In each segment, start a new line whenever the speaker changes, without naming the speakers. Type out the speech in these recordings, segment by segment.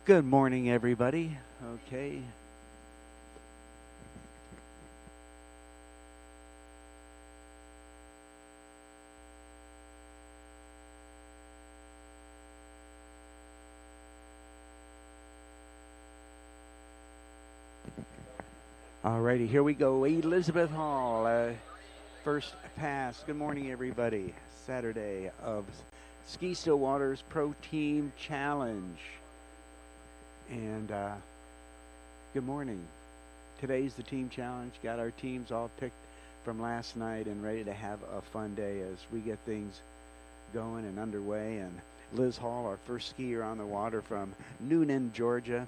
Good morning, everybody. Okay. Alrighty, here we go. Elizabeth Hall, first pass. Good morning, everybody. Saturday of Ski Stillwaters Pro Team Challenge. And good morning. Today's the team challenge. Got our teams all picked from last night and ready to have a fun day as we get things going and underway. And Liz Hall, our first skier on the water from Noonan, Georgia.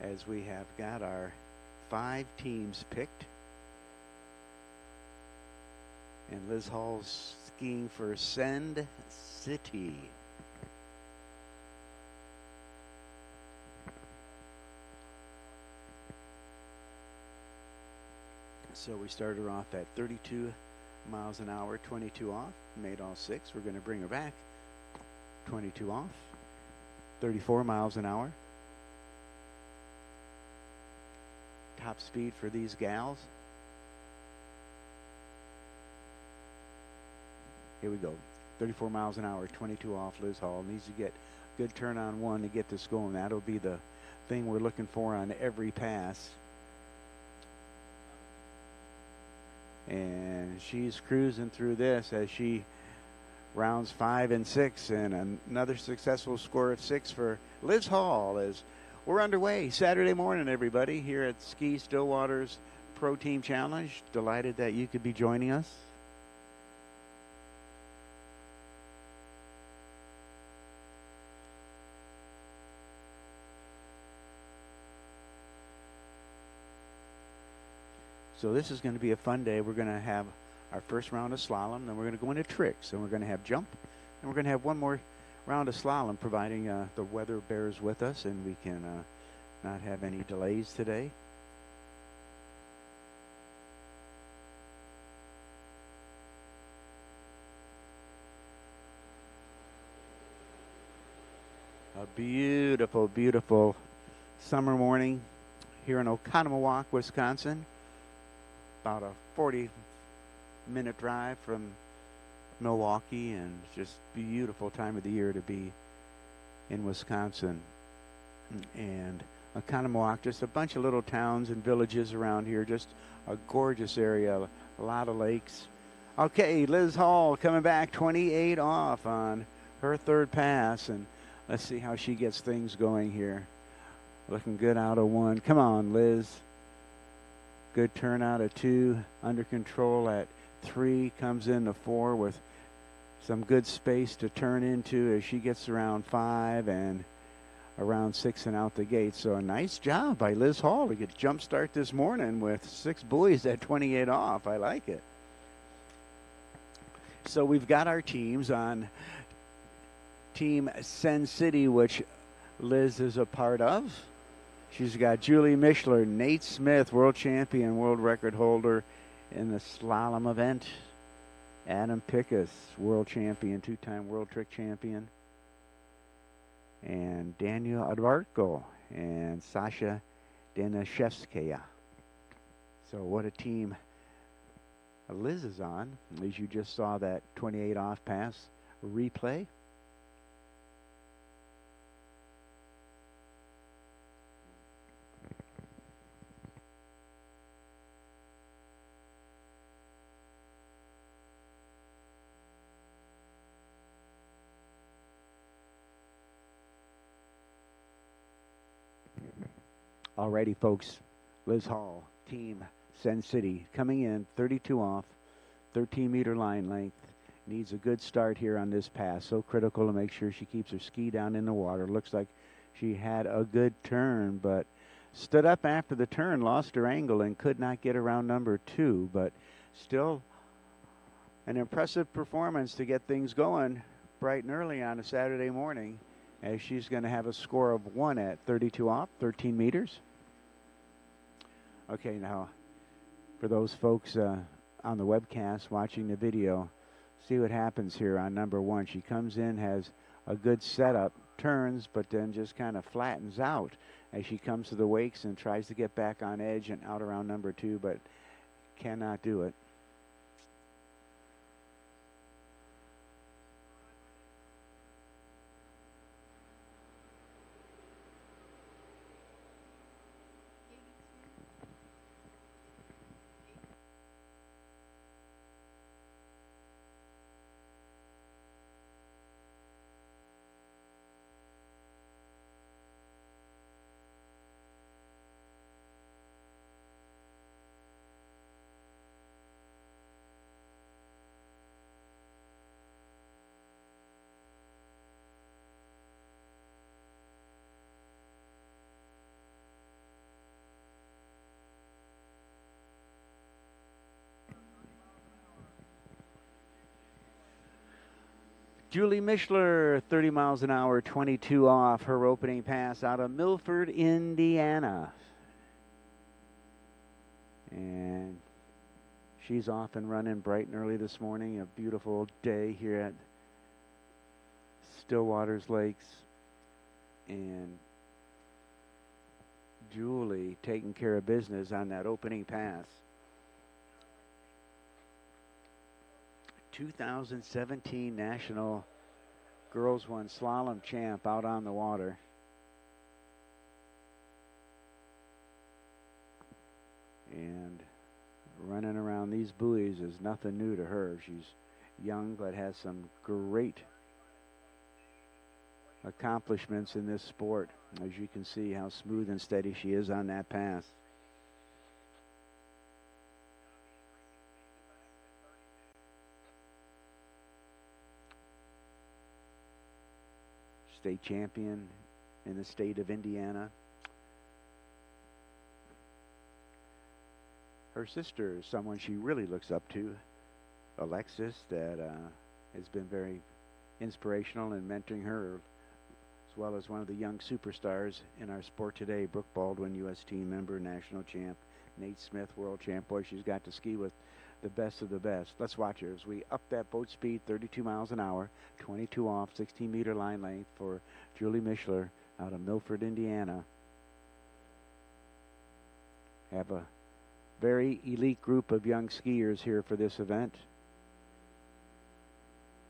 As we have got our 5 teams picked. And Liz Hall's skiing for Send City. So we started her off at 32 miles an hour, 22 off, made all 6. We're going to bring her back. 22 off, 34 miles an hour. Top speed for these gals. Here we go. 34 miles an hour, 22 off. Liz Hall needs to get good turn on 1 to get this going. That'll be the thing we're looking for on every pass. And she's cruising through this as she rounds 5 and 6, and another successful score of 6 for Liz Hall as we're underway Saturday morning, everybody, here at Ski Stillwaters Pro Team Challenge. Delighted that you could be joining us. So this is going to be a fun day. We're going to have our first round of slalom, then we're going to go into tricks, and we're going to have jump, and we're going to have one more round of slalom, providing the weather bears with us and we can not have any delays today. A beautiful, beautiful summer morning here in Oconomowoc, Wisconsin. About a 40-minute drive from Milwaukee, and just beautiful time of the year to be in Wisconsin. And Oconomowoc, just a bunch of little towns and villages around here, just a gorgeous area, a lot of lakes. Okay, Liz Hall coming back 28 off on her third pass, and let's see how she gets things going here. Looking good out of 1. Come on, Liz. Good turn out of 2, under control at 3, comes into 4 with some good space to turn into as she gets around 5 and around 6 and out the gate. So a nice job by Liz Hall to get jump start this morning with 6 buoys at 28 off. I like it. So we've got our teams on Team Send City, which Liz is a part of. She's got Julie Mischler, Nate Smith, world champion, world record holder in the slalom event. Adam Pickus, world champion, 2-time world trick champion. And Daniel Advarko and Sasha Danishevskaya. So what a team Liz is on. As you just saw that 28 off pass replay. Alrighty, folks. Liz Hall, Team Send City, coming in 32 off, 13-meter line length. Needs a good start here on this pass. So critical to make sure she keeps her ski down in the water. Looks like she had a good turn, but stood up after the turn, lost her angle, and could not get around number 2. But still an impressive performance to get things going bright and early on a Saturday morning, as she's going to have a score of 1 at 32 off, 13 meters. Okay, now for those folks on the webcast watching the video, See what happens here on number 1. She comes in, has a good setup, turns, but then just kind of flattens out as she comes to the wakes and tries to get back on edge and out around number 2, but cannot do it. Julie Mishler, 30 miles an hour, 22 off her opening pass out of Milford, Indiana. And she's off and running bright and early this morning. A beautiful day here at Stillwaters Lakes. And Julie taking care of business on that opening pass. 2017 National Girls 1 Slalom champ out on the water. And running around these buoys is nothing new to her. She's young but has some great accomplishments in this sport. As you can see how smooth and steady she is on that pass. State champion in the state of Indiana. Her sister is someone she really looks up to, Alexis, that has been very inspirational in mentoring her, as well as one of the young superstars in our sport today, Brooke Baldwin, U.S. team member, national champ, Nate Smith, world champ. Boy, she's got to ski with the best of the best. Let's watch her as we up that boat speed, 32 miles an hour, 22 off, 16-meter line length for Julie Mishler out of Milford, Indiana. Have a very elite group of young skiers here for this event.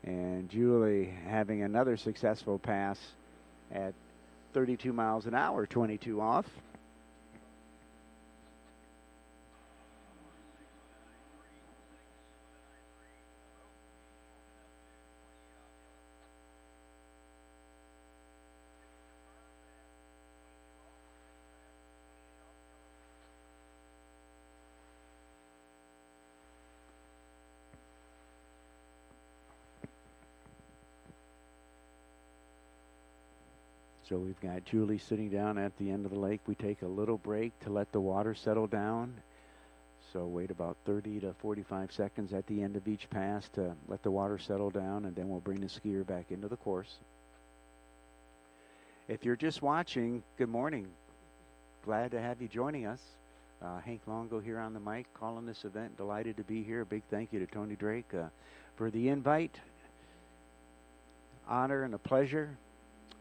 And Julie having another successful pass at 32 miles an hour, 22 off. So we've got Julie sitting down at the end of the lake. We take a little break to let the water settle down. So wait about 30 to 45 seconds at the end of each pass to let the water settle down, and then we'll bring the skier back into the course. If you're just watching, good morning. Glad to have you joining us. Hank Longo here on the mic, calling this event. Delighted to be here. A big thank you to Tony Drake for the invite. Honor and a pleasure.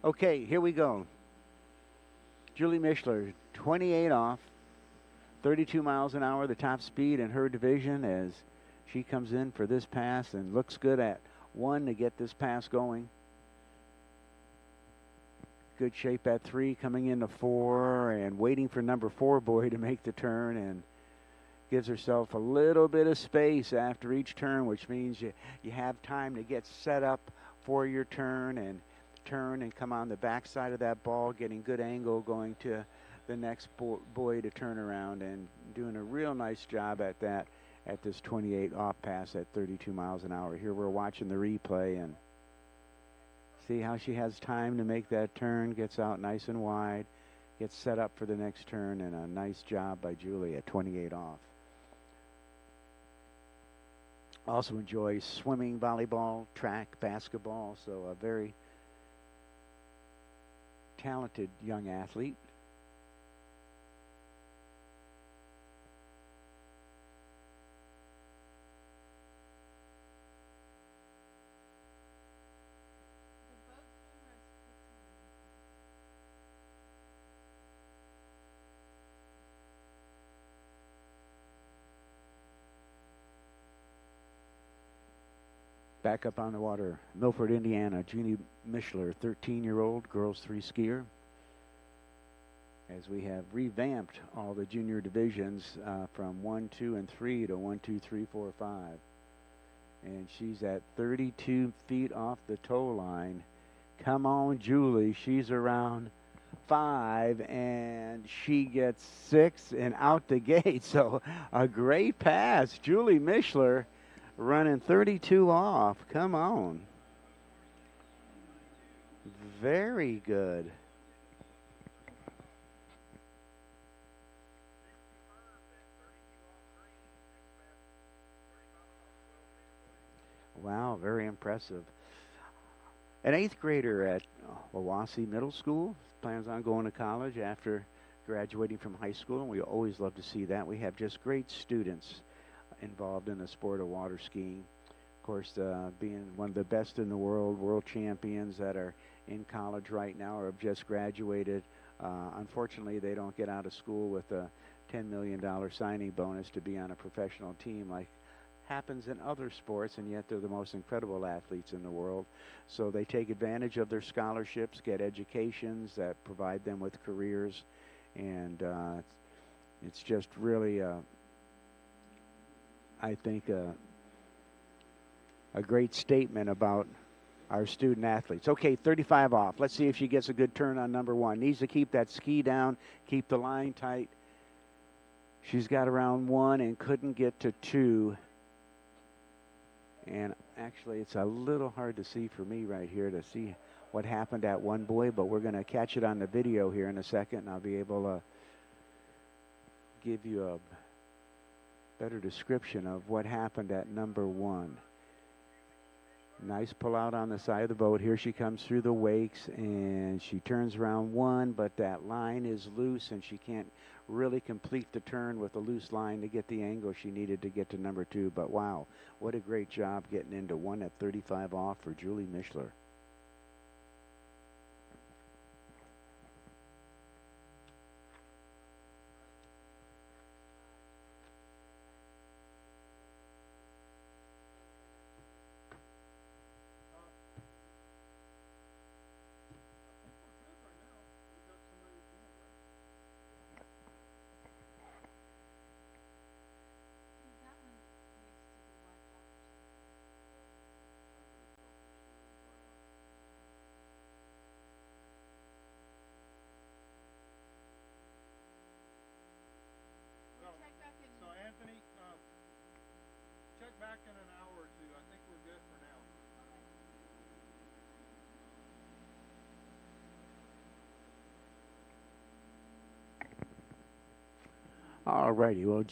Okay, here we go. Julie Mishler, 28 off, 32 miles an hour, the top speed in her division as she comes in for this pass and looks good at 1 to get this pass going. Good shape at 3, coming into 4 and waiting for number 4 boy to make the turn, and gives herself a little bit of space after each turn, which means you have time to get set up for your turn and turn and come on the backside of that ball, getting good angle going to the next boy to turn around, and doing a real nice job at that at this 28 off pass at 32 miles an hour. Here we're watching the replay and see how she has time to make that turn, gets out nice and wide, gets set up for the next turn, and a nice job by Julie at 28 off. Also enjoys swimming, volleyball, track, basketball, so a very talented young athlete. Back up on the water, Milford, Indiana, Julie Mishler, 13-year-old girls 3 skier. As we have revamped all the junior divisions from 1, 2, and 3 to 1, 2, 3, 4, 5. And she's at 32 feet off the tow line. Come on, Julie. She's around 5, and she gets 6 and out the gate. So a great pass. Julie Mishler running 32 off. Come on. Very good. Wow, very impressive. An 8th grader at Wawasee Middle School plans on going to college after graduating from high school, and we always love to see that. We have just great students involved in the sport of water skiing. Of course, being one of the best in the world, world champions that are in college right now or have just graduated. Unfortunately, they don't get out of school with a $10 million signing bonus to be on a professional team like happens in other sports, and yet they're the most incredible athletes in the world. So they take advantage of their scholarships, get educations that provide them with careers, and it's just really, I think, a great statement about our student athletes. Okay, 35 off. Let's see if she gets a good turn on number 1. Needs to keep that ski down, keep the line tight. She's got around 1 and couldn't get to 2. And actually, it's a little hard to see for me right here to see what happened at one buoy, but we're going to catch it on the video here in a second, and I'll be able to give you a better description of what happened at number 1. Nice pull out on the side of the boat. Here she comes through the wakes, and she turns around 1, but that line is loose, and she can't really complete the turn with a loose line to get the angle she needed to get to number 2. But wow, what a great job getting into 1 at 35 off for Julie Mishler.
So Anthony, check back in an hour or 2. I think we're good for now.
All righty, well,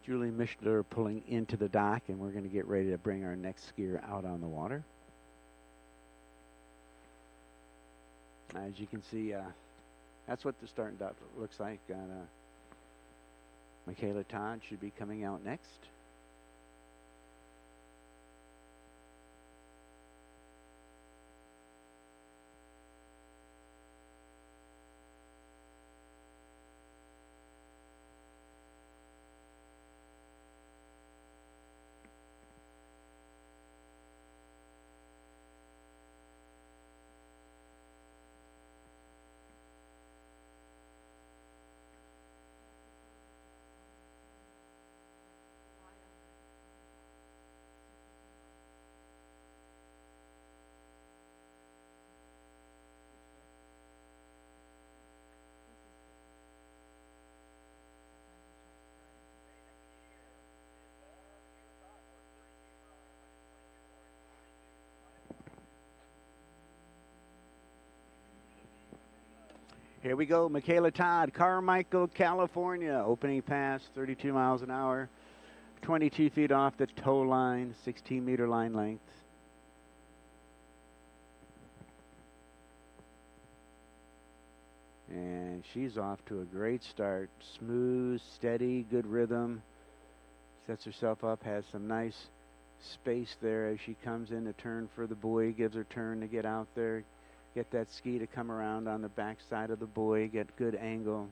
Julie Mishler pulling into the dock, and we're going to get ready to bring our next skier out on the water. As you can see, that's what the starting dock looks like. Michaela Todd should be coming out next. Here we go, Michaela Todd, Carmichael, California. Opening pass, 32 miles an hour, 22 feet off the tow line, 16-meter line length. And she's off to a great start. Smooth, steady, good rhythm. Sets herself up, has some nice space there as she comes in to turn for the buoy, gives her turn to get out there, get that ski to come around on the back side of the buoy, get good angle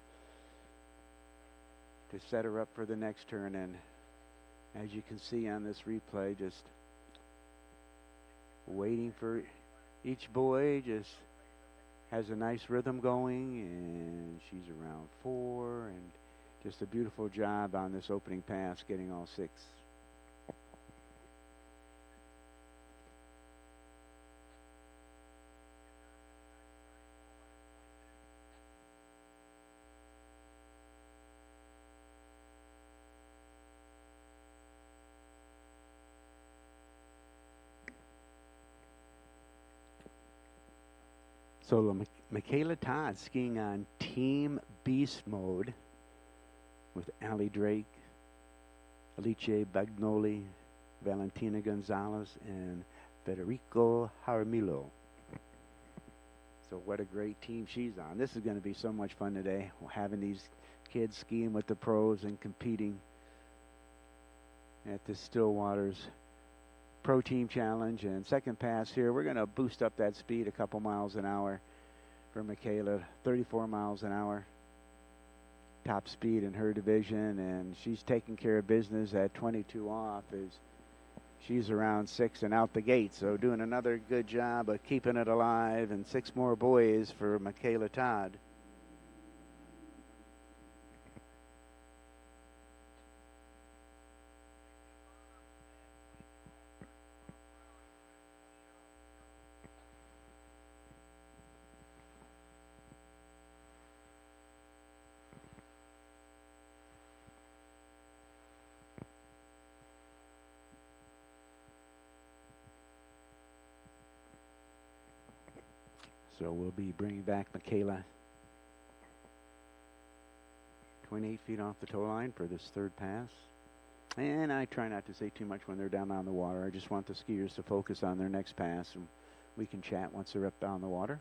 to set her up for the next turn. And as you can see on this replay, just waiting for each boy, just has a nice rhythm going, and she's around 4, and just a beautiful job on this opening pass, getting all 6. So Michaela Todd skiing on Team Beast mode with Allie Drake, Alice Bagnoli, Valentina Gonzalez, and Federico Jaramillo. So what a great team she's on. This is going to be so much fun today, having these kids skiing with the pros and competing at the Stillwaters Pro Team Challenge. And second pass here, we're going to boost up that speed a couple miles an hour for Michaela, 34 miles an hour. Top speed in her division, and she's taking care of business at 22 off as she's around 6 and out the gate. So doing another good job of keeping it alive, and 6 more boys for Michaela Todd. So we'll be bringing back Michaela 28 feet off the tow line for this third pass. And I try not to say too much when they're down on the water. I just want the skiers to focus on their next pass, and we can chat once they're up on the water.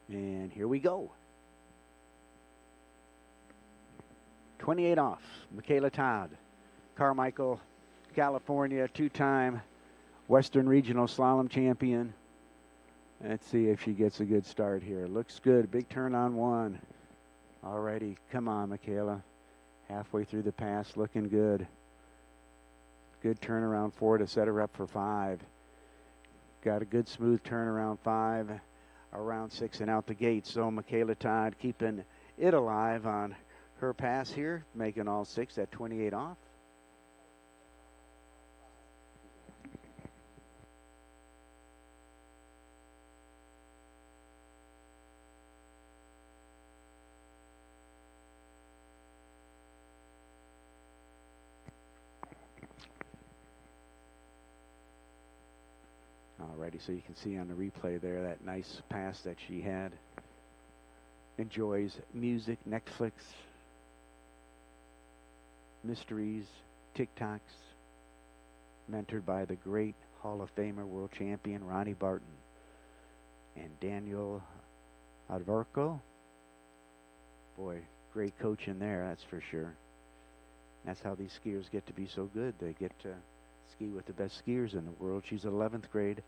And here we go. 28 off, Michaela Todd, Carmichael, California, 2-time Western Regional Slalom champion. Let's see if she gets a good start here. Looks good. Big turn on 1. Alrighty, come on, Michaela. Halfway through the pass, looking good. Good turn around 4 to set her up for 5. Got a good smooth turn around 5, around 6 and out the gate. So Michaela Todd keeping it alive on her pass here, making all 6 at 28 off. Alrighty, so you can see on the replay there that nice pass that she had. Enjoys music, Netflix, mysteries, TikToks, mentored by the great Hall of Famer world champion Ronnie Barton and Daniel Advarco. Boy, great coach in there, that's for sure. That's how these skiers get to be so good. They get to ski with the best skiers in the world. She's 11th grade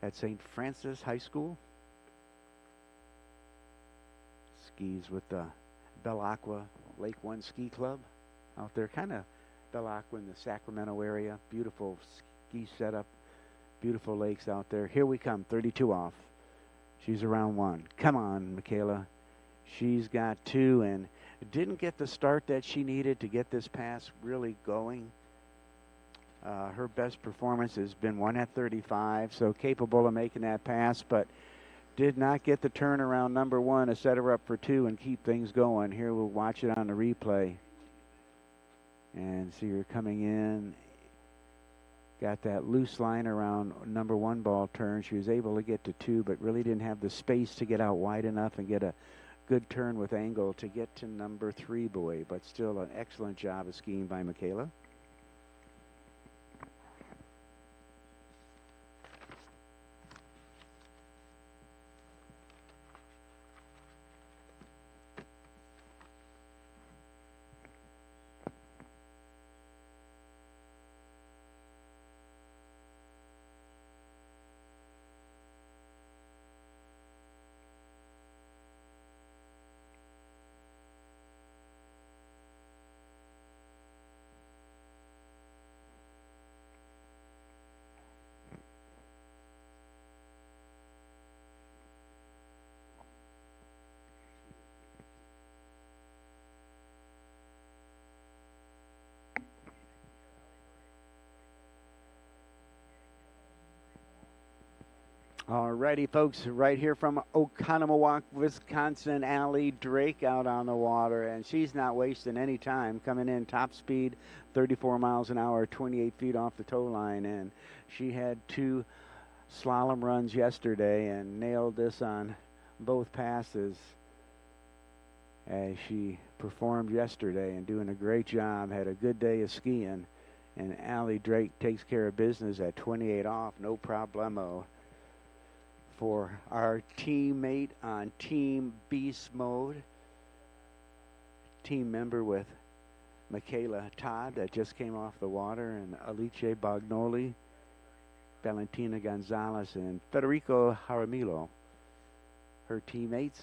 at St. Francis High School. Skis with the Belle Aqua Lake One Ski Club out there, kind of Belle Aqua in the Sacramento area. Beautiful ski setup, beautiful lakes out there. Here we come, 32 off. She's around 1. Come on, Michaela. She's got 2 and didn't get the start that she needed to get this pass really going. Her best performance has been 1 at 35, so capable of making that pass, but did not get the turnaround number 1 to set her up for 2 and keep things going. Here we'll watch it on the replay and see her coming in. Got that loose line around number 1 ball turn. She was able to get to 2, but really didn't have the space to get out wide enough and get a good turn with angle to get to number 3 buoy, but still an excellent job of skiing by Michaela. Alrighty, folks, right here from Oconomowoc, Wisconsin, Allie Drake out on the water, and she's not wasting any time, coming in top speed, 34 miles an hour, 28 feet off the tow line, and she had 2 slalom runs yesterday and nailed this on both passes as she performed yesterday and doing a great job, had a good day of skiing, and Allie Drake takes care of business at 28 off, no problemo. For our teammate on Team Beast Mode, team member with Michaela Todd that just came off the water, and Alice Bagnoli, Valentina Gonzalez, and Federico Jaramillo, her teammates.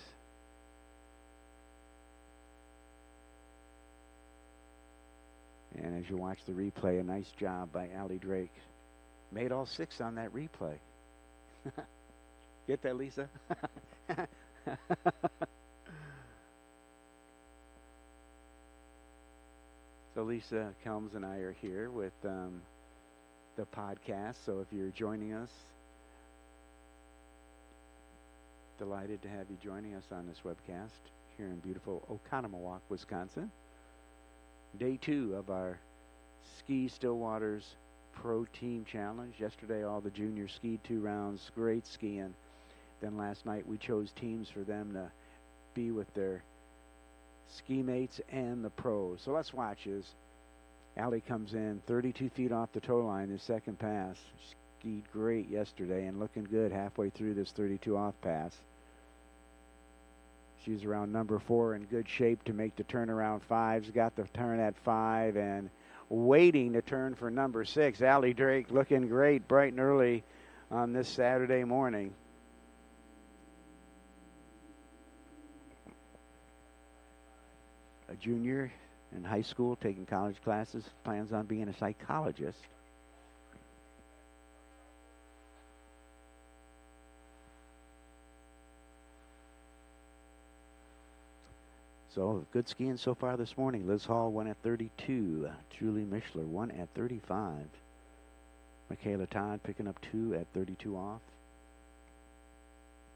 And as you watch the replay, a nice job by Allie Drake. Made all 6 on that replay. Get that, Lisa? So Lisa Kelms and I are here with the podcast. So if you're joining us, delighted to have you joining us on this webcast here in beautiful Oconomowoc, Wisconsin. Day 2 of our Ski Stillwaters Pro Team Challenge. Yesterday, all the juniors skied 2 rounds, great skiing. Then last night, we chose teams for them to be with their ski mates and the pros. So let's watch as Allie comes in 32 feet off the tow line, his second pass. Skied great yesterday and looking good halfway through this 32 off pass. She's around number 4 in good shape to make the turn around 5's. Got the turn at 5 and waiting to turn for number 6. Allie Drake looking great bright and early on this Saturday morning. A junior in high school taking college classes, plans on being a psychologist. So good skiing so far this morning. Liz Hall won at 32. Julie Mishler won at 35. Michaela Todd picking up 2 at 32 off.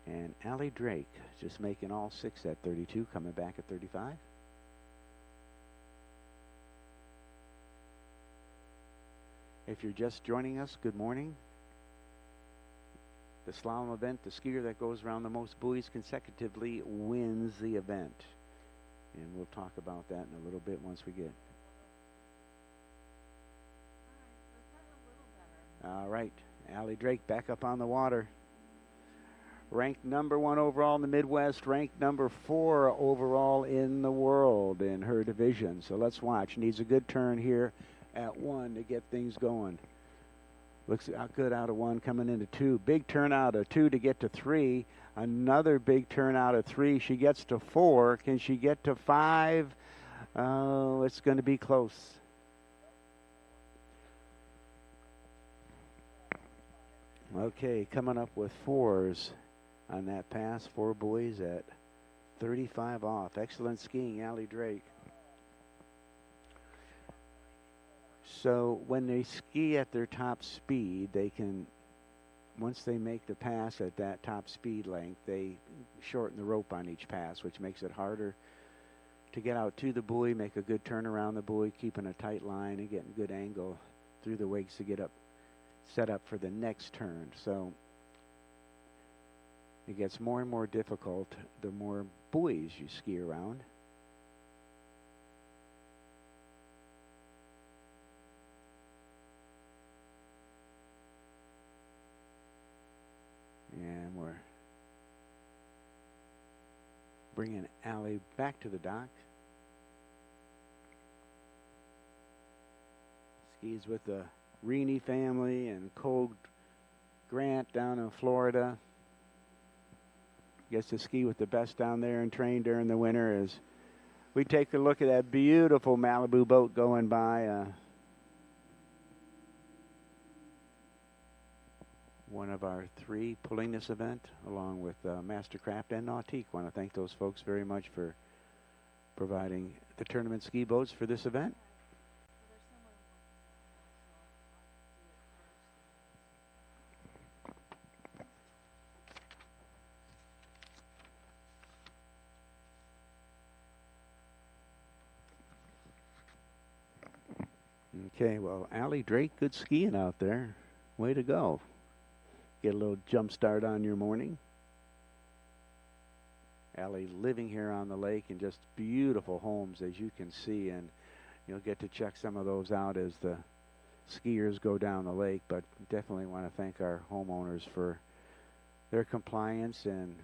And Allie Drake just making all 6 at 32, coming back at 35. If you're just joining us, good morning. The slalom event, the skier that goes around the most buoys consecutively wins the event. And we'll talk about that in a little bit once we get. All right, Allie Drake back up on the water. Ranked number 1 overall in the Midwest, ranked number 4 overall in the world in her division. So let's watch. Needs a good turn here at 1 to get things going. Looks good out of 1, coming into 2. Big turn out of 2 to get to 3. Another big turn out of 3. She gets to 4. Can she get to 5? Oh, it's going to be close. Okay, coming up with 4s on that pass. 4 buoys at 35 off. Excellent skiing, Allie Drake. So when they ski at their top speed, they can, once they make the pass at that top speed length, they shorten the rope on each pass, which makes it harder to get out to the buoy, make a good turn around the buoy, keeping a tight line and getting good angle through the wakes to get up, set up for the next turn. So it gets more and more difficult the more buoys you ski around. And we're bringing Allie back to the dock. Skis with the Reaney family and Cole Grant down in Florida. Gets to ski with the best down there and train during the winter as we take a look at that beautiful Malibu boat going by. One of our 3 pulling this event, along with Mastercraft and Nautique. Want to thank those folks very much for providing the tournament ski boats for this event. Okay, well, Allie Drake, good skiing out there. Way to go. Get a little jump start on your morning. Allie living here on the lake and just beautiful homes, as you can see, and you'll get to check some of those out as the skiers go down the lake, but definitely want to thank our homeowners for their compliance and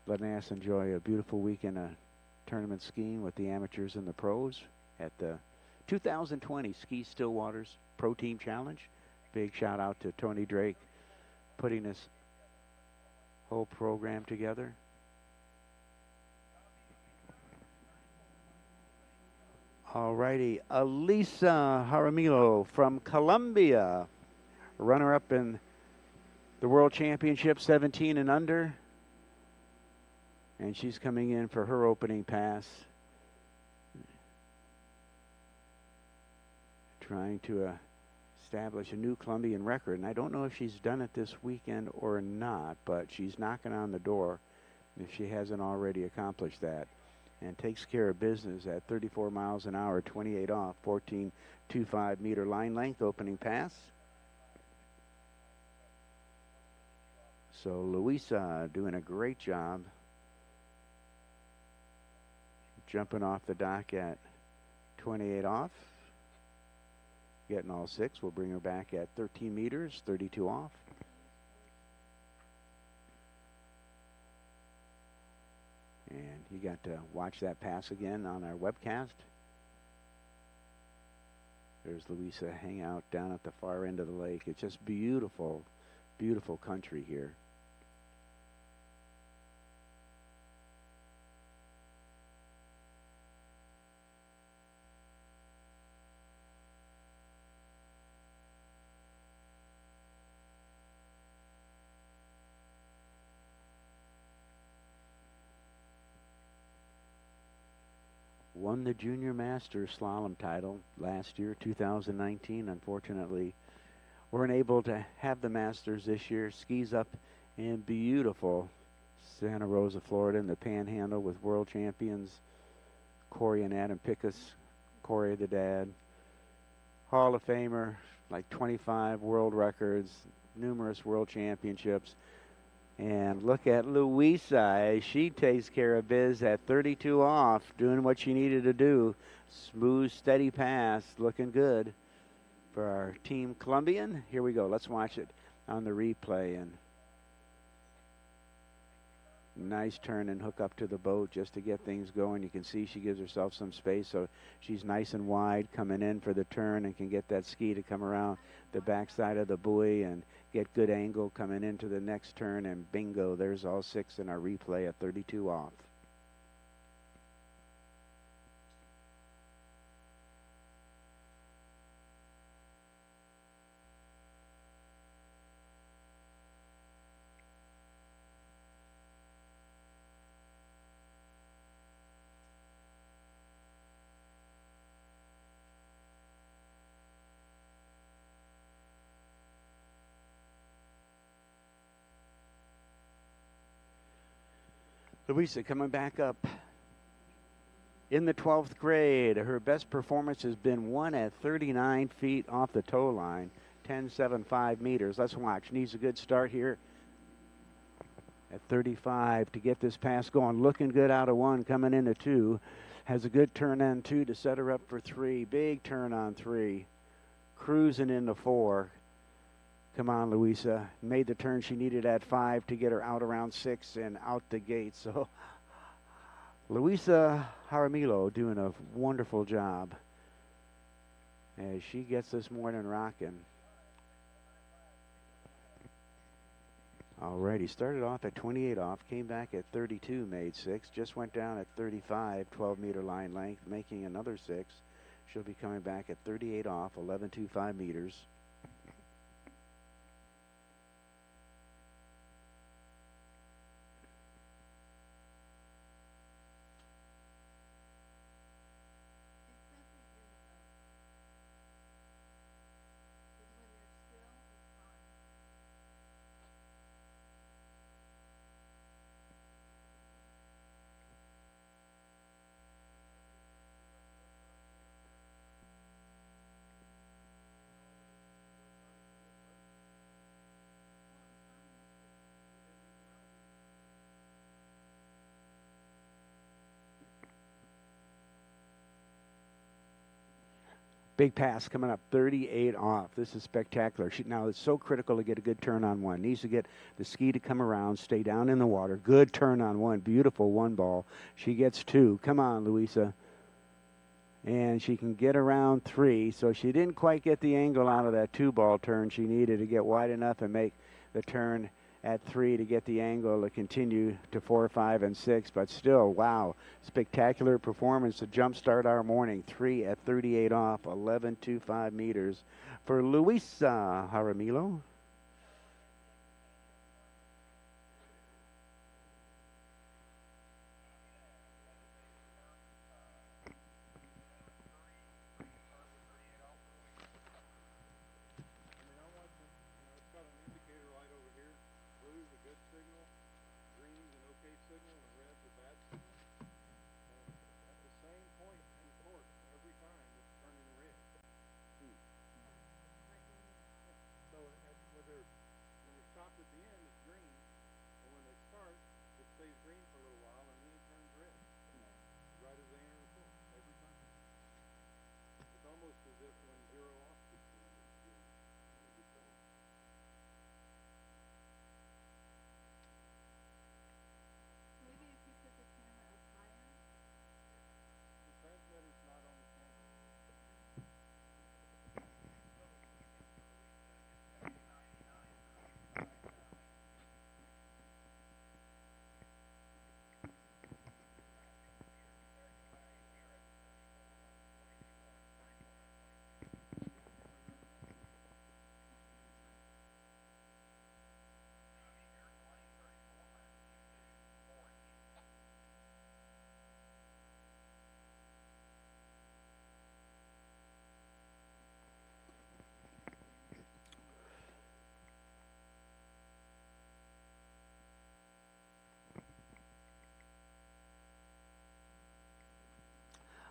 letting us enjoy a beautiful weekend of tournament skiing with the amateurs and the pros at the 2020 Ski Stillwaters Pro Team Challenge. Big shout out to Tony Drake putting this whole program together. Alrighty, Elisa Jaramillo from Colombia, runner-up in the World Championship 17 and under. And she's coming in for her opening pass. Trying to establish a new Colombian record. And I don't know if she's done it this weekend or not, but she's knocking on the door if she hasn't already accomplished that. And takes care of business at 34 miles an hour, 28 off, 14.25 meter line length opening pass. So Luisa doing a great job. Jumping off the dock at 28 off. Getting all six. We'll bring her back at 13 meters, 32 off. And you got to watch that pass again on our webcast. There's Luisa hang out down at the far end of the lake. It's just beautiful, beautiful country here. Won the Junior Masters Slalom title last year, 2019. Unfortunately, weren't able to have the Masters this year. Skis up in beautiful Santa Rosa, Florida, in the Panhandle with world champions Corey and Adam Pickus. Corey, the dad, Hall of Famer, like 25 world records, numerous world championships. And look at Luisa as she takes care of biz at 32 off, doing what she needed to do. Smooth, steady pass, looking good for our team Colombian. Here we go. Let's watch it on the replay. And nice turn and hook up to the boat just to get things going. You can see she gives herself some space, so she's nice and wide coming in for the turn and can get that ski to come around the backside of the buoy and get good angle coming into the next turn, and bingo, there's all six in our replay at 32 off. Luisa coming back up in the 12th grade. Her best performance has been one at 39 feet off the tow line, 10.75 meters. Let's watch. Needs a good start here at 35 to get this pass going. Looking good out of one, coming into two. Has a good turn on two to set her up for three. Big turn on three. Cruising into four. Come on, Luisa. Made the turn she needed at 5 to get her out around 6 and out the gate. So Luisa Jaramillo doing a wonderful job as she gets this morning rocking. Alrighty, started off at 28 off, came back at 32, made 6, just went down at 35, 12-meter line length, making another 6. She'll be coming back at 38 off, 11.25 meters. Big pass coming up, 38 off. This is spectacular. Now, it's so critical to get a good turn on one. Needs to get the ski to come around, stay down in the water. Good turn on one. Beautiful one ball. She gets two. Come on, Louisa. And she can get around three. So she didn't quite get the angle out of that two-ball turn she needed to get wide enough and make the turn at three to get the angle to continue to 4, 5, and 6. But still, wow, spectacular performance to jumpstart our morning. 3 at 38 off, 11.25 meters for Luisa Jaramillo.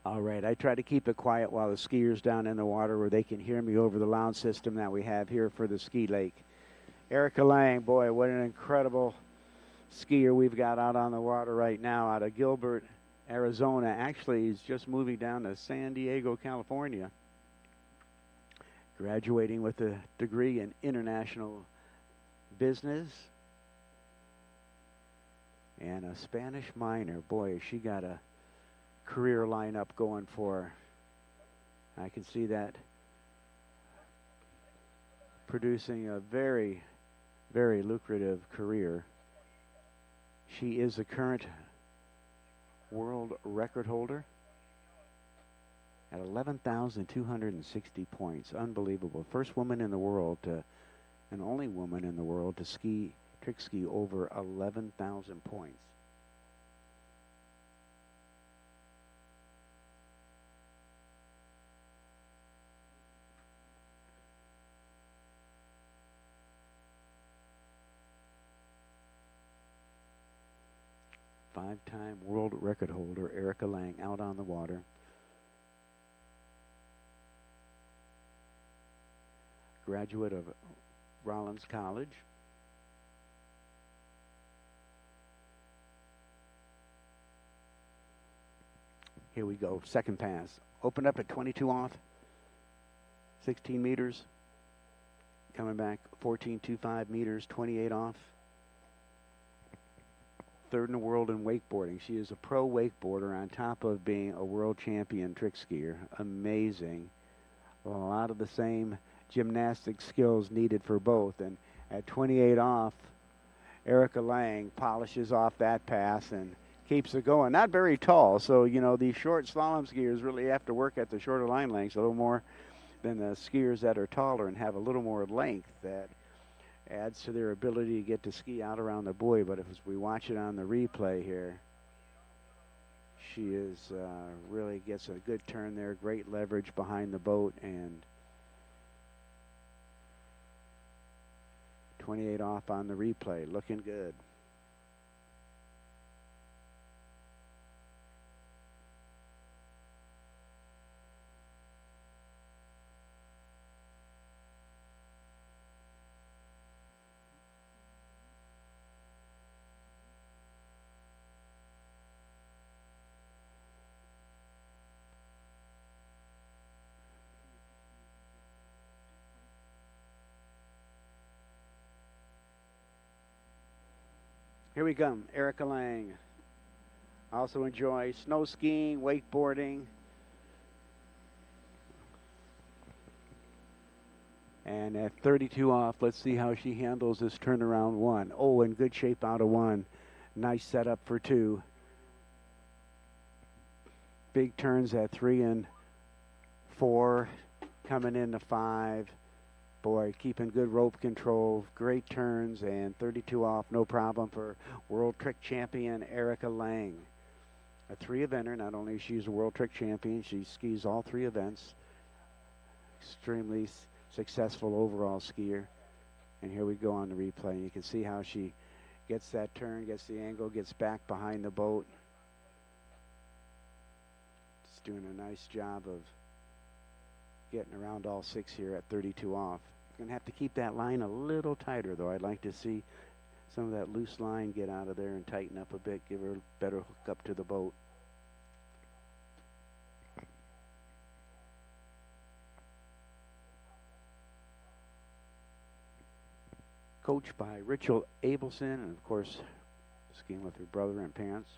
All right, I try to keep it quiet while the skiers down in the water where they can hear me over the lounge system that we have here for the ski lake. Erica Lang, boy, what an incredible skier we've got out on the water right now out of Gilbert, Arizona. Actually, he's just moving down to San Diego, California, graduating with a degree in international business and a Spanish minor. Boy, she got a career lineup going for her. I can see that producing a very, very lucrative career. She is the current world record holder at 11,260 points. Unbelievable. First woman in the world to, and only woman in the world to ski, trick ski over 11,000 points. Five-time world record holder Erica Lang out on the water. Graduate of Rollins College. Here we go, second pass. Open up at 22 off, 16 meters. Coming back, 14.25 meters, 28 off. Third in the world in wakeboarding. She is a pro wakeboarder on top of being a world champion trick skier. Amazing. Well, a lot of the same gymnastic skills needed for both. And at 28 off, Erica Lang polishes off that pass and keeps it going. Not very tall, so, you know, these short slalom skiers really have to work at the shorter line lengths a little more than the skiers that are taller and have a little more length. That adds to their ability to get to ski out around the buoy. But as we watch it on the replay here, she is really gets a good turn there, great leverage behind the boat, and 28 off on the replay, looking good. Here we come, Erica Lang. Also enjoy snow skiing, wakeboarding. And at 32 off, let's see how she handles this turnaround one. Oh, in good shape out of one. Nice setup for two. Big turns at 3 and 4, coming into 5. Boy, keeping good rope control, great turns, and 32 off, no problem for World Trick Champion Erica Lang. A 3-eventer, not only is she a World Trick Champion, she skis all 3 events. Extremely successful overall skier. And here we go on the replay. You can see how she gets that turn, gets the angle, gets back behind the boat. Just doing a nice job of getting around all 6 here at 32 off. Going to have to keep that line a little tighter, though. I'd like to see some of that loose line get out of there and tighten up a bit, give her a better hook up to the boat. Coached by Rachel Abelson, and of course, skiing with her brother and parents.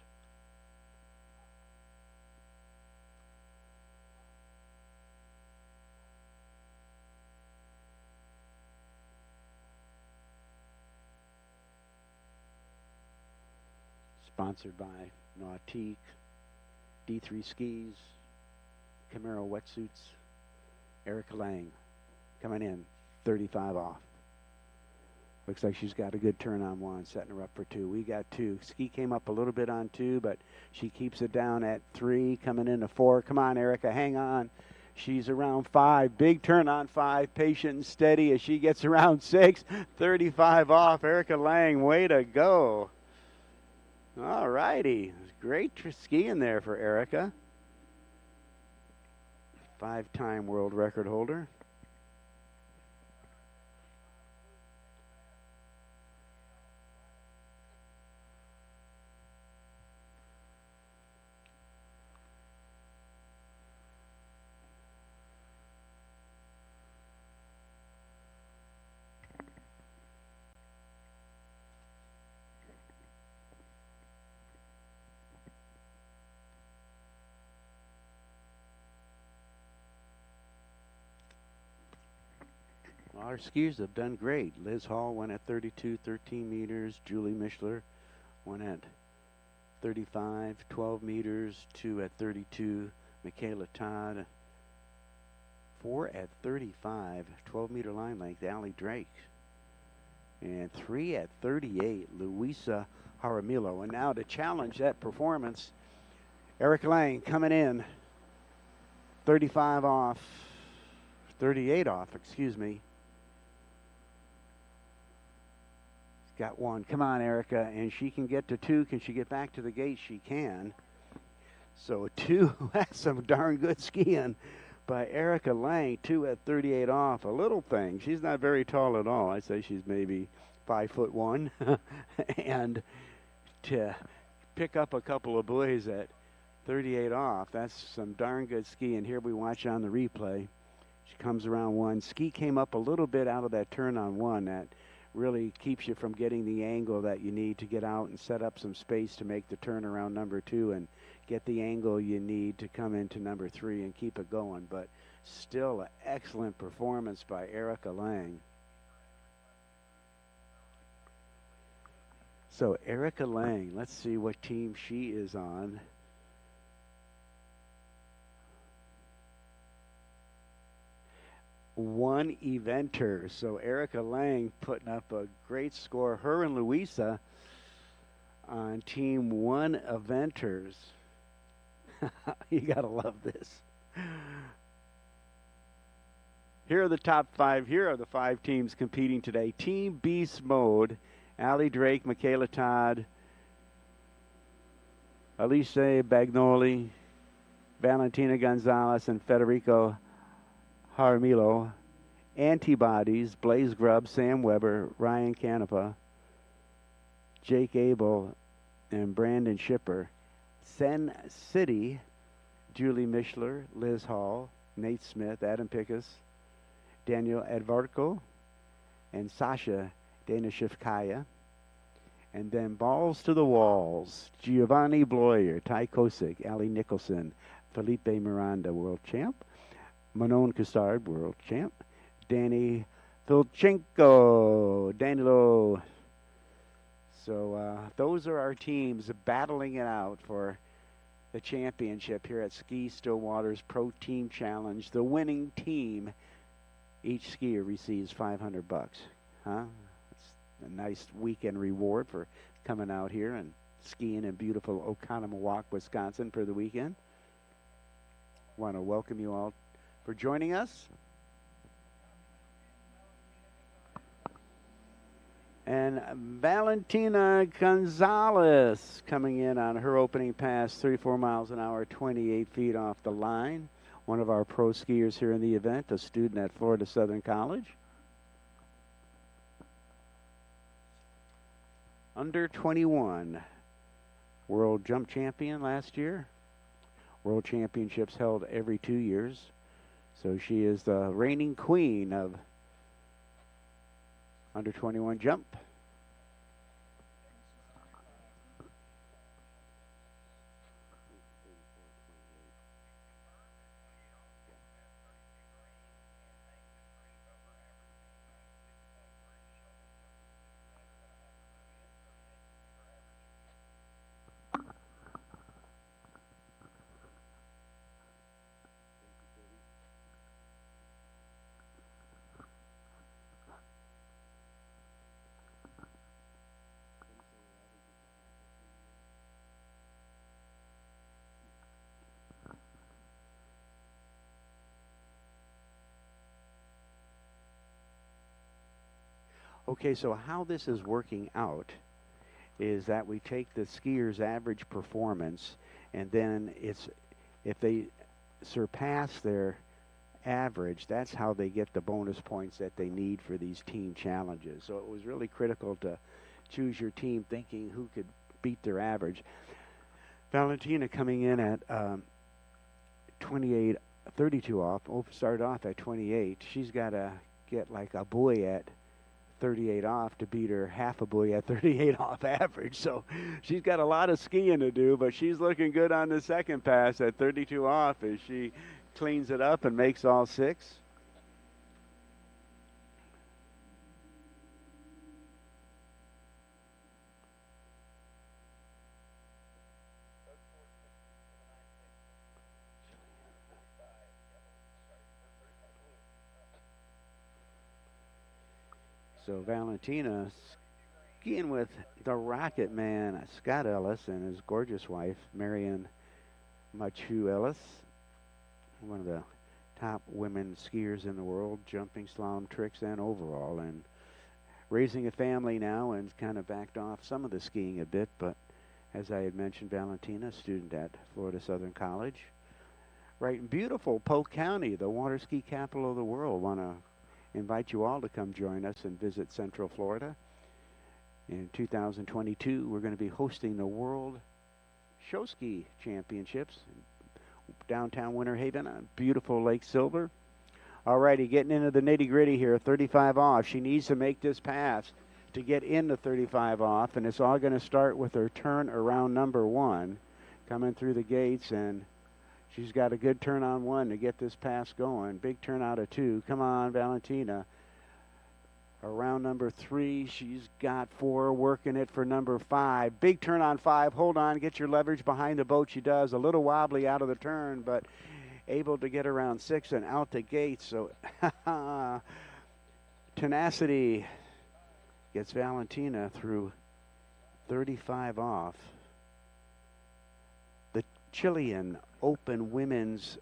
Sponsored by Nautique, D3 Skis, Camaro Wetsuits. Erica Lang coming in 35 off. Looks like she's got a good turn on one, setting her up for 2. We got 2. Ski came up a little bit on 2, but she keeps it down at 3, coming into 4. Come on, Erica, hang on. She's around 5. Big turn on 5. Patient and steady as she gets around 6. 35 off. Erica Lang, way to go. All righty. Great skiing there for Erica. 5-time world record holder. Our skiers have done great. Liz Hall went at 32, 13 meters. Julie Mishler went at 35, 12 meters. 2 at 32. Michaela Todd, 4 at 35, 12-meter line length. Allie Drake. And 3 at 38, Luisa Jaramillo. And now to challenge that performance, Erica Lang coming in 35 off, 38 off, excuse me. Got 1. Come on, Erica. And she can get to 2. Can she get back to the gate? She can. So 2, that's some darn good skiing by Erica Lang. 2 at 38 off. A little thing. She's not very tall at all. I'd say she's maybe 5'1". And to pick up a couple of buoys at 38 off, that's some darn good skiing. Here we watch on the replay. She comes around 1. Ski came up a little bit out of that turn on 1. That really keeps you from getting the angle that you need to get out and set up some space to make the turn around number 2 and get the angle you need to come into number 3 and keep it going. But still an excellent performance by Erica Lang. So Erica Lang, let's see what team she is on. One eventer. So Erica Lang putting up a great score. Her and Luisa on team 1 eventers. You gotta love this. Here are the top 5. Here are the 5 teams competing today. Team Beast Mode: Allie Drake, Michaela Todd, Alice Bagnoli, Valentina Gonzalez, and Federico Jaramillo. Antibodies: Blaze Grubb, Sam Weber, Ryan Canepa, Jake Abel, and Brandon Shipper. Sen City: Julie Mishler, Liz Hall, Nate Smith, Adam Pickus, Daniel Edvarko, and Sasha Danishevkaya. And then balls to the walls. Giovanni Bloyer, Ty Kosick, Ali Nicholson, Felipe Miranda, world champ. Manon Custard, world champ. Danny Filchenko, Danilo. So those are our teams battling it out for the championship here at Ski Stillwaters Pro Team Challenge. The winning team, each skier receives $500. Huh? It's a nice weekend reward for coming out here and skiing in beautiful Oconomowoc, Wisconsin for the weekend. Want to welcome you all for joining us. And Valentina Gonzalez coming in on her opening pass, 34 miles an hour, 28 feet off the line. One of our pro skiers here in the event, a student at Florida Southern College. Under 21, world jump champion last year. World championships held every 2 years. So she is the reigning queen of under 21 jump. Okay, so how this is working out is that we take the skier's average performance, and then it's if they surpass their average, that's how they get the bonus points that they need for these team challenges. So it was really critical to choose your team thinking who could beat their average. Valentina coming in at 32 off. Started off at 28. She's got to get like a buoy at 38 off to beat her half a buoy at 38 off average. So she's got a lot of skiing to do, but she's looking good on the second pass at 32 off as she cleans it up and makes all 6. So Valentina skiing with the Rocket Man, Scott Ellis, and his gorgeous wife, Marion Machu Ellis, one of the top women skiers in the world, jumping, slalom tricks, and overall, and raising a family now and kind of backed off some of the skiing a bit, but as I had mentioned, Valentina, student at Florida Southern College. Right in beautiful Polk County, the water ski capital of the world. Want to invite you all to come join us and visit Central Florida. In 2022, we're going to be hosting the World Show Ski Championships in downtown Winter Haven on beautiful Lake Silver. All righty, getting into the nitty-gritty here, 35 off. She needs to make this pass to get into 35 off, and it's all going to start with her turn around number 1, coming through the gates, and she's got a good turn on 1 to get this pass going. Big turn out of 2. Come on, Valentina. Around number 3, she's got 4, working it for number 5. Big turn on 5. Hold on, get your leverage behind the boat. She does. A little wobbly out of the turn, but able to get around 6 and out the gate. So tenacity gets Valentina through 35 off. The Chilean Open Women's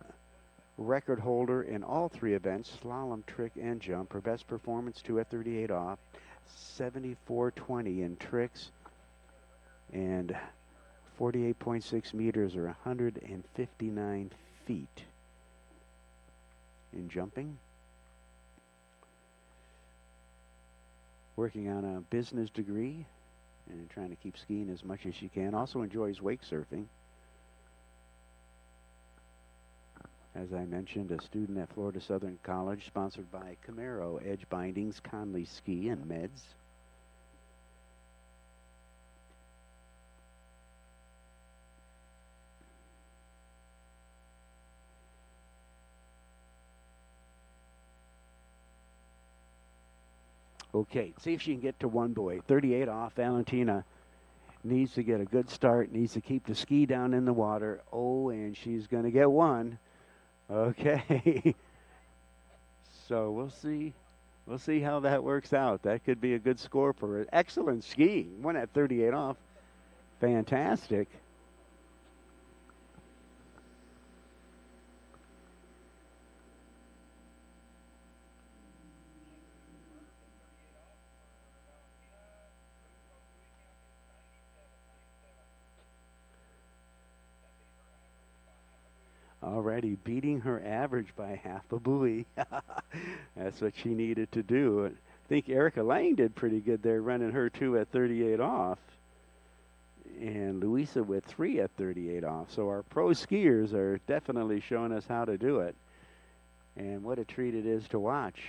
record holder in all 3 events, slalom, trick, and jump. Her best performance, 2 at 38 off, 74.20 in tricks, and 48.6 meters or 159 feet in jumping. Working on a business degree and trying to keep skiing as much as she can. Also enjoys wake surfing. As I mentioned, a student at Florida Southern College, sponsored by Camaro, Edge Bindings, Conley Ski, and Meds. Okay, see if she can get to one boy. 38 off. Valentina needs to get a good start, needs to keep the ski down in the water. Oh, and she's going to get one. Okay. So we'll see. We'll see how that works out. That could be a good score for her. Excellent skiing. One at 38 off. Fantastic. Already beating her average by half a buoy. That's what she needed to do. I think Erica Lang did pretty good there, running her 2 at 38 off. And Louisa with 3 at 38 off. So our pro skiers are definitely showing us how to do it. And what a treat it is to watch.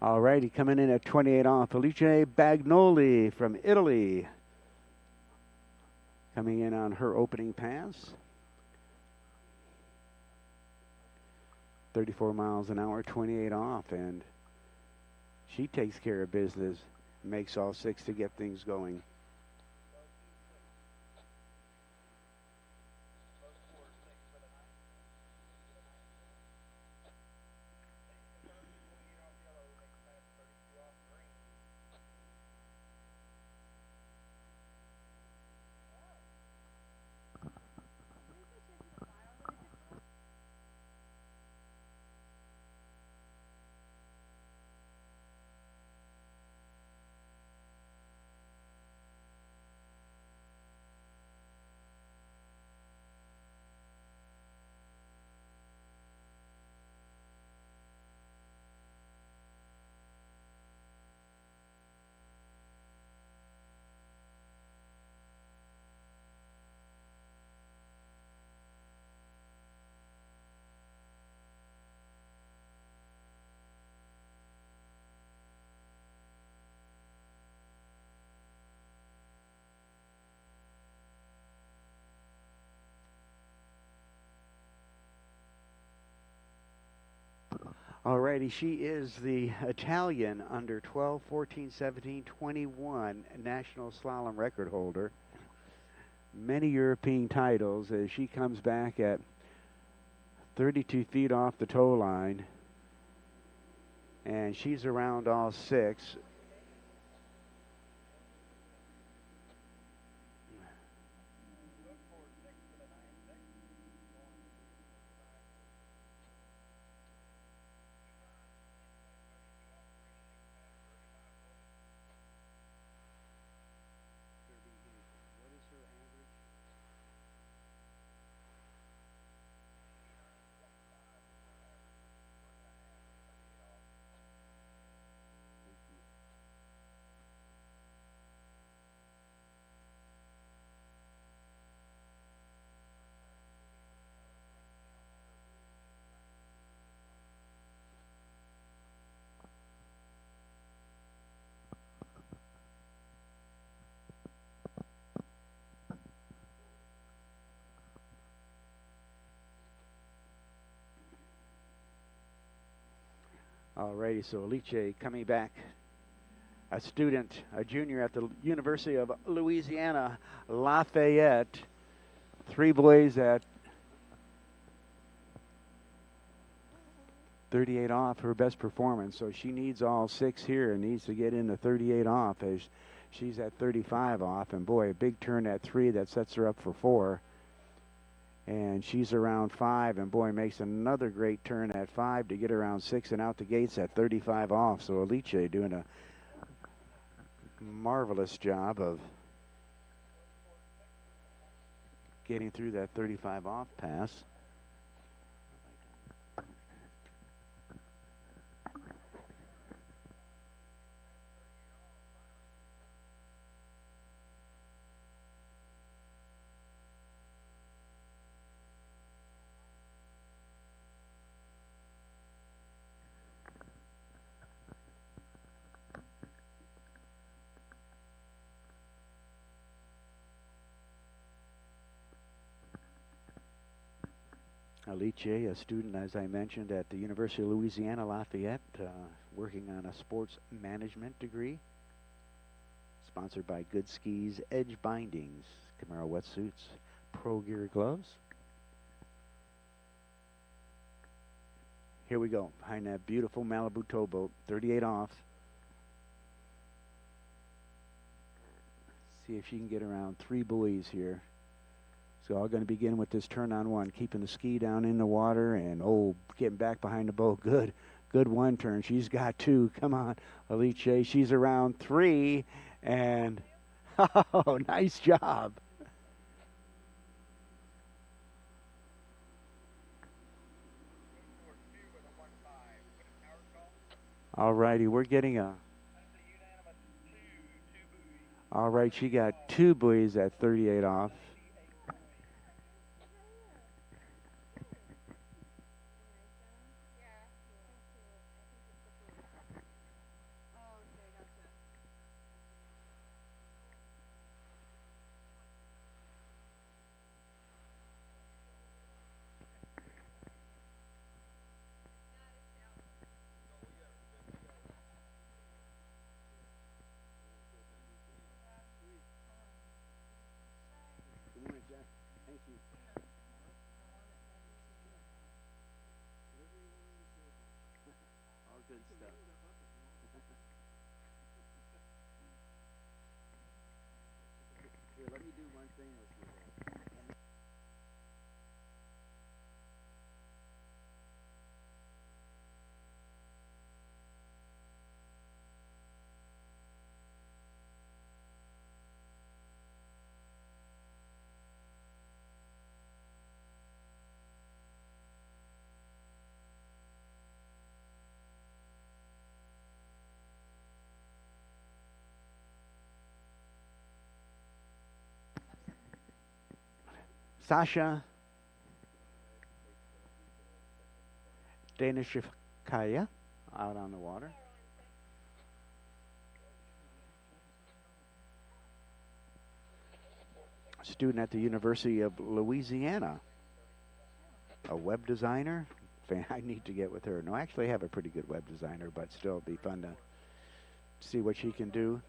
All righty, coming in at 28 off, Felice Bagnoli from Italy. Coming in on her opening pass. 34 miles an hour, 28 off, and she takes care of business, makes all 6 to get things going. Alrighty, she is the Italian under 12, 14, 17, 21 national slalom record holder. Many European titles as she comes back at 32 feet off the tow line. And she's around all 6. Alrighty, so Alice coming back, a student, a junior at the University of Louisiana, Lafayette. 3 boys at 38 off, her best performance. So she needs all 6 here and needs to get into 38 off as she's at 35 off. And boy, a big turn at 3 that sets her up for 4. And she's around 5, and boy, makes another great turn at 5 to get around 6 and out the gates at 35 off. So Alice doing a marvelous job of getting through that 35 off pass. Alice, a student, as I mentioned, at the University of Louisiana Lafayette, working on a sports management degree. Sponsored by Good Skis, Edge Bindings, Camaro Wetsuits, Pro Gear Gloves. Here we go, behind that beautiful Malibu towboat, 38 off. See if she can get around 3 buoys here. So all going to begin with this turn on one, keeping the ski down in the water and, oh, getting back behind the boat. Good one turn. She's got 2. Come on, Alice. She's around 3. And, oh, nice job. All righty, we're getting a. All right, she got 2 buoys at 38 off. Thank you. All good stuff. Here, let me do one thing with you. Sasha Danishevskaya out on the water. Student at the University of Louisiana. A web designer. I need to get with her. No, actually I have a pretty good web designer, but still it'd be fun to see what she can do.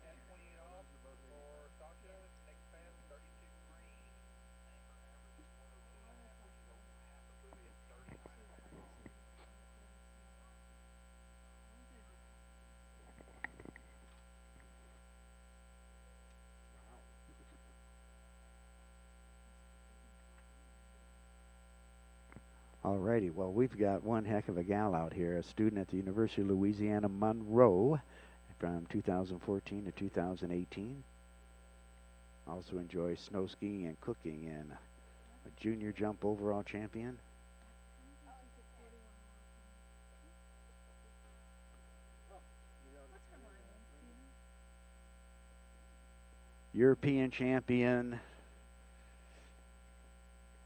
Alrighty, well, we've got one heck of a gal out here, a student at the University of Louisiana Monroe from 2014 to 2018. Also enjoys snow skiing and cooking, and a junior jump overall champion. European champion.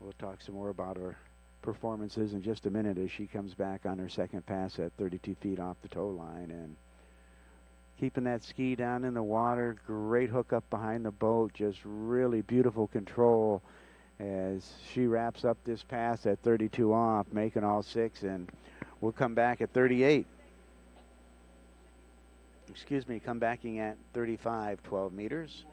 We'll talk some more about her performances in just a minute as she comes back on her second pass at 32 feet off the tow line, and keeping that ski down in the water. Great hook up behind the boat, just really beautiful control as she wraps up this pass at 32 off, making all 6, and we'll come back at 38. Excuse me, come backing at 35, 12 meters.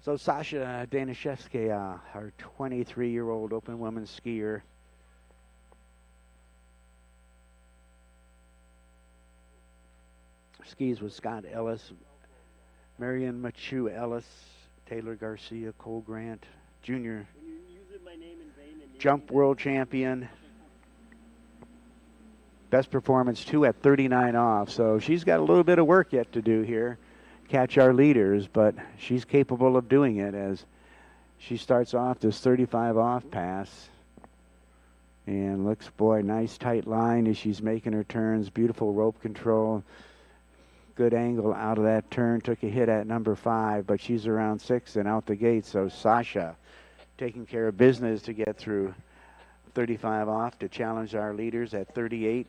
So Sasha Danishevskaya, our 23-year-old open women's skier, skis with Scott Ellis, Marion Machu Ellis, Taylor Garcia, Cole Grant, junior jump world champion. Best performance, 2 at 39 off. So she's got a little bit of work yet to do here. Catch our leaders, but she's capable of doing it as she starts off this 35 off pass. And looks, boy, nice tight line as she's making her turns. Beautiful rope control. Good angle out of that turn. Took a hit at number 5, but she's around 6 and out the gate. So Sasha taking care of business to get through 35 off to challenge our leaders at 38,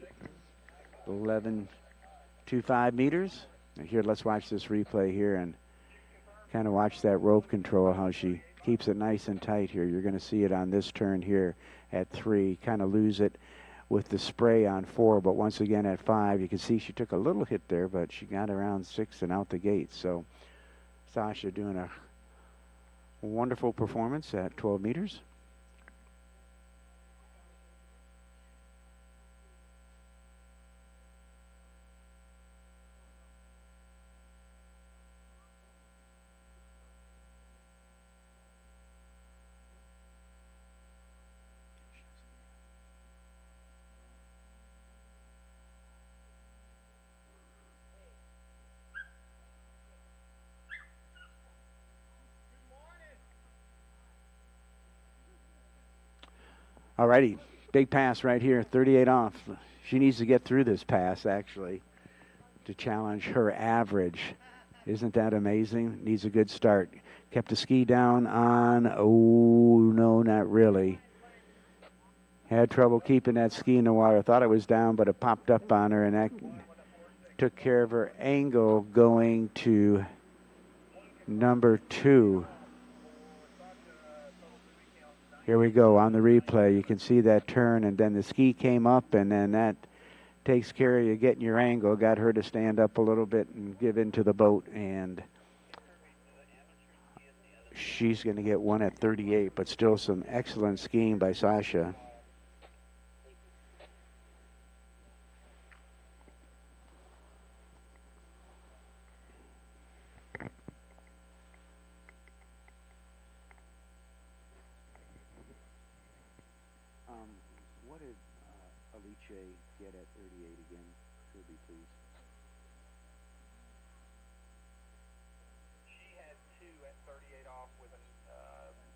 11.25 meters. Now here, let's watch this replay here and kind of watch that rope control, how she keeps it nice and tight here. You're going to see it on this turn here at 3. Kind of lose it with the spray on 4, but once again at 5, you can see she took a little hit there, but she got around 6 and out the gate. So Sasha doing a wonderful performance at 12 meters. Alrighty, big pass right here, 38 off. She needs to get through this pass, actually, to challenge her average. Isn't that amazing? Needs a good start. Kept the ski down on, oh, no, not really. Had trouble keeping that ski in the water. Thought it was down, but it popped up on her, and that took care of her angle going to number 2. Here we go on the replay. You can see that turn, and then the ski came up, and then that takes care of you getting your angle. Got her to stand up a little bit and give into the boat, and she's going to get 1 at 38, but still some excellent skiing by Sasha. What did Alice get at 38 again? Kirby, please.
She had 2 at 38 off with a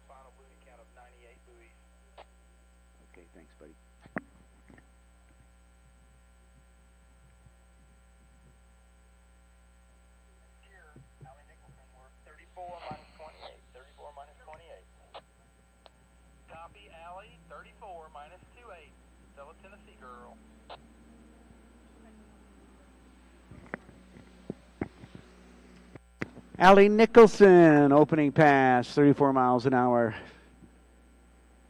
final buoy count of 98 buoys.
Okay, thanks, buddy.
Here, Allie Nicholson worked 34 minus 28. 34 minus 28. Copy, Allie, 34 minus 28. Fellow Tennessee girl.
Allie Nicholson, opening pass, 34 miles an hour,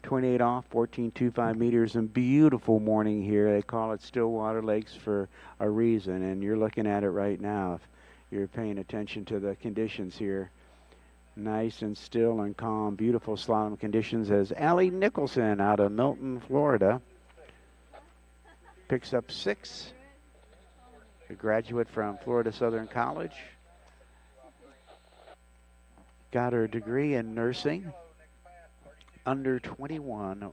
28 off, 14.25 meters, and beautiful morning here. They call it Stillwater Lakes for a reason, and you're looking at it right now if you're paying attention to the conditions here. Nice and still and calm, beautiful slalom conditions as Allie Nicholson out of Milton, Florida, picks up 6. A graduate from Florida Southern College. Got her degree in nursing. Under 21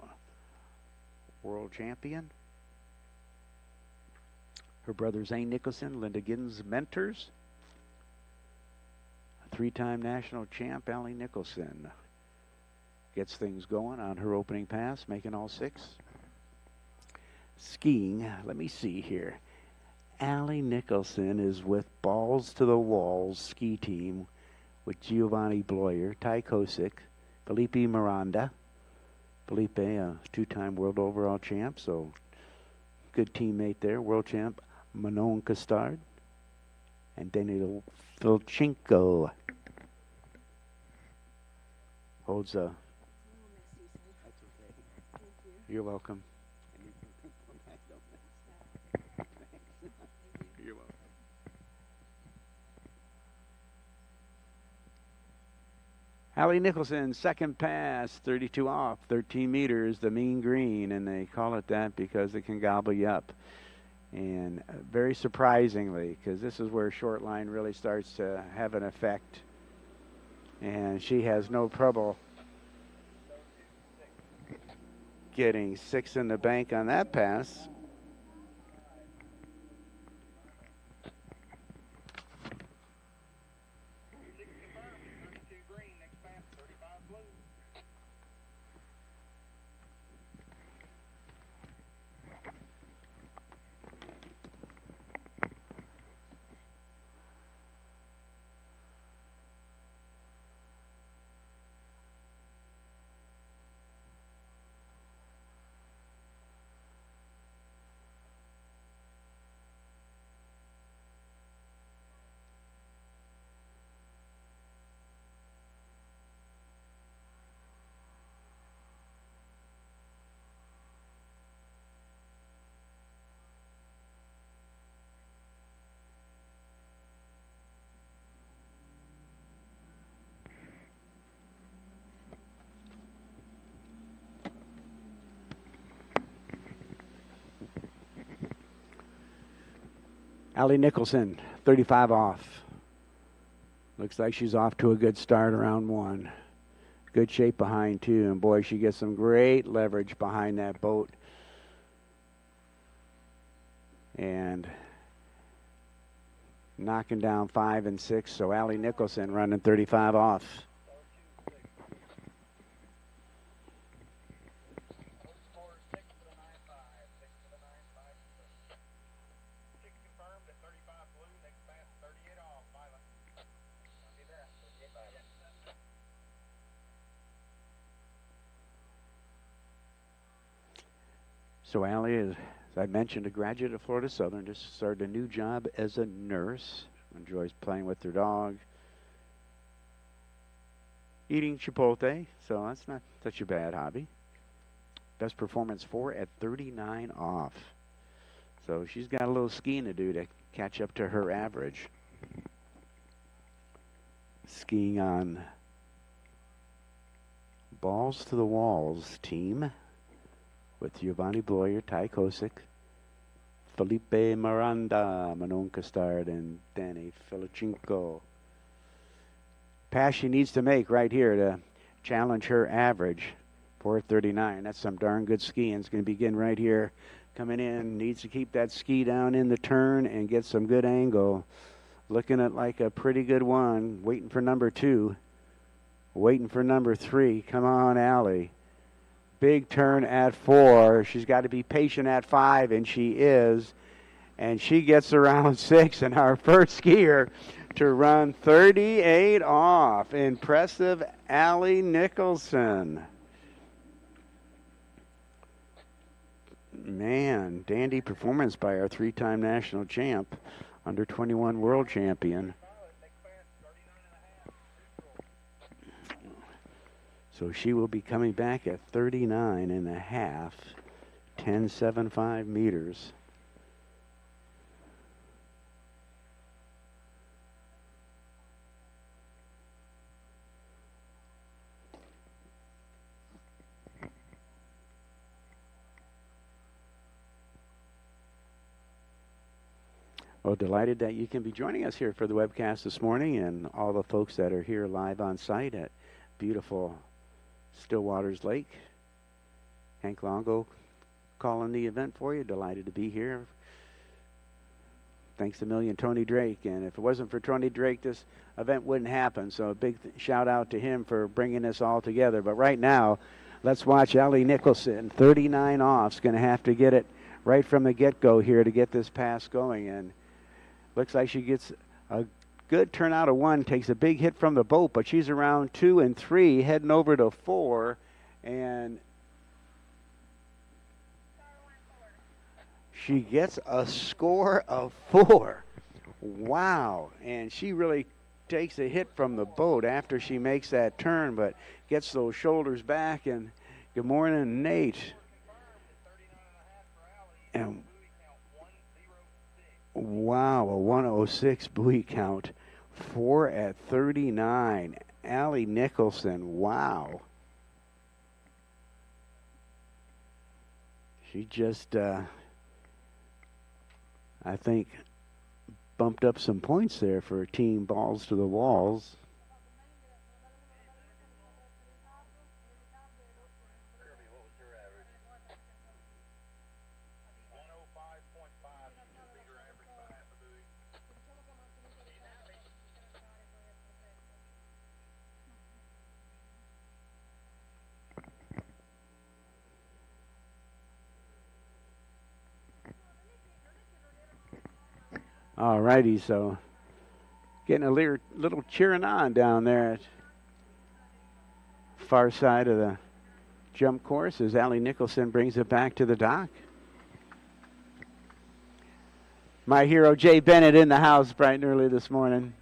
world champion. Her brother Zane Nicholson, Linda Giddens mentors. A 3-time national champ, Allie Nicholson. Gets things going on her opening pass, making all 6. Skiing, let me see here. Allie Nicholson is with Balls to the Walls ski team with Giovanni Bloyer, Ty Kosick, Felipe Miranda. Felipe, a 2-time world overall champ, so good teammate there. World champ Manon Costard and Daniel Filchenko. Holds a... That's okay. Thank you. You're welcome. You're welcome. Allie Nicholson, second pass, 32 off, 13 meters, the mean green, and they call it that because it can gobble you up. And very surprisingly, because this is where short line really starts to have an effect. And she has no trouble getting 6 in the bank on that pass. Allie Nicholson, 35 off. Looks like she's off to a good start around 1. Good shape behind 2, and boy, she gets some great leverage behind that boat. And knocking down 5 and 6, so Allie Nicholson running 35 off. So Allie is, as I mentioned, a graduate of Florida Southern, just started a new job as a nurse. Enjoys playing with her dog, eating Chipotle, so that's not such a bad hobby. Best performance 4 at 39 off. So she's got a little skiing to do to catch up to her average. Skiing on Balls to the Walls team with Giovanni Bloyer, Ty Kosick, Felipe Miranda, Manon Costard, and Danny Filipchenko. Pass she needs to make right here to challenge her average, 4:39. That's some darn good skiing. It's going to begin right here. Coming in, needs to keep that ski down in the turn and get some good angle. Looking at like a pretty good one. Waiting for number 2. Waiting for number 3. Come on, Allie. Big turn at 4. She's got to be patient at 5, and she is. And she gets around 6, and our first skier to run 38 off. Impressive, Allie Nicholson. Man, dandy performance by our 3-time national champ, under 21 world champion. So she will be coming back at 39 and a half, 10.75 meters. Well, delighted that you can be joining us here for the webcast this morning, and all the folks that are here live on site at beautiful Stillwaters Lake. Hank Longo calling the event for you. Delighted to be here. Thanks a million, Tony Drake. And if it wasn't for Tony Drake, this event wouldn't happen. So a big shout out to him for bringing this all together. But right now, let's watch Allie Nicholson. 39 off. Is going to have to get it right from the get-go here to get this pass going. And looks like she gets a good turnout of 1, takes a big hit from the boat, but she's around 2 and 3, heading over to 4, and she gets a score of 4. Wow, and she really takes a hit from the boat after she makes that turn, but gets those shoulders back. And good morning, Nate. And wow, a 106 buoy count, 4 at 39. Allie Nicholson, wow. She just, I think, bumped up some points there for Team Balls to the Walls.
Kirby, what was your average? 105.5. You just beat her average by half a buoy.
All righty, so getting a little cheering on down there at far side of the jump course as Allie Nicholson brings it back to the dock. My hero Jay Bennett in the house bright and early this morning.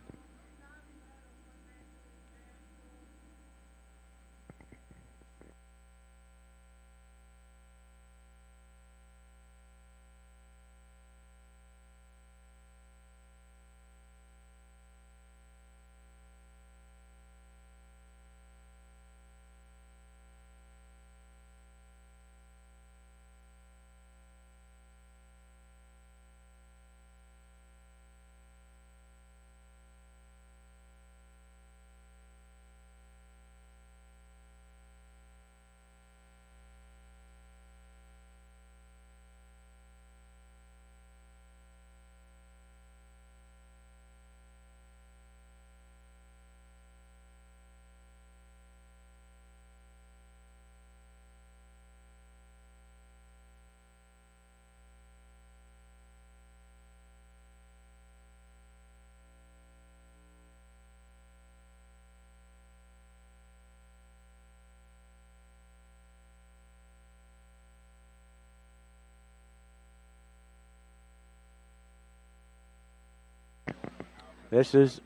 This is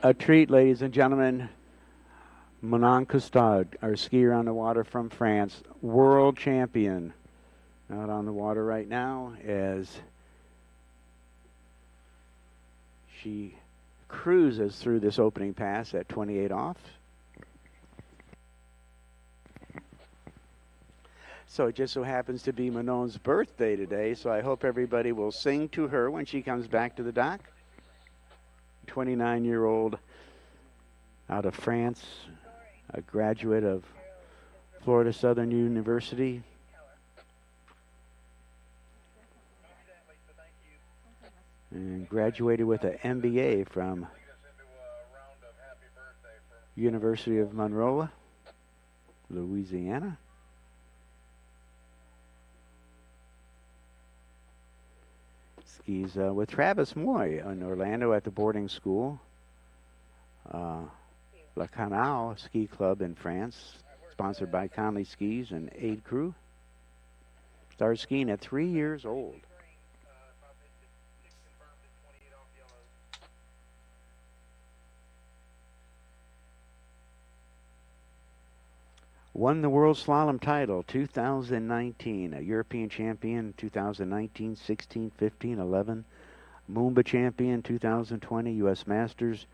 a treat, ladies and gentlemen. Manon Costard, our skier on the water from France, world champion, out on the water right now as she cruises through this opening pass at 28 off. So it just so happens to be Manon's birthday today, so I hope everybody will sing to her when she comes back to the dock. 29-year-old out of France, a graduate of Florida Southern University. And graduated with an MBA from University of Monroe, Louisiana. Skis with Travis Moy in Orlando at the boarding school. La Canal Ski Club in France, sponsored by Conley Skis and Aid Crew. Started skiing at 3 years old. Won the World Slalom title 2019, a European champion 2019, 16, 15, 11. Moomba champion 2020, U.S. Masters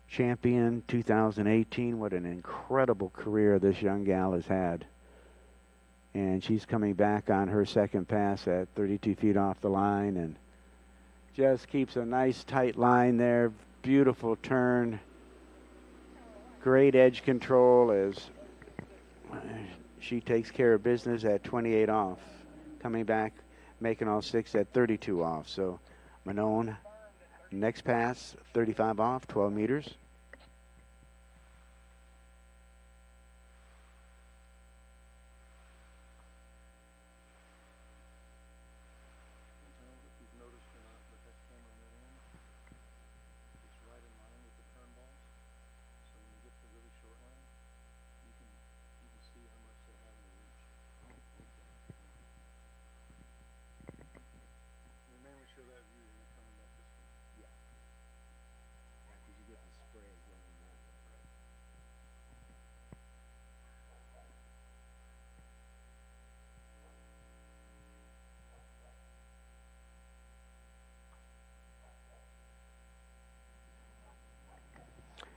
champion 2018. What an incredible career this young gal has had. And she's coming back on her second pass at 32 feet off the line and just keeps a nice tight line there. Beautiful turn. Great edge control as she takes care of business at 28 off. Coming back, making all six at 32 off. So Manon, next pass, 35 off, 12 meters.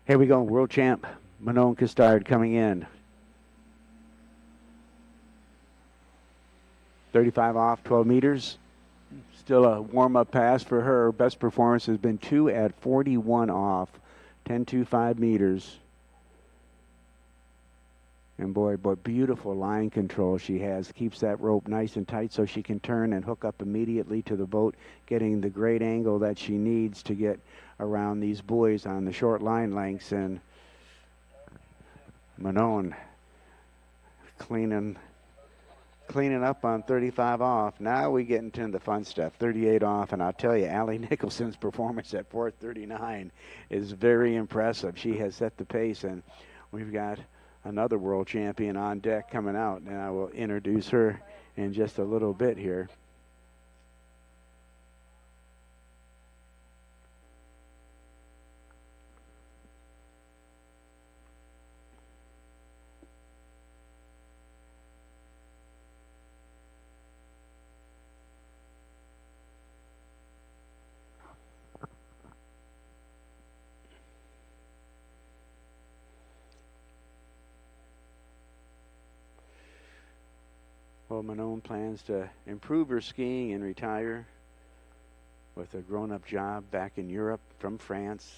Here we go, world champ Manon Costard coming in. 35 off, 12 meters. Still a warm-up pass for her. Best performance has been 2 at 41 off, 10.25 meters. And boy, beautiful line control she has. Keeps that rope nice and tight so she can turn and hook up immediately to the boat, getting the great angle that she needs to get around these buoys on the short line lengths. And Manon cleaning up on 35 off. Now we get into the fun stuff. 38 off, and I'll tell you, Allie Nicholson's performance at 4:39 is very impressive. She has set the pace, and we've got another world champion on deck coming out, and I will introduce her in just a little bit here. Well, Manon plans to improve her skiing and retire with a grown-up job back in Europe from France.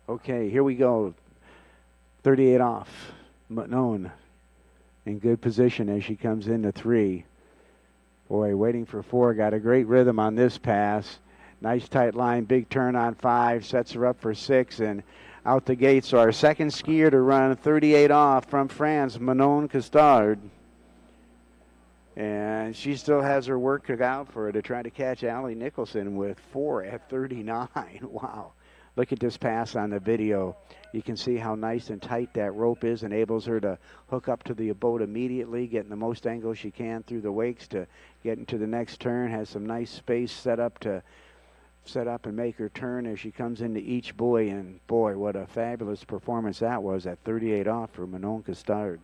Okay, here we go. 38 off. Manon in good position as she comes into 3. Boy, waiting for 4. Got a great rhythm on this pass. Nice tight line, big turn on 5. Sets her up for 6 and out the gate. So our second skier to run 38 off from France, Manon Costard. And she still has her work cut out for her to try to catch Allie Nicholson with 4 at 39. Wow. Look at this pass on the video. You can see how nice and tight that rope is. Enables her to hook up to the boat immediately, getting the most angle she can through the wakes to get into the next turn. Has some nice space set up and make her turn as she comes into each buoy. And boy, what a fabulous performance that was at 38 off for Manon Costard.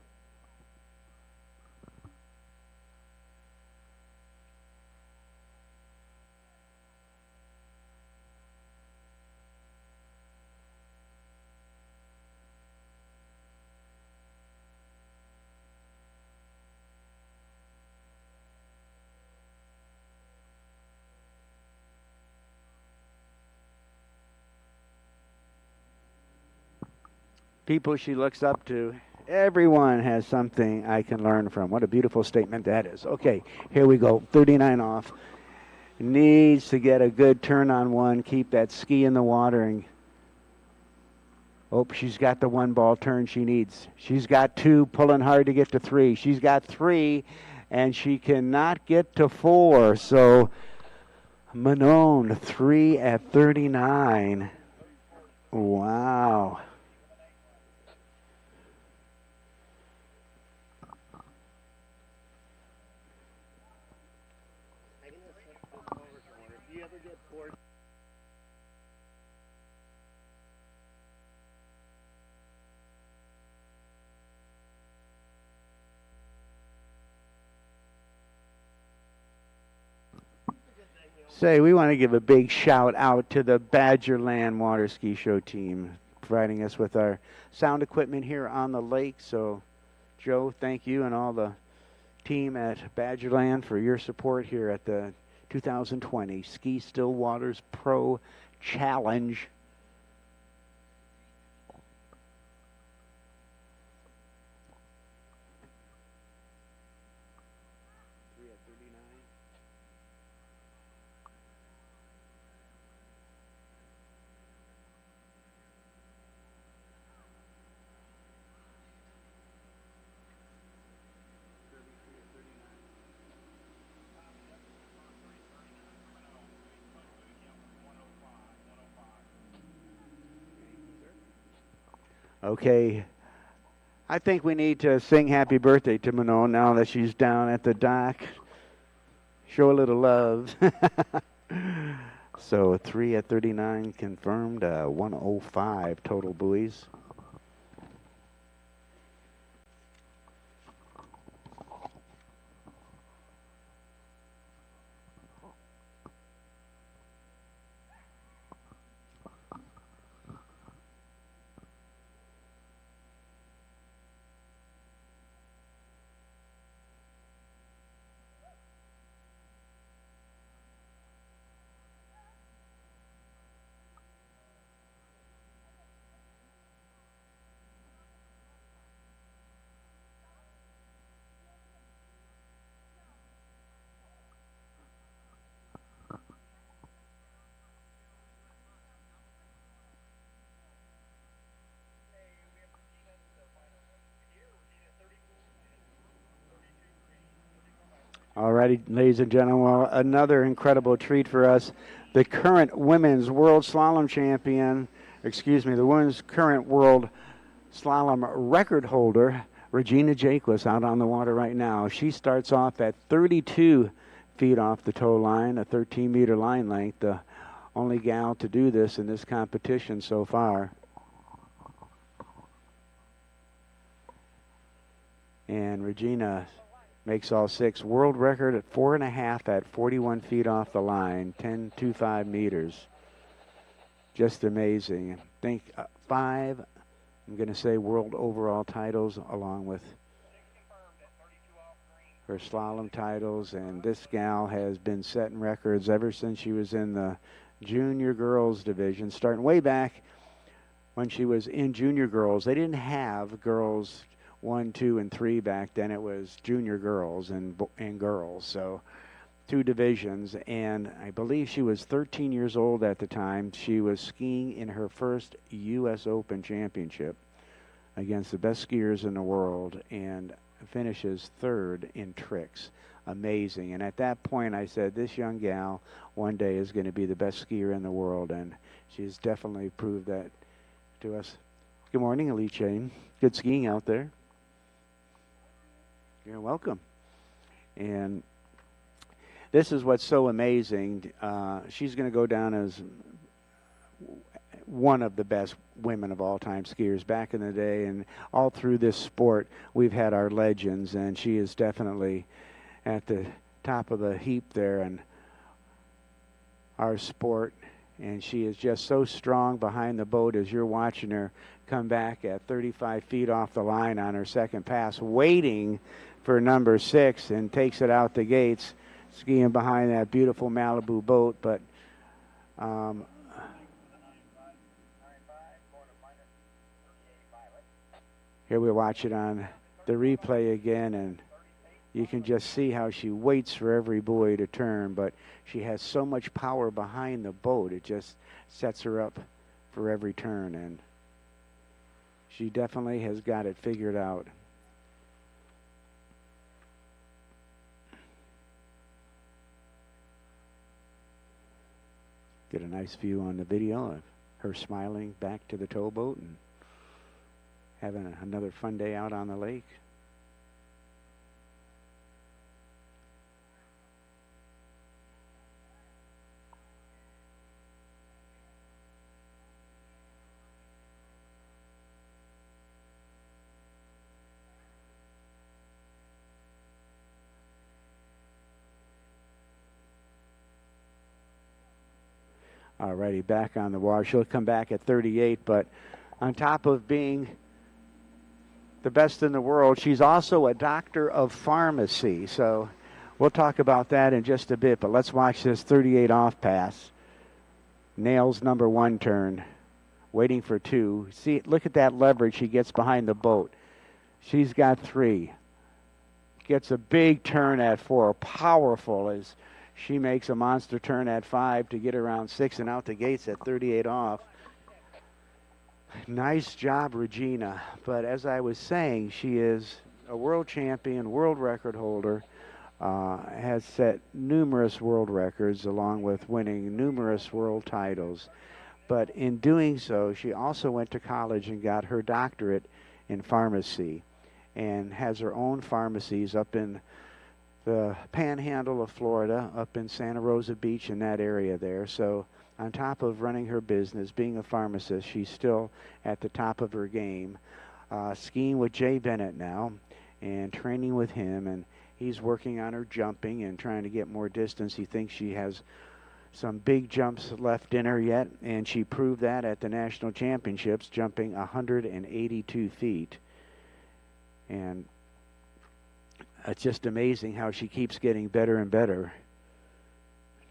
People she looks up to. Everyone has something I can learn from. What a beautiful statement that is. Okay, here we go. 39 off. Needs to get a good turn on 1. Keep that ski in the water. And oh, she's got the 1 ball turn she needs. She's got 2, pulling hard to get to 3. She's got 3, and she cannot get to 4. So Manon, 3 at 39. Wow. Say, we want to give a big shout out to the Badgerland Water Ski Show team, providing us with our sound equipment here on the lake. So, Joe, thank you and all the team at Badgerland for your support here at the 2020 Ski Stillwaters Pro Challenge. Okay, I think we need to sing happy birthday to Manon now that she's down at the dock. Show a little love. So 3 at 39 confirmed, 105 total buoys. All righty, ladies and gentlemen, well, another incredible treat for us. The current women's world slalom champion, the women's current world slalom record holder, Regina Jaquess, out on the water right now. She starts off at 32 feet off the tow line, a 13-meter line length, the only gal to do this in this competition so far. And Regina makes all six. World record at 4.5 at 41 feet off the line, 10.25 meters. Just amazing. I think 5, I'm going to say, world overall titles, along with her slalom titles. And this gal has been setting records ever since she was in the junior girls division, starting way back when she was in junior girls. They didn't have girls 1, 2, and 3 back then. It was junior girls and girls, so 2 divisions. And I believe she was 13 years old at the time. She was skiing in her first U.S. Open championship against the best skiers in the world and finishes 3rd in tricks. Amazing. And at that point I said, this young gal one day is going to be the best skier in the world, and she's definitely proved that to us. Good morning, Elite Shane. Good skiing out there. You're welcome. And this is what's so amazing. She's going to go down as one of the best women of all time skiers back in the day, and all through this sport we've had our legends, and she is definitely at the top of the heap there in our sport. And she is just so strong behind the boat as you're watching her come back at 35 feet off the line on her second pass, waiting for number 6, and takes it out the gates, skiing behind that beautiful Malibu boat. But here we watch it on the replay again, and you can just see how she waits for every buoy to turn, but she has so much power behind the boat, it just sets her up for every turn, and she definitely has got it figured out. Get a nice view on the video of her smiling back to the towboat and having another fun day out on the lake. Alrighty, back on the water. She'll come back at 38, but on top of being the best in the world, she's also a doctor of pharmacy. So we'll talk about that in just a bit, but let's watch this 38 off pass. Nails number 1 turn, waiting for 2. See, look at that leverage she gets behind the boat. She's got 3. Gets a big turn at 4, powerful as she makes a monster turn at 5 to get around 6 and out the gates at 38 off. Nice job, Regina. But as I was saying, she is a world champion, world record holder, has set numerous world records along with winning numerous world titles. But in doing so, she also went to college and got her doctorate in pharmacy and has her own pharmacies up in the panhandle of Florida, up in Santa Rosa Beach, in that area there. So on top of running her business, being a pharmacist, she's still at the top of her game. Skiing with Jay Bennett now and training with him, and he's working on her jumping and trying to get more distance. He thinks she has some big jumps left in her yet, and she proved that at the national championships, jumping 182 feet. And it's just amazing how she keeps getting better and better,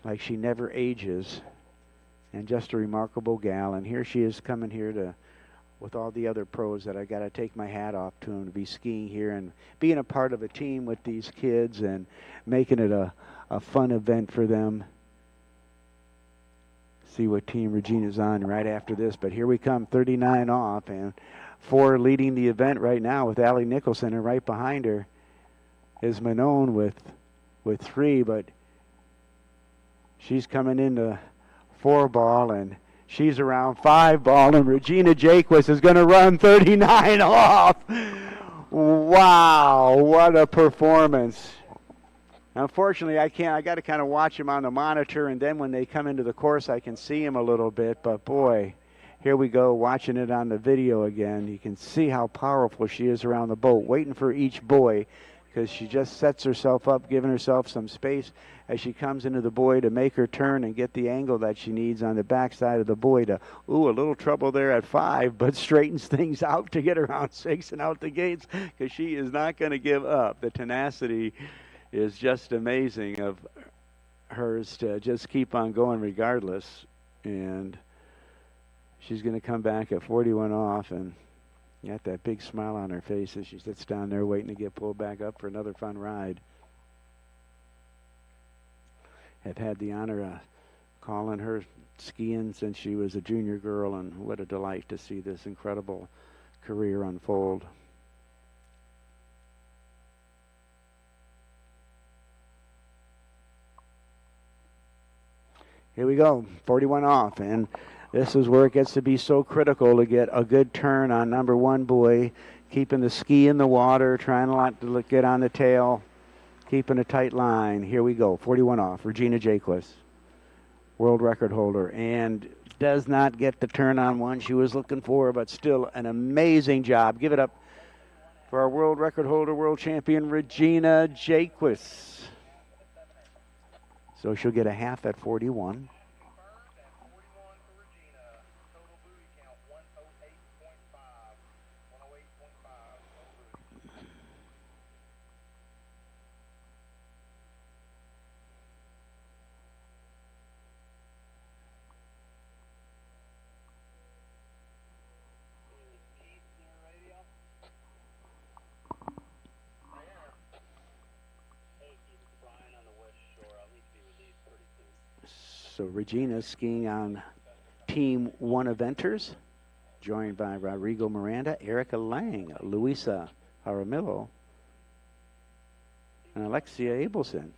like she never ages, and just a remarkable gal. And here she is coming here to, with all the other pros that I got to take my hat off to them, to be skiing here and being a part of a team with these kids and making it a fun event for them. See what team Regina's on right after this. But here we come, 39 off, and 4 leading the event right now with Allie Nicholson, and right behind her is Manon with with 3, but she's coming into 4 ball, and she's around 5 ball, and Regina Jaquist is going to run 39 off. Wow, what a performance. Unfortunately, I got to kind of watch them on the monitor, and then when they come into the course, I can see them a little bit. But boy, here we go, watching it on the video again. You can see how powerful she is around the boat, waiting for each buoy, because she just sets herself up, giving herself some space as she comes into the buoy to make her turn and get the angle that she needs on the backside of the buoy to, a little trouble there at 5, but straightens things out to get around 6 and out the gates, because she is not going to give up. The tenacity is just amazing of hers to just keep on going regardless. And she's going to come back at 41 off and got that big smile on her face as she sits down there waiting to get pulled back up for another fun ride. Have had the honor of calling her skiing since she was a junior girl, and what a delight to see this incredible career unfold. Here we go, 41 off, and this is where it gets to be so critical to get a good turn on number 1 buoy, keeping the ski in the water, trying not to get on the tail, keeping a tight line. Here we go, 41 off, Regina Jaquist, world record holder, and does not get the turn on one she was looking for, but still an amazing job. Give it up for our world record holder, world champion, Regina Jaquist. So she'll get a half at 41. So Regina's skiing on Team 1 eventers, joined by Rodrigo Miranda, Erica Lang, Luisa Jaramillo, and Alexia Abelson.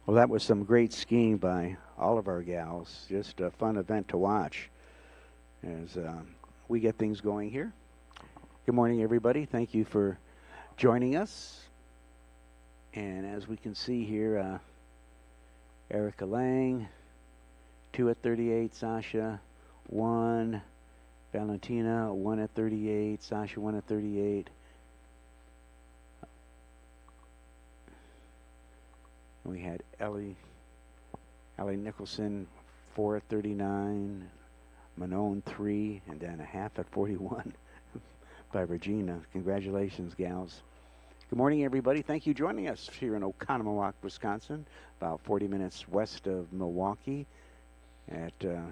Well, that was some great skiing by all of our gals. Just a fun event to watch as we get things going here. Good morning, everybody. Thank you for joining us. And as we can see here, Erica Lang, 2 at 38, Sasha, 1, Valentina, 1 at 38, Sasha, 1 at 38. We had Ellie Nicholson, 4 at 39, Manon 3, and then a half at 41 by Regina. Congratulations, gals. Good morning, everybody. Thank you for joining us here in Oconomowoc, Wisconsin, about 40 minutes west of Milwaukee at the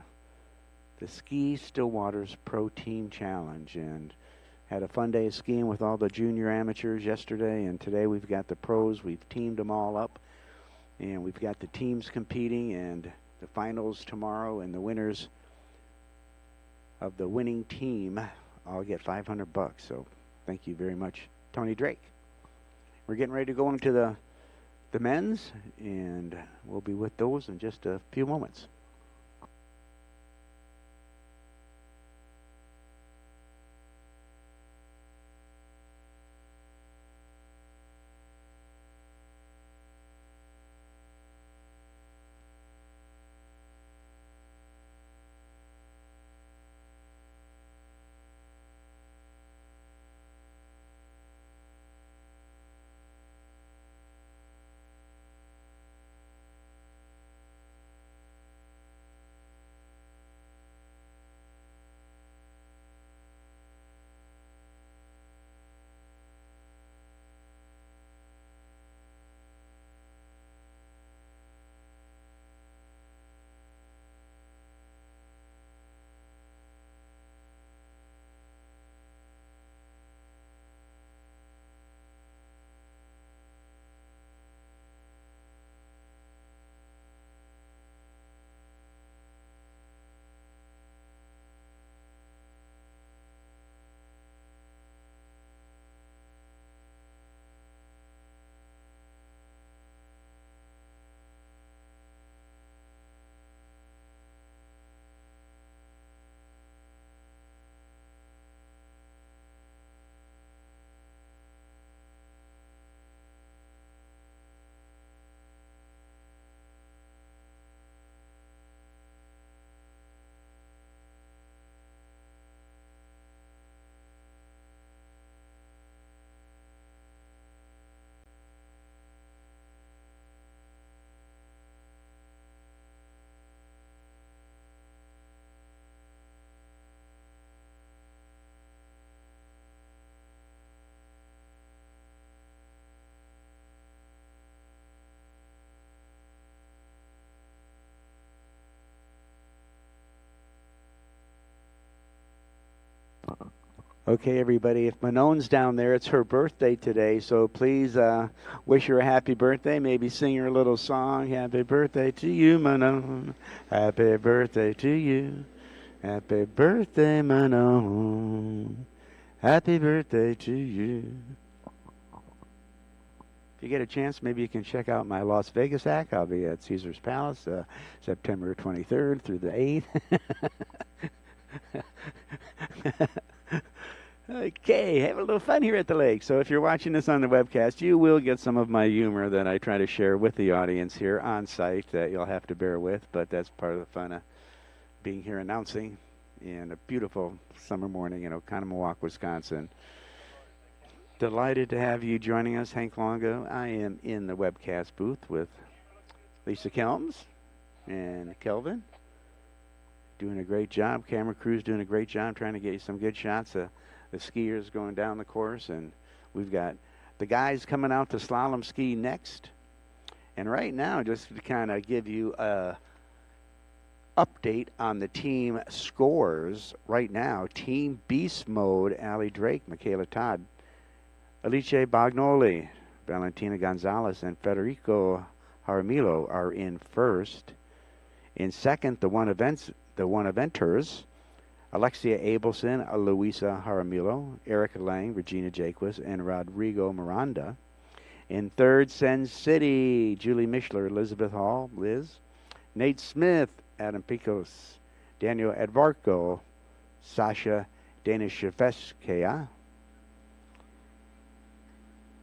Ski Stillwaters Pro Team Challenge. And had a fun day of skiing with all the junior amateurs yesterday, and today we've got the pros. We've teamed them all up. And we've got the teams competing and the finals tomorrow, and the winners of the winning team all get $500. So Thank you very much, Tony Drake. We're getting ready to go into the men's, and we'll be with those in just a few moments. Okay, everybody, if Manon's down there, it's her birthday today, so please wish her a happy birthday. Maybe sing her a little song. Happy birthday to you, Manon. Happy birthday to you. Happy birthday, Manon. Happy birthday to you. If you get a chance, maybe you can check out my Las Vegas act. I'll be at Caesar's Palace September 23rd through the 8th. Okay, have a little fun here at the lake. So if you're watching this on the webcast, you will get some of my humor that I try to share with the audience here on site that you'll have to bear with, but that's part of the fun of being here announcing in a beautiful summer morning in Oconomowoc, Wisconsin. Delighted to have you joining us, Hank Longo. I am in the webcast booth with Lisa Kelms and Kelvin. Doing a great job. Camera crew's doing a great job trying to get you some good shots of the skiers going down the course. And we've got the guys coming out to slalom ski next. And right now, just to kind of give you a update on the team scores right now. Team Beast Mode, Allie Drake, Michaela Todd, Alice Bagnoli, Valentina Gonzalez, and Federico Jaramillo are in first. In second, the one eventers, Alexia Abelson, Luisa Jaramillo, Erica Lang, Regina Jaquez, and Rodrigo Miranda. In third, Sen City, Julie Mishler, Elizabeth Hall, Liz, Nate Smith, Adam Picos, Daniel Edvarco, Sasha Danishevskaya.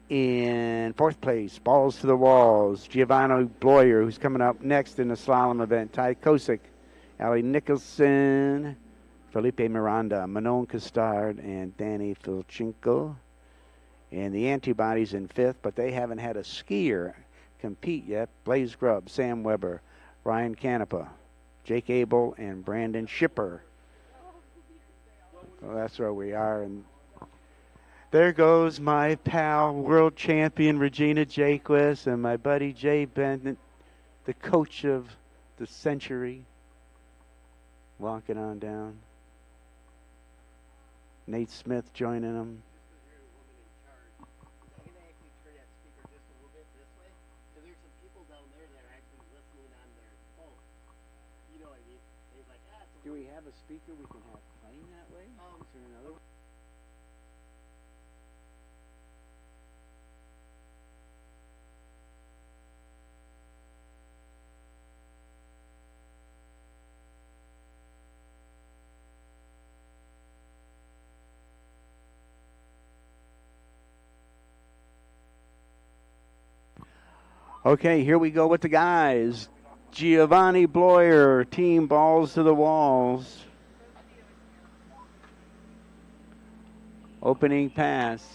In fourth place, Balls to the Walls, Giovanni Bloyer, who's coming up next in the slalom event, Ty Kosick, Ali Nicholson, Felipe Miranda, Manon Costard, and Danny Filchenko. And the Antibodies in fifth, but they haven't had a skier compete yet. Blaze Grubb, Sam Weber, Ryan Canepa, Jake Abel, and Brandon Schipper. Well, that's where we are. And there goes my pal, world champion Regina Jaquez, and my buddy Jay Bennett, the coach of the century, walking on down. Nate Smith joining them. Do we have a speaker we can have playing that way? Is there another one? Okay, here we go with the guys. Giovanni Bloyer, team balls to the walls. Opening pass.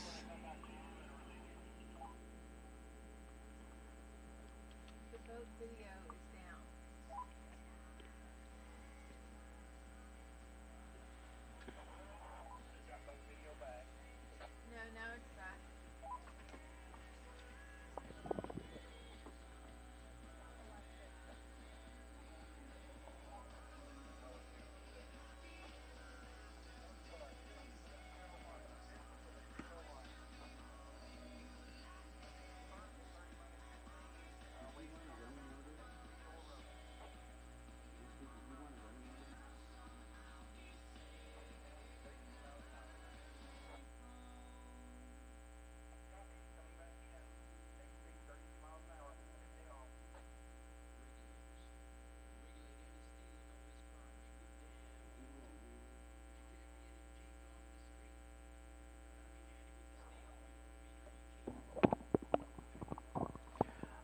The boat video is down. No, now it's back.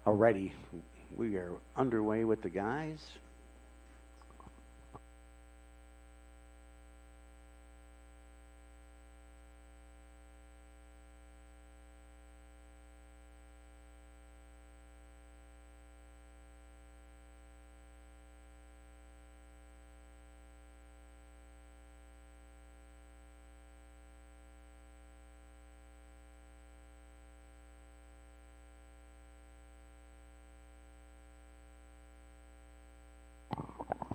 Alrighty, we are underway with the guys.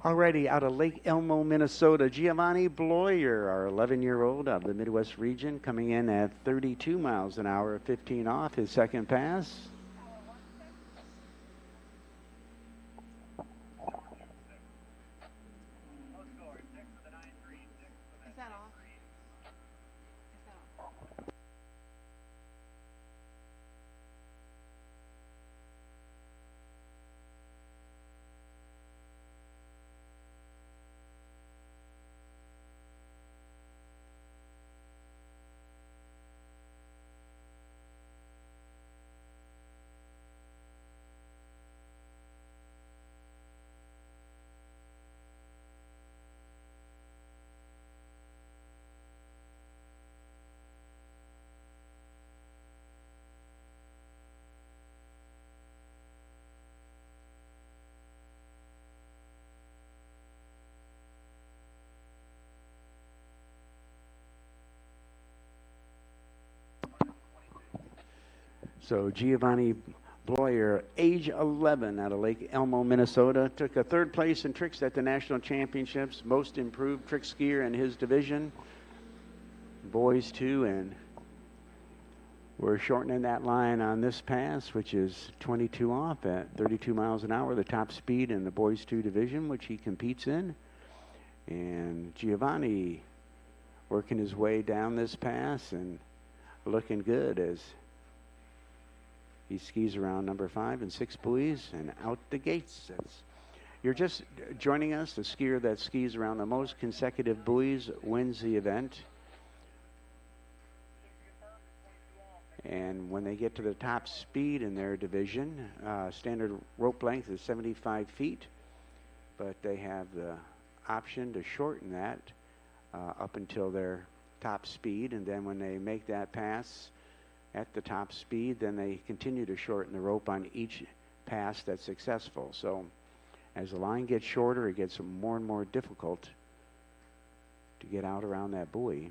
Already out of Lake Elmo, Minnesota, Giovanni Bloyer, our 11-year-old out of the Midwest region, coming in at 32 miles an hour, 15 off his second pass.
Is that off? Is that off?
So Giovanni Bloyer, age 11, out of Lake Elmo, Minnesota, took a third place in tricks at the national championships, most improved trick skier in his division, boys too, and we're shortening that line on this pass, which is 22 off at 32 miles an hour, the top speed in the boys 2 division, which he competes in. And Giovanni working his way down this pass and looking good as he skis around number 5 and 6 buoys and out the gates. You're just joining us. The skier that skis around the most consecutive buoys wins the event. And when they get to the top speed in their division, standard rope length is 75 feet, but they have the option to shorten that up until their top speed. And then when they make that pass at the top speed, then they continue to shorten the rope on each pass that's successful. So as the line gets shorter, it gets more and more difficult to get out around that buoy.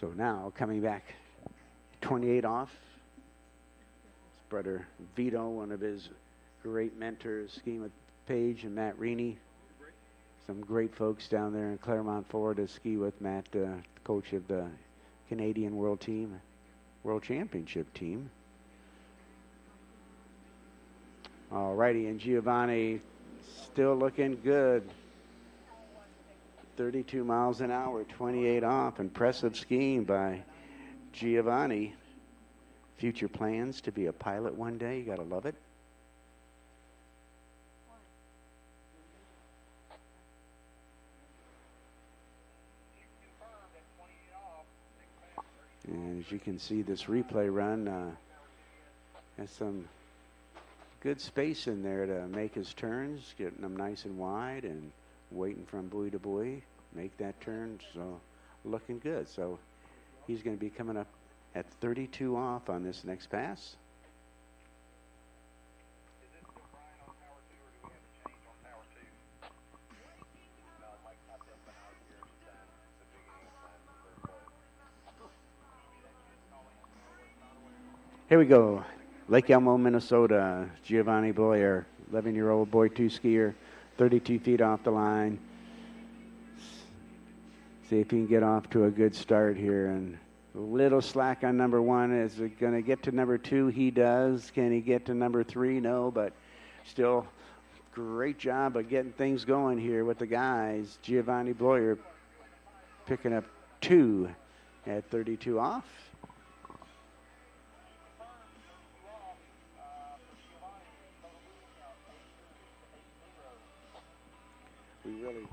So now coming back 28 off, his brother Vito, one of his great mentors, skiing with Paige and Matt Reaney. Some great folks down there in Claremont, Florida, ski with Matt, coach of the Canadian World Championship team. All righty, and Giovanni still looking good. 32 miles an hour, 28 off. Impressive skiing by Giovanni. future plans to be a pilot one day. You got to love it. And as you can see, this replay run has some good space in there to make his turns, getting them nice and wide and waiting from buoy to buoy, make that turn. So looking good. So he's going to be coming up at 32 off on this next pass. Here we go. Lake Elmo, Minnesota. Giovanni Boyer, 11-year-old boy two skier, 32 feet off the line. See if he can get off to a good start here. And a little slack on number one. Is it going to get to number two? He does. Can he get to number three? No, but still great job of getting things going here with the guys. Giovanni Boyer picking up 2 at 32 off. We really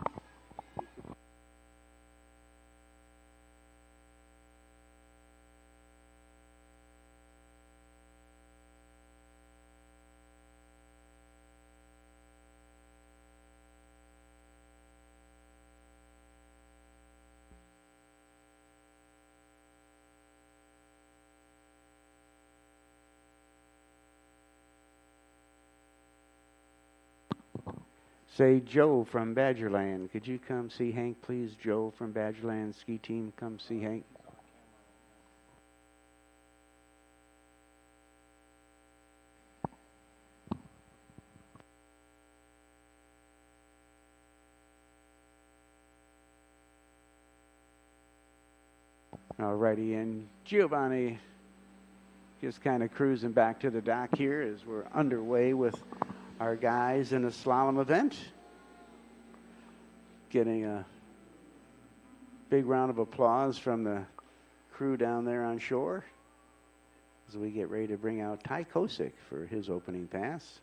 say Joe from Badgerland. Could you come see Hank, please? Joe from Badgerland ski team, come see Hank. Alrighty, and Giovanni just kind of cruising back to the dock here as we're underway with our guys in a slalom event. Getting a big round of applause from the crew down there on shore as we get ready to bring out Ty Kosick for his opening pass.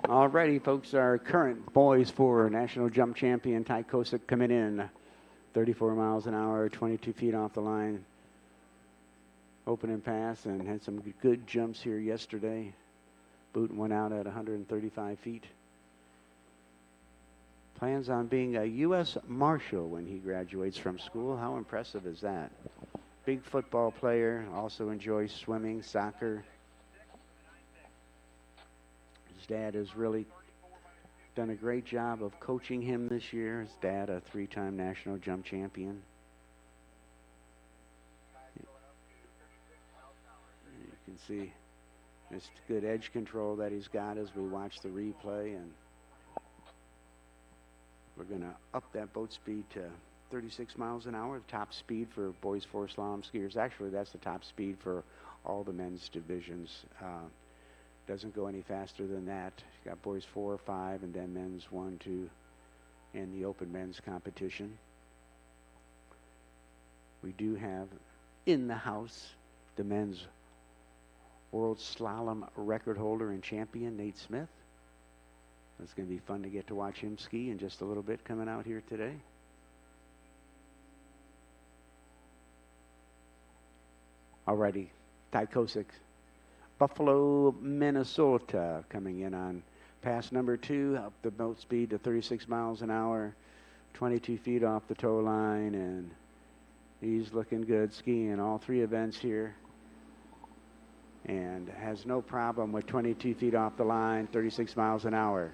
All righty, folks, our current boys for national jump champion Ty Kosick coming in 34 miles an hour, 22 feet off the line. Opening pass and had some good jumps here yesterday. Boot went out at 135 feet. Plans on being a U.S. Marshal when he graduates from school. How impressive is that? Big football player, also enjoys swimming, soccer. His dad has really done a great job of coaching him this year. His dad, a 3-time national jump champion. You can see just good edge control that he's got as we watch the replay, and we're going to up that boat speed to 36 miles an hour, the top speed for boys 4 slalom skiers. Actually, that's the top speed for all the men's divisions. Doesn't go any faster than that. You got boys 4, 5, and then men's 1, 2, and the open men's competition. We do have in the house the men's world slalom record holder and champion, Nate Smith. It's going to be fun to get to watch him ski in just a little bit coming out here today. Alrighty, Ty Kosick Buffalo, Minnesota, coming in on pass number 2, up the boat speed to 36 miles an hour, 22 feet off the tow line, and he's looking good skiing all 3 events here, and has no problem with 22 feet off the line, 36 miles an hour.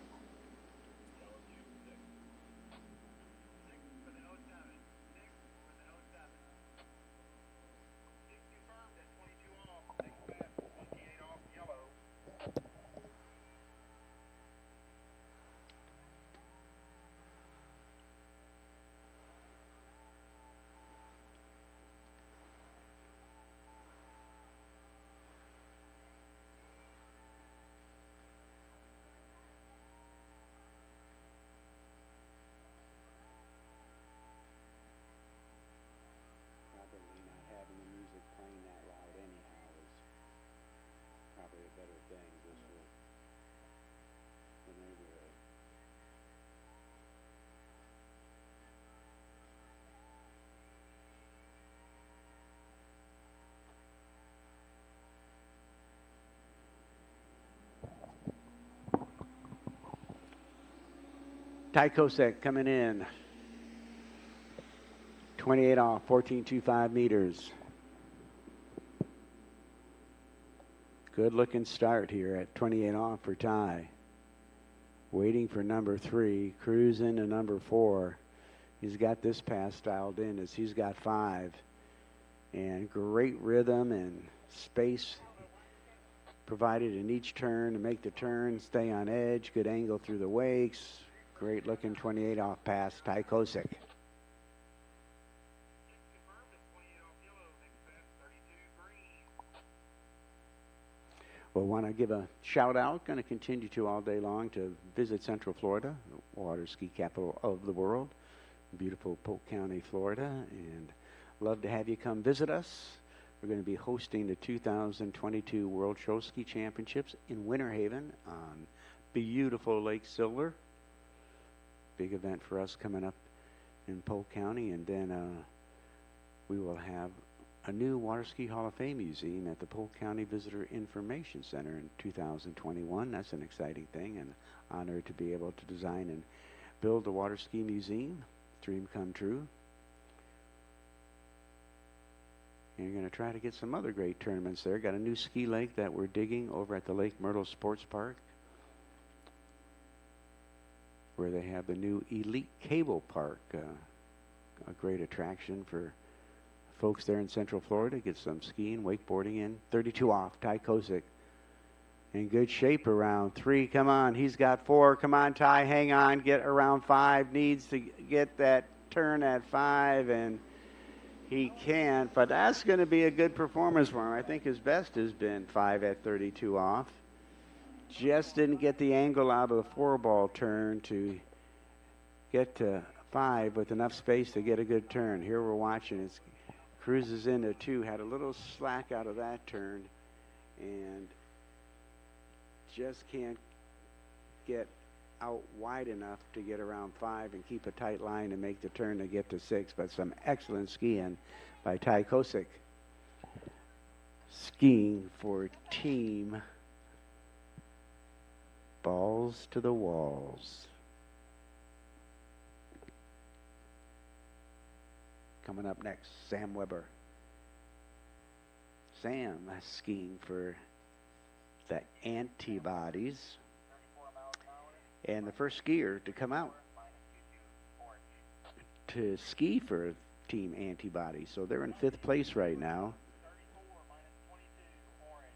Probably not having the music playing that loud anyhow is probably a better thing just for the neighborhood. Ty Kosek coming in. 28 off, 14.25 meters. Good looking start here at 28 off for Ty. Waiting for number 3, cruising to number 4. He's got this pass dialed in as he's got 5. And great rhythm and space provided in each turn to make the turn, stay on edge, good angle through the wakes. Great looking 28 off pass, Ty Kosek. We'll want to give a shout out, going to continue to all day long, to visit Central Florida, the water ski capital of the world, beautiful Polk County, Florida, and love to have you come visit us. We're going to be hosting the 2022 World Show Ski Championships in Winter Haven on beautiful Lake Silver. Big event for us coming up in Polk County, and then we will have a new Water Ski Hall of Fame museum at the Polk County Visitor Information Center in 2021. That's an exciting thing, and honored to be able to design and build a water ski museum. Dream come true. And you're going to try to get some other great tournaments there. Got a new ski lake that we're digging over at the Lake Myrtle Sports Park, where they have the new Elite Cable Park, a great attraction for folks there in Central Florida. Get some skiing, wakeboarding in. 32 off, Ty Kosek. In good shape around 3. Come on, he's got 4. Come on, Ty, hang on. Get around 5. Needs to get that turn at 5, and he can't. But that's going to be a good performance for him. I think his best has been 5 at 32 off. Just didn't get the angle out of the 4-ball turn to get to 5 with enough space to get a good turn. Here we're watching it. Cruises into 2, had a little slack out of that turn, and just can't get out wide enough to get around 5 and keep a tight line and make the turn to get to 6. But some excellent skiing by Ty Kosek. Skiing for Team Balls to the Walls. Coming up next, Sam Weber. Sam skiing for the Antibodies. And the first skier to come out to ski for Team Antibodies. So they're in 5th place right now.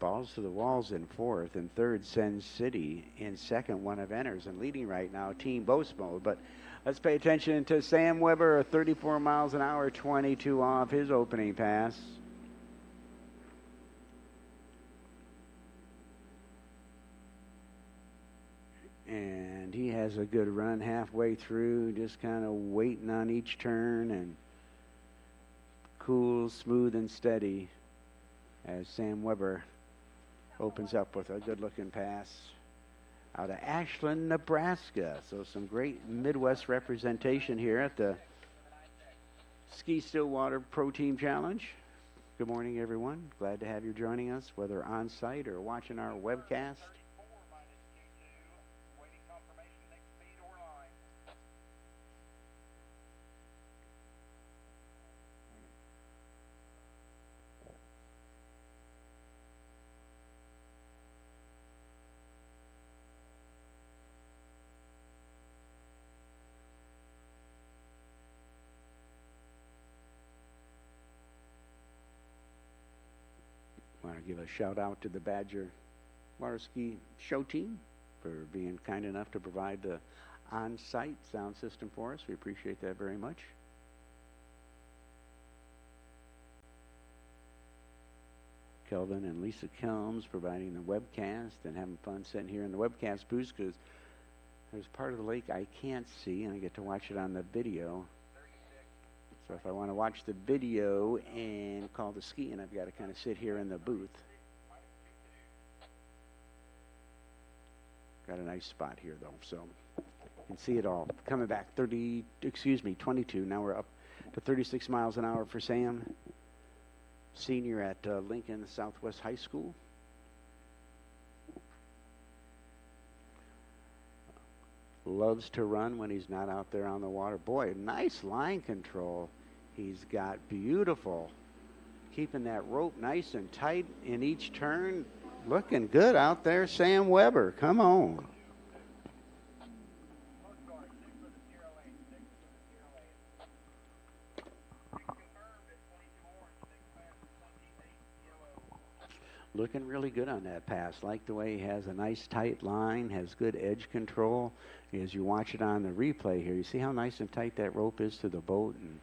Balls to the Walls in 4th, and 3rd, Sen City in 2nd, one of enters, and leading right now, Team Boast Mode. But let's pay attention to Sam Weber, 34 miles an hour, 22 off his opening pass. And he has a good run halfway through, just kind of waiting on each turn, and cool, smooth, and steady as Sam Weber opens up with a good-looking pass out of Ashland, Nebraska. So some great Midwest representation here at the Ski Stillwater Pro Team Challenge. Good morning, everyone. Glad to have you joining us, whether on site or watching our webcast.
34 minus Q2, waiting confirmation next speed or line.
Want to give a shout out to the Badger Water Ski Show team for being kind enough to provide the on-site sound system for us. We appreciate that very much. Kelvin and Lisa Kelms providing the webcast and having fun sitting here in the webcast booth because there's part of the lake I can't see and I get to watch it on the video. So if I want to watch the video and call the skiing, I've got to kind of sit here in the booth. Got a nice spot here though, so you can see it all. Coming back 22. Now we're up to 36 miles an hour for Sam. Senior at Lincoln Southwest High School. Loves to run when he's not out there on the water. Boy, nice line control. He's got beautiful. Keeping that rope nice and tight in each turn. Looking good out there, Sam Weber. Come on. Looking really good on that pass. Like the way he has a nice tight line, has good edge control. As you watch it on the replay here, you see how nice and tight that rope is to the boat and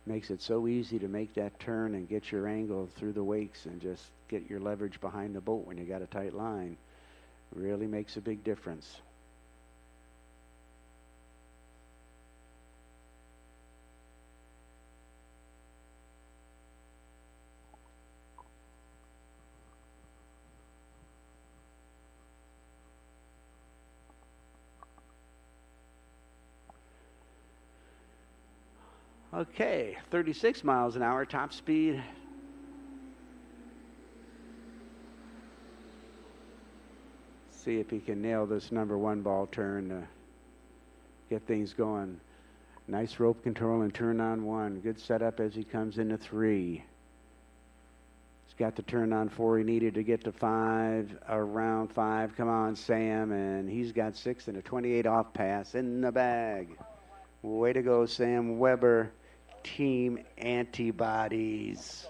makes it so easy to make that turn and get your angle through the wakes and just get your leverage behind the boat when you got a tight line. Really makes a big difference. Okay, 36 miles an hour, top speed. See if he can nail this number one ball turn to get things going. Nice rope control and turn on one. Good setup as he comes into three. He's got the turn on four he needed to get to five, around five. Come on, Sam, and he's got six and a 28 off pass in the bag. Way to go, Sam Weber. Team Antibodies.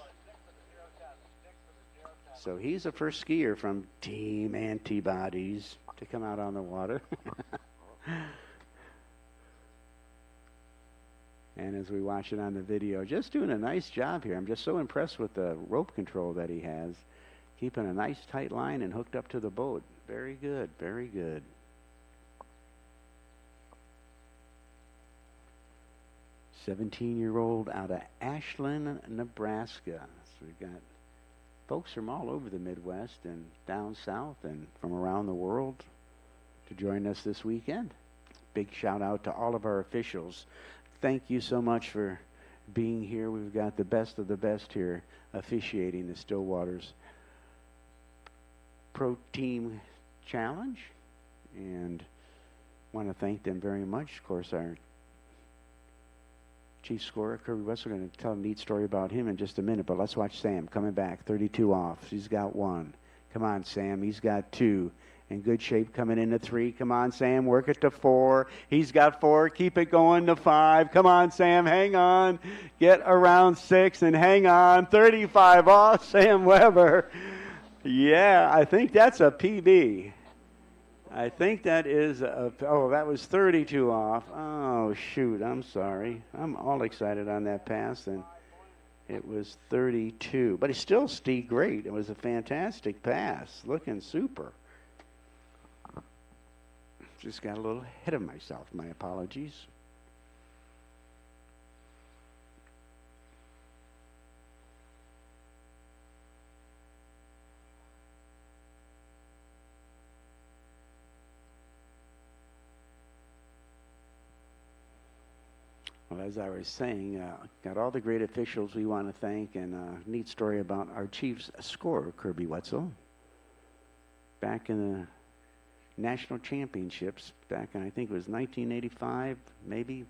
So he's the first skier from Team Antibodies to come out on the water. And as we watch it on the video, just doing a nice job here. I'm just so impressed with the rope control that he has. Keeping a nice tight line and hooked up to the boat. Very good, very good. 17-year-old out of Ashland, Nebraska. So we've got folks from all over the Midwest and down south and from around the world to join us this weekend. Big shout out to all of our officials. Thank you so much for being here. We've got the best of the best here officiating the Stillwaters Pro Team Challenge, and want to thank them very much. Of course, our chief scorer, Kirby West, we're going to tell a neat story about him in just a minute, but let's watch Sam coming back, 32 off. He's got one. Come on, Sam. He's got two. In good shape coming into three. Come on, Sam. Work it to four. He's got four. Keep it going to five. Come on, Sam. Hang on. Get around six and hang on. 35 off, Sam Weber. Yeah, I think that's a PB. I think that is that was 32 off. Oh, shoot, I'm sorry. I'm all excited on that pass, and it was 32. But he still skied great. It was a fantastic pass. Looking super. Just got a little ahead of myself. My apologies. Well, as I was saying, got all the great officials we want to thank, and a neat story about our Chiefs scorer, Kirby Wetzel. Back in the national championships, back in, I think it was 1985, maybe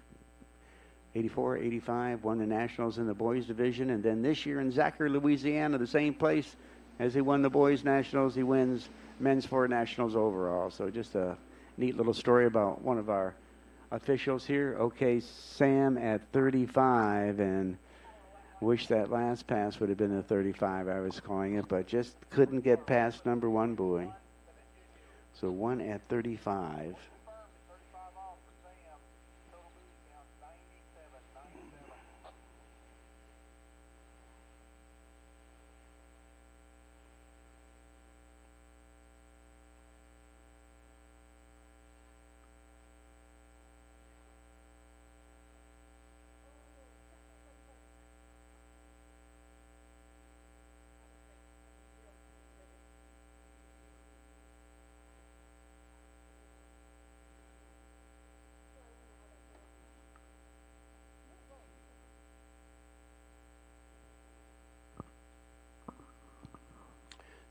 84, 85, won the Nationals in the boys division, and then this year in Zachary, Louisiana, the same place as he won the boys Nationals, he wins men's 4 Nationals overall. So just a neat little story about one of our officials here. Okay, Sam at 35, and wish that last pass would have been the 35 I was calling it, but just couldn't get past number 1 buoy. So 1 at 35.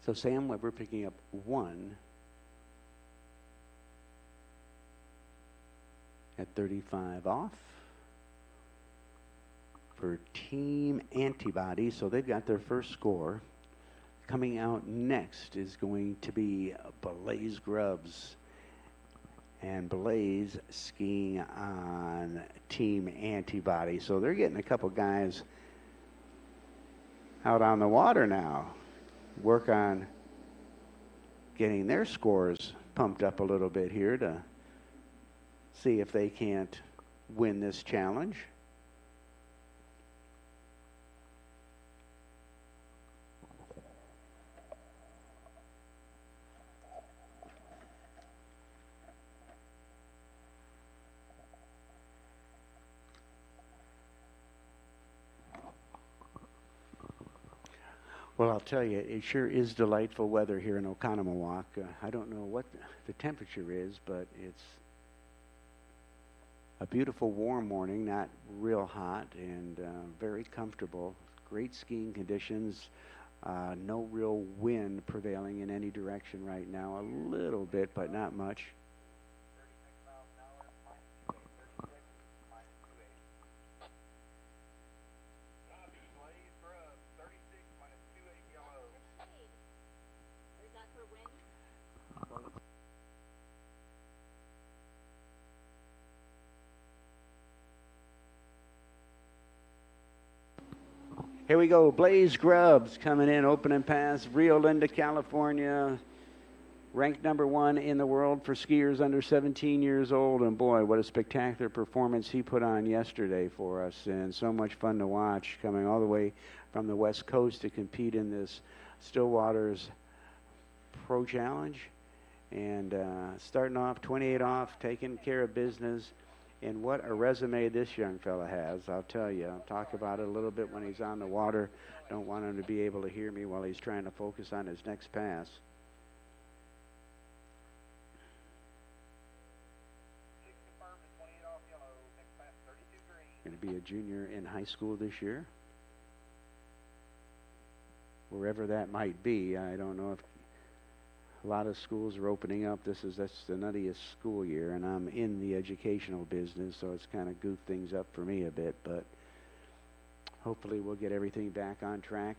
So Sam Weber picking up 1 at 35 off for Team Antibody. So they've got their first score. Coming out next is going to be Blaze Grubbs. And Blaze skiing on Team Antibody. So they're getting a couple guys out on the water now. Work on getting their scores pumped up a little bit here to see if they can't win this challenge. Well, I'll tell you, it sure is delightful weather here in Oconomowoc. I don't know what the temperature is, but it's a beautiful warm morning, not real hot, and very comfortable. Great skiing conditions. No real wind prevailing in any direction right now. A little bit, but not much. Here we go, Blaze Grubbs coming in, opening pass, Rio Linda, California, ranked number 1 in the world for skiers under 17 years old, and boy, what a spectacular performance he put on yesterday for us, and so much fun to watch, coming all the way from the West Coast to compete in this Stillwaters Pro Challenge, and starting off 28 off, taking care of business. And what a resume this young fella has, I'll tell you. I'll talk about it a little bit when he's on the water. Don't want him to be able to hear me while he's trying to focus on his next pass. Going to be a junior in high school this year. Wherever that might be, I don't know if a lot of schools are opening up. That's the nuttiest school year, and I'm in the educational business, so it's kind of goofed things up for me a bit, but hopefully we'll get everything back on track.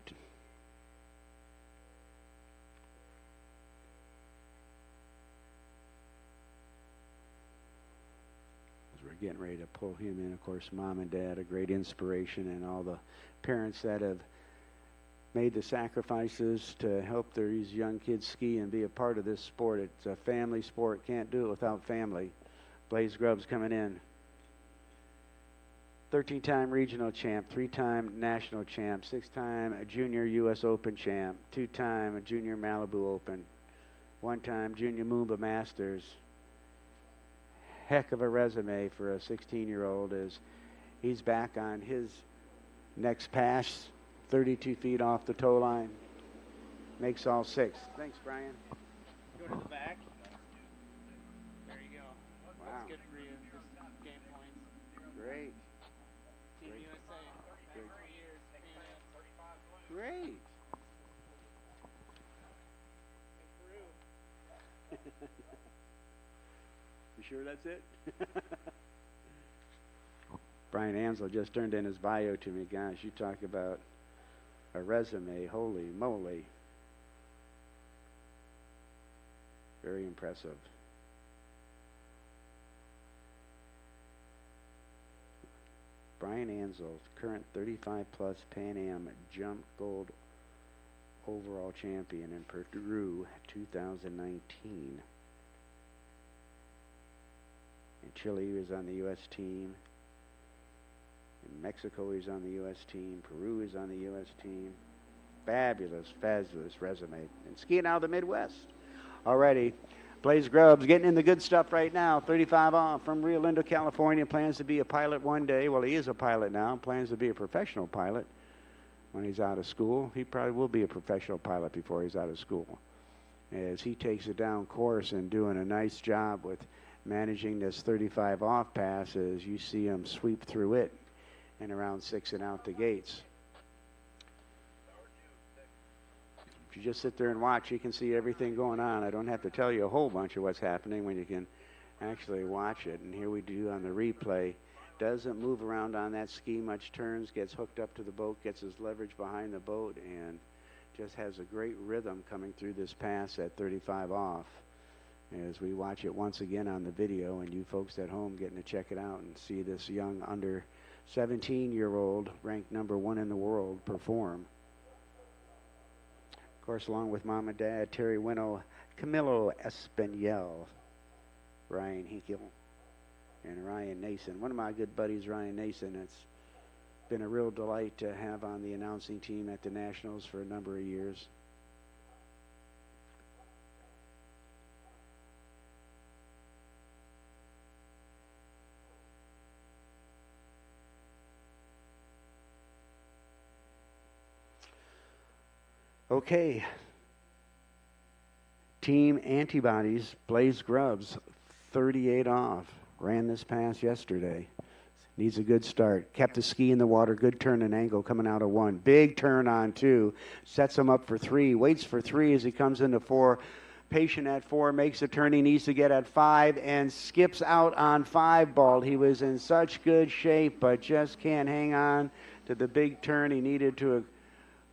As we're getting ready to pull him in, of course, Mom and Dad, a great inspiration, and all the parents that have made the sacrifices to help these young kids ski and be a part of this sport. It's a family sport. Can't do it without family. Blaze Grubbs coming in. 13-time regional champ, 3-time national champ, 6-time junior U.S. Open champ, 2-time junior Malibu Open, 1-time junior Moomba Masters. Heck of a resume for a 16-year-old as he's back on his next pass. 32 feet off the tow line. Makes all 6. Thanks, Brian.
Go to the back. There you go.
Wow.
That's good for you. Just game points.
Great. sure that's it? Brian Ansel just turned in his bio to me. Gosh, you talk about a resume. Holy moly. Very impressive. Brian Ansel, current 35-plus Pan Am jump gold overall champion in Peru 2019. In Chile, he was on the U.S. team. In Mexico, he's on the U.S. team. Peru is on the U.S. team. Fabulous, fabulous resume. And skiing out of the Midwest. Alrighty. Blaze Grubbs getting in the good stuff right now. 35 off from Rio Linda, California. Plans to be a pilot one day. Well, he is a pilot now. Plans to be a professional pilot when he's out of school. He probably will be a professional pilot before he's out of school, as he takes a down course and doing a nice job with managing this 35 off pass as you see him sweep through it and around 6 and out the gates. If you just sit there and watch, you can see everything going on. I don't have to tell you a whole bunch of what's happening when you can actually watch it. And here we do on the replay. Doesn't move around on that ski much, turns, gets hooked up to the boat, gets his leverage behind the boat, and just has a great rhythm coming through this pass at 35 off. As we watch it once again on the video, and you folks at home getting to check it out and see this young under 17-year-old ranked #1 in the world perform. Of course, along with mom and dad, Terry Winnow, Camilo Espinel, Ryan Hinkle, and Ryan Nason. One of my good buddies, Ryan Nason. It's been a real delight to have on the announcing team at the Nationals for a number of years. Okay. Team Antibodies, Blaze Grubbs, 38 off. Ran this pass yesterday. Needs a good start. Kept the ski in the water. Good turn and angle coming out of 1. Big turn on 2. Sets him up for 3. Waits for 3 as he comes into 4. Patient at 4. Makes a turn he needs to get at 5. And skips out on 5 ball. He was in such good shape, but just can't hang on to the big turn he needed to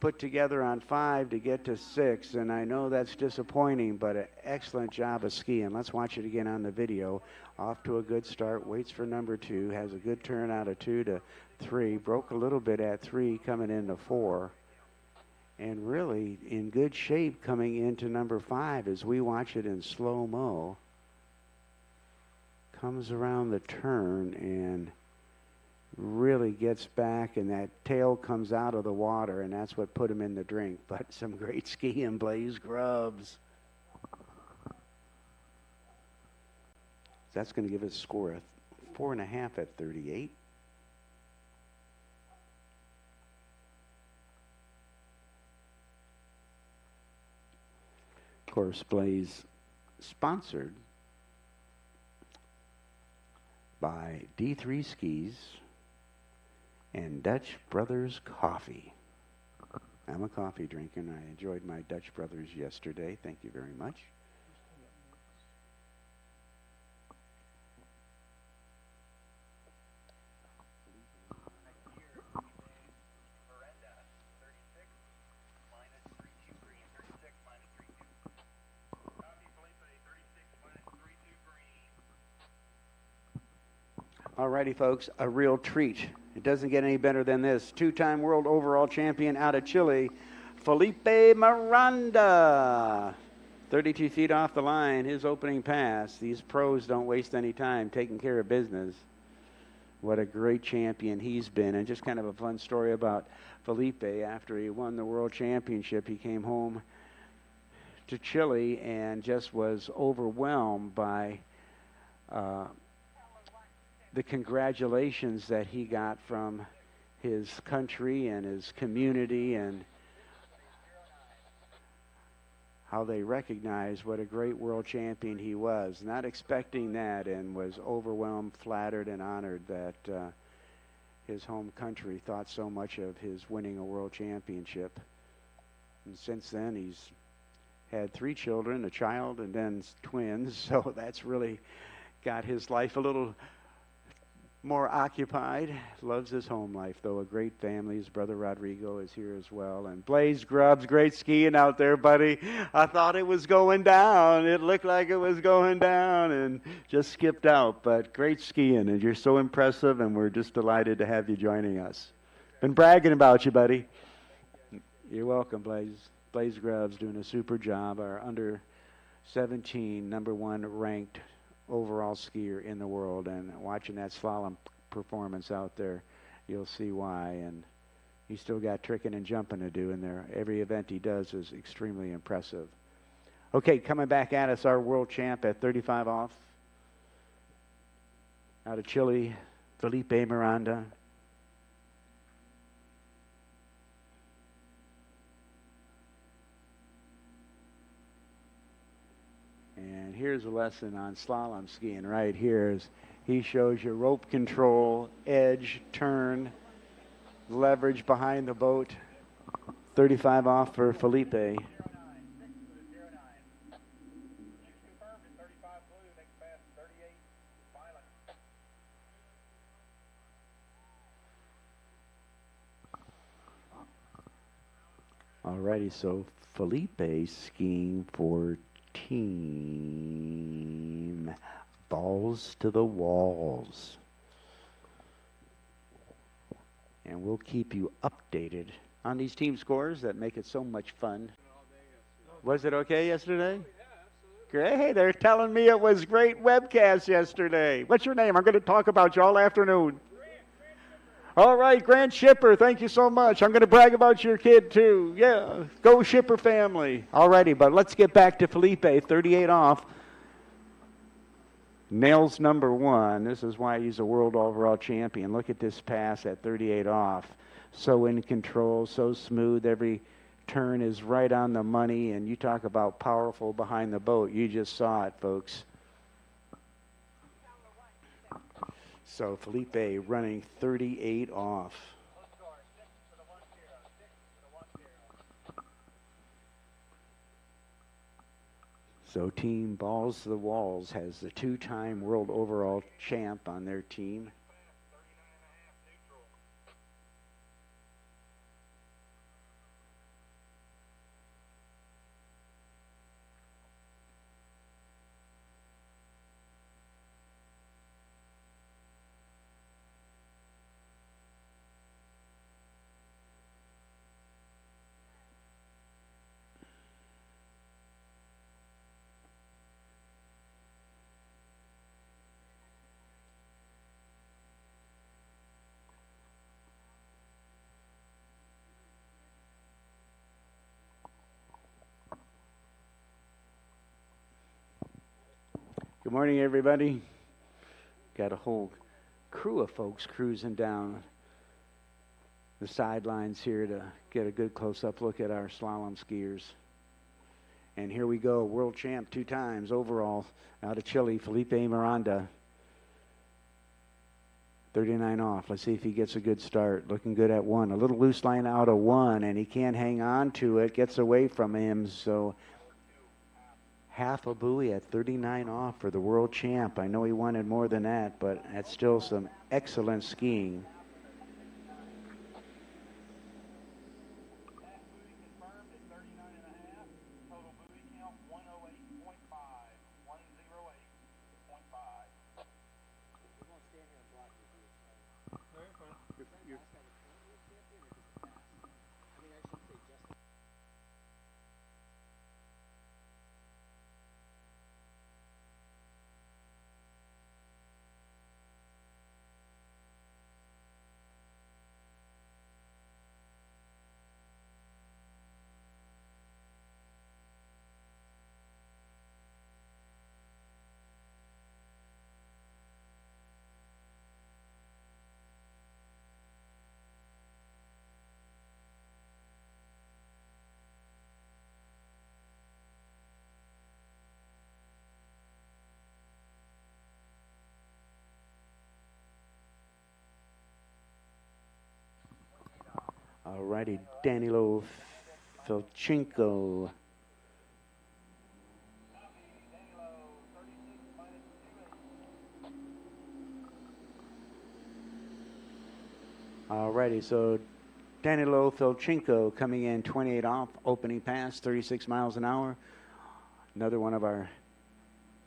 put together on 5 to get to 6, and I know that's disappointing, but an excellent job of skiing. Let's watch it again on the video. Off to a good start, waits for number 2, has a good turn out of 2 to 3, broke a little bit at 3 coming into 4, and really in good shape coming into number 5 as we watch it in slow-mo. Comes around the turn and really gets back, and that tail comes out of the water, and that's what put him in the drink. But some great skiing, Blaze Grubbs. That's going to give us a score of 4.5 at 38. Of course, Blaze sponsored by D3 Skis and Dutch Brothers Coffee. I'm a coffee drinker, and I enjoyed my Dutch Brothers yesterday. Thank you very much. Alrighty, folks, a real treat. It doesn't get any better than this. 2-time world overall champion out of Chile, Felipe Miranda. 32 feet off the line, his opening pass. These pros don't waste any time taking care of business. What a great champion he's been. And just kind of a fun story about Felipe. After he won the world championship, he came home to Chile and just was overwhelmed by the congratulations that he got from his country and his community, and how they recognized what a great world champion he was. Not expecting that, and was overwhelmed, flattered, and honored that his home country thought so much of his winning a world championship. And since then, he's had 3 children, a child, and then twins. So that's really got his life a little more occupied. Loves his home life, though. A great family. His brother Rodrigo is here as well. And Blaze Grubbs, great skiing out there, buddy. I thought it was going down. It looked like it was going down and just skipped out. But great skiing, and you're so impressive, and we're just delighted to have you joining us. Been bragging about you, buddy. You're welcome, Blaze. Blaze Grubbs doing a super job. Our under 17, #1 ranked overall skier in the world, and watching that slalom performance out there, you'll see why. And he's still got tricking and jumping to do in there. Every event he does is extremely impressive. Okay, coming back at us, our world champ at 35 off. Out of Chile, Felipe Miranda. And here's a lesson on slalom skiing right here. He shows you rope control, edge, turn, leverage behind the boat. 35 off for Felipe. Alrighty, so Felipe skiing for team Balls to the Walls. And we'll keep you updated on these team scores that make it so much fun. Was it okay yesterday? Great. Hey, they're telling me it was great webcast yesterday. What's your name? I'm going to talk about you all afternoon. All right, Grant Shipper, thank you so much. I'm going to brag about your kid, too. Yeah, go Shipper family. All righty, but let's get back to Felipe, 38 off. Nails #1. This is why he's a world overall champion. Look at this pass at 38 off. So in control, so smooth. Every turn is right on the money, and you talk about powerful behind the boat. You just saw it, folks. So Felipe running 38 off. So Team Balls to the Walls has the 2-time world overall champ on their team. Good morning, everybody. Got a whole crew of folks cruising down the sidelines here to get a good close-up look at our slalom skiers. And here we go, world champ 2 times overall out of Chile, Felipe Miranda. 39 off. Let's see if he gets a good start. Looking good at 1. A little loose line out of 1, and he can't hang on to it. Gets away from him, so half a buoy at 39 off for the world champ. I know he wanted more than that, but that's still some excellent skiing. Alrighty, Danilo Filchenko. Alrighty, so Danilo Filchenko coming in 28 off, opening pass, 36 miles an hour. Another one of our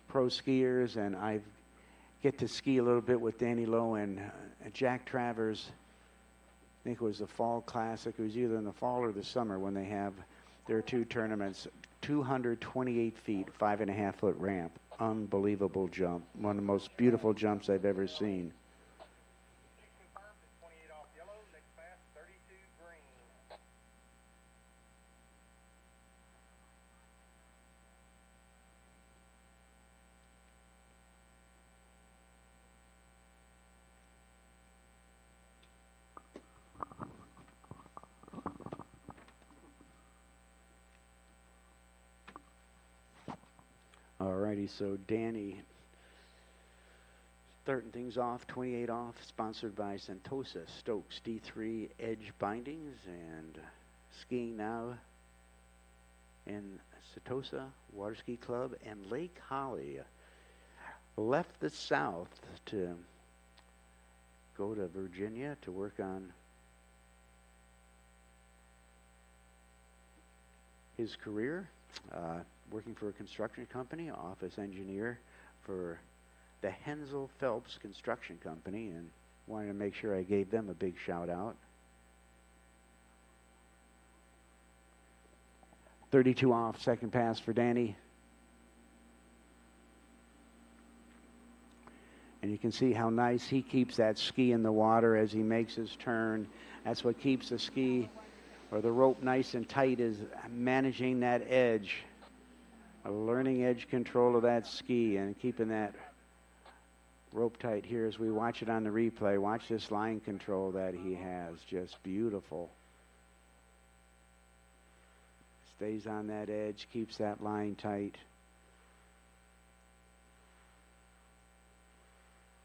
pro skiers, and I get to ski a little bit with Danilo and Jack Travers. I think it was the Fall Classic. It was either in the fall or the summer when they have their two tournaments. 228 feet, 5.5 foot ramp. Unbelievable jump. One of the most beautiful jumps I've ever seen.
Confirmed at 28 off yellow. Next pass, 32 green.
Alrighty, so Danny starting things off, 28 off, sponsored by Sentosa Stokes D3 Edge Bindings, and skiing now in Sentosa Water Ski Club and Lake Holly. Left the south to go to Virginia to work on his career. Working for a construction company, office engineer for the Hensel Phelps Construction Company, and wanted to make sure I gave them a big shout out. 32 off, second pass for Danny. And you can see how nice he keeps that ski in the water as he makes his turn. That's what keeps the ski or the rope nice and tight, is managing that edge. Learning edge control of that ski and keeping that rope tight here as we watch it on the replay. Watch this line control that he has. Just beautiful. Stays on that edge, keeps that line tight.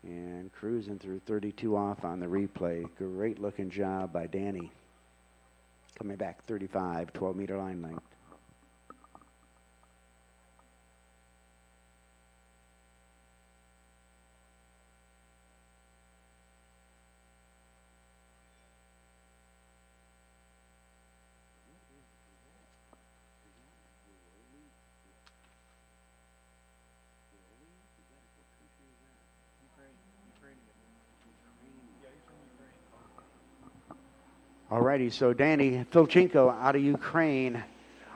And cruising through 32 off on the replay. Great looking job by Danny. Coming back 35, 12-meter line length. Alrighty, so Danny Filchenko out of Ukraine,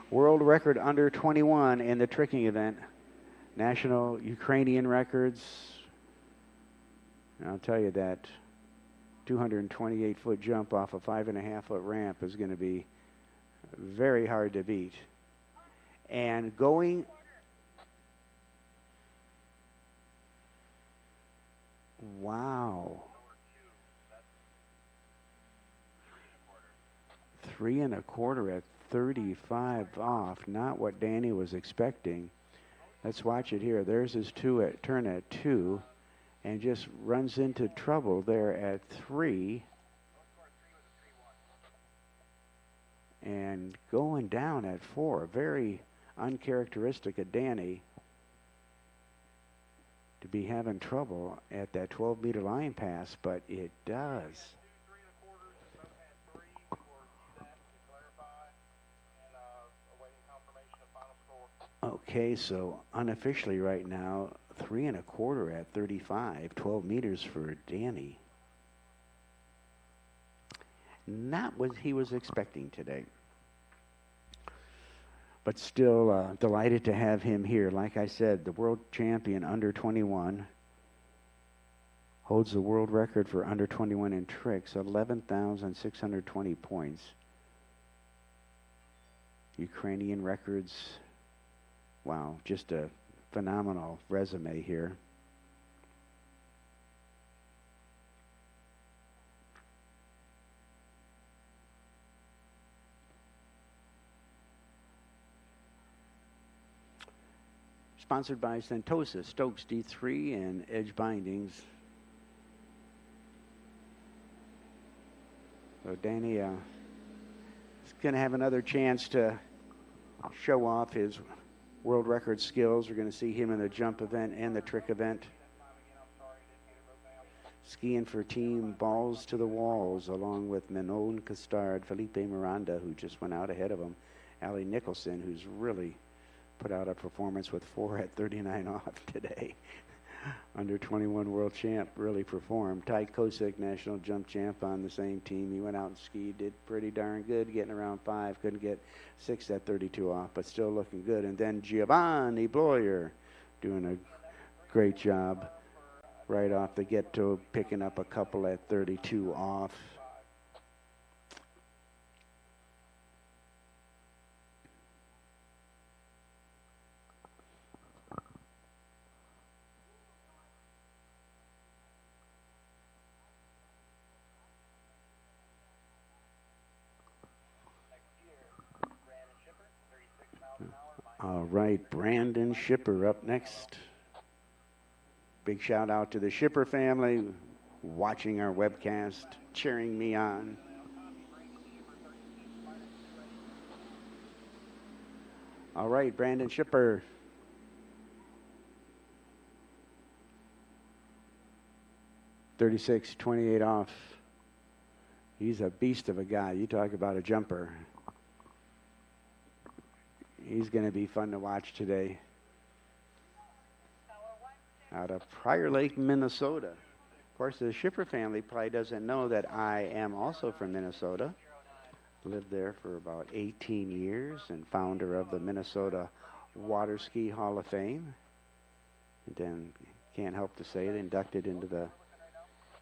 world record under 21 in the tricking event. National Ukrainian records. And I'll tell you that 228-foot jump off a 5.5-foot ramp is going to be very hard to beat. And going... Wow. 3 1/4 at 35 off. Not what Danny was expecting. Let's watch it here. There's his turn at 2, and just runs into trouble there at 3. And going down at 4. Very uncharacteristic of Danny to be having trouble at that 12-meter line pass, but it does. Okay, so unofficially right now, 3 1/4 at 35, 12 meters for Danny. Not what he was expecting today. But still delighted to have him here. Like I said, the world champion under 21. Holds the world record for under 21 in tricks, 11,620 points. Ukrainian records. Wow, just a phenomenal resume here. Sponsored by Sentosa Stokes D3 and Edge Bindings. So Danny is going to have another chance to show off his world record skills. We're going to see him in the jump event and the trick event. skiing for team Balls to the Walls, along with Manon Castard, Felipe Miranda, who just went out ahead of him, Allie Nicholson, who's really put out a performance with 4 at 39 off today. Under 21 world champ, really performed. Ty Kosick, national jump champ, on the same team. He went out and skied, did pretty darn good, getting around 5. Couldn't get 6 at 32 off, but still looking good. And then Giovanni Bloyer doing a great job right off the get-go, picking up a couple at 32 off. All right, Brandon Shipper up next. Big shout out to the Shipper family watching our webcast, cheering me on. All right, Brandon Shipper. $36.28 off. He's a beast of a guy. You talk about a jumper. He's going to be fun to watch today. Out of Prior Lake, Minnesota. Of course, the Shipper family probably doesn't know that I am also from Minnesota. Lived there for about 18 years and founder of the Minnesota Water Ski Hall of Fame. And then, can't help to say it, inducted into the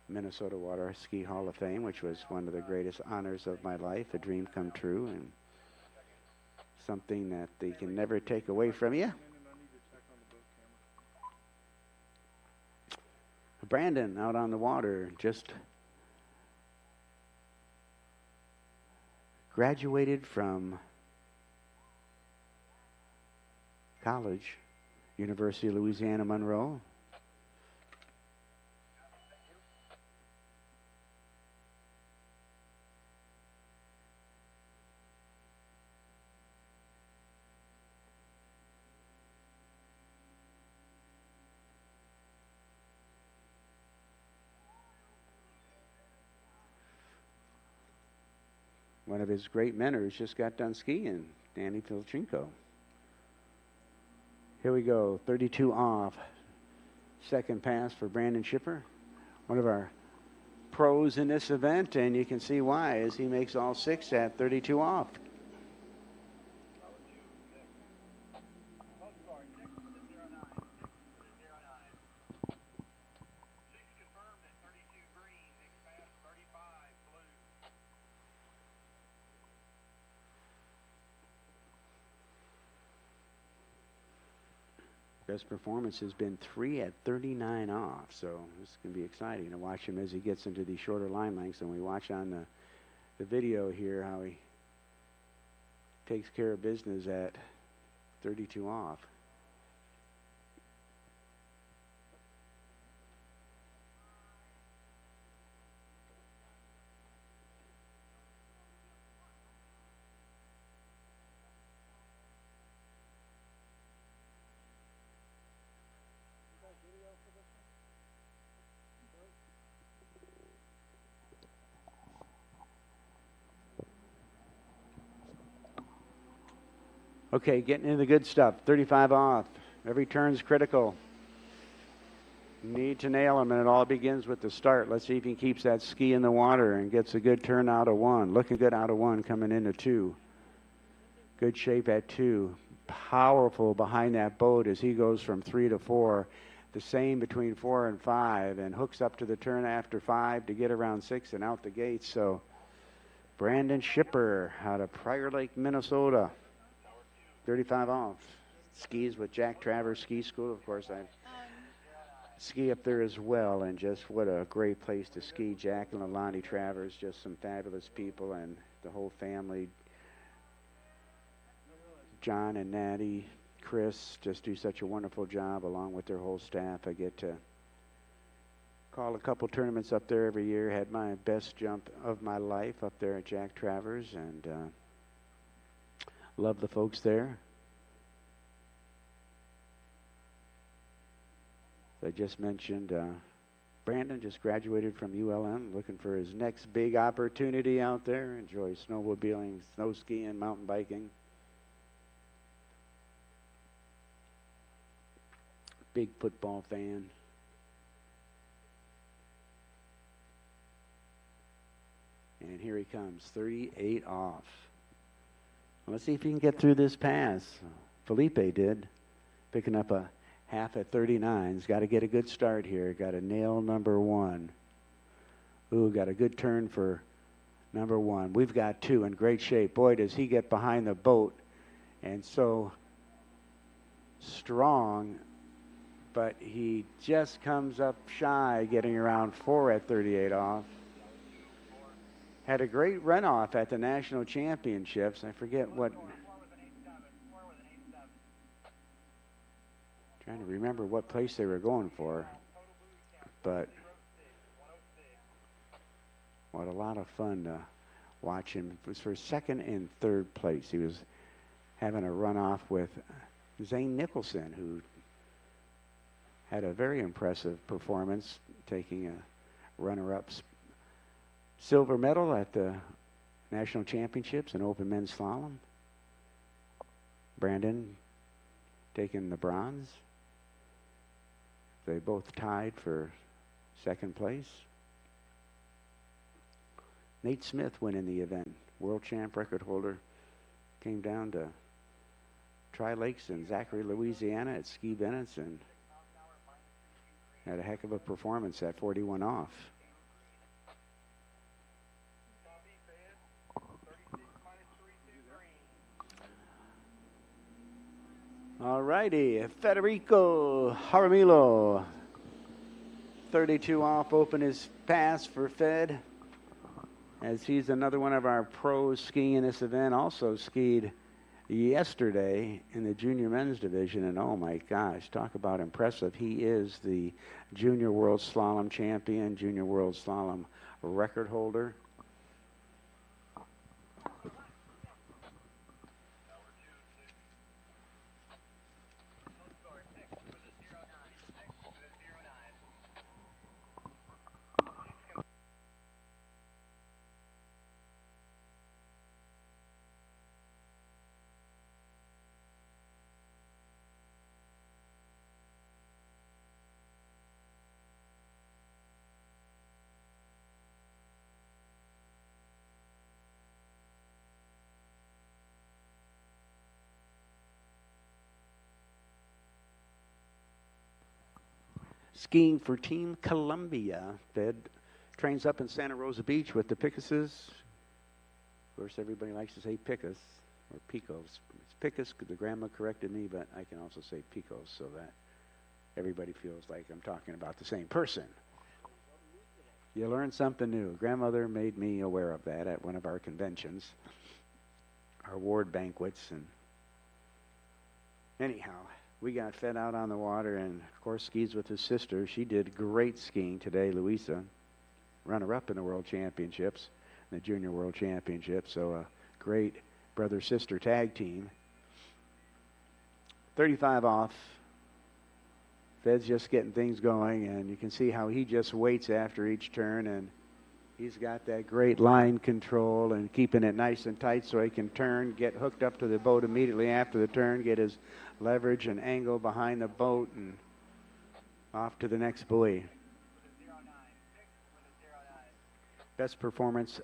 Minnesota Water Ski Hall of Fame, which was one of the greatest honors of my life, a dream come true, and something that they can never take away from you. Brandon out on the water, just graduated from college, University of Louisiana Monroe. One of his great mentors just got done skiing, Danny Filchenko. Here we go, 32 off. Second pass for Brandon Shipper, one of our pros in this event, and you can see why as he makes all 6 at 32 off. Best performance has been 3 at 39 off, so this is going to be exciting to watch him as he gets into these shorter line lengths. And we watch on the video here how he takes care of business at 32 off. Okay, getting into the good stuff. 35 off. Every turn's critical. Need to nail them, and it all begins with the start. Let's see if he keeps that ski in the water and gets a good turn out of 1. Looking good out of 1, coming into 2. Good shape at 2. Powerful behind that boat as he goes from 3 to 4. The same between 4 and 5, and hooks up to the turn after 5 to get around 6 and out the gates. So Brandon Shipper out of Prior Lake, Minnesota. 35 off. Skis with Jack Travers Ski School. Of course, I ski up there as well, and just what a great place to ski. Jack and Alani Travers, just some fabulous people, and the whole family. John and Natty, Chris, just do such a wonderful job along with their whole staff. I get to call a couple tournaments up there every year. Had my best jump of my life up there at Jack Travers, and love the folks there. I just mentioned Brandon just graduated from ULM, looking for his next big opportunity out there. Enjoys snowmobiling, snow skiing, mountain biking. Big football fan. And here he comes, 38 off. Let's see if he can get through this pass. Felipe did, picking up a half at 39. He's got to get a good start here. Got to nail number 1. Ooh, got a good turn for number 1. We've got 2 in great shape. Boy, does he get behind the boat. And so strong, but he just comes up shy, getting around 4 at 38 off. Had a great runoff at the national championships. I forget what. Trying to remember what place they were going for. But what a lot of fun to watch him. It was for 2nd and 3rd place. He was having a runoff with Zane Nicholson, who had a very impressive performance, taking a runner-up silver medal at the national championships in open men's slalom. Brandon taking the bronze. They both tied for 2nd place. Nate Smith winning the event. World champ record holder. Came down to Tri-Lakes in Zachary, Louisiana at Ski Bennett's and had a heck of a performance at 41 off. All righty, Federico Jaramillo, 32 off, open his pass for Fed, as he's another one of our pros skiing in this event. Also skied yesterday in the junior men's division, and oh my gosh, talk about impressive. He is the junior world slalom champion, junior world slalom record holder. Skiing for Team Columbia. Fed trains up in Santa Rosa Beach with the Picasses. Of course, everybody likes to say Picas or Picos. It's Picas, the grandma corrected me, but I can also say Picos so that everybody feels like I'm talking about the same person. You learn something new. Grandmother made me aware of that at one of our conventions, our ward banquets. And anyhow, we got Fed out on the water and, of course, skis with his sister. She did great skiing today, Louisa. Runner-up in the World Championships, the Junior World Championship. So a great brother-sister tag team. 35 off. Fed's just getting things going, and you can see how he just waits after each turn, and he's got that great line control and keeping it nice and tight so he can turn, get hooked up to the boat immediately after the turn, get his leverage and angle behind the boat, and off to the next buoy. Best performance,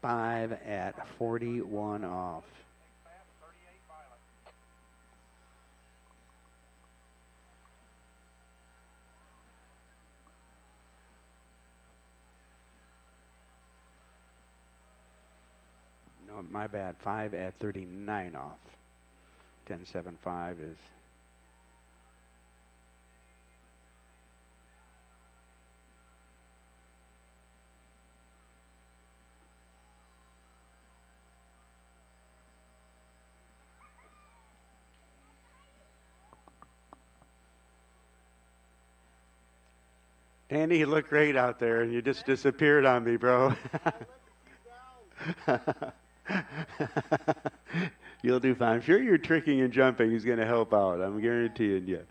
5 at 41 off. No, my bad, 5 at 39 off. 10.75 is Andy, you look great out there, and you just disappeared on me, bro. You'll do fine. I'm sure your tricking and jumping is going to help out. I'm guaranteeing you.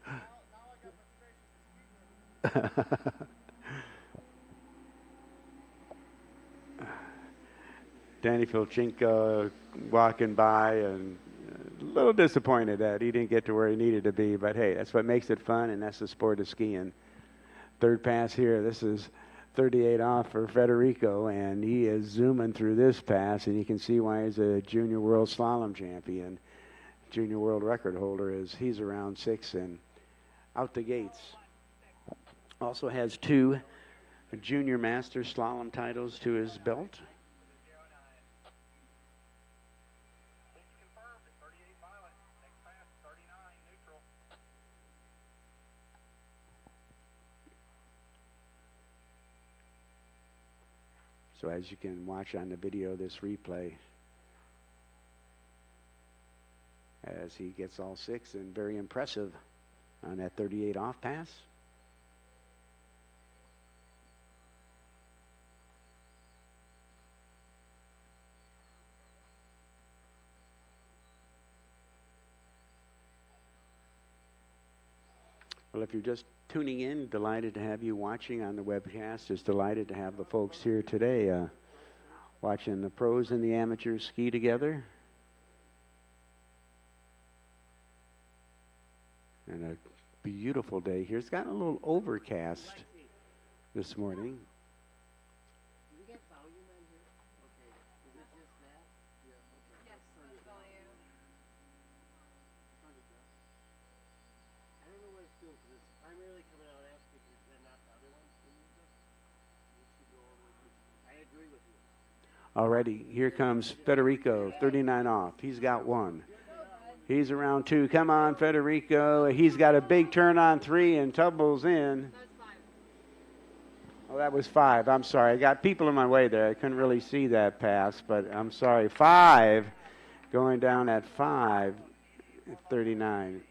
Danny Filchenko walking by and a little disappointed that he didn't get to where he needed to be. But hey, that's what makes it fun, and that's the sport of skiing. Third pass here. This is 38 off for Federico, and he is zooming through this pass, and you can see why he's a junior world slalom champion. Junior world record holder is he's around 6 and out the gates. Also has 2 junior master slalom titles to his belt. So as you can watch on the video, this replay, as he gets all 6 and very impressive on that 38 off pass. Well, if you're just tuning in, delighted to have you watching on the webcast. Just delighted to have the folks here today watching the pros and the amateurs ski together. And a beautiful day here. It's gotten a little overcast this morning. Already, here comes Federico, 39 off. He's got 1. He's around 2. Come on, Federico. He's got a big turn on 3 and tumbles in. Oh, that was 5. I'm sorry. I got people in my way there. I couldn't really see that pass, but I'm sorry. 5, going down at 5, 39.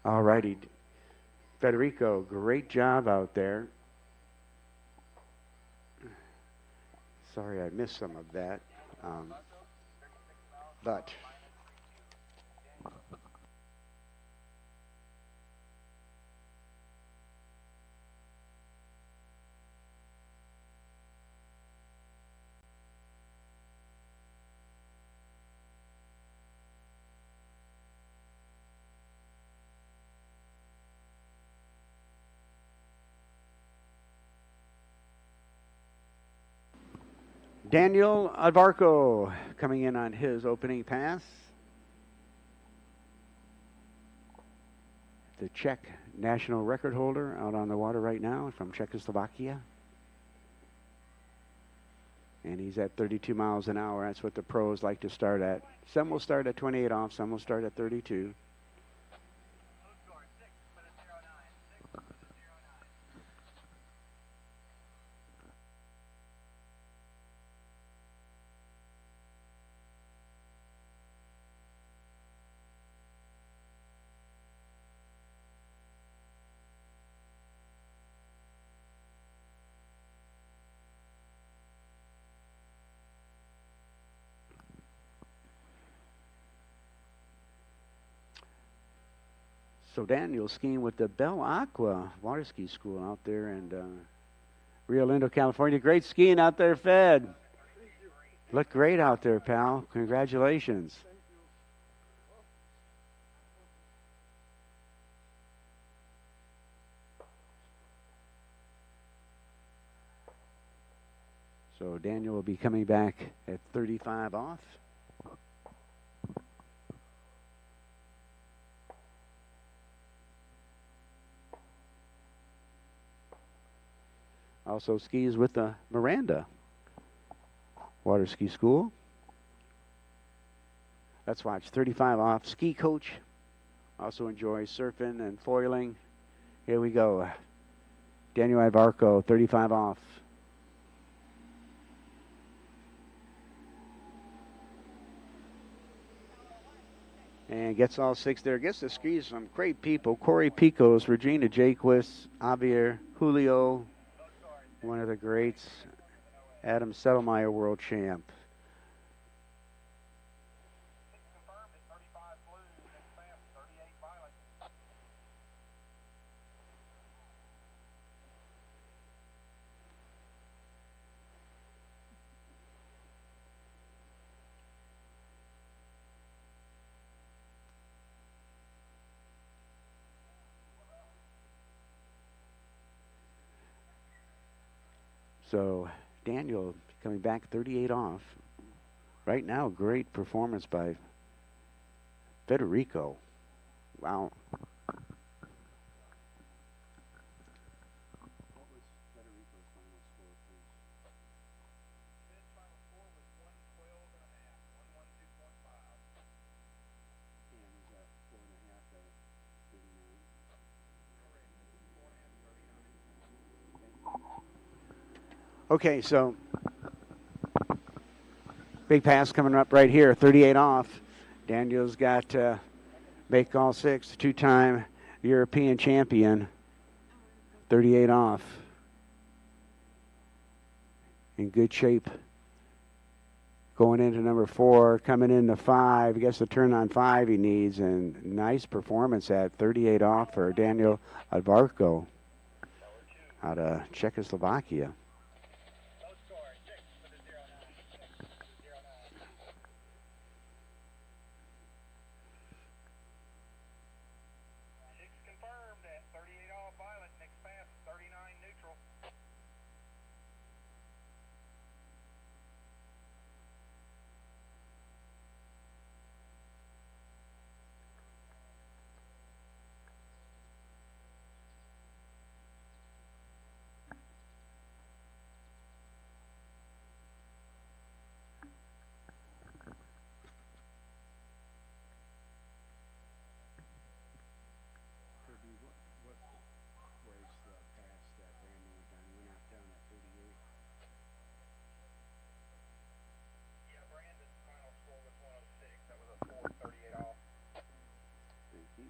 All righty. Federico, great job out there. Sorry I missed some of that. But Daniel Alvarco coming in on his opening pass. The Czech national record holder out on the water right now from Czechoslovakia. And he's at 32 miles an hour. That's what the pros like to start at. Some will start at 28 off, some will start at 32. So Daniel skiing with the Bell Aqua water ski school out there in Rio Lindo, California. Great skiing out there, Fed. Look great out there, pal. Congratulations. So Daniel will be coming back at 35 off. Also skis with the Miranda Water Ski School. Let's watch 35 off. Ski coach also enjoys surfing and foiling. Here we go. Daniel Alvarco, 35 off. And gets all 6 there. Gets the skis from great people. Corey Picos, Regina Jaquist, Javier, Julio, one of the greats, Adam Settlemeyer, world champ.
Confirmed at 35 blue, next pass, 38 violet.
So Daniel coming back 38 off. Right now, great performance by Federico. Wow. What was Federico's final score, please?
Fed's final score was 112 and a half, 112.5.
And was that 4.5 to 39?
Correct. 4.5 39.
Okay, so big pass coming up right here, 38 off. Daniel's got to make all 6, 2-time European champion, 38 off. In good shape. Going into number 4, coming into 5. He gets the turn on 5 he needs, and nice performance at 38 off for Daniel Advarko out of Czechoslovakia.
Low score, 6 for the 09. 6 for the 09. Six confirmed at 38 off violet, next pass, 39 neutral. Yeah, Brandon's final score was 106. That was a 438 off.
Thank you.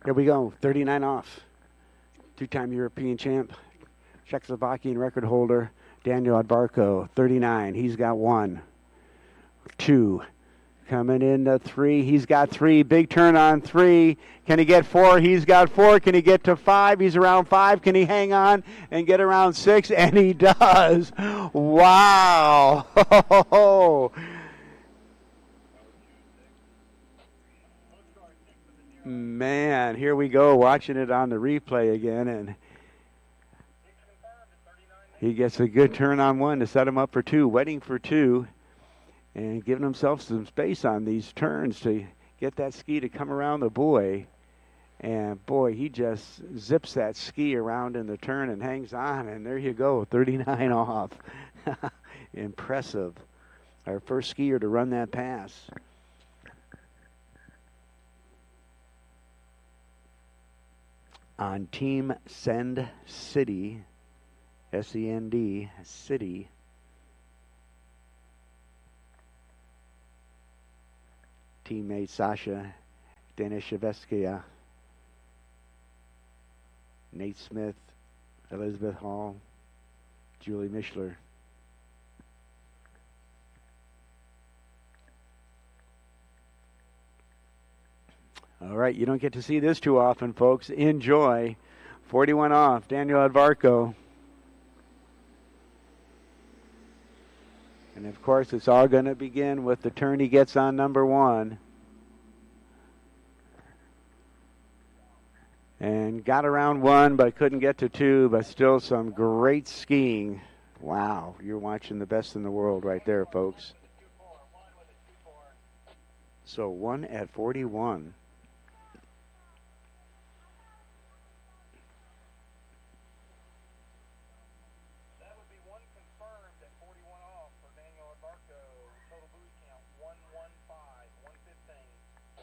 Here we go, 39 off. 2-time European champ, Czechoslovakian record holder, Daniel Advarko, 39. He's got 1, 2. Coming into 3. He's got 3. Big turn on 3. Can he get 4? He's got 4. Can he get to 5? He's around 5. Can he hang on and get around 6? And he does. Wow. Man, here we go, watching it on the replay again, and he gets a good turn on 1 to set him up for 2, waiting for 2, and giving himself some space on these turns to get that ski to come around the buoy. And boy, he just zips that ski around in the turn and hangs on, and there you go, 39 off. Impressive. Our first skier to run that pass. On Team Send City, S-E-N-D, City. Teammate Sasha Danishevskia, Nate Smith, Elizabeth Hall, Julie Mishler. All right, you don't get to see this too often, folks. Enjoy. 41 off, Daniel Advarko. And, of course, it's all going to begin with the turn he gets on number 1. And got around 1, but couldn't get to 2, but still some great skiing. Wow, you're watching the best in the world right there, folks. So 1 at 41.
That would be 1 confirmed at 41 off for Daniel Advarko. Total buoy count 115, 115.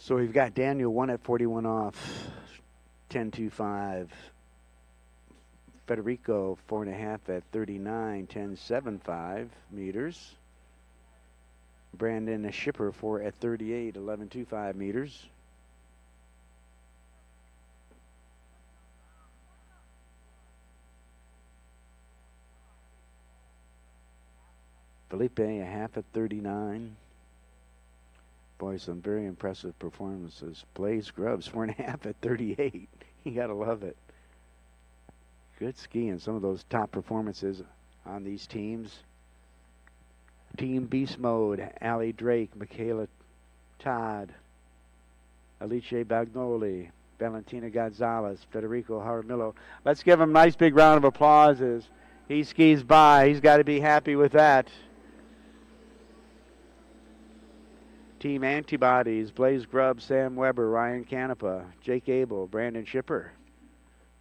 So we've got Daniel 1 at 41 off, 10.25. Federico 4.5 at 39, 10.75 meters. Brandon Shipper 4 at 38, 11.25 meters. Felipe a half at 39. Boy, some very impressive performances. Blaze Grubbs 4.5 at 38. You gotta love it. Good skiing. Some of those top performances on these teams. Team Beast Mode, Allie Drake, Michaela Todd, Alice Bagnoli, Valentina Gonzalez, Federico Jaramillo. Let's give him a nice big round of applause as he skis by. He's got to be happy with that. Team Antibodies, Blaze Grubb, Sam Weber, Ryan Canepa, Jake Abel, Brandon Shipper.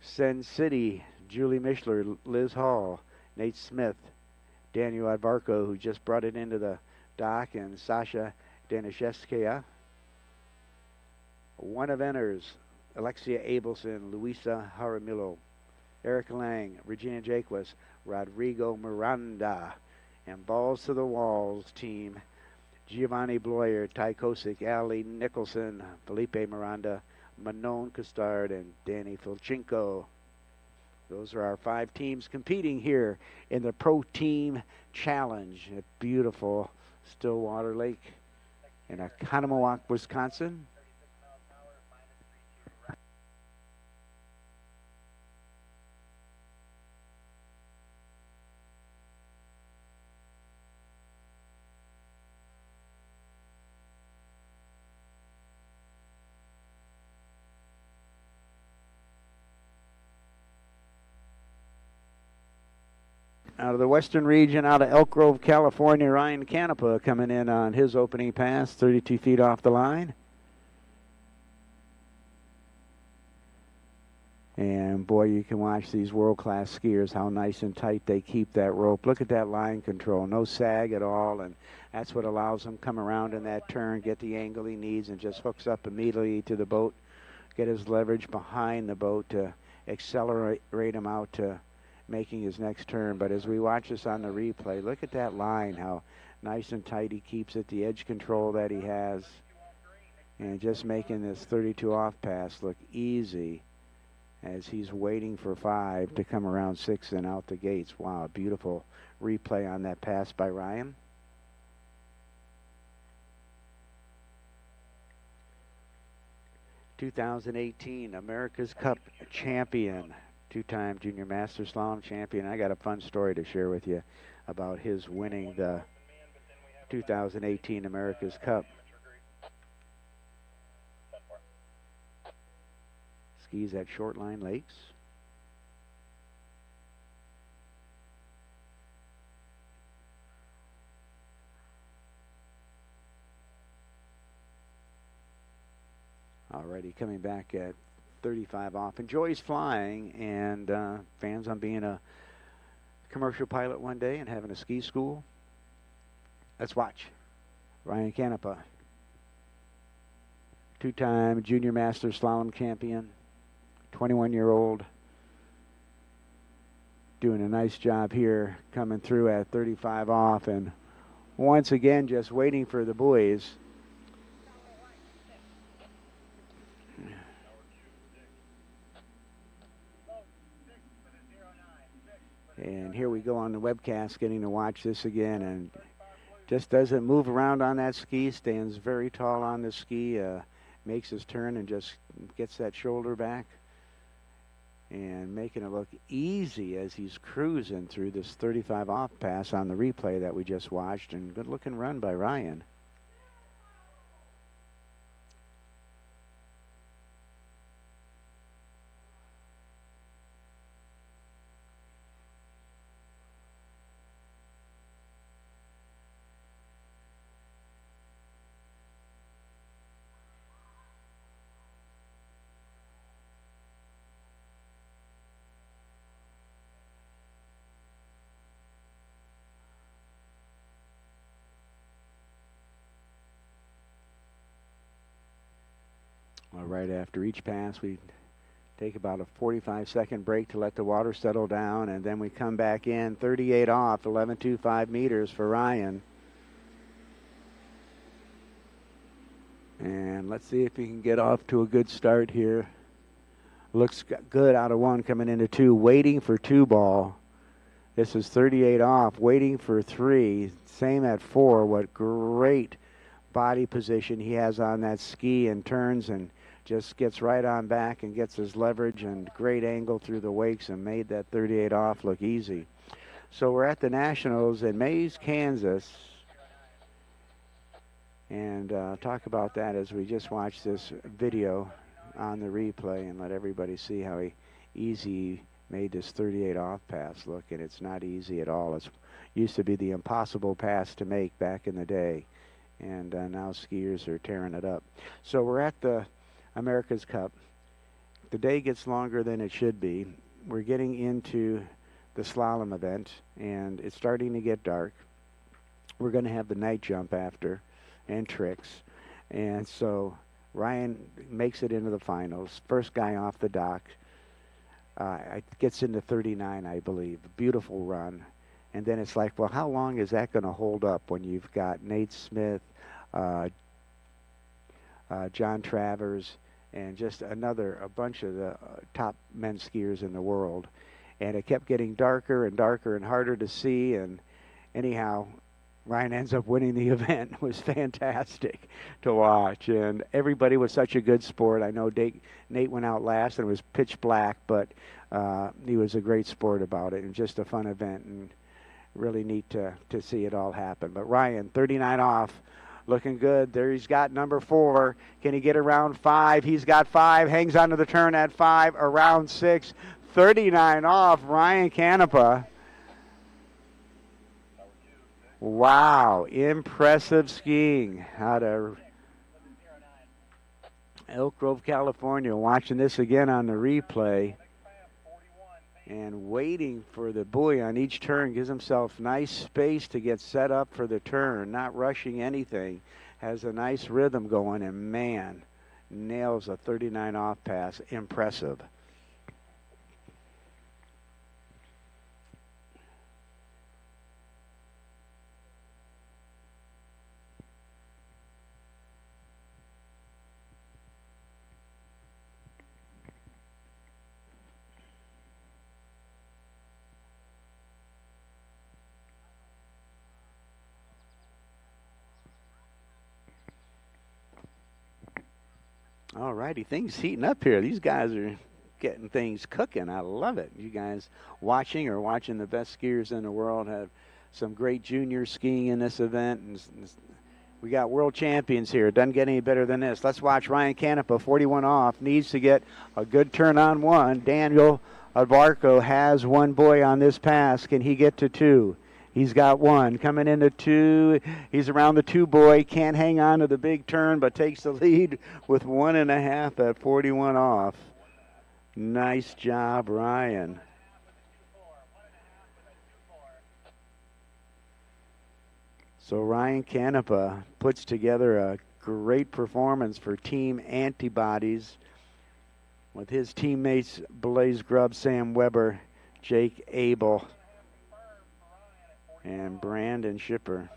Sen City, Julie Mishler, Liz Hall, Nate Smith, Daniel Advarco, who just brought it into the dock, and Sasha Danishevskaya. One eventers, Alexia Abelson, Luisa Jaramillo, Eric Lang, Regina Jaquez, Rodrigo Miranda, and Balls to the Walls team, Giovanni Bloyer, Ty Kosick, Ali Nicholson, Felipe Miranda, Manon Costard, and Danny Filchenko. Those are our 5 teams competing here in the Pro Team Challenge at beautiful Stillwater Lake in Oconomowoc, Wisconsin. Out of the western region, out of Elk Grove, California, Ryan Canepa coming in on his opening pass, 32 feet off the line. And boy, you can watch these world-class skiers, how nice and tight they keep that rope. Look at that line control, no sag at all, and that's what allows him to come around in that turn, get the angle he needs, and just hooks up immediately to the boat, get his leverage behind the boat to accelerate him out to making his next turn. But as we watch this on the replay, look at that line, how nice and tight he keeps it, the edge control that he has, and just making this 32 off pass look easy as he's waiting for 5 to come around 6 and out the gates. Wow, a beautiful replay on that pass by Ryan. '18 America's Cup champion, 2-time Junior Master Slalom champion. I got a fun story to share with you about his winning the 2018 America's Cup. Skis at Short Line Lakes. Already coming back at 35 off. Enjoys flying and fans on being a commercial pilot one day and having a ski school. Let's watch Ryan Canepa, 2-time Junior Master Slalom champion, 21-year-old, doing a nice job here, coming through at 35 off, and once again just waiting for the buoys. And here we go on the webcast, getting to watch this again, and just doesn't move around on that ski, stands very tall on the ski, makes his turn and just gets that shoulder back and making it look easy as he's cruising through this 35 off pass on the replay that we just watched, and good looking run by Ryan. Well, right after each pass, we take about a 45-second break to let the water settle down, and then we come back in 38 off, 11.25 meters for Ryan. And let's see if he can get off to a good start here. Looks good out of 1 coming into 2, waiting for 2 ball. This is 38 off, waiting for 3. Same at 4. What great body position he has on that ski, and turns and just gets right on back and gets his leverage and great angle through the wakes and made that 38 off look easy. So we're at the Nationals in Mays, Kansas. And talk about that as we just watch this video on the replay and let everybody see how easy made this 38 off pass look. And it's not easy at all. It used to be the impossible pass to make back in the day. And now skiers are tearing it up. So we're at the America's Cup. The day gets longer than it should be. We're getting into the slalom event, and it's starting to get dark. We're going to have the night jump after, and tricks. And so Ryan makes it into the finals. First guy off the dock. Gets into 39, I believe. Beautiful run. And then it's like, well, how long is that going to hold up when you've got Nate Smith, John Travers, and just a bunch of the top men's skiers in the world. And it kept getting darker and darker and harder to see. And anyhow, Ryan ends up winning the event. It was fantastic to watch. And everybody was such a good sport. I know Nate went out last and it was pitch black, but he was a great sport about it and just a fun event. And really neat to see it all happen. But Ryan, 39 off, looking good. There he's got number 4. Can he get around 5? He's got 5, hangs onto the turn at 5, around 6, 39 off, Ryan Canepa. Wow, impressive skiing out of Elk Grove, California. Watching this again on the replay. And waiting for the buoy on each turn, gives himself nice space to get set up for the turn, not rushing anything. Has a nice rhythm going, and man, nails a 39 off pass. Impressive. All righty, things heating up here. These guys are getting things cooking. I love it. You guys watching the best skiers in the world. Have some great junior skiing in this event. And we got world champions here. Doesn't get any better than this. Let's watch Ryan Canepa, 41 off. Needs to get a good turn on 1. Daniel Albarco has 1 buoy on this pass. Can he get to 2? He's got 1. Coming into 2. He's around the 2 buoy. Can't hang on to the big turn, but takes the lead with 1.5 at 41 off. Nice job, Ryan. So Ryan Canepa puts together a great performance for Team Antibodies with his teammates Blaze Grubb, Sam Weber, Jake Abel, and Brandon Shipper.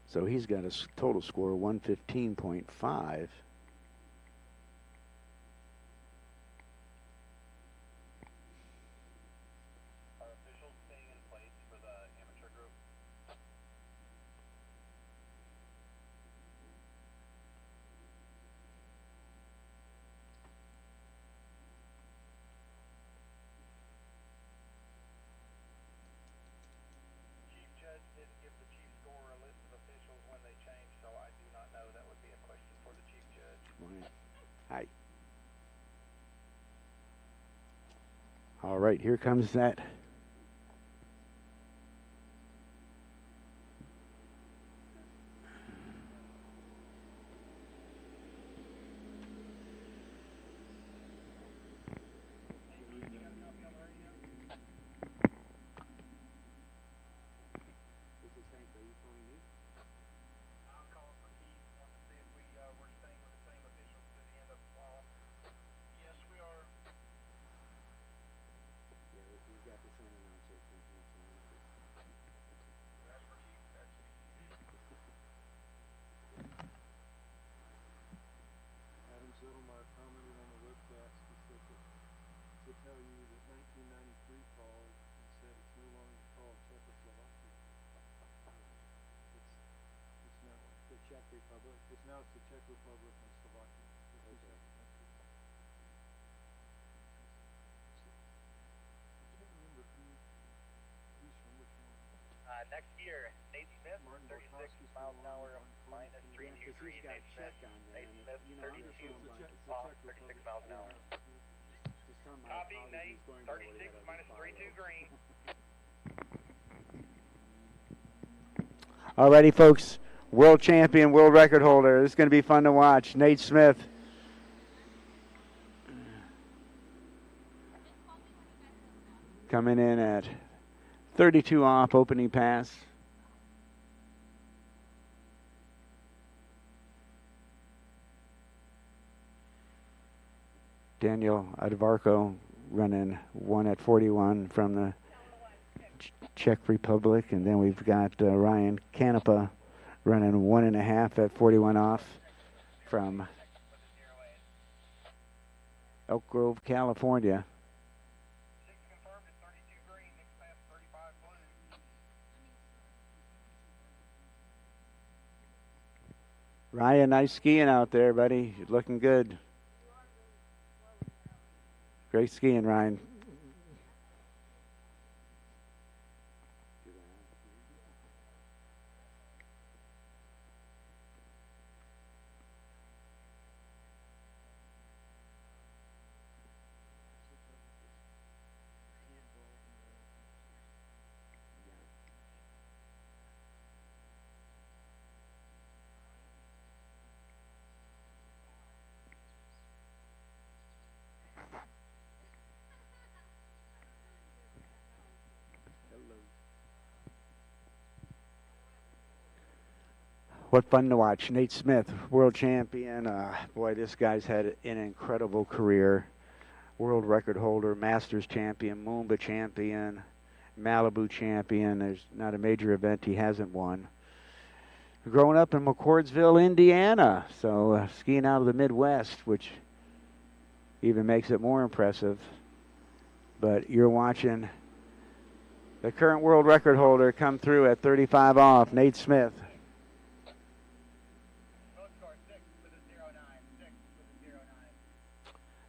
So he's got a total score of 115.5. Hi. All right, here comes that.
Czech Republic. Now it's the Czech Republic and Slovakia.
Okay.
I can't remember who's from which one.
Next year, Nate Smith,
Martin
36
Barkowski's
miles
the
an hour,
one,
minus
Cody-
Yeah, 'cause
323.
he's got
Nate Smith,
check on there.
Nate
And
Smith,
you know,
32
It's the
off,
Czech
36
Republic.
miles an hour.
Just tell my
Copy,
colleague
Nate,
who's going by what he
36
had on
minus
his
32
bio.
green.
Alrighty, folks. World champion, world record holder. This is going to be fun to watch. Nate Smith. Coming in at 32 off, opening pass. Daniel Advarko running 1 at 41 from the Czech Republic. And then we've got Ryan Canepa running 1.5 at 41 off from Elk Grove, California.
6 confirmed at 32 green, next pass 35 blue.
Ryan, nice skiing out there, buddy. You're looking good. Great skiing, Ryan. What fun to watch. Nate Smith, world champion. Boy, this guy's had an incredible career. World record holder, Masters champion, Moomba champion, Malibu champion. There's not a major event he hasn't won. Growing up in McCordsville, Indiana. So skiing out of the Midwest, which even makes it more impressive. But you're watching the current world record holder come through at 35 off, Nate Smith.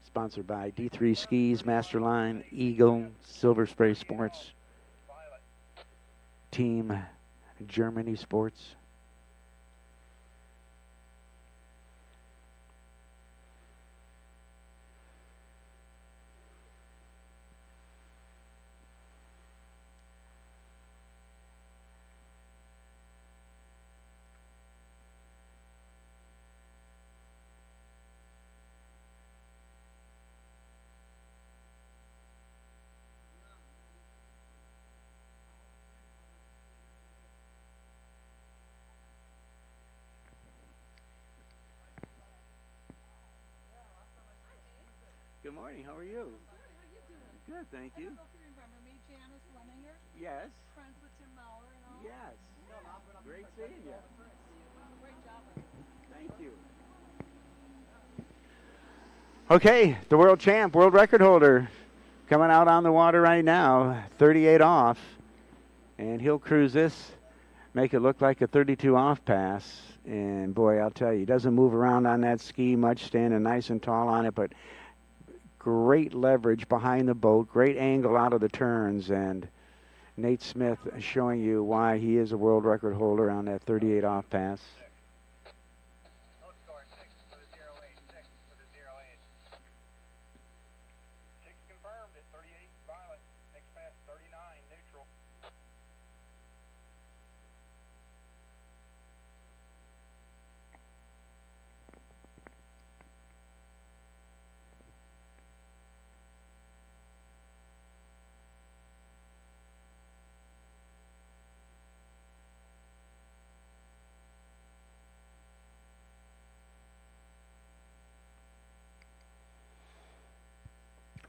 Sponsored by D3 Skis, Masterline, Eagle, Silver Spray Sports, Team Germany Sports. Good morning. How are you?
How you doing?
Good, thank
I
you.
don't know if you remember me, Janice Lemminger,
Yes.
friends with Tim Maurer and all.
Yes. Great seeing you.
Great job on it.
Thank you. Okay, the world champ, world record holder, coming out on the water right now, 38 off. And he'll cruise this, make it look like a 32 off pass. And boy, I'll tell you, he doesn't move around on that ski much, standing nice and tall on it, but great leverage behind the boat, great angle out of the turns, and Nate Smith showing you why he is a world record holder on that 38 off pass.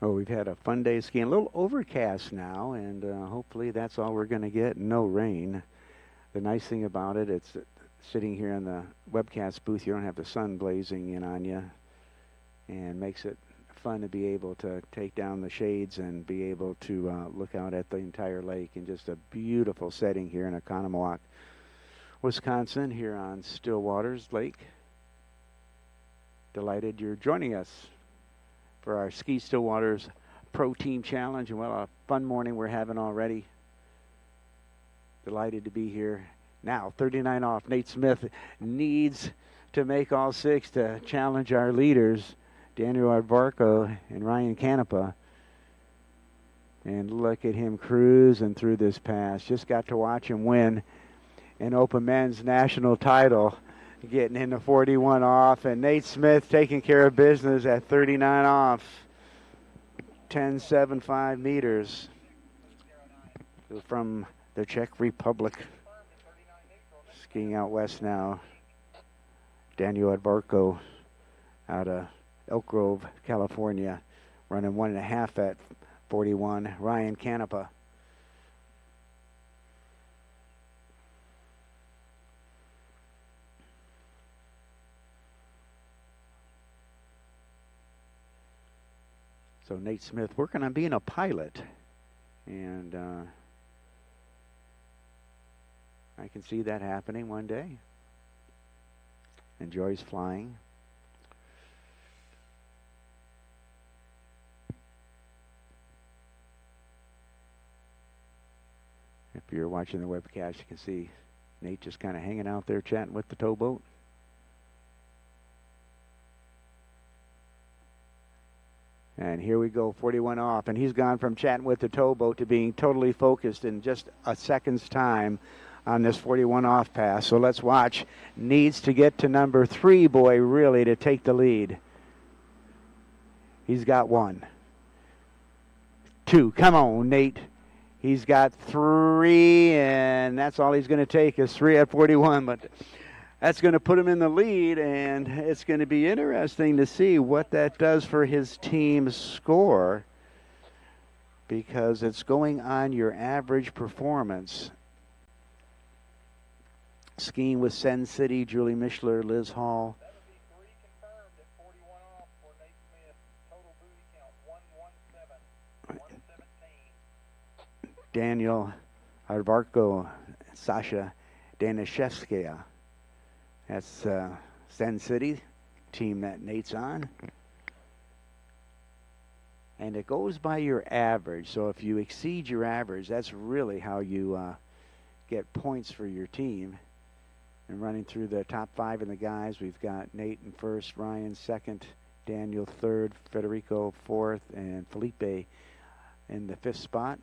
Oh, we've had a fun day skiing. A little overcast now, and hopefully that's all we're going to get. No rain. The nice thing about it, it's sitting here in the webcast booth. You don't have the sun blazing in on you, and makes it fun to be able to take down the shades and be able to look out at the entire lake in just a beautiful setting here in Oconomowoc. Wisconsin, here on Stillwaters Lake. Delighted you're joining us for our Ski Stillwaters Pro Team Challenge. And, well, a fun morning we're having already. Delighted to be here. Now, 39 off. Nate Smith needs to make all six to challenge our leaders, Daniel Arbarco and Ryan Canepa. And look at him cruising through this pass. Just got to watch him win an Open Men's National title, getting into 41 off. And Nate Smith taking care of business at 39 off. 10.75 meters from the Czech Republic. Skiing out west now. Daniel Adbarco out of Elk Grove, California, running 1.5 at 41. Ryan Canepa. So Nate Smith working on being a pilot, and I can see that happening one day. Enjoys flying. If you're watching the webcast, you can see Nate just kind of hanging out there chatting with the towboat. And here we go, 41 off. And he's gone from chatting with the towboat to being totally focused in just a second's time on this 41 off pass. So let's watch. Needs to get to number 3, boy, really, to take the lead. He's got 1. 2. Come on, Nate. He's got 3, and that's all he's going to take is 3 at 41. But that's going to put him in the lead, and it's going to be interesting to see what that does for his team's score, because it's going on your average performance. Skiing with Sen City, Julie Mishler, Liz Hall.
That would be 3 confirmed at 41 off for Nate Smith. Total booty count 117. 117.
Daniel Arbarco, Sasha Danishevskaya. That's Sen City, team that Nate's on. And it goes by your average. So if you exceed your average, that's really how you get points for your team. And running through the top 5 in the guys, we've got Nate in first, Ryan second, Daniel third, Federico fourth, and Felipe in the 5th spot.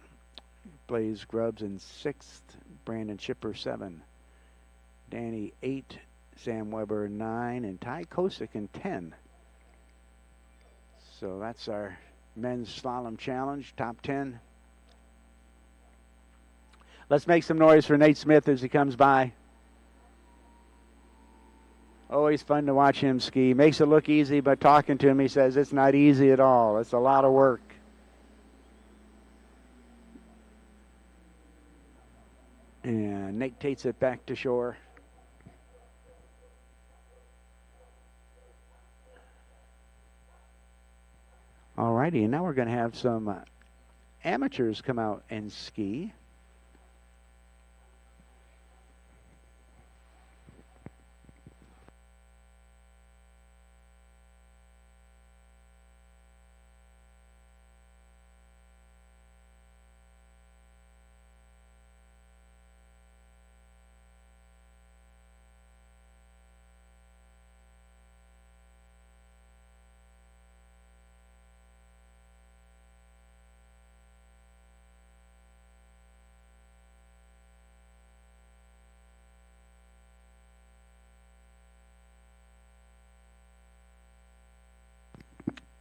Blaze Grubbs in 6th, Brandon Chipper 7, Danny 8, Sam Weber 9, and Ty Kosick in 10. So that's our men's slalom challenge, top 10. Let's make some noise for Nate Smith as he comes by. Always fun to watch him ski. Makes it look easy, but talking to him, he says it's not easy at all. It's a lot of work. And Nate takes it back to shore. All righty, and now we're going to have some amateurs come out and ski.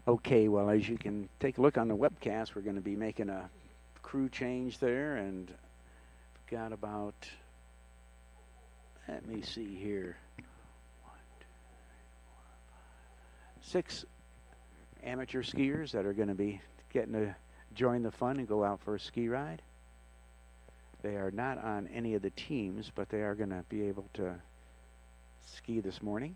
Okay, well, as you can take a look on the webcast, we're going to be making a crew change there, and got about, let me see here, 6 amateur skiers that are going to be getting to join the fun and go out for a ski ride. They are not on any of the teams, but they are going to be able to ski this morning.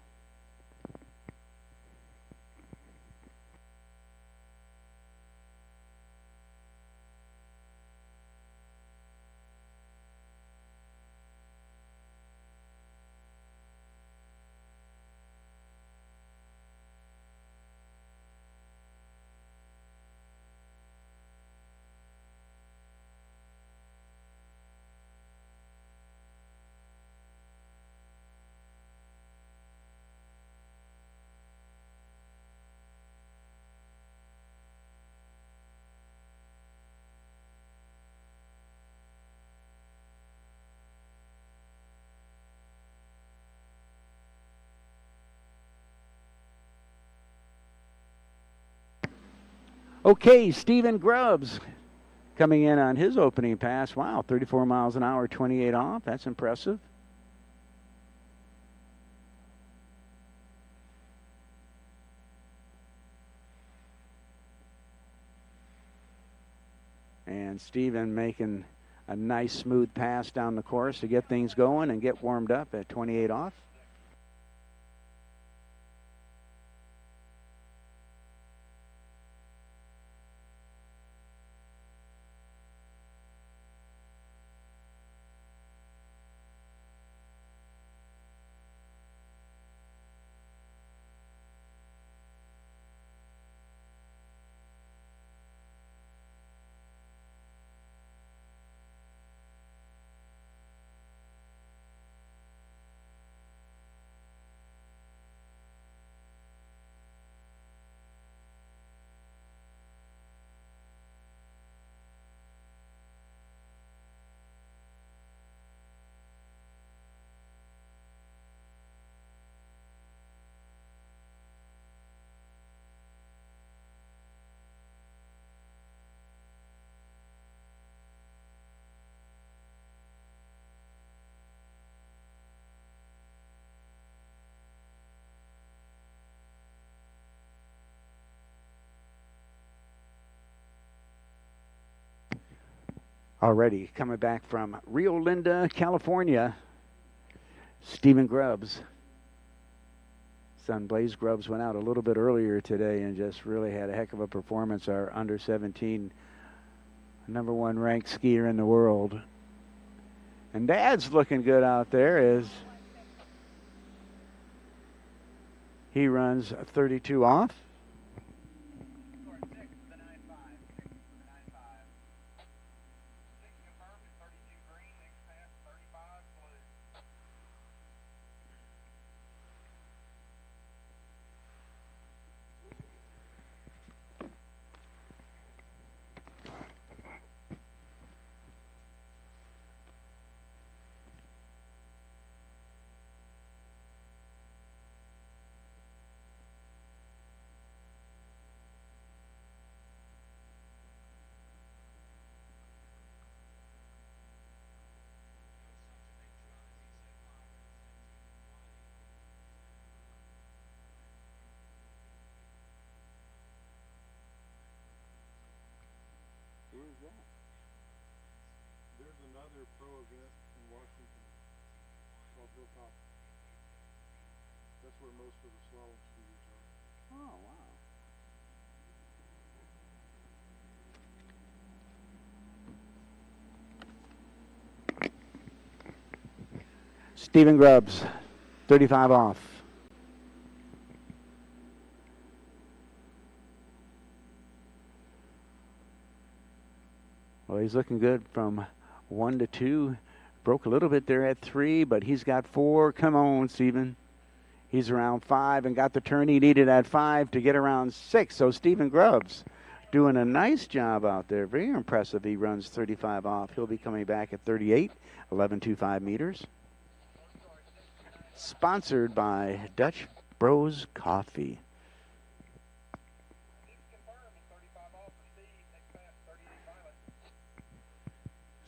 Okay, Stephen Grubbs coming in on his opening pass. Wow, 34 miles an hour, 28 off. That's impressive. And Stephen making a nice smooth pass down the course to get things going and get warmed up at 28 off. Already coming back from Rio Linda, California, Stephen Grubbs. Son Blaze Grubbs went out a little bit earlier today and just really had a heck of a performance. Our under 17 #1 ranked skier in the world. And Dad's looking good out there as he runs 32 off.
There's another pro event in Washington called Hilltop. That's where most of the slalom skiers are.
Oh, wow. Stephen Grubbs, 35 off. Well, he's looking good from 1 to 2. Broke a little bit there at 3, but he's got 4. Come on, Stephen. He's around 5 and got the turn he needed at 5 to get around 6. So Stephen Grubbs doing a nice job out there. Very impressive. He runs 35 off. He'll be coming back at 38, 11.25 meters. Sponsored by Dutch Bros Coffee.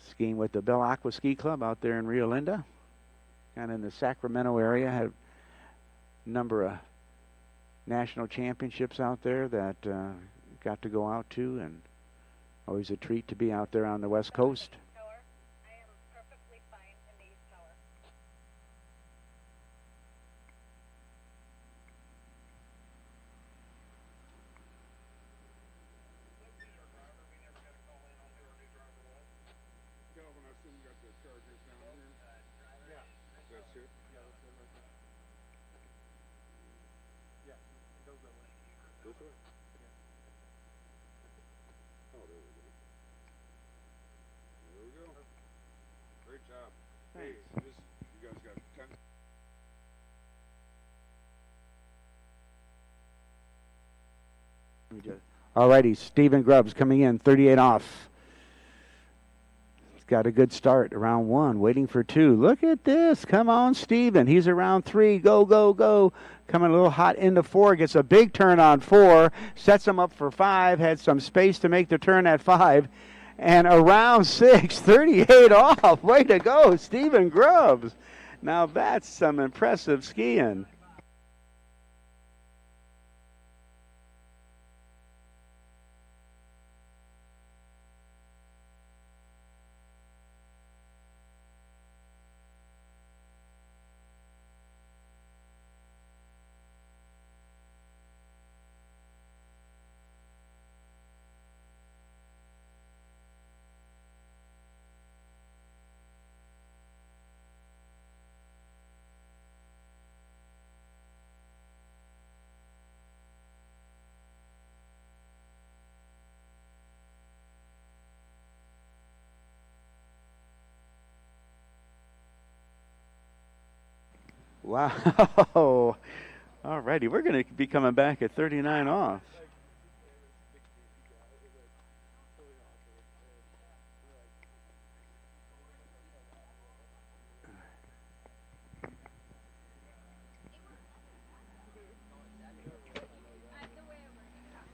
Skiing with the Bell Aqua Ski Club out there in Rio Linda. Kind of in the Sacramento area. Had a number of national championships out there that got to go out to, and always a treat to be out there on the West Coast.
I am perfectly fine in these color.
Calvin, I assume you got the chargers down here? Yeah. That's it? Yeah, that's it right there. Yeah, it goes that way. This way? Yeah. Oh, there we go. There we go. Great job.
Thanks.
Hey, this, you guys got 10.
Alrighty, Stephen Grubbs coming in, 38 off. got a good start around 1, waiting for 2. Look at this. Come on, Steven. He's around 3. Go, go, go. Coming a little hot into 4. Gets a big turn on 4. Sets him up for 5. Had some space to make the turn at 5. And around 6, 38 off. Way to go, Steven Grubbs. Now that's some impressive skiing. Wow. All righty. We're going to be coming back at 39 off.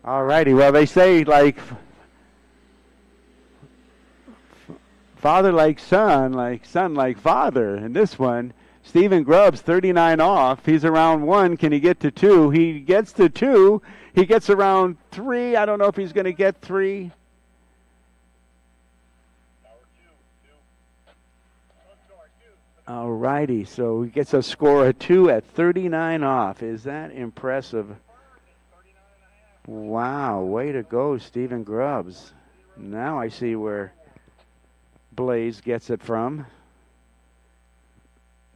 All righty. Well, they say like father like son like father. And this one, Steven Grubbs, 39 off. He's around 1. Can he get to 2? He gets to 2. He gets around 3. I don't know if he's going to get 3. All righty. So he gets a score of 2 at 39 off. Is that impressive? Wow. Way to go, Steven Grubbs. Now I see where Blaze gets it from.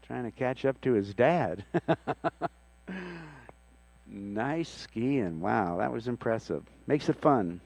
Trying to catch up to his dad. Nice skiing. Wow, that was impressive. Makes it fun.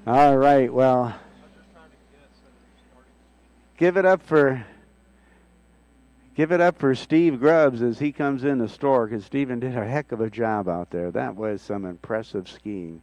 All right, well, give it up for Steve Grubbs as he comes in the store, because Steven did a heck of a job out there. That was some impressive skiing.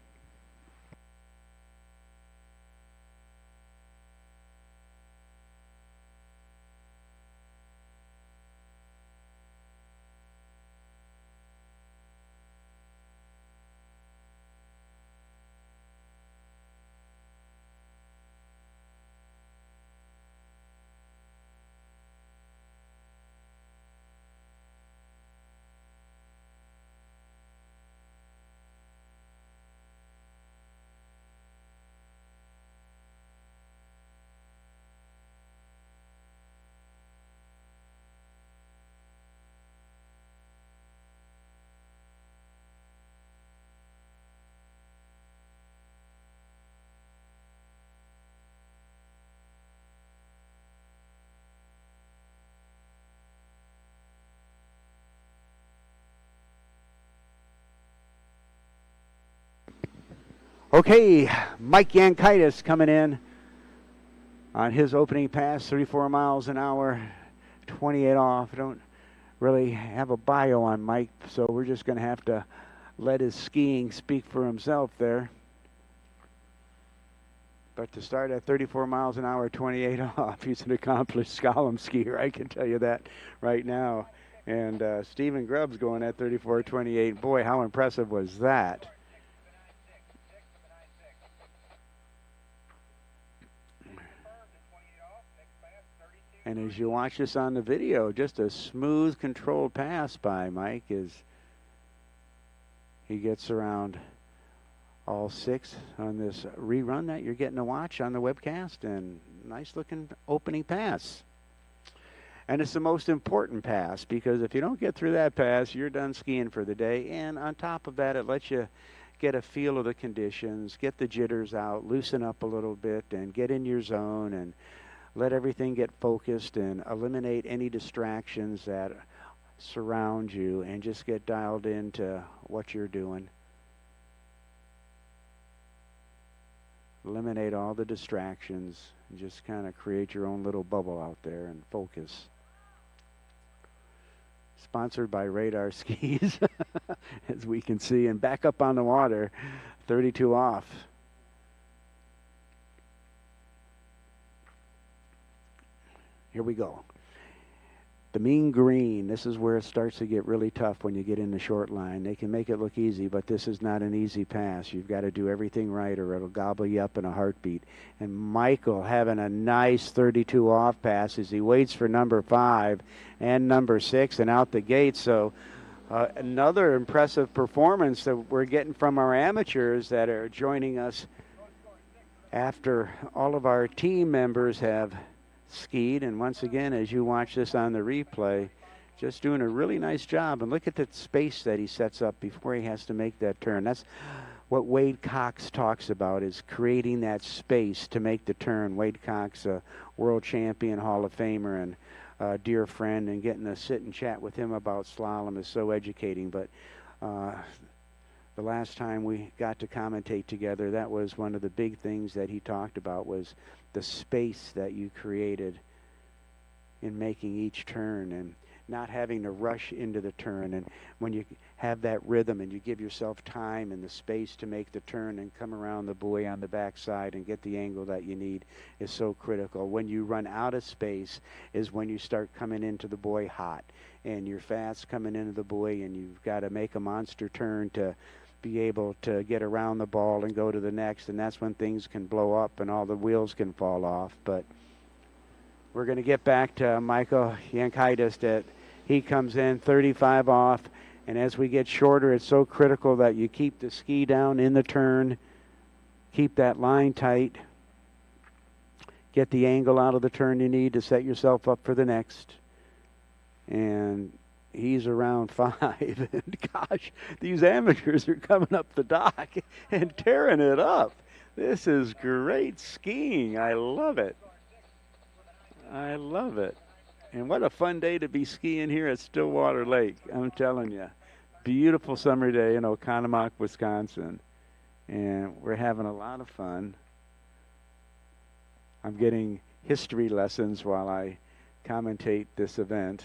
Okay, Mike Yankaitis coming in on his opening pass, 34 miles an hour, 28 off. I don't really have a bio on Mike, so we're just going to have to let his skiing speak for himself there. But to start at 34 miles an hour, 28 off, he's an accomplished slalom skier, I can tell you that right now. And Steven Grubbs going at 34.28. Boy, how impressive was that? And as you watch this on the video, just a smooth, controlled pass by Mike as he gets around all 6 on this rerun that you're getting to watch on the webcast, and nice looking opening pass. And it's the most important pass, because if you don't get through that pass, you're done skiing for the day. And on top of that, it lets you get a feel of the conditions, get the jitters out, loosen up a little bit, and get in your zone and let everything get focused and eliminate any distractions that surround you and just get dialed into what you're doing. Eliminate all the distractions and just kind of create your own little bubble out there and focus. Sponsored by Radar Skis, as we can see. And back up on the water, 32 off. Here we go. The mean green, this is where it starts to get really tough when you get in the short line. They can make it look easy, but this is not an easy pass. You've got to do everything right or it'll gobble you up in a heartbeat. And Michael having a nice 32 off pass as he waits for number 5 and number 6 and out the gate. So another impressive performance that we're getting from our amateurs that are joining us after all of our team members have skied. And once again, as you watch this on the replay, just doing a really nice job. And look at the space that he sets up before he has to make that turn. That's what Wade Cox talks about, is creating that space to make the turn. Wade Cox, a world champion, Hall of Famer, and a dear friend, and getting to sit and chat with him about slalom is so educating. But the last time we got to commentate together, that was one of the big things that he talked about, was the space that you created in making each turn and not having to rush into the turn. And when you have that rhythm and you give yourself time and the space to make the turn and come around the buoy on the backside and get the angle that you need is so critical. When you run out of space is when you start coming into the buoy hot and you're fast coming into the buoy, and you've got to make a monster turn to be able to get around the ball and go to the next, and that's when things can blow up and all the wheels can fall off. But we're going to get back to Michael Yankaitis, that he comes in 35 off, and as we get shorter, it's so critical that you keep the ski down in the turn, keep that line tight, get the angle out of the turn you need to set yourself up for the next. And he's around 5, and gosh, these amateurs are coming up the dock and tearing it up. This is great skiing. I love it. I love it. And what a fun day to be skiing here at Stillwater Lake. I'm telling you, beautiful summer day in Oconomowoc, Wisconsin. And we're having a lot of fun. I'm getting history lessons while I commentate this event.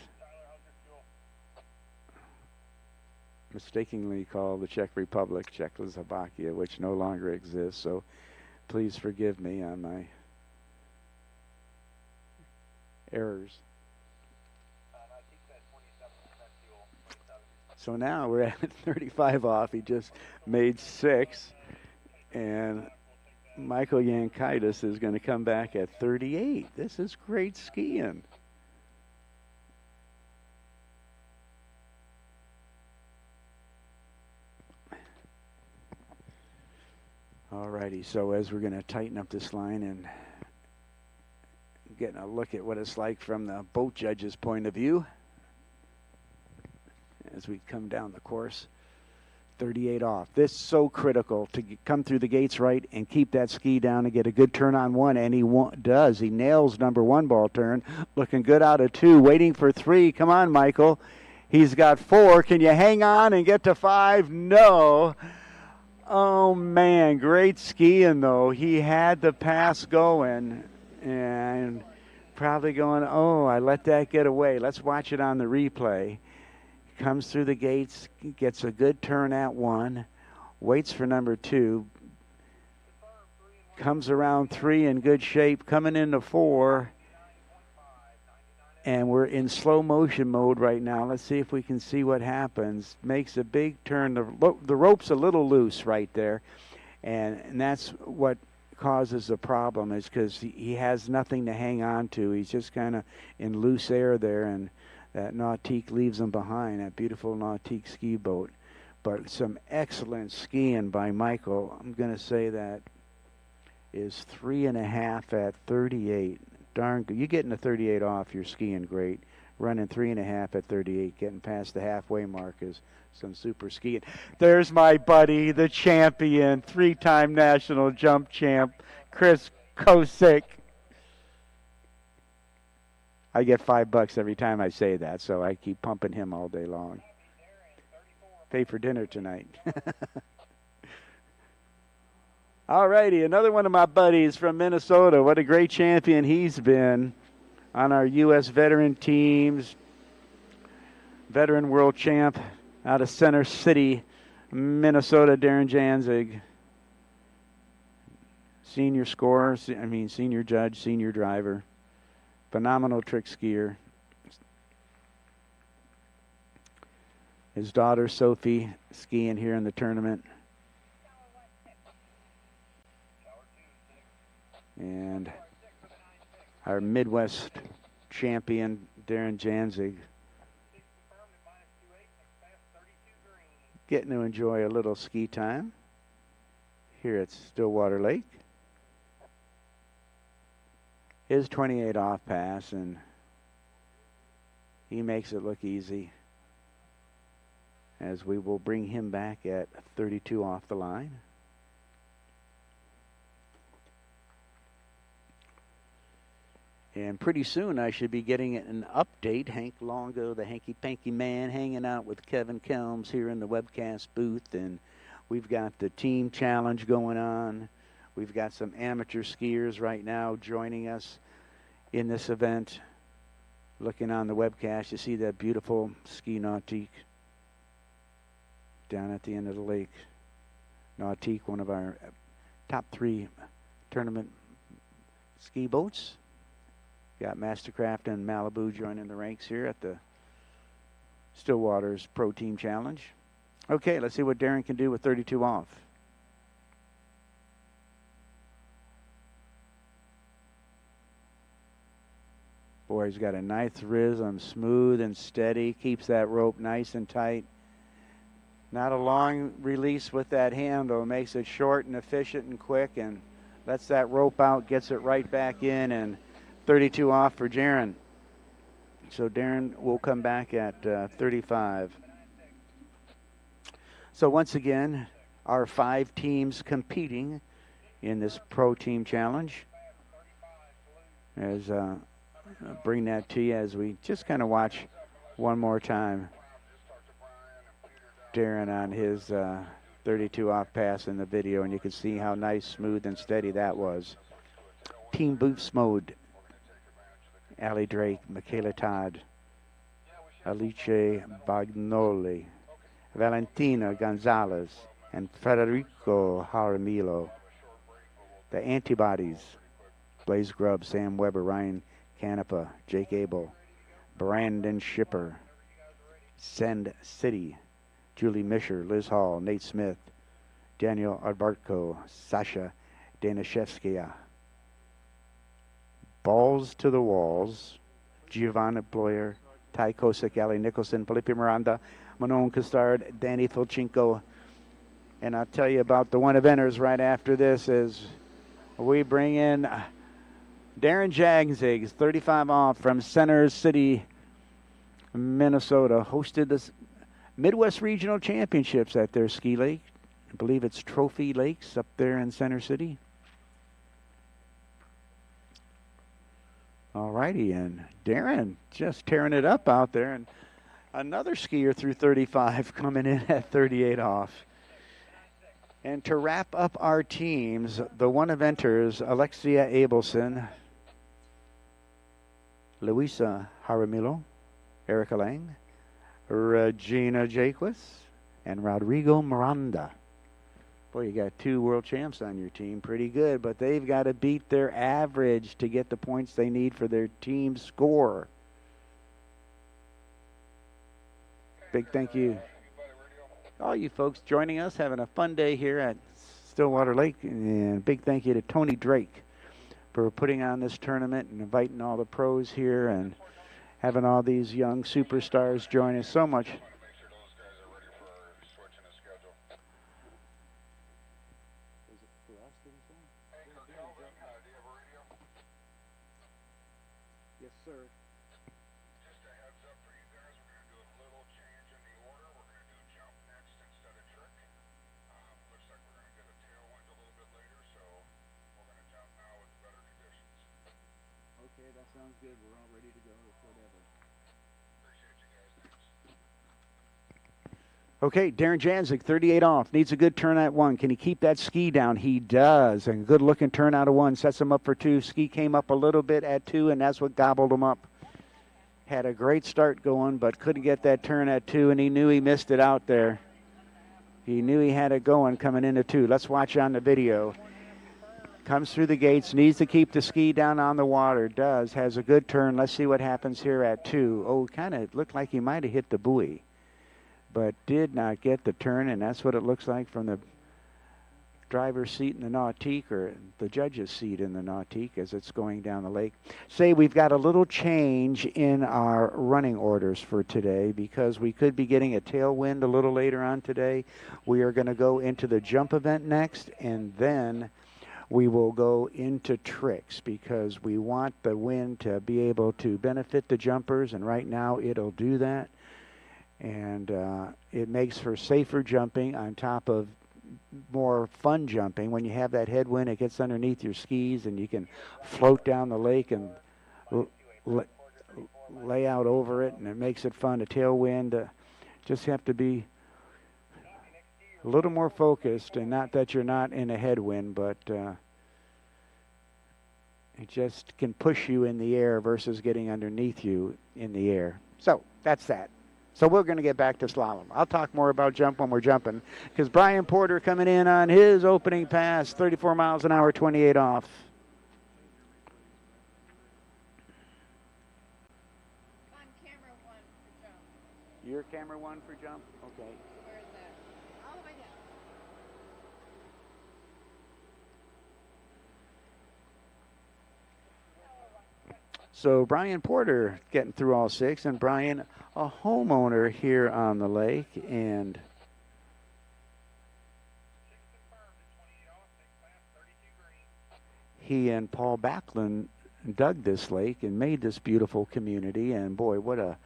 Mistakenly called the Czech Republic Czechoslovakia, which no longer exists, so please forgive me on my errors. So now we're at 35 off. He just made 6, and Michael Yankaitis is going to come back at 38. This is great skiing. Alrighty, so as we're going to tighten up this line and getting a look at what it's like from the boat judge's point of view as we come down the course. 38 off. This is so critical to come through the gates right and keep that ski down and get a good turn on 1, and he does. He nails number 1 ball turn. Looking good out of 2, waiting for 3. Come on, Michael. He's got 4. Can you hang on and get to 5? No. Oh, man, great skiing, though. He had the pass going and probably going, oh, I let that get away. Let's watch it on the replay. Comes through the gates, gets a good turn at 1, waits for number 2, comes around 3 in good shape, coming into 4, and we're in slow motion mode right now. Let's see if we can see what happens. Makes a big turn. The rope's a little loose right there, and that's what causes the problem, is because he has nothing to hang on to. He's just kind of in loose air there, and that Nautique leaves him behind, that beautiful Nautique ski boat. But some excellent skiing by Michael. I'm going to say that is 3.5 at 38. Darn good. You getting a 38 off, you're skiing great. Running 3.5 at 38, getting past the halfway mark is some super skiing. There's my buddy, the champion, 3-time national jump champ, Chris Kosick. I get $5 every time I say that, so I keep pumping him all day long. Pay for dinner tonight. All righty, another one of my buddies from Minnesota. What a great champion he's been on our U.S. veteran teams. Veteran world champ out of Center City, Minnesota, Darren Janzig. Senior scorer, senior judge, senior driver. Phenomenal trick skier. His daughter, Sophie, skiing here in the tournament. And our Midwest champion, Darren Janzig, getting to enjoy a little ski time here at Stillwater Lake. His 28 off pass, and he makes it look easy, as we will bring him back at 32 off the line. And pretty soon I should be getting an update. Hank Longo, the hanky-panky man, hanging out with Kevin Kelms here in the webcast booth. And we've got the team challenge going on. We've got some amateur skiers right now joining us in this event. Looking on the webcast, you see that beautiful ski nautique down at the end of the lake. Nautique, one of our top 3 tournament ski boats. Got Mastercraft and Malibu joining the ranks here at the Stillwaters Pro Team Challenge. Okay, let's see what Darren can do with 32 off. Boy, he's got a nice rhythm, smooth and steady, keeps that rope nice and tight. Not a long release with that handle, makes it short and efficient and quick, and lets that rope out, gets it right back in, and 32 off for Darren. So Darren will come back at 35. So once again, our 5 teams competing in this Pro Team Challenge. As bring that to you as we just kind of watch one more time Darren on his 32 off pass in the video, and you can see how nice, smooth, and steady that was. Team Boots mode. Allie Drake, Michaela Todd, Alice Bagnoli, Valentina Gonzalez, and Federico Jaramillo. The Antibodies, Blaze Grubb, Sam Weber, Ryan Canepa, Jake Abel, Brandon Schipper, Send City, Julie Mischer, Liz Hall, Nate Smith, Daniel Arbartko, Sasha Danishevskaya. Balls to the Walls, Giovanna Bloyer, Ty Kosick, Ali Nicholson, Felipe Miranda, Manon Costard, Danny Filchenko. And I'll tell you about the one eventers right after this as we bring in Darren Janzig, 35 off from Center City, Minnesota. Hosted the Midwest Regional Championships at their ski lake. I believe it's Trophy Lakes up there in Center City. All righty, and Darren just tearing it up out there, and another skier through 35 coming in at 38 off. And to wrap up our teams, the one eventers, Alexia Abelson, Luisa Jaramillo, Erica Lang, Regina Jaquez, and Rodrigo Miranda. Boy, you got 2 world champs on your team. Pretty good, but they've got to beat their average to get the points they need for their team score. Big thank you. All you folks joining us, having a fun day here at Stillwater Lake. And big thank you to Tony Drake for putting on this tournament and inviting all the pros here and having all these young superstars join us. So much Anchor Kelvin, do you have a radio?
Yes, sir.
Just a heads up for you guys, we're going to do a little change in the order. We're going to do jump next instead of trick. Looks like we're going to get a tailwind a little bit later, so we're going to jump now with better conditions.
Okay, that sounds good. We're all ready to go with whatever.
Appreciate you guys, thanks.
Okay, Darren Janzik, 38 off. Needs a good turn at 1. Can he keep that ski down? He does. And good looking turn out of 1. Sets him up for 2. Ski came up a little bit at 2, and that's what gobbled him up. Had a great start going, but couldn't get that turn at 2, and he knew he missed it out there. He knew he had it going coming into 2. Let's watch on the video. Comes through the gates, needs to keep the ski down on the water. Does. Has a good turn. Let's see what happens here at 2. Oh, kind of looked like he might have hit the buoy, but did not get the turn, and that's what it looks like from the driver's seat in the Nautique, or the judge's seat in the Nautique as it's going down the lake. Say we've got a little change in our running orders for today because we could be getting a tailwind a little later on today. We are going to go into the jump event next, and then we will go into tricks because we want the wind to be able to benefit the jumpers, and right now it'll do that. And it makes for safer jumping on top of more fun jumping. When you have that headwind, it gets underneath your skis and you can float down the lake and lay out over it, and it makes it fun. A tailwind, just have to be a little more focused, and not that you're not in a headwind, but it just can push you in the air versus getting underneath you in the air. So that's that. So we're going to get back to slalom. I'll talk more about jump when we're jumping, because Brian Porter coming in on his opening pass, 34 miles an hour, 28 off.
On camera 1 for jump.
Your camera 1 for jump? Okay.
Where is that? All the way down.
So Brian Porter getting through all 6, and Brian, a homeowner here on the lake, and he and Paul Backlund dug this lake and made this beautiful community, and boy, what a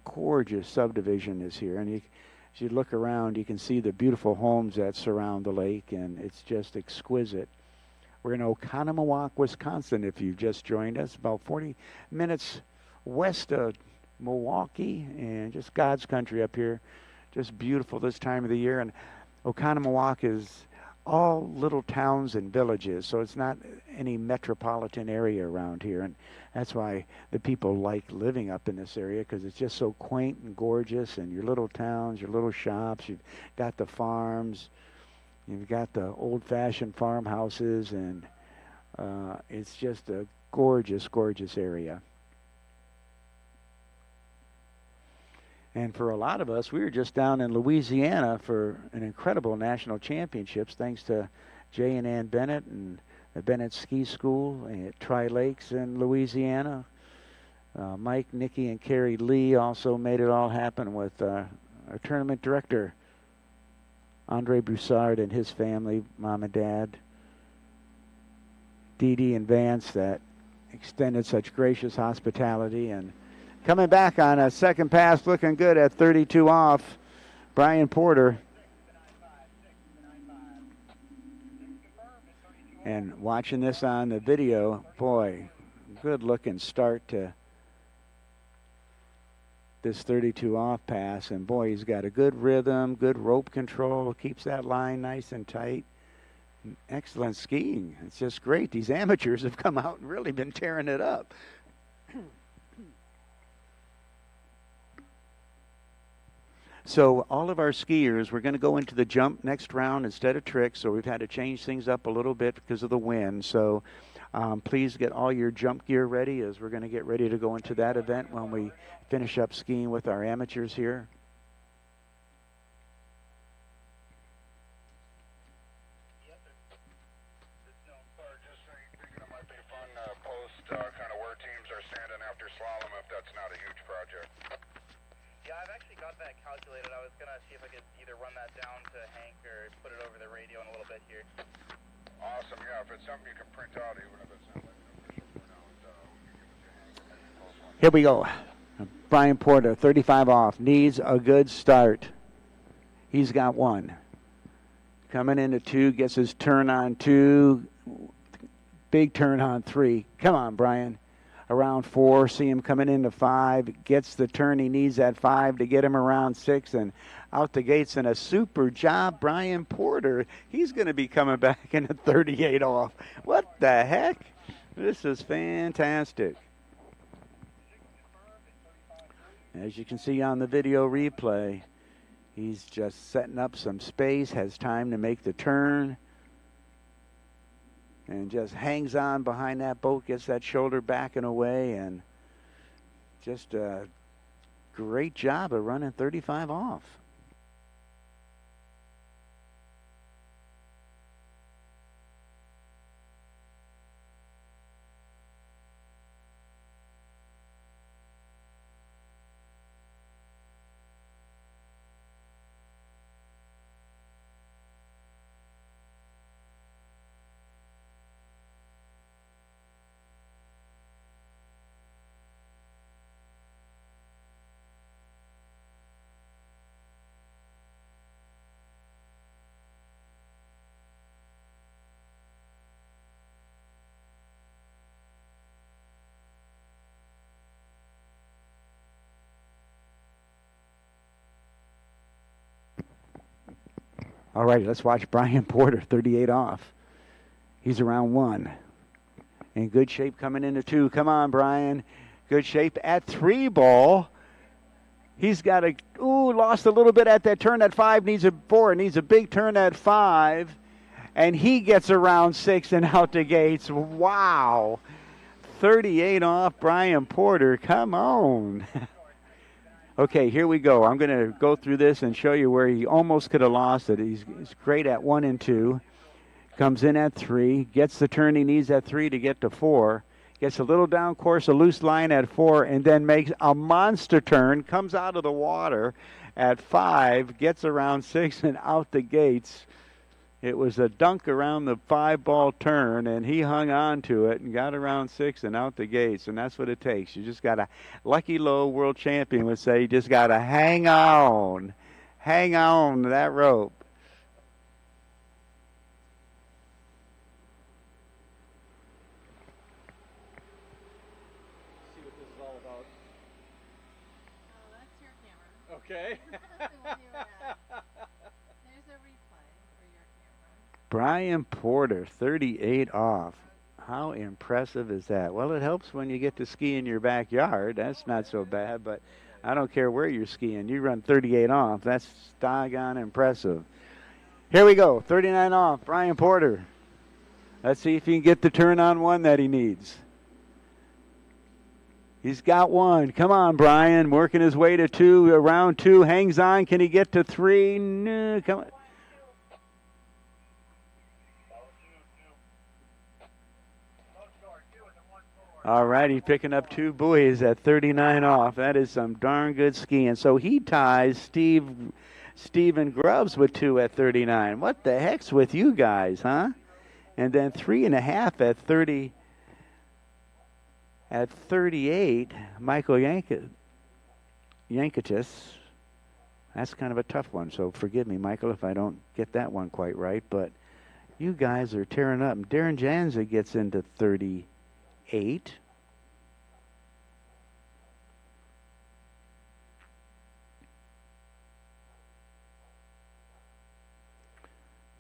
gorgeous subdivision is here. And as you look around, you can see the beautiful homes that surround the lake, and it's just exquisite. We're in Oconomowoc, Wisconsin, if you've just joined us, about 40 minutes west of Milwaukee, and just God's country up here. Just beautiful this time of the year. And Oconomowoc is all little towns and villages, so it's not any metropolitan area around here. And that's why the people like living up in this area, because it's just so quaint and gorgeous, and your little towns, your little shops, you've got the farms, you've got the old-fashioned farmhouses, and it's just a gorgeous, gorgeous area. And for a lot of us, we were just down in Louisiana for an incredible national championships, thanks to Jay and Ann Bennett and the Bennett Ski School at Tri-Lakes in Louisiana. Mike, Nikki, and Carrie Lee also made it all happen with our tournament director, Andre Broussard, and his family, mom and dad. Dee Dee and Vance, that extended such gracious hospitality. And coming back on a second pass, looking good at 32 off, Brian Porter. And watching this on the video, boy, good looking start to this 32 off pass, and boy, he's got a good rhythm, good rope control, keeps that line nice and tight. Excellent skiing. It's just great. These amateurs have come out and really been tearing it up. So all of our skiers, we're going to go into the jump next round instead of tricks, so we've had to change things up a little bit because of the wind. So please get all your jump gear ready, as we're going to get ready to go into that event when we finish up skiing with our amateurs here.
Kind of where teams are standing after slalom, if that's not a huge project.
Yeah, I've actually got that calculated. I was going to see if I could either run that down to Hank or put it over the radio in a little bit here.
Awesome.
awesome. Yeah, if it's something you can print out, even if it's not like an official printout, we can give it to you. Maybe post one.
Here we go. Brian Porter, 35 off, needs a good start. He's got one. Coming into 2, gets his turn on 2. Big turn on 3. Come on, Brian. Around 4, see him coming into 5. Gets the turn he needs at 5 to get him around 6. And out the gates in a super job, Brian Porter. He's going to be coming back in a 38 off. What the heck? This is fantastic. As you can see on the video replay, he's just setting up some space, has time to make the turn, and just hangs on behind that boat, gets that shoulder backing away, and just a great job of running 35 off. All right, let's watch Brian Porter, 38 off. He's around 1. In good shape coming into 2. Come on, Brian. Good shape at 3 ball. He's got a, lost a little bit at that turn at 5. Needs a 4. Needs a big turn at 5. And he gets around 6 and out the gates. Wow. 38 off, Brian Porter. Come on. Okay, here we go. I'm going to go through this and show you where he almost could have lost it. He's great at 1 and 2. Comes in at 3. Gets the turn he needs at 3 to get to 4. Gets a little down course, a loose line at 4, and then makes a monster turn. Comes out of the water at 5. Gets around 6 and out the gates. It was a dunk around the 5-ball turn, and he hung on to it and got around 6 and out the gates, and that's what it takes. You just got to, Lucky Low world champion would say, you just got to hang on to that rope.
See what this is all about.
Oh, that's your camera.
Okay.
The one you were at. There's a replay for your camera.
Brian Porter, 38 off. How impressive is that? Well, it helps when you get to ski in your backyard. That's not so bad, but I don't care where you're skiing. You run 38 off. That's doggone impressive. Here we go, 39 off, Brian Porter. Let's see if he can get the turn on 1 that he needs. He's got 1. Come on, Brian. Working his way to 2. Around 2. Hangs on. Can he get to 3? No. Come on. All right, he's picking up 2 buoys at 39 off. That is some darn good skiing. So he ties Stephen Grubbs with 2 at 39. What the heck's with you guys, huh? And then 3.5 at 30. At 38, Michael Yankitis. That's kind of a tough one, so forgive me, Michael, if I don't get that one quite right. But you guys are tearing up. Darren Janza gets into 38.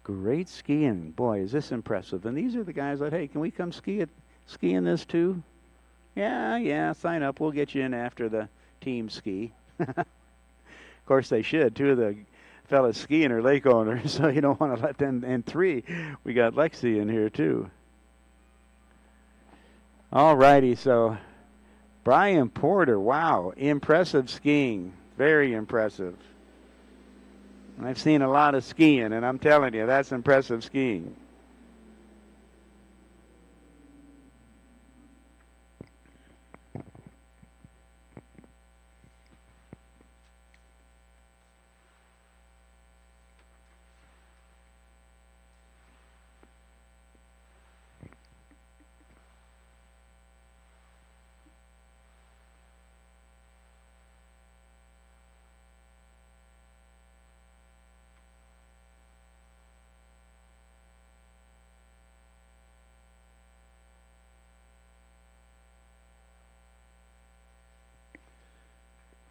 Great skiing. Boy, is this impressive. And these are the guys that, hey, can we come ski in this too? Yeah, sign up. We'll get you in after the team ski. Of course, they should. 2 of the fellas skiing are lake owners, so you don't want to let them. And 3, we got Lexi in here too. All righty, so Brian Porter, wow, impressive skiing. Very impressive. I've seen a lot of skiing, and I'm telling you, that's impressive skiing.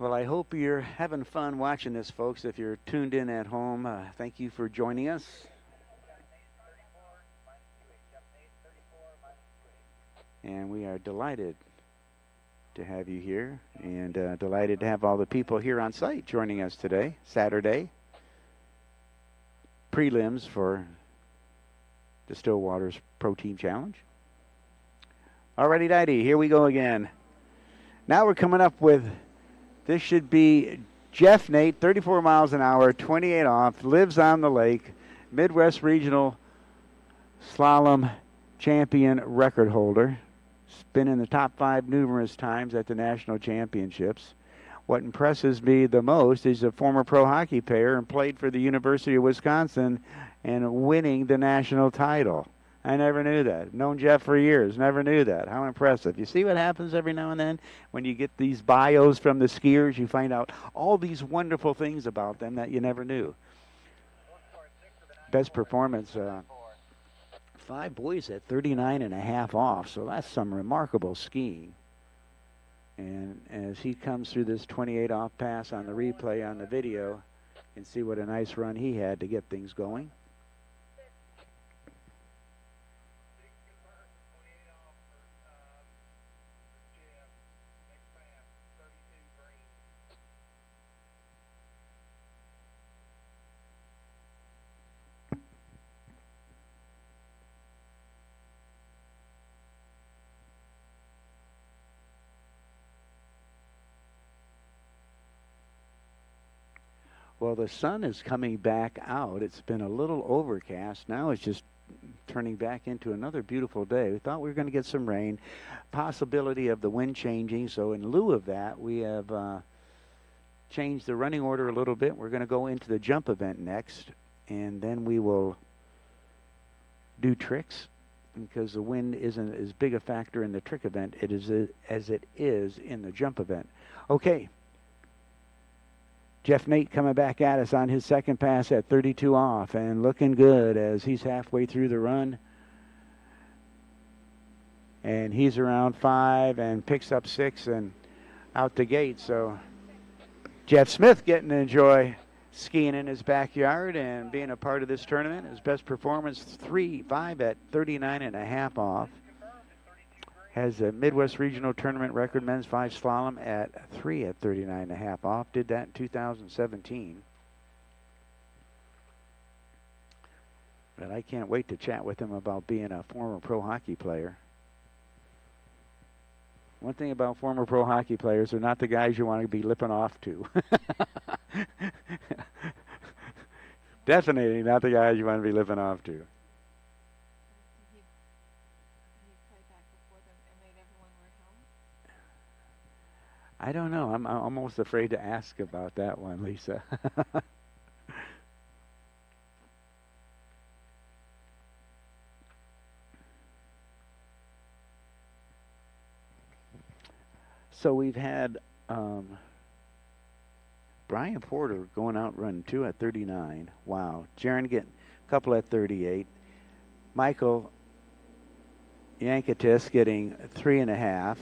Well, I hope you're having fun watching this, folks. If you're tuned in at home, thank you for joining us. And we are delighted to have you here, and delighted to have all the people here on site joining us today, Saturday. Prelims for the Stillwaters Pro Team Challenge. Alrighty, dighty, here we go again. Now we're coming up with, this should be Jeff Nate, 34 miles an hour, 28 off, lives on the lake, Midwest Regional Slalom Champion record holder. Been in the top 5 numerous times at the national championships. What impresses me the most is a former pro hockey player and played for the University of Wisconsin and winning the national title. I never knew that. Known Jeff for years, never knew that. How impressive. You see what happens every now and then? When you get these bios from the skiers, you find out all these wonderful things about them that you never knew. Best performance, 5 boys at 39.5 off, so that's some remarkable skiing. And as he comes through this 28 off pass on the replay on the video, you can see what a nice run he had to get things going. Well, the sun is coming back out. It's been a little overcast. Now it's just turning back into another beautiful day. We thought we were going to get some rain, possibility of the wind changing. So in lieu of that, we have changed the running order a little bit. We're going to go into the jump event next, and then we will do tricks because the wind isn't as big a factor in the trick event as it is in the jump event. Okay. Jeff Nate coming back at us on his second pass at 32 off and looking good as he's halfway through the run. And he's around 5 and picks up 6 and out the gate. So Jeff Smith getting to enjoy skiing in his backyard and being a part of this tournament. His best performance, 5 at 39.5 off. Has a Midwest Regional Tournament record, men's 5 slalom at 3 at 39.5 off. Did that in 2017. But I can't wait to chat with him about being a former pro hockey player. One thing about former pro hockey players, they're not the guys you want to be lipping off to. Definitely not the guys you want to be lipping off to. I don't know. I'm almost afraid to ask about that one, Lisa. So we've had Brian Porter going out running 2 at 39. Wow. Jaron getting a couple at 38. Michael Yankitis getting 3.5.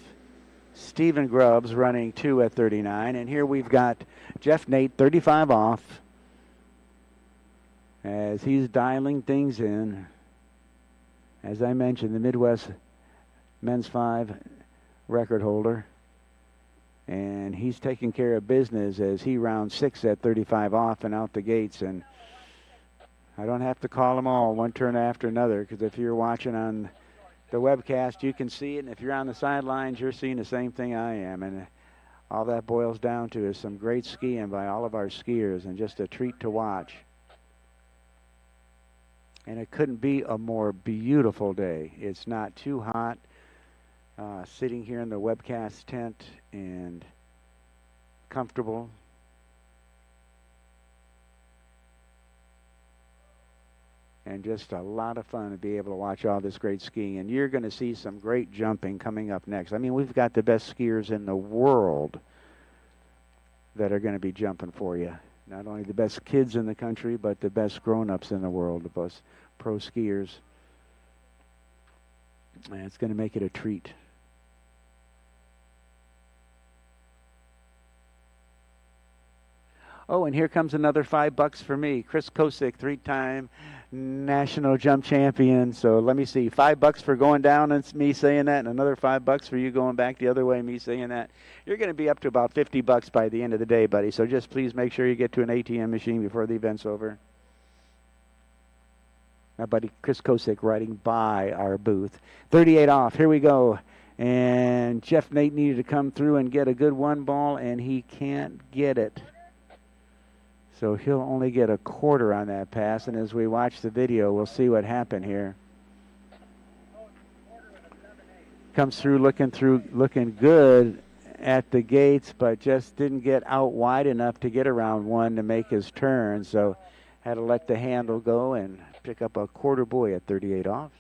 Stephen Grubbs running 2 at 39. And here we've got Jeff Nate, 35 off, as he's dialing things in. As I mentioned, the Midwest men's 5 record holder. And he's taking care of business as he rounds 6 at 35 off and out the gates. And I don't have to call them all one turn after another, because if you're watching on the webcast, you can see it, and if you're on the sidelines, you're seeing the same thing I am. And all that boils down to is some great skiing by all of our skiers, and just a treat to watch. And it couldn't be a more beautiful day. It's not too hot. Sitting here in the webcast tent and comfortable. And just a lot of fun to be able to watch all this great skiing. And you're going to see some great jumping coming up next. I mean, we've got the best skiers in the world that are going to be jumping for you. Not only the best kids in the country, but the best grown-ups in the world, of us pro skiers. And it's going to make it a treat. Oh, and here comes another $5 for me. Chris Kosick, 3-time national jump champion. So let me see, $5 for going down and me saying that, and another $5 for you going back the other way, me saying that. You're going to be up to about $50 by the end of the day, buddy. So just please make sure you get to an ATM machine before the event's over. My buddy Chris Kosick riding by our booth. 38 off. Here we go. And Jeff Nate needed to come through and get a good one ball, and he can't get it. So he'll only get a quarter on that pass, and as we watch the video, we'll see what happened here. Comes through looking good at the gates, but just didn't get out wide enough to get around one to make his turn. So had to let the handle go and pick up a quarter buoy at 38 off.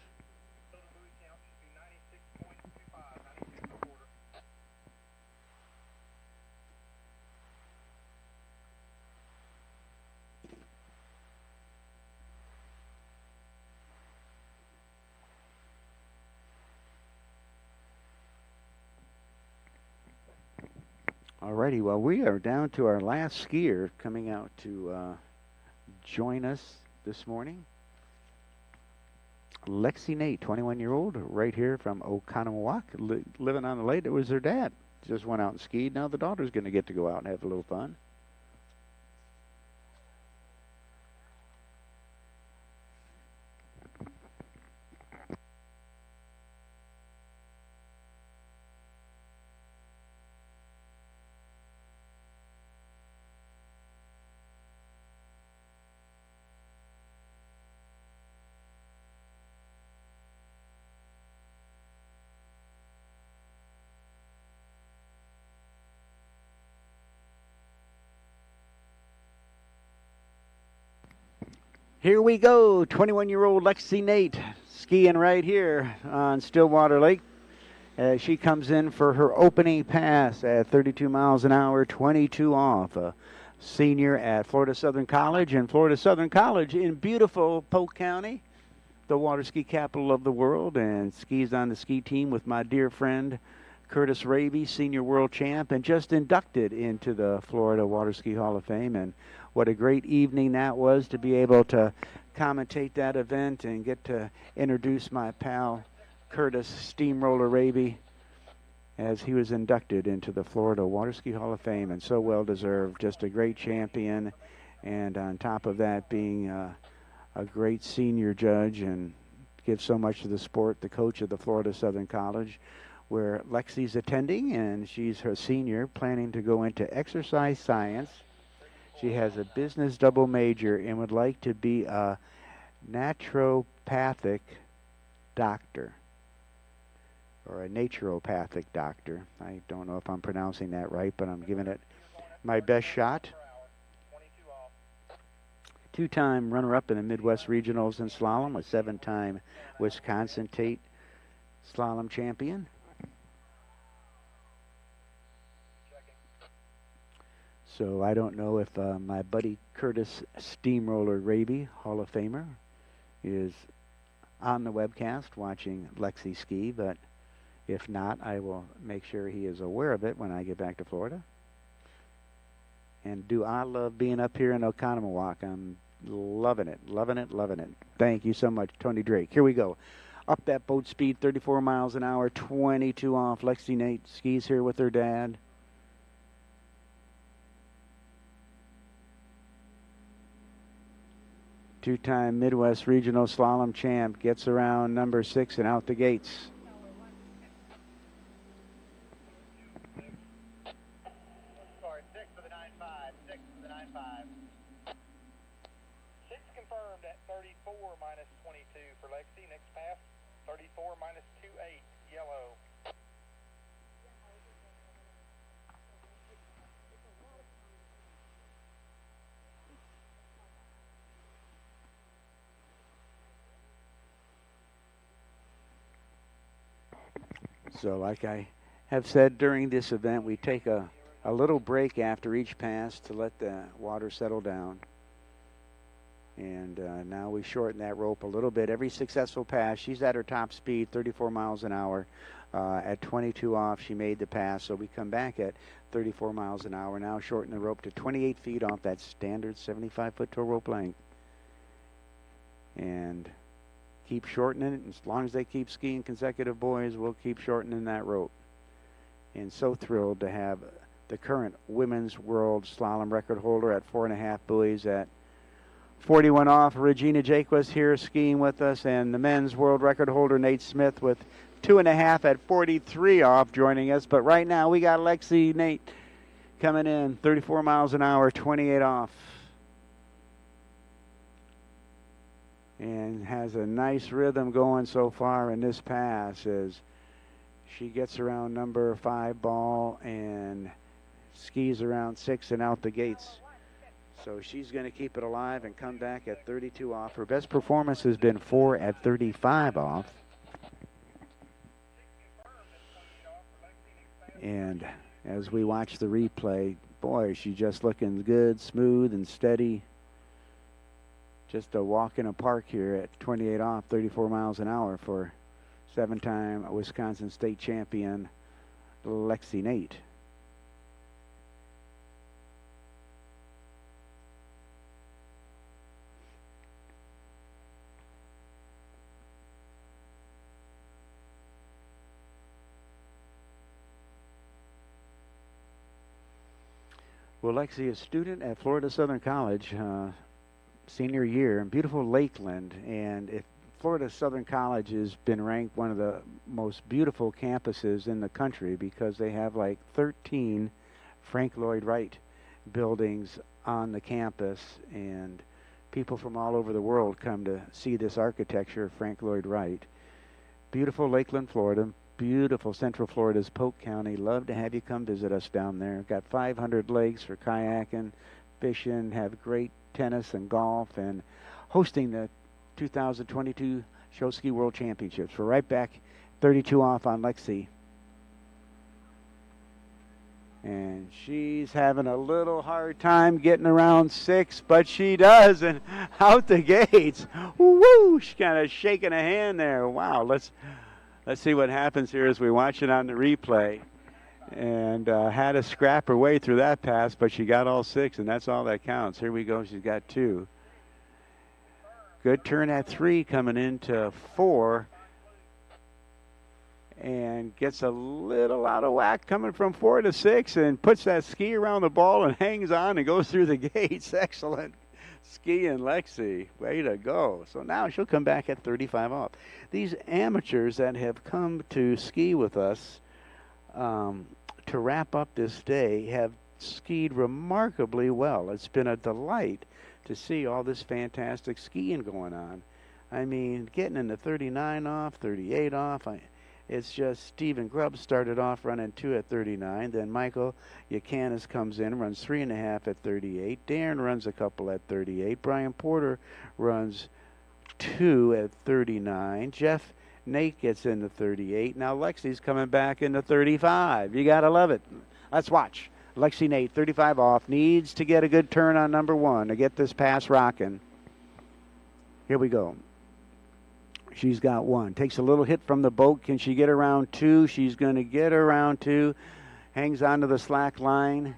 Alrighty, well, we are down to our last skier coming out to join us this morning. Lexi Nate, 21-year-old, right here from Oconomowoc, living on the lake. It was her dad. Just went out and skied. Now the daughter's going to get to go out and have a little fun. Here we go, 21-year-old Lexi Nate skiing right here on Stillwater Lake as she comes in for her opening pass at 32 miles an hour, 22 off. A senior at Florida Southern College, and Florida Southern College in beautiful Polk County, the water ski capital of the world, and skis on the ski team with my dear friend Curtis Raby, senior world champ, and just inducted into the Florida Water Ski Hall of Fame. And what a great evening that was to be able to commentate that event and get to introduce my pal Curtis Steamroller Raby as he was inducted into the Florida Water Ski Hall of Fame, and so well deserved. Just a great champion, and on top of that being a great senior judge and gives so much to the sport, the coach of the Florida Southern College, where Lexi's attending, and she's her senior, planning to go into exercise science. She has a business double major and would like to be a naturopathic doctor, or a naturopathic doctor. I don't know if I'm pronouncing that right, but I'm giving it my best shot. 2-time runner-up in the Midwest Regionals in slalom, a 7-time Wisconsin Tate slalom champion. So I don't know if my buddy Curtis Steamroller Raby, Hall of Famer, is on the webcast watching Lexi ski, but if not, I will make sure he is aware of it when I get back to Florida. And do I love being up here in Oconomowoc? I'm loving it, loving it, loving it. Thank you so much, Tony Drake. Here we go. Up that boat speed, 34 miles an hour, 22 off. Lexi Nate skis here with her dad. Two-time Midwest Regional Slalom champ, gets around number 6 and out the gates.
Sorry, 6 for the 9.5, 6 for the 9.5. 6 confirmed at 34 minus 22 for Lexi. Next pass, 34 minus 2.8, yellow.
So like I have said during this event, we take a little break after each pass to let the water settle down. And now we shorten that rope a little bit. Every successful pass, she's at her top speed, 34 miles an hour. At 22 off, she made the pass, so we come back at 34 miles an hour. Now shorten the rope to 28 feet off that standard 75-foot tow rope length. And keep shortening it. As long as they keep skiing consecutive boys, we'll keep shortening that rope. And so thrilled to have the current women's world slalom record holder at 4.5 buoys at 41 off. Regina Jaquez here skiing with us, and the men's world record holder Nate Smith with 2.5 at 43 off joining us. But right now we got Lexi Nate coming in 34 miles an hour, 28 off. And has a nice rhythm going so far in this pass as she gets around number 5 ball and skis around 6 and out the gates. So she's going to keep it alive and come back at 32 off. Her best performance has been 4 at 35 off. And as we watch the replay, boy, she's just looking good, smooth, and steady. Just a walk in a park here at 28 off, 34 miles an hour for 7-time Wisconsin State champion Lexi Nate. Well, Lexi is a student at Florida Southern College, senior year in beautiful Lakeland. And if Florida Southern College has been ranked one of the most beautiful campuses in the country because they have like 13 Frank Lloyd Wright buildings on the campus, and people from all over the world come to see this architecture of Frank Lloyd Wright. Beautiful Lakeland, Florida. Beautiful Central Florida's Polk County. Love to have you come visit us down there. Got 500 lakes for kayaking, fishing, have great tennis and golf, and hosting the 2022 Show Ski World Championships. We're right back 32 off on Lexi. And she's having a little hard time getting around 6, but she does, and out the gates. Woo! She's kind of shaking a hand there. Wow, let's see what happens here as we watch it on the replay. And had to scrap her way through that pass, but she got all 6, and that's all that counts. Here we go. She's got 2. Good turn at 3 coming into 4. And gets a little out of whack coming from 4 to 6 and puts that ski around the ball and hangs on and goes through the gates. Excellent skiing, Lexi. Way to go. So now she'll come back at 35 off. These amateurs that have come to ski with us to wrap up this day have skied remarkably well. It's been a delight to see all this fantastic skiing going on. I mean, getting into 39 off, 38 off. It's just Stephen Grubb started off running 2 at 39. Then Michael Yacanis comes in, runs 3.5 at 38. Darren runs a couple at 38. Brian Porter runs 2 at 39. Jeff Nate gets into 38. Now Lexi's coming back into 35. You got to love it. Let's watch. Lexi Nate, 35 off, needs to get a good turn on number 1 to get this pass rocking. Here we go. She's got 1. Takes a little hit from the boat. Can she get around 2? She's going to get around 2. Hangs onto the slack line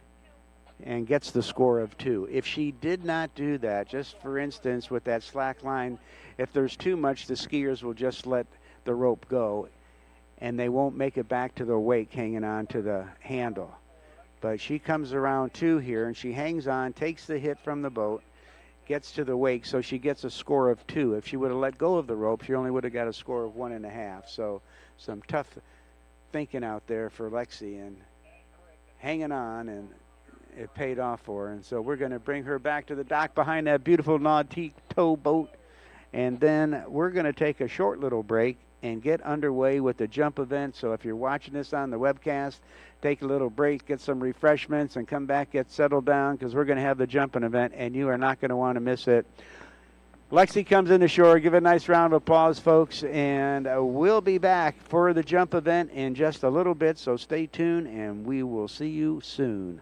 and gets the score of 2. If she did not do that, just for instance, with that slack line, if there's too much, the skiers will just let the rope go and they won't make it back to their wake hanging on to the handle. But she comes around 2 here and she hangs on, takes the hit from the boat, gets to the wake, so she gets a score of 2. If she would have let go of the rope, she only would have got a score of 1.5. So some tough thinking out there for Lexi and hanging on, and it paid off for her. And so we're going to bring her back to the dock behind that beautiful nautique tow boat, and then we're going to take a short little break and get underway with the jump event. So if you're watching this on the webcast, take a little break, get some refreshments, and come back, get settled down, because we're going to have the jumping event, and you are not going to want to miss it. Lexi comes in the shore. Give it a nice round of applause, folks, and we'll be back for the jump event in just a little bit, so stay tuned, and we will see you soon.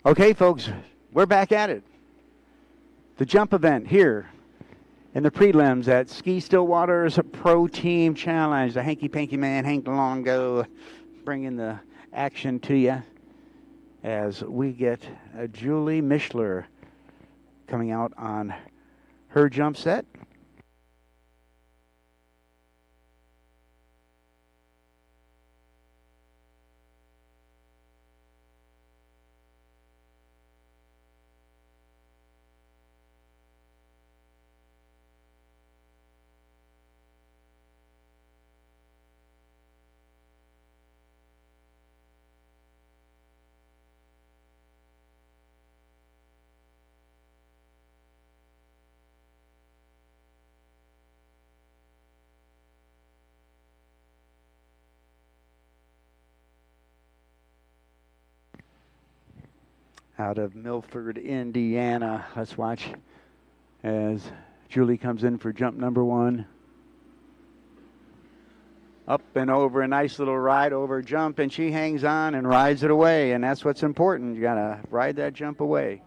Okay, folks, we're back at it. The jump event here in the prelims at Ski Stillwaters Pro Team Challenge. The hanky-panky man, Hank Longo, bringing the action to you as we get Julie Mishler coming out on her jump set. Out of Milford, Indiana. Let's watch as Julie comes in for jump number 1. Up and over, a nice little ride over jump, and she hangs on and rides it away, and that's what's important. You got to ride that jump away.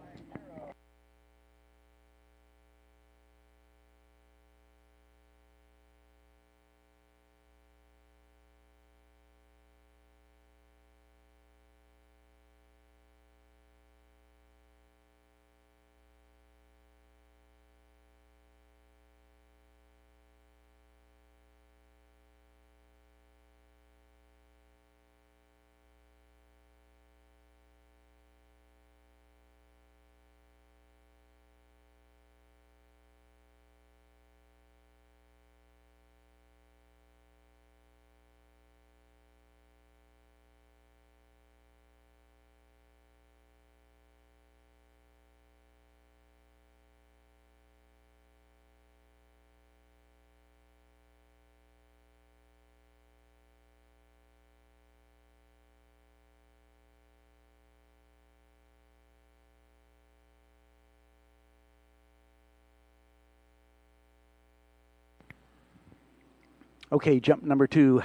Okay, jump number 2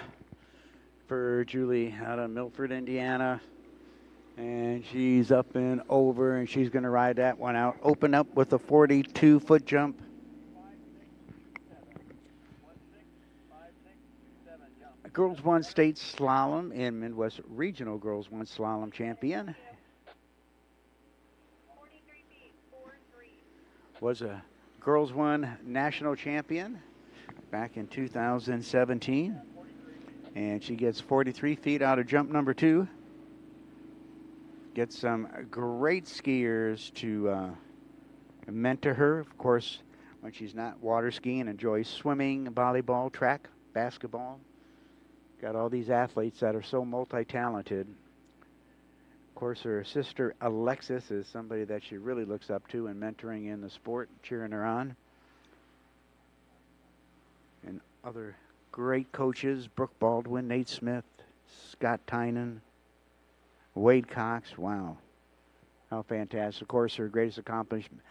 for Julie out of Milford, Indiana. And she's up and over, and she's going to ride that one out. Open up with a 42-foot jump.
5-6, 5-6, 2-7, jump.
Girls 1 state slalom and Midwest Regional Girls 1 slalom champion.
43 feet, 4-3.
Was a Girls 1 national champion back in 2017. And she gets 43 feet out of jump number 2. Gets some great skiers to mentor her. Of course, when she's not water skiing, enjoys swimming, volleyball, track, basketball. Got all these athletes that are so multi-talented. Of course, her sister Alexis is somebody that she really looks up to and mentoring in the sport, cheering her on. And other great coaches, Brooke Baldwin, Nate Smith, Scott Tynan, Wade Cox. Wow, how fantastic. Of course, her greatest accomplishment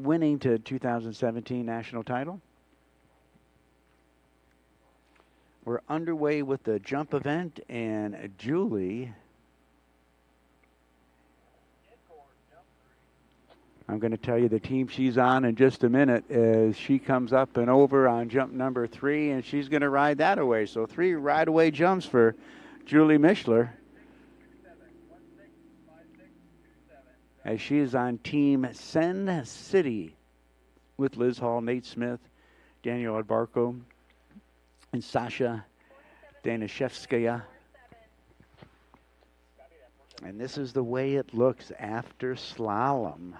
winning to 2017 national title. We're underway with the jump event, and Julie, I'm going to tell you the team she's on in just a minute as she comes up and over on jump number 3, and she's going to ride that away. So 3 ride-away jumps for Julie Mishler, as she is on Team Sen City with Liz Hall, Nate Smith, Daniel Adbarco, and Sasha Danishevskaya. And this is the way it looks after slalom.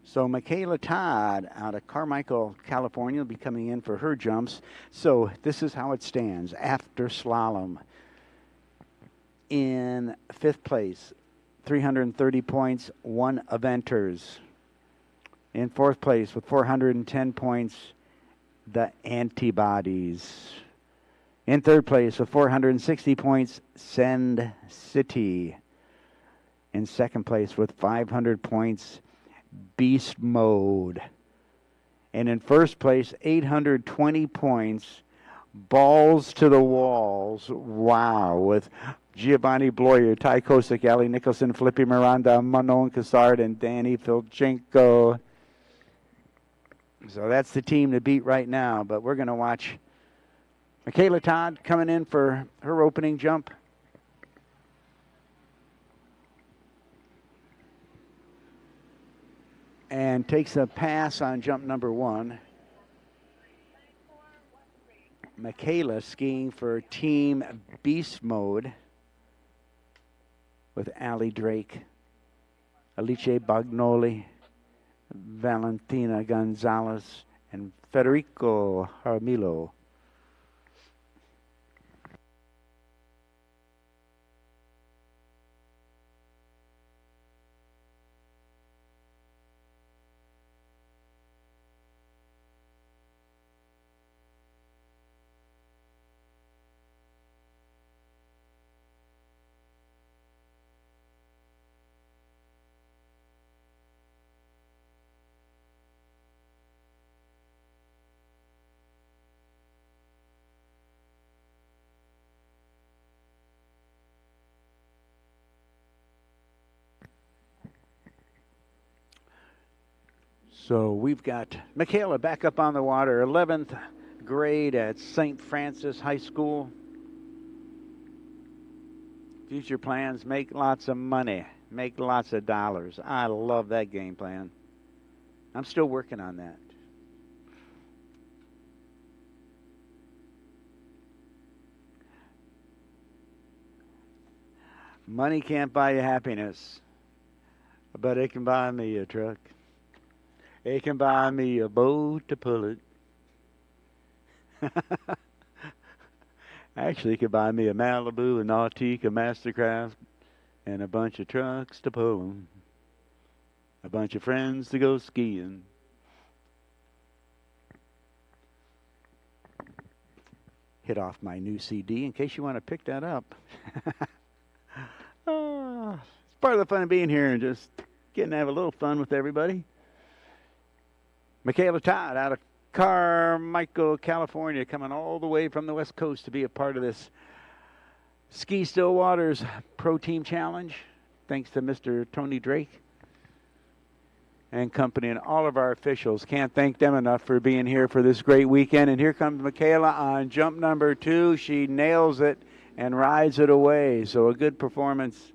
So Michaela Todd out of Carmichael, California will be coming in for her jumps. So this is how it stands after slalom. In 5th place, 330 points, 1 eventers. In fourth place with 410 points, the Antibodies. In third place with 460 points, Send City. In second place with 500 points, Beast Mode. And in first place, 820 points, Balls to the Walls. Wow, with Giovanni Bloyer, Ty Kosick, Ali Nicholson, Flippy Miranda, Manon Cassard, and Danny Filchenko. So that's the team to beat right now, but we're going to watch Michaela Todd coming in for her opening jump. And takes a pass on jump number 1. Michaela skiing for Team Beast Mode with Allie Drake, Alice Bagnoli, Valentina Gonzalez, and Federico Jaramillo. So we've got Michaela back up on the water, 11th grade at St. Francis High School. Future plans, make lots of money, make lots of dollars. I love that game plan. I'm still working on that. Money can't buy you happiness, but it can buy me a truck. It can buy me a boat to pull it. Actually, it could buy me a Malibu, a Nautique, a Mastercraft, and a bunch of trucks to pull them. A bunch of friends to go skiing. Hit off my new CD in case you want to pick that up. It's part of the fun of being here and just getting to have a little fun with everybody. Michaela Todd out of Carmichael, California, coming all the way from the West Coast to be a part of this Ski Stillwaters Pro Team Challenge. Thanks to Mr. Tony Drake and company and all of our officials. Can't thank them enough for being here for this great weekend. And here comes Michaela on jump number 2. She nails it and rides it away. So a good performance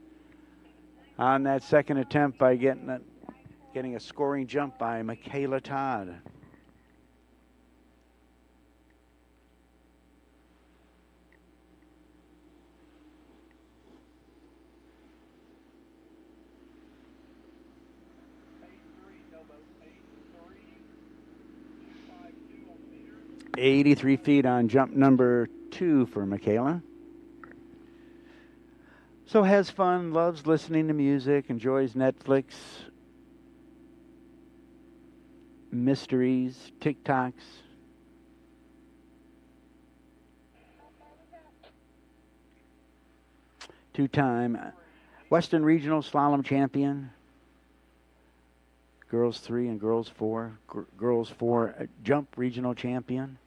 on that second attempt by getting a scoring jump by Michaela Todd. $83 feet on jump number 2 for Michaela. So has fun, loves listening to music, enjoys Netflix, mysteries, TikToks. Two-time Western Regional Slalom Champion. Girls 3 and Girls 4. Girls 4 Jump Regional Champion.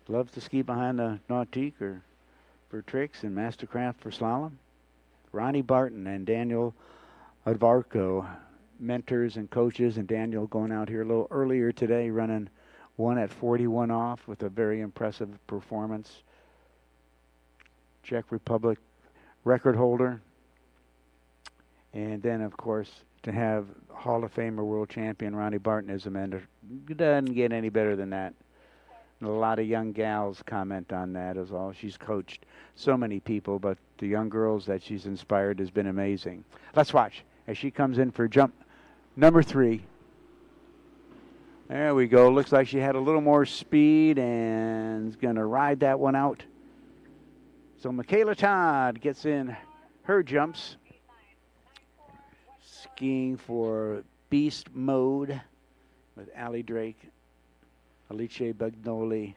Loves to ski behind the Nautique or for tricks and Mastercraft for slalom. Ronnie Barton and Daniel Advarco, mentors and coaches, and Daniel going out here a little earlier today, running 1 at 41 off with a very impressive performance. Czech Republic record holder. And then, of course, to have Hall of Famer world champion Ronnie Barton as a mentor. Doesn't get any better than that. And a lot of young gals comment on that as well. She's coached so many people, but the young girls that she's inspired has been amazing. Let's watch as she comes in for jump number 3. There we go. Looks like she had a little more speed and is going to ride that one out. So Michaela Todd gets in her jumps. Skiing for beast mode with Allie Drake, Alice Bagnoli,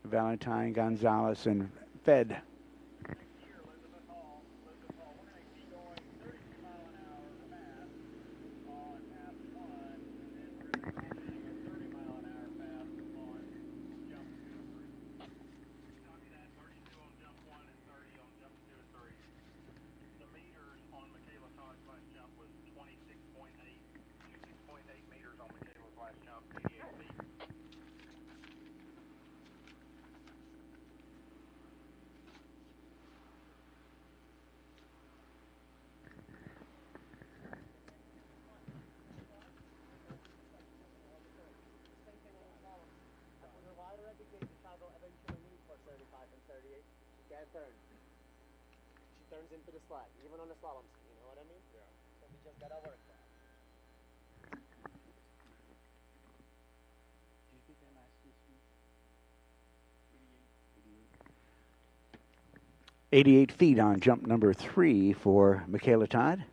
Valentine Gonzalez, and Fed.
Turns into the slide, even on the slalom ski, you know what I mean? Yeah. So we just gotta work that.
88 feet on jump number 3 for Michaela Todd.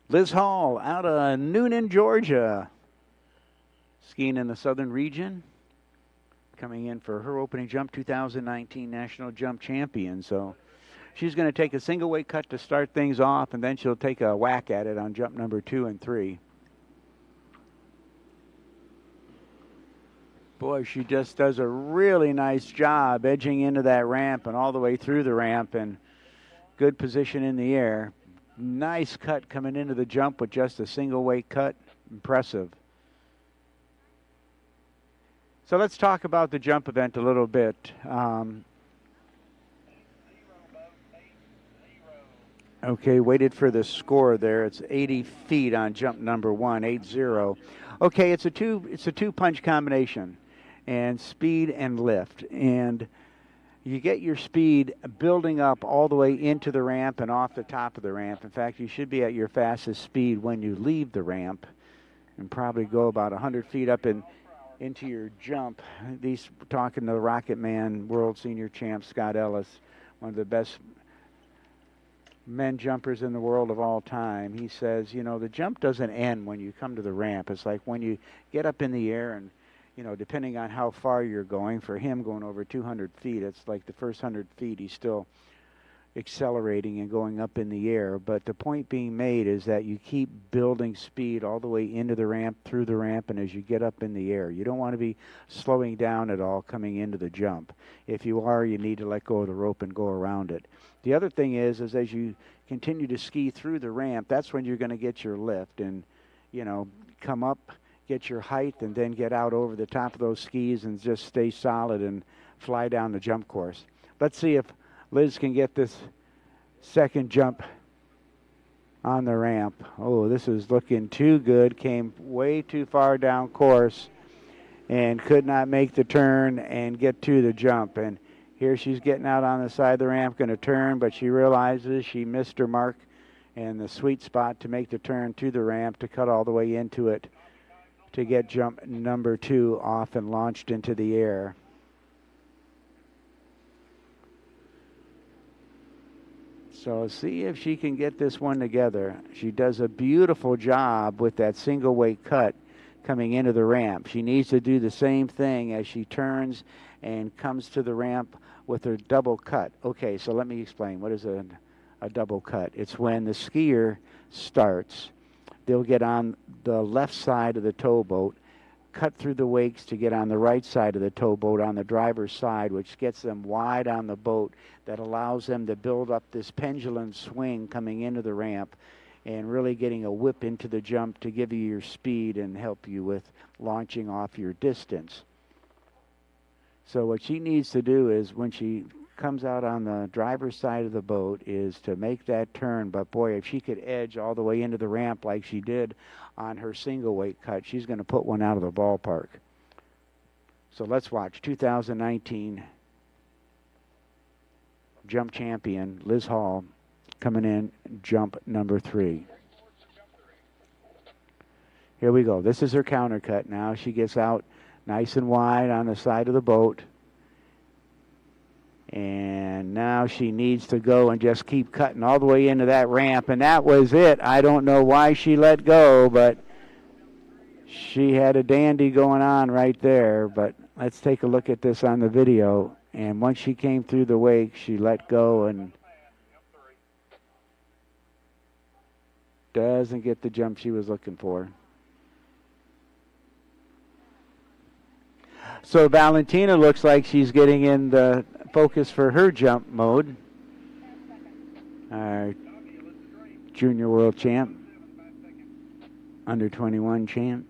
Liz Hall out of Noonan, Georgia, skiing in the southern region, coming in for her opening jump, 2019 National Jump Champion. So she's going to take a single weight cut to start things off, and then she'll take a whack at it on jump number 2 and 3. Boy, she just does a really nice job edging into that ramp and all the way through the ramp, and good position in the air. Nice cut coming into the jump with just a single weight cut. Impressive. So let's talk about the jump event a little bit. Okay, waited for the score there. It's 80 feet on jump number 1, 8-0. Okay, it's a two punch combination, and speed and lift. And you get your speed building up all the way into the ramp and off the top of the ramp. In fact, you should be at your fastest speed when you leave the ramp, and probably go about 100 feet up into your jump. These talking to the Rocket Man, world senior champ Scott Ellis, one of the best men jumpers in the world of all time. He says, you know, the jump doesn't end when you come to the ramp. It's like when you get up in the air, and you know, depending on how far you're going, for him going over 200 feet, it's like the first 100 feet he's still accelerating and going up in the air. But the point being made is that you keep building speed all the way into the ramp, through the ramp, and as you get up in the air. You don't want to be slowing down at all coming into the jump. If you are, you need to let go of the rope and go around it. The other thing is as you continue to ski through the ramp, that's when you're going to get your lift and, you know, come up, get your height, and then get out over the top of those skis and just stay solid and fly down the jump course. Let's see if Liz can get this second jump on the ramp. Oh, this is looking too good. Came way too far down course and could not make the turn and get to the jump. And here she's getting out on the side of the ramp, going to turn, but she realizes she missed her mark and the sweet spot to make the turn to the ramp, to cut all the way into it, to get jump number 2 off and launched into the air. So see if she can get this one together. She does a beautiful job with that single weight cut coming into the ramp. She needs to do the same thing as she turns and comes to the ramp with her double cut. Okay, so let me explain. What is a double cut? It's when the skier starts, they'll get on the left side of the towboat, cut through the wakes to get on the right side of the towboat on the driver's side, which gets them wide on the boat, that allows them to build up this pendulum swing coming into the ramp and really getting a whip into the jump to give you your speed and help you with launching off your distance. So what she needs to do is, when she comes out on the driver's side of the boat, is to make that turn. But boy, if she could edge all the way into the ramp like she did on her single weight cut, she's going to put one out of the ballpark. So let's watch 2019 jump champion Liz Hall coming in jump number 3. Here we go. This is her counter cut now. She gets out nice and wide on the side of the boat And now she needs to go and just keep cutting all the way into that ramp. And that was it. I don't know why she let go, but she had a dandy going on right there. But let's take a look at this on the video. And once she came through the wake, she let go and doesn't get the jump she was looking for. So Valentina looks like she's getting in the focus for her jump mode. Our junior world champ, under 21 champ.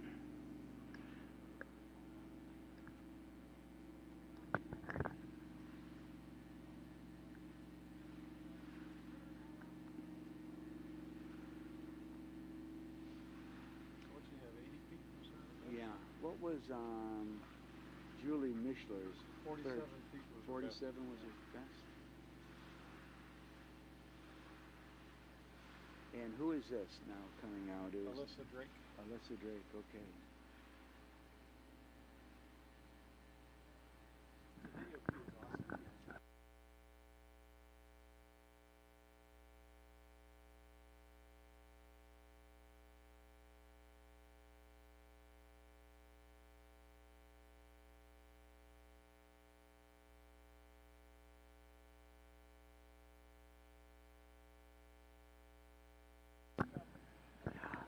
Yeah. What was Julie Mischler's?
47
third?
feet was
47 was her best. And who is this now coming out? Is
Alyssa Drake.
Alyssa Drake, okay.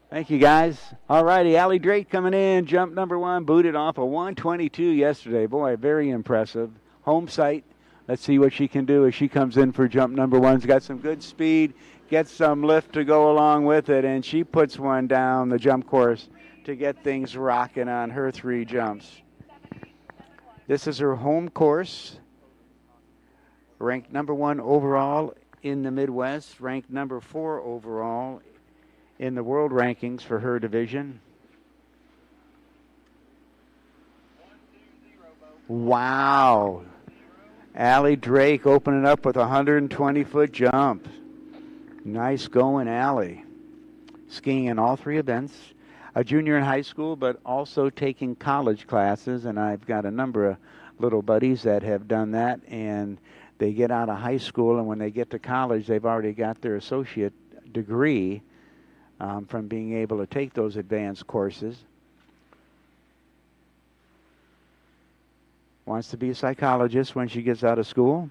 Thank you, guys. All righty, Allie Drake coming in. Jump number 1, booted off a 122 yesterday. Boy, very impressive. Home site. Let's see what she can do as she comes in for jump number 1. She's got some good speed, gets some lift to go along with it, and she puts one down the jump course to get things rocking on her 3 jumps. This is her home course. Ranked number 1 overall in the Midwest, ranked number 4 overall in the world rankings for her division. Wow. Allie Drake opening up with a 120-foot jump. Nice going, Allie. Skiing in all 3 events. A junior in high school, but also taking college classes, and I've got a number of little buddies that have done that, and they get out of high school, and when they get to college, they've already got their associate degree from being able to take those advanced courses. Wants to be a psychologist when she gets out of school.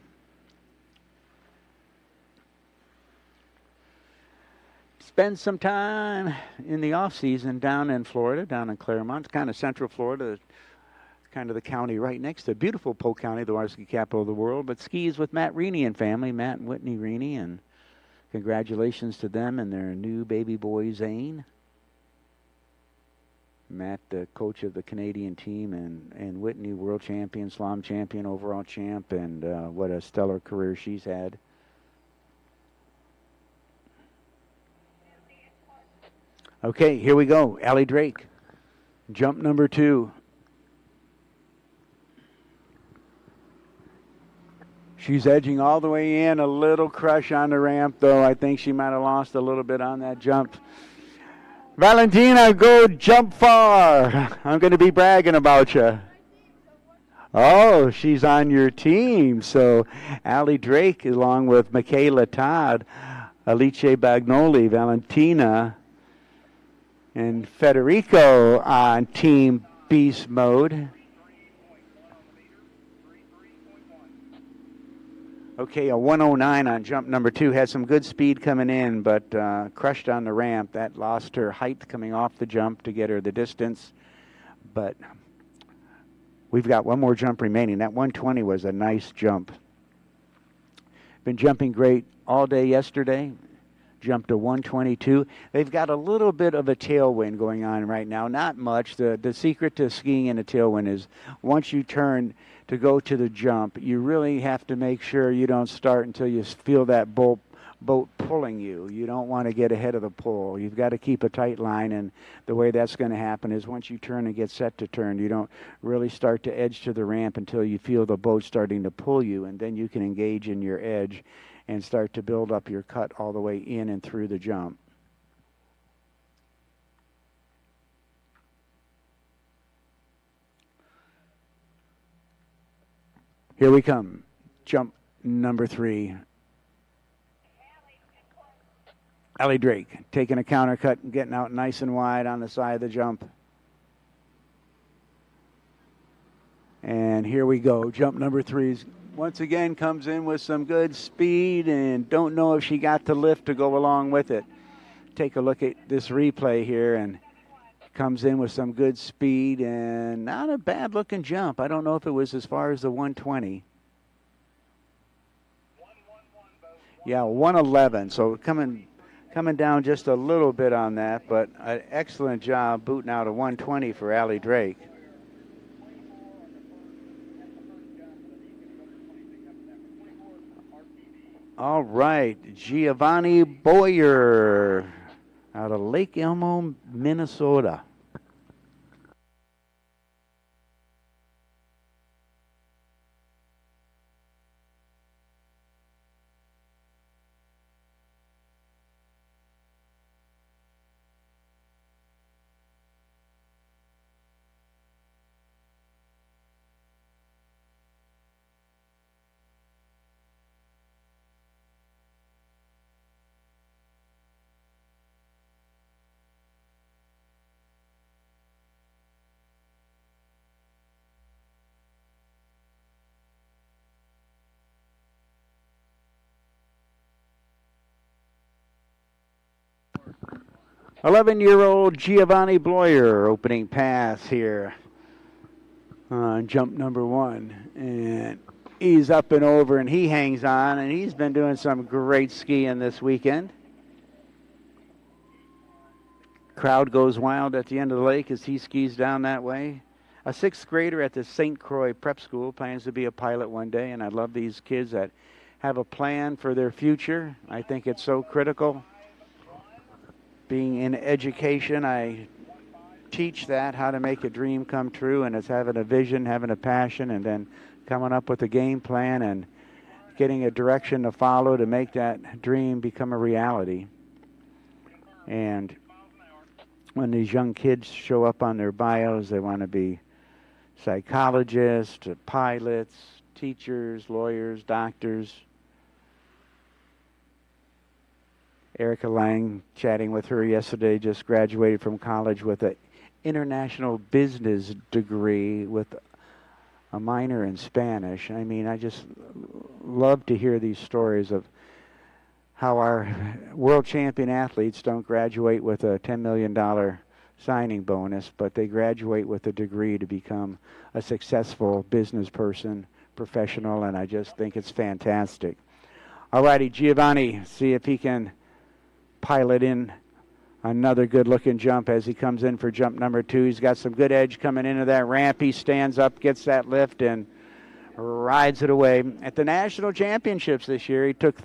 Spend some time in the off season down in Florida, down in Claremont. It's kind of central Florida, kind of the county right next to beautiful Polk County, the water ski capital of the world, but skis with Matt Reaney and family, Matt and Whitney Reaney, and congratulations to them and their new baby boy, Zane. Matt, the coach of the Canadian team, and Whitney, world champion, slalom champion, overall champ, and what a stellar career she's had. Okay, here we go. Allie Drake, jump number 2. She's edging all the way in, a little crush on the ramp, though. I think she might have lost a little bit on that jump. Valentina, go jump far. I'm going to be bragging about you. Oh, she's on your team. So Allie Drake, along with Michaela Todd, Alice Bagnoli, Valentina, and Federico on Team Beast mode. Okay, a 109 on jump number 2. Had some good speed coming in, but crushed on the ramp. That lost her height coming off the jump to get her the distance. But we've got one more jump remaining. That 120 was a nice jump. Been jumping great all day yesterday. Jumped to 122. They've got a little bit of a tailwind going on right now. Not much. The secret to skiing in a tailwind is once you turn to go to the jump, you really have to make sure you don't start until you feel that boat pulling you. You don't want to get ahead of the pull. You've got to keep a tight line, and the way that's going to happen is once you turn and get set to turn, you don't really start to edge to the ramp until you feel the boat starting to pull you, and then you can engage in your edge and start to build up your cut all the way in and through the jump. Here we come. Jump number 3. Allie Drake taking a counter cut and getting out nice and wide on the side of the jump. And here we go. Jump number 3 once again comes in with some good speed, and don't know if she got the lift to go along with it. Take a look at this replay here, and comes in with some good speed and not a bad looking jump. I don't know if it was as far as the 120. Yeah, 111. So coming down just a little bit on that, but an excellent job booting out a 120 for Allie Drake. All right, Giovanni Boyer out of Lake Elmo, Minnesota. "11-year-old Giovanni Boyer opening pass here on jump number 1. And he's up and over, and he hangs on, and he's been doing some great skiing this weekend. Crowd goes wild at the end of the lake as he skis down that way. A 6th grader at the St. Croix Prep School, plans to be a pilot one day, and I love these kids that have a plan for their future. I think it's so critical. Being in education, I teach that, how to make a dream come true, and it's having a vision, having a passion, and then coming up with a game plan and getting a direction to follow to make that dream become a reality. And when these young kids show up on their bios, they want to be psychologists, pilots, teachers, lawyers, doctors. Erica Lang, chatting with her yesterday, just graduated from college with an international business degree with a minor in Spanish. I mean, I just love to hear these stories of how our world champion athletes don't graduate with a $10 million signing bonus, but they graduate with a degree to become a successful business person, professional, and I just think it's fantastic. All righty, Giovanni, see if he can pilot in another good-looking jump as he comes in for jump number 2. He's got some good edge coming into that ramp. He stands up, gets that lift, and rides it away. At the national championships this year, he took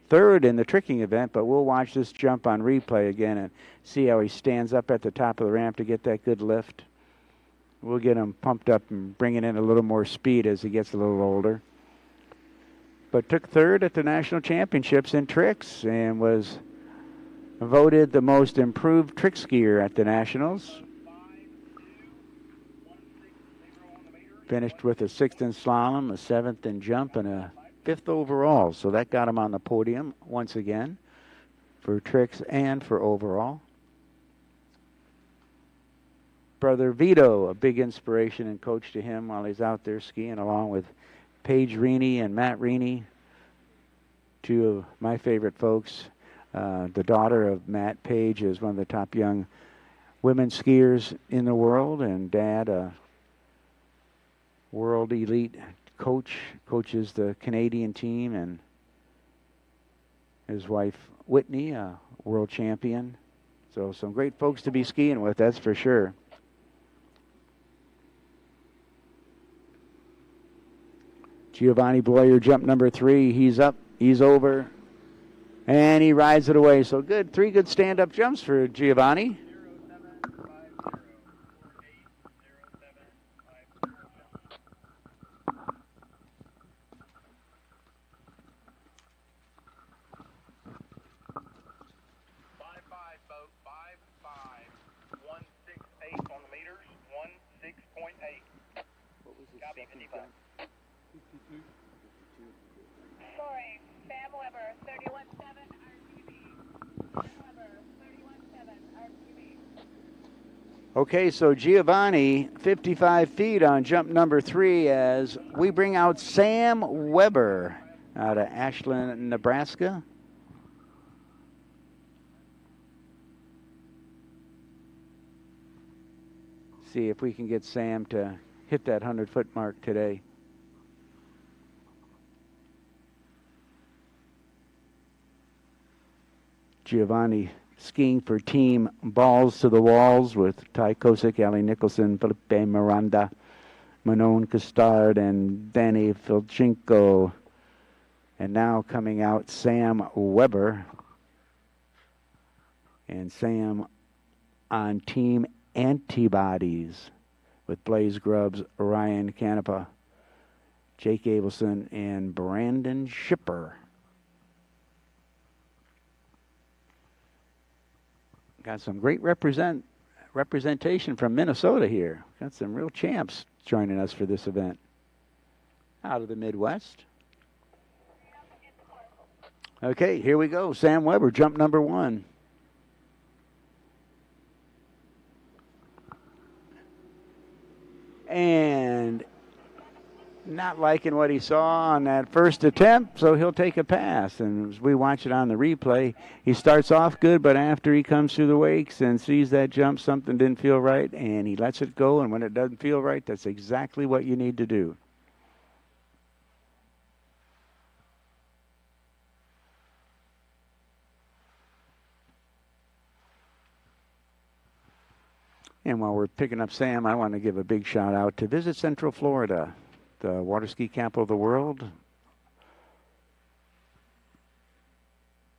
3rd in the tricking event, but we'll watch this jump on replay again and see how he stands up at the top of the ramp to get that good lift. We'll get him pumped up and bring it in a little more speed as he gets a little older. But took 3rd at the national championships in tricks and was voted the most improved trick skier at the Nationals. Finished with a 6th in slalom, a 7th in jump, and a 5th overall. So that got him on the podium once again for tricks and for overall. Brother Vito, a big inspiration and coach to him while he's out there skiing, along with Paige Reaney and Matt Reaney, 2 of my favorite folks. The daughter of Matt, Paige, is one of the top young women skiers in the world, and Dad, a world elite coach, coaches the Canadian team, and his wife, Whitney, a world champion. So some great folks to be skiing with, that's for sure. Giovanni Boyer, jump number 3. He's up, he's over, and he rides it away. So good, 3 good stand-up jumps for Giovanni. Okay, so Giovanni, 55 feet on jump number 3 as we bring out Sam Weber out of Ashland, Nebraska. See if we can get Sam to hit that 100-foot mark today. Giovanni skiing for team Balls to the Walls with Ty Kosick, Ali Nicholson, Felipe Miranda, Manon Costard, and Danny Filchenko. And now coming out Sam Weber. And Sam on team Antibodies with Blaze Grubbs, Ryan Canepa, Jake Abelson, and Brandon Shipper. Got some great representation from Minnesota here. Got some real champs joining us for this event. Out of the Midwest. Okay, here we go. Sam Weber, jump number 1. And not liking what he saw on that first attempt, so he'll take a pass. And as we watch it on the replay, he starts off good, but after he comes through the wakes and sees that jump, something didn't feel right, and he lets it go. And when it doesn't feel right, that's exactly what you need to do. And while we're picking up Sam, I want to give a big shout out to Visit Central Florida, the water ski capital of the world.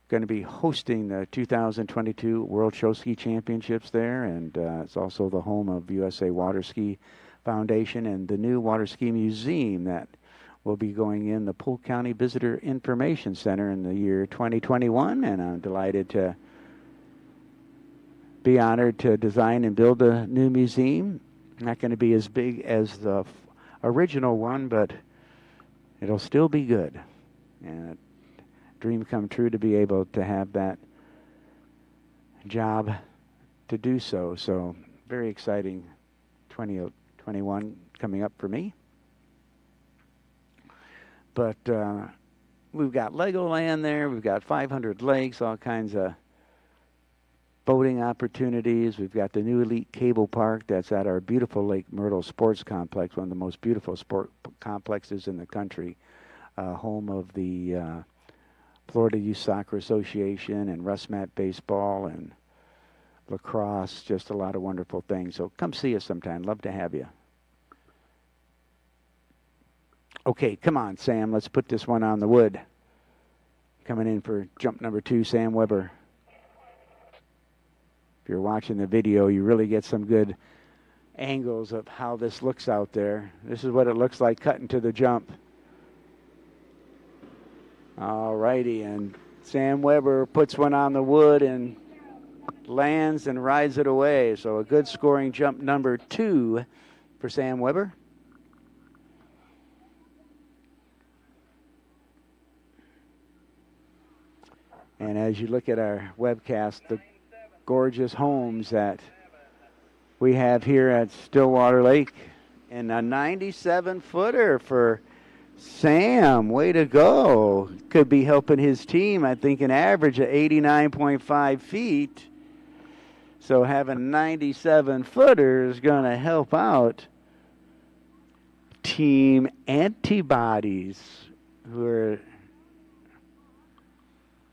Going to be hosting the 2022 World Show Ski Championships there, and it's also the home of USA Water Ski Foundation and the new Water Ski Museum that will be going in the Polk County Visitor Information Center in the year 2021, and I'm delighted to be honored to design and build a new museum. Not going to be as big as the original one, but it'll still be good. And a dream come true to be able to have that job to do so. So very exciting 2021 coming up for me. But we've got Legoland there. We've got 500 lakes, all kinds of boating opportunities. We've got the new Elite Cable Park that's at our beautiful Lake Myrtle Sports Complex, one of the most beautiful sport complexes in the country, home of the Florida Youth Soccer Association and Russ Mat Baseball and lacrosse, just a lot of wonderful things. So come see us sometime. Love to have you. Okay, come on, Sam. Let's put this one on the wood. Coming in for jump number 2, Sam Weber. If you're watching the video, you really get some good angles of how this looks out there. This is what it looks like cutting to the jump. All righty, and Sam Weber puts one on the wood and lands and rides it away. So a good scoring jump number 2 for Sam Weber. And as you look at our webcast, the gorgeous homes that we have here at Stillwater Lake, and a 97-footer for Sam. Way to go. Could be helping his team, I think, an average of 89.5 feet. So having 97-footer is going to help out Team Antibodies, who are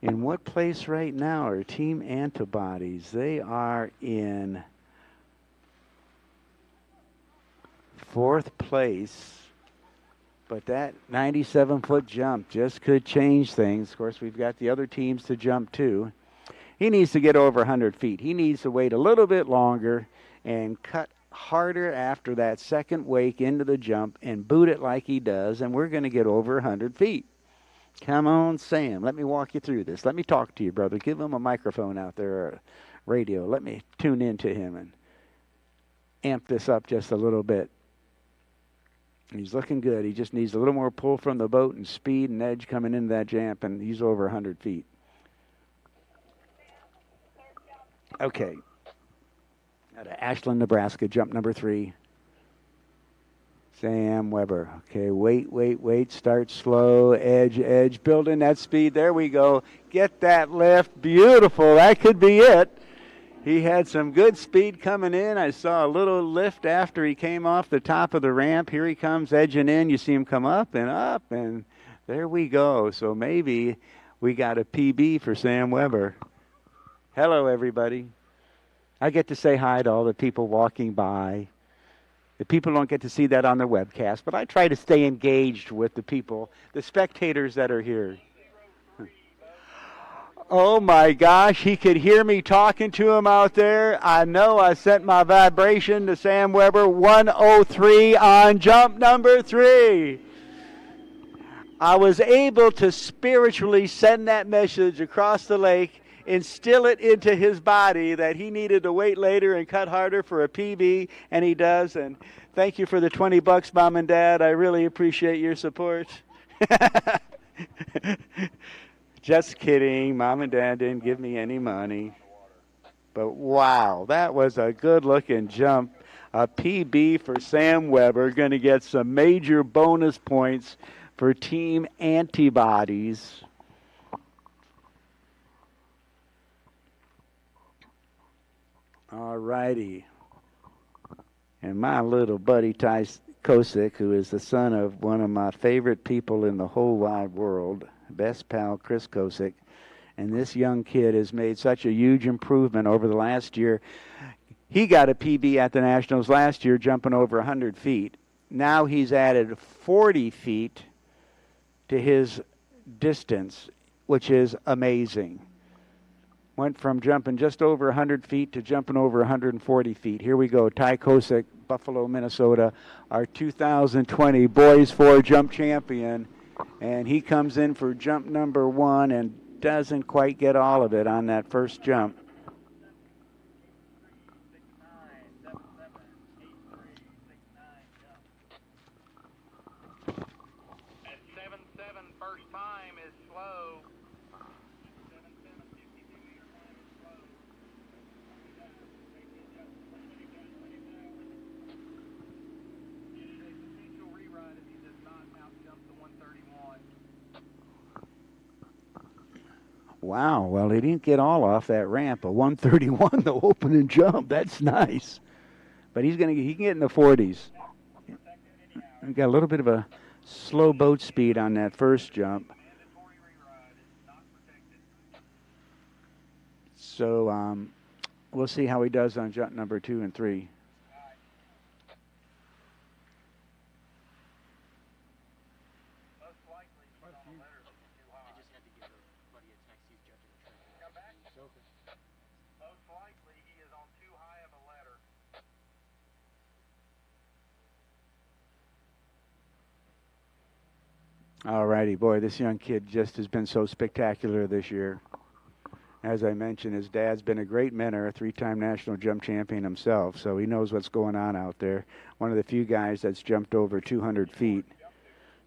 in what place right now are Team Antibodies? They are in 4th place. But that 97-foot jump just could change things. Of course, we've got the other teams to jump too. He needs to get over 100 feet. He needs to wait a little bit longer and cut harder after that second wake into the jump and boot it like he does, and we're going to get over 100 feet. Come on, Sam. Let me walk you through this. Let me talk to you, brother. Give him a microphone out there or a radio. Let me tune into him and amp this up just a little bit. He's looking good. He just needs a little more pull from the boat and speed and edge coming into that jump, and he's over 100 feet. Okay. Out of Ashland, Nebraska, jump number 3. Sam Weber. Okay, wait. Start slow. Edge. Building that speed. There we go. Get that lift. Beautiful. That could be it. He had some good speed coming in. I saw a little lift after he came off the top of the ramp. Here he comes edging in. You see him come up, and there we go. So maybe we got a PB for Sam Weber. Hello, everybody. I get to say hi to all the people walking by. The people don't get to see that on the webcast, but I try to stay engaged with the people, the spectators that are here. Oh my gosh, he could hear me talking to him out there. I know I sent my vibration to Sam Weber. 103 on jump number 3. I was able to spiritually send that message across the lake, instill it into his body that he needed to wait later and cut harder for a PB, and he does. And thank you for the $20, Mom and Dad. I really appreciate your support. Just kidding. Mom and Dad didn't give me any money. But wow, that was a good-looking jump. A PB for Sam Weber. Going to get some major bonus points for Team Antibodies. All righty. And my little buddy Ty Kosick, who is the son of one of my favorite people in the whole wide world, best pal Chris Kosick, and this young kid has made such a huge improvement over the last year. He got a PB at the Nationals last year jumping over 100 feet. Now he's added 40 feet to his distance, which is amazing. Went from jumping just over 100 feet to jumping over 140 feet. Here we go. Ty Kosick, Buffalo, Minnesota, our 2020 Boys 4 jump champion. And he comes in for jump number 1 and doesn't quite get all of it on that first jump.
At 7.7, first time is slow. 7.7, 52-meter climb is slow. It is a potential reride if he does not out-jump the 131.
Wow, well, he didn't get all off that ramp. A 131, the opening jump. That's nice. But he can get in the 40s. He got a little bit of a slow boat speed on that first jump. So we'll see how he does on jump number 2 and 3. All righty, boy, this young kid just has been so spectacular this year. As I mentioned, his dad's been a great mentor, a 3-time national jump champion himself, so he knows what's going on out there. One of the few guys that's jumped over 200 feet.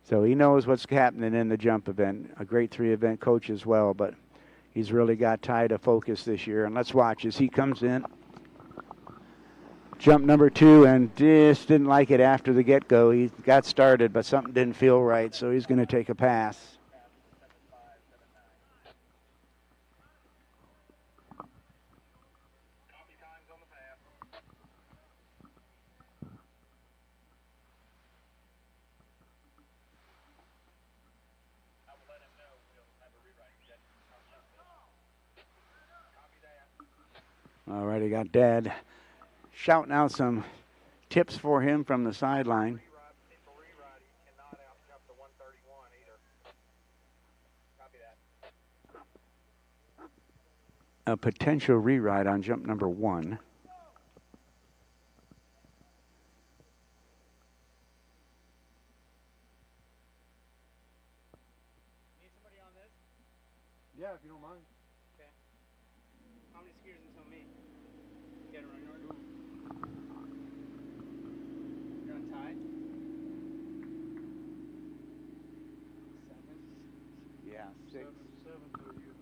So he knows what's happening in the jump event. A great 3-event coach as well, but he's really got Ty to focus this year. And let's watch as he comes in. Jump number 2, and just didn't like it after the get-go. He got started, but something didn't feel right, so he's going to take a pass. All right, I got Dad shouting out some tips for him from the sideline. A potential reride on jump number 1.
Need somebody on this?
Yeah, if you don't mind.
Okay. How many skiers is on me? You got it right order? You're on tie? 7.
Yeah, 6.
7 for you.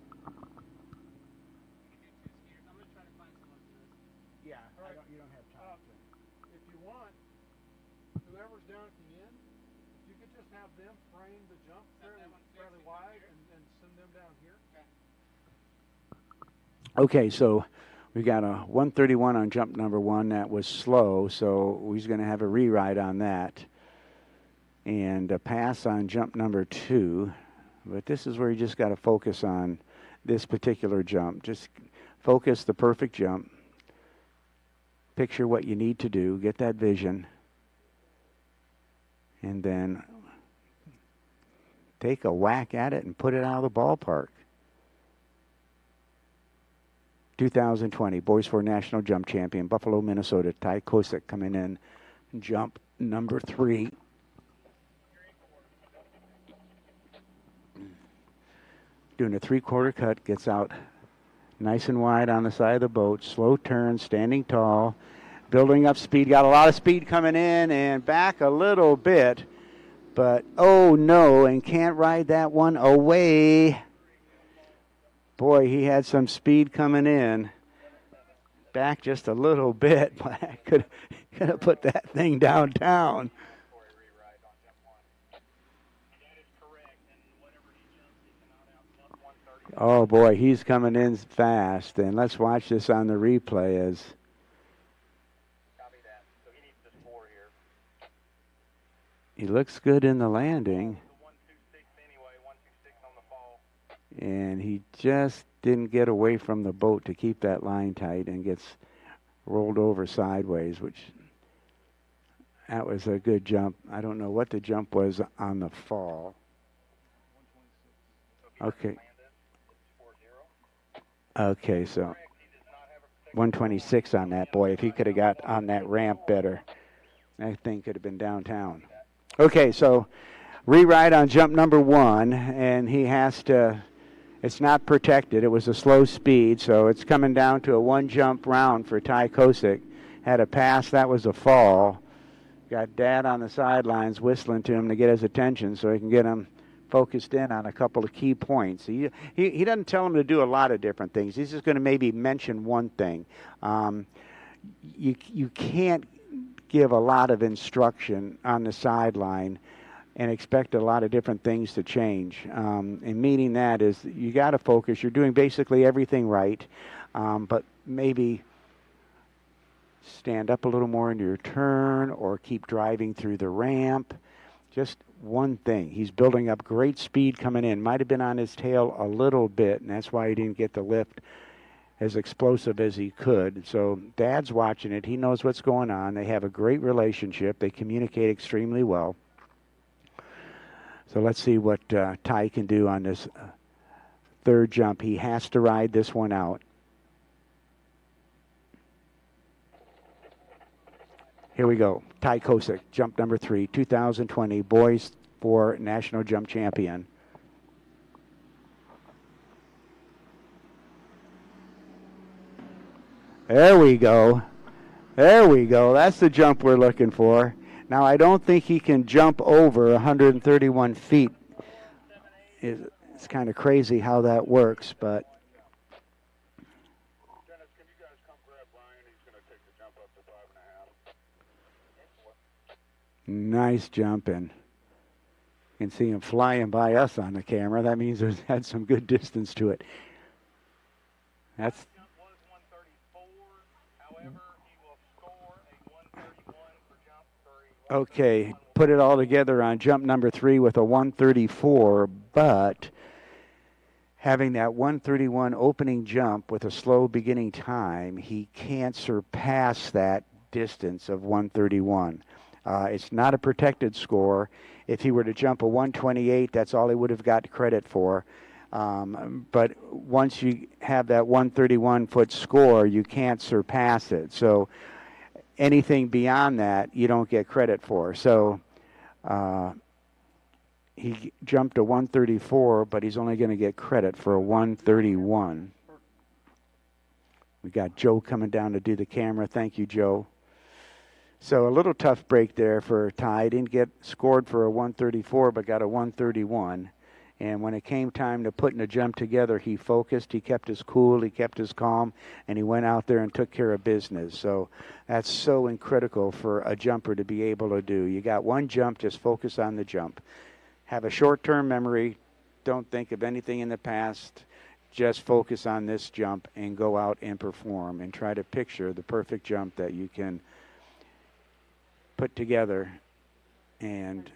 You can do 2 skiers. I'm gonna try to find someone for this.
Yeah,
All right.
you don't
just have them frame the jump fairly wide and send them down here?
Okay, so we got a 131 on jump number 1. That was slow, so he's going to have a rewrite on that. And a pass on jump number 2. But this is where you just got to focus on this particular jump. Just focus the perfect jump. Picture what you need to do. Get that vision. And then take a whack at it and put it out of the ballpark. 2020 Boys 4 National Jump Champion, Buffalo, Minnesota, Ty Kosick coming in. Jump number 3. Doing a 3/4 cut, gets out nice and wide on the side of the boat. Slow turn, standing tall, building up speed. Got a lot of speed coming in and back a little bit. But, oh no, and can't ride that one away. Boy, he had some speed coming in. Back just a little bit, but I could have put that thing downtown. Oh boy, he's coming in fast, and let's watch this on the replay as he looks good in the landing, and he just didn't get away from the boat to keep that line tight and gets rolled over sideways, which that was a good jump. I don't know what the jump was on the fall. Okay. Okay, so 126 on that. Boy, if he could have got on that ramp better, that thing could have been downtown. Okay, so rewrite on jump number 1, and he has to, it's not protected. It was a slow speed, so it's coming down to a 1-jump round for Ty Kosick. Had a pass, that was a fall. Got Dad on the sidelines whistling to him to get his attention so he can get him focused in on a couple of key points. He doesn't tell him to do a lot of different things. He's just going to maybe mention one thing. You can't give a lot of instruction on the sideline and expect a lot of different things to change. And meaning that is you got to focus. You're doing basically everything right, but maybe stand up a little more into your turn or keep driving through the ramp. Just one thing. He's building up great speed coming in. Might have been on his tail a little bit, and that's why he didn't get the lift as explosive as he could. So Dad's watching it. He knows what's going on. They have a great relationship. They communicate extremely well. So let's see what Ty can do on this 3rd jump. He has to ride this one out. Here we go. Ty Kosick, jump number 3, 2020 Boys 4 National Jump Champion. There we go. There we go. That's the jump we're looking for. Now, I don't think he can jump over 131 feet. It's kind of crazy how that works, but nice jumping. You can see him flying by us on the camera. That means there's had some good distance to it. That's okay. Put it all together on jump number 3 with a 134, but having that 131 opening jump with a slow beginning time, he can't surpass that distance of 131. It's not a protected score. If he were to jump a 128, that's all he would have got credit for. But once you have that 131-foot score, you can't surpass it. So anything beyond that, you don't get credit for. So he jumped a 134, but he's only going to get credit for a 131. We got Joe coming down to do the camera. Thank you, Joe. So a little tough break there for Ty. Didn't get scored for a 134, but got a 131. And when it came time to putting a jump together, he focused, he kept his cool, he kept his calm, and he went out there and took care of business. So that's so critical for a jumper to be able to do. You got one jump, just focus on the jump. Have a short-term memory. Don't think of anything in the past. Just focus on this jump and go out and perform and try to picture the perfect jump that you can put together and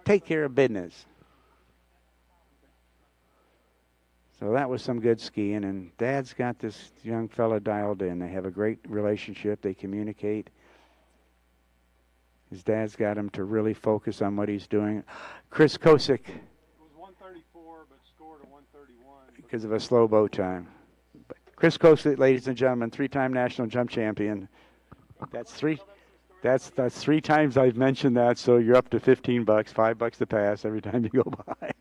take care of business. So that was some good skiing, and Dad's got this young fella dialed in. They have a great relationship. They communicate. His dad's got him to really focus on what he's doing. Chris Kosick.
It was 134, but scored a 131.
Because of a slow boat time. Chris Kosick, ladies and gentlemen, 3-time national jump champion. That's three times I've mentioned that, so you're up to $15, $5 to pass every time you go by.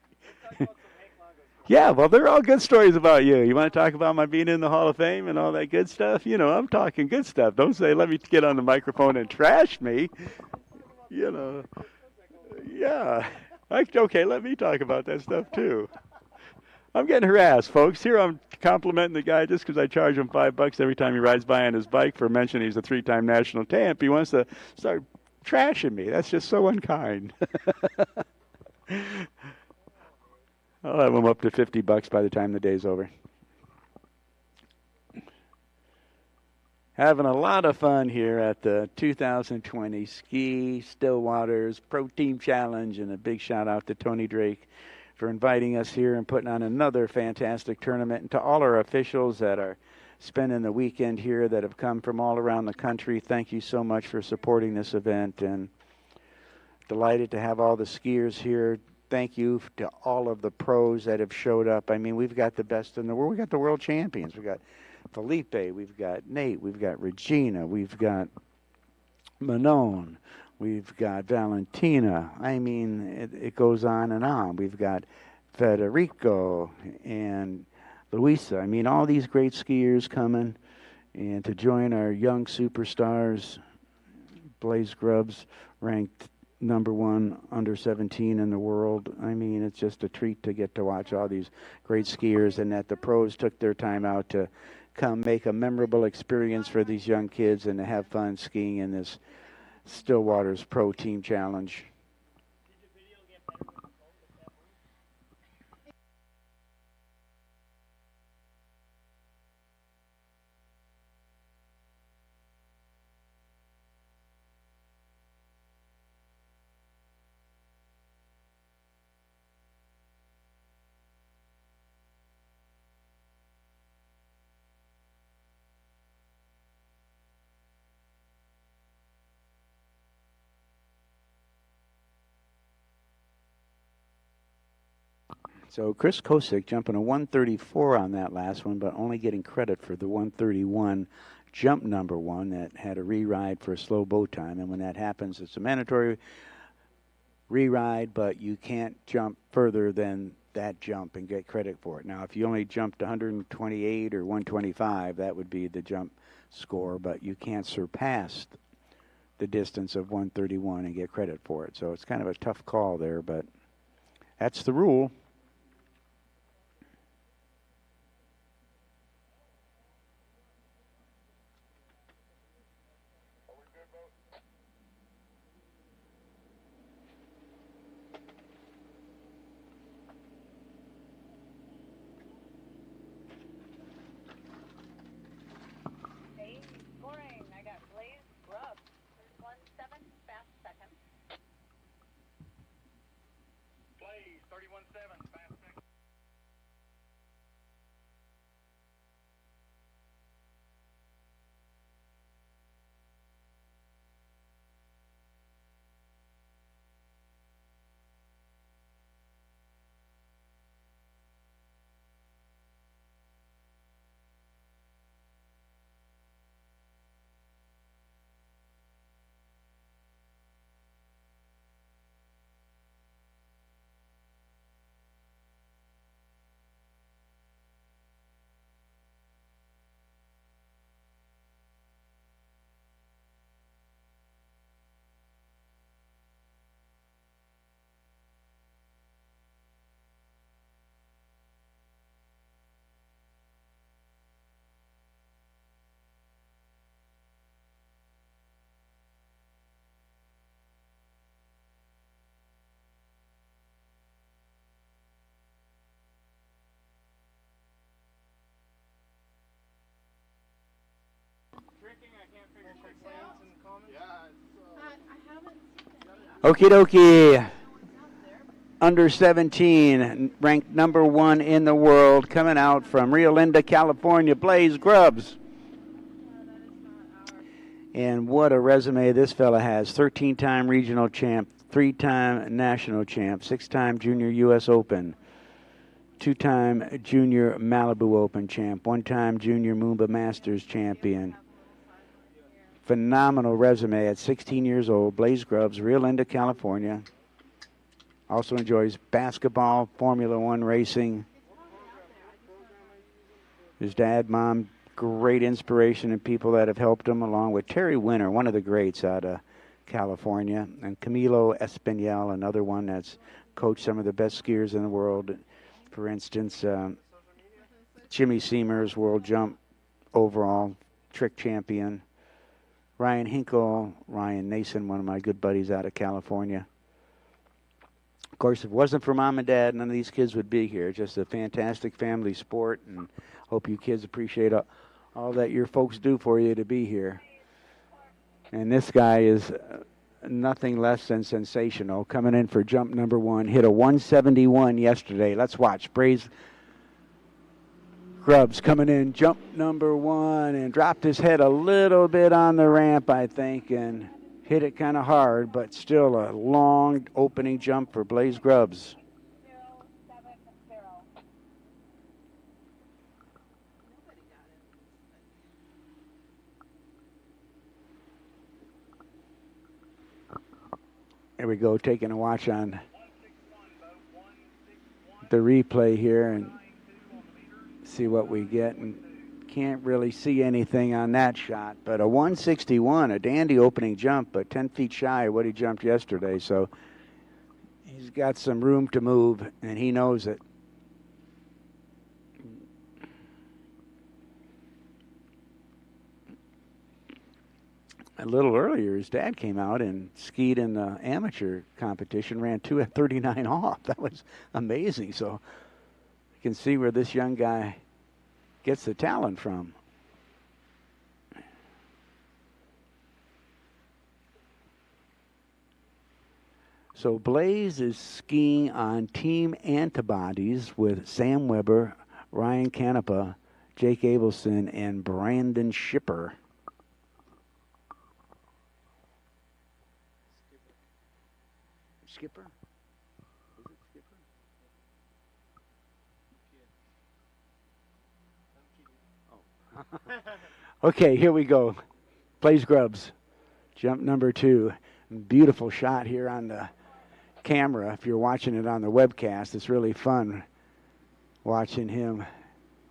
Yeah, well, they're all good stories about you. You want to talk about my being in the Hall of Fame and all that good stuff? You know, I'm talking good stuff. Don't say, let me get on the microphone and trash me. You know, yeah. Okay, let me talk about that stuff, too. I'm getting harassed, folks. Here I'm complimenting the guy just because I charge him $5 every time he rides by on his bike for mentioning he's a 3-time national champ. He wants to start trashing me. That's just so unkind. I'll have him up to $50 by the time the day's over. Having a lot of fun here at the 2020 Ski Stillwaters Pro Team Challenge, and a big shout out to Tony Drake for inviting us here and putting on another fantastic tournament. And to all our officials that are spending the weekend here that have come from all around the country, thank you so much for supporting this event, and delighted to have all the skiers here. Thank you to all of the pros that have showed up. I mean, we've got the best in the world. We've got the world champions. We've got Felipe. We've got Nate. We've got Regina. We've got Manon. We've got Valentina. I mean, it goes on and on. We've got Federico and Luisa. I mean, all these great skiers coming. And to join our young superstars, Blaze Grubbs ranked #1 under 17 in the world. I mean, it's just a treat to get to watch all these great skiers, and that the pros took their time out to come make a memorable experience for these young kids and to have fun skiing in this Stillwaters Pro Team Challenge. So Chris Kosick jumping a 134 on that last one, but only getting credit for the 131 jump #1 that had a re-ride for a slow boat time. And when that happens, it's a mandatory re-ride, but you can't jump further than that jump and get credit for it. Now, if you only jumped 128 or 125, that would be the jump score, but you can't surpass the distance of 131 and get credit for it. So it's kind of a tough call there, but that's the rule.
Scoring, I got Blaze Grubb, 31.7, fast second.
Blaze, 31.7,
Okie dokie. Under 17, ranked number 1 in the world, coming out from Rio Linda, California, Blaze Grubbs. And what a resume this fella has. 13-time regional champ, 3-time national champ, 6-time junior U.S. Open, 2-time junior Malibu Open champ, 1-time junior Moomba Masters champion. Phenomenal resume at 16 years old. Blaze Grubbs, Rio Linda, California. Also enjoys basketball, Formula One racing. His dad, mom, great inspiration and people that have helped him, along with Terry Winter, one of the greats out of California, and Camilo Espinal, another one that's coached some of the best skiers in the world. For instance, Jimmy Seamers, world jump overall trick champion. Ryan Hinkle, Ryan Nason, one of my good buddies out of California. Of course, if it wasn't for mom and dad, none of these kids would be here. Just a fantastic family sport, and hope you kids appreciate all that your folks do for you to be here. And this guy is nothing less than sensational. Coming in for jump number 1, hit a 171 yesterday. Let's watch. Blaze Grubbs coming in, jump number 1, and dropped his head a little bit on the ramp, I think, and hit it kind of hard, but still a long opening jump for Blaze Grubbs.
070.
There we go, taking a watch on the replay here and see what we get. And can't really see anything on that shot, but a 161, a dandy opening jump, but 10 feet shy of what he jumped yesterday. So he's got some room to move, and he knows it. A little earlier, his dad came out and skied in the amateur competition, ran 2 at 39 off. That was amazing. So you can see where this young guy gets the talent from. So Blaze is skiing on team antibodies with Sam Weber, Ryan Canepa, Jake Abelson, and Brandon Schipper. Skipper? Is it Skipper? Okay, here we go. Blaze Grubbs, jump number 2. Beautiful shot here on the camera. If you're watching it on the webcast, it's really fun watching him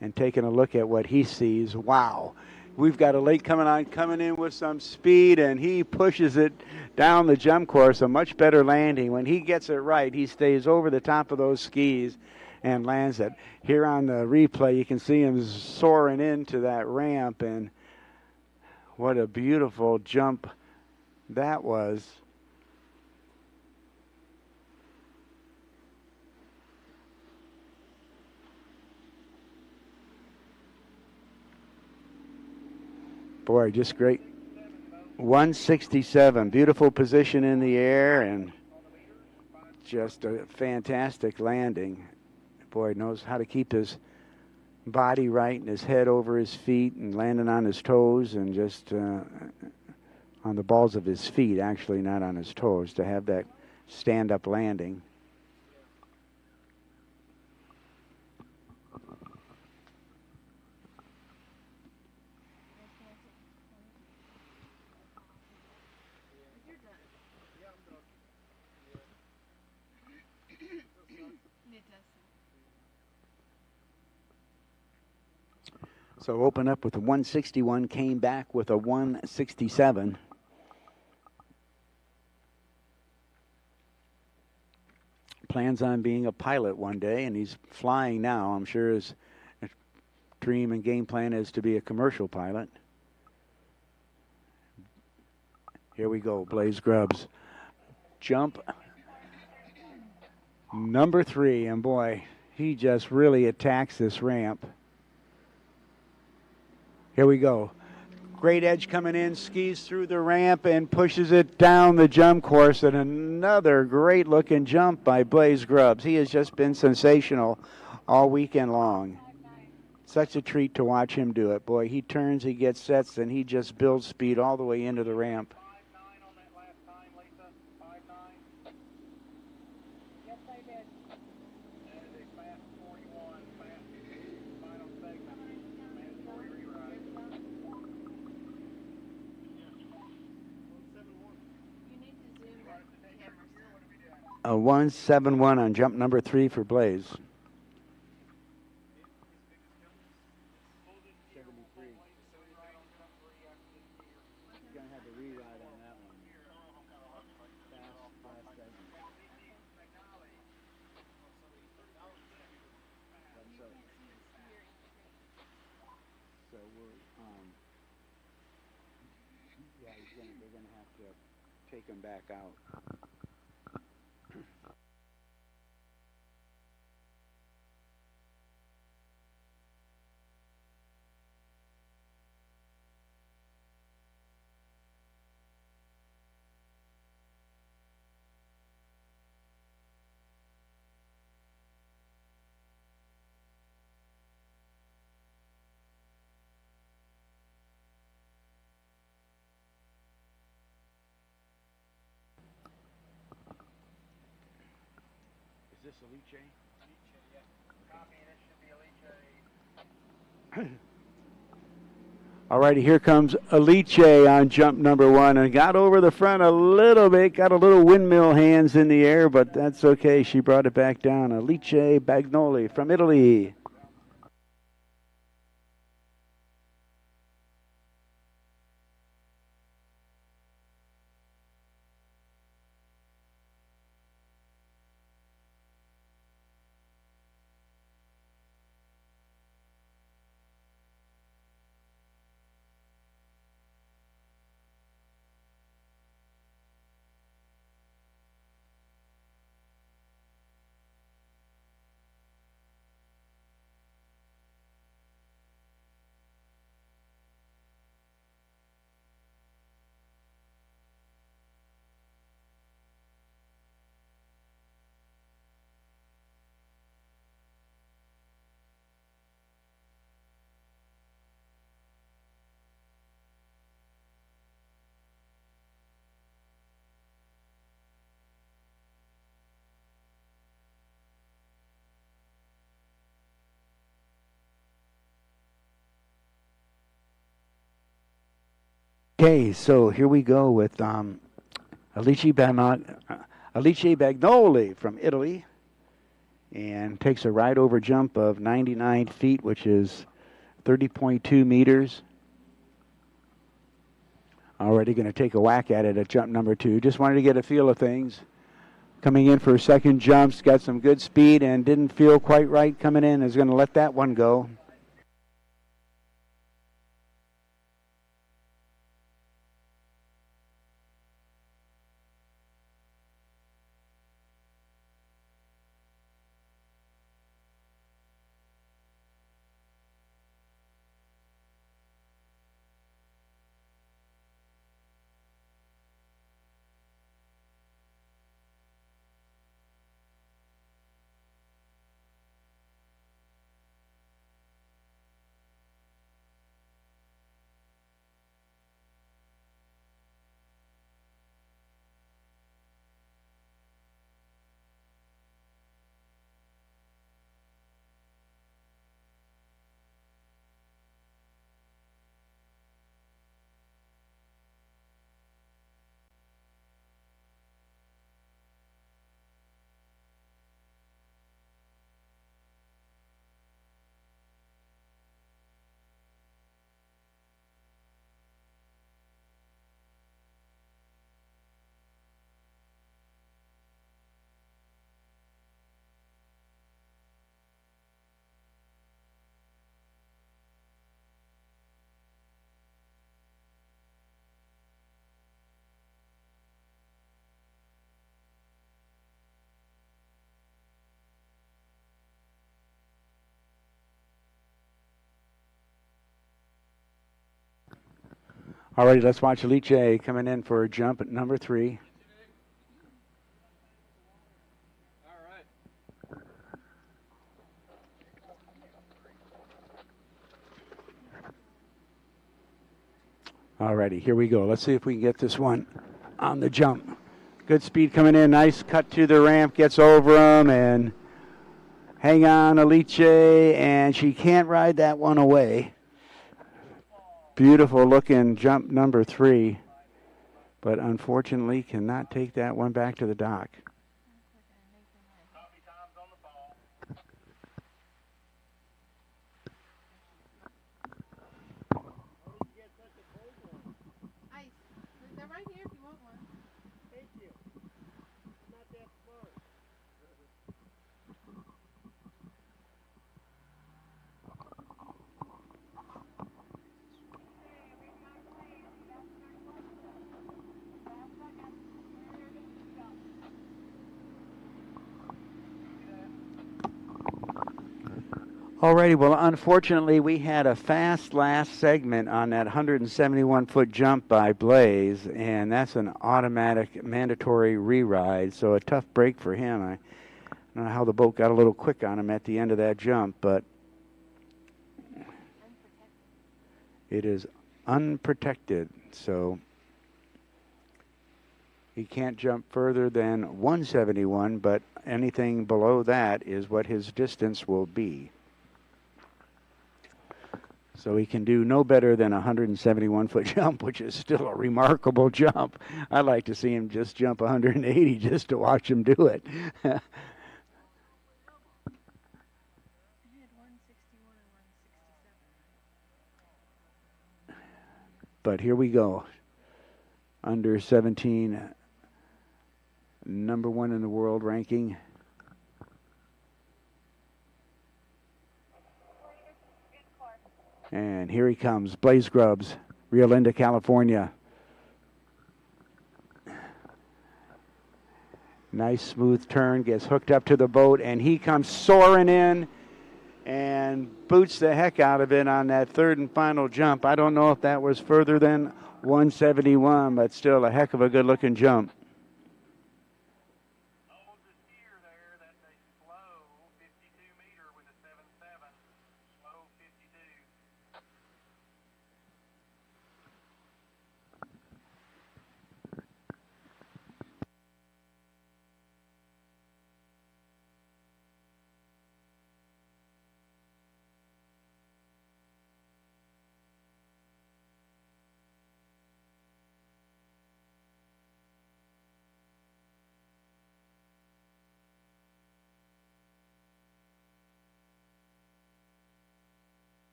and taking a look at what he sees. Wow. We've got a lake coming in with some speed, and he pushes it down the jump course. A much better landing. When he gets it right, he stays over the top of those skis and lands it. Here on the replay, you can see him soaring into that ramp, and what a beautiful jump that was. Boy, just great. 167, beautiful position in the air, and just a fantastic landing. Boy, knows how to keep his body right and his head over his feet and landing on his toes and just on the balls of his feet, actually, not on his toes, to have that stand-up landing. So open up with a 161, came back with a 167. Plans on being a pilot one day, and he's flying now. I'm sure his dream and game plan is to be a commercial pilot. Here we go, Blaze Grubbs. Jump number 3, and boy, he just really attacks this ramp. Here we go. Great edge coming in, skis through the ramp and pushes it down the jump course. And another great looking jump by Blaze Grubbs. He has just been sensational all weekend long. Such a treat to watch him do it. Boy, he turns, he gets sets, and he just builds speed all the way into the ramp.
5.9 on that last time, Lisa. 5.9.
Yes, I did.
That is a fast 41, fast final segment. Mandatory reride.
You need to zoom that camera some.
A 171 on jump number 3 for Blaze. 73. He's going to have a reride on that one. Fast segment. So we're, yeah, they're going to have to take him back out. Is this Alice?
Yeah. Copy, this should be Alice.
All righty, here comes Alice on jump number 1 and got over the front a little bit, got a little windmill hands in the air, but that's okay. She brought it back down. Alice Bagnoli from Italy. Okay, so here we go with Alice Bagnoli from Italy, and takes a ride over jump of 99 feet, which is 30.2 meters. Already going to take a whack at it at jump number 2. Just wanted to get a feel of things. Coming in for her second jumps, got some good speed and didn't feel quite right coming in. Is going to let that one go. All right, let's watch Liche coming in for a jump at number 3.
All right.
All righty, here we go. Let's see if we can get this one on the jump. Good speed coming in. Nice cut to the ramp. Gets over him and hang on, Alice, and she can't ride that one away. Beautiful looking jump number 3, but unfortunately cannot take that one back to the dock.
Copy times on the ball.
Ice. They're right here if you want one.
Thank you. I'm not that smart.
Alrighty, well, unfortunately, we had a fast last segment on that 171-foot jump by Blaze, and that's an automatic mandatory re-ride, so a tough break for him. I don't know how the boat got a little quick on him at the end of that jump, but it is unprotected, so he can't jump further than 171, but anything below that is what his distance will be. So he can do no better than a 171-foot jump, which is still a remarkable jump. I'd like to see him just jump 180 just to watch him do it.
I had 161 and 167.
But here we go. Under 17, number 1 in the world ranking. And here he comes, Blaze Grubbs, Rio Linda, California. Nice smooth turn, gets hooked up to the boat, and he comes soaring in and boots the heck out of it on that third and final jump. I don't know if that was further than 171, but still a heck of a good-looking jump.
Holds the steer there. That's a slow 52 meter with a 7.7. Slow 52.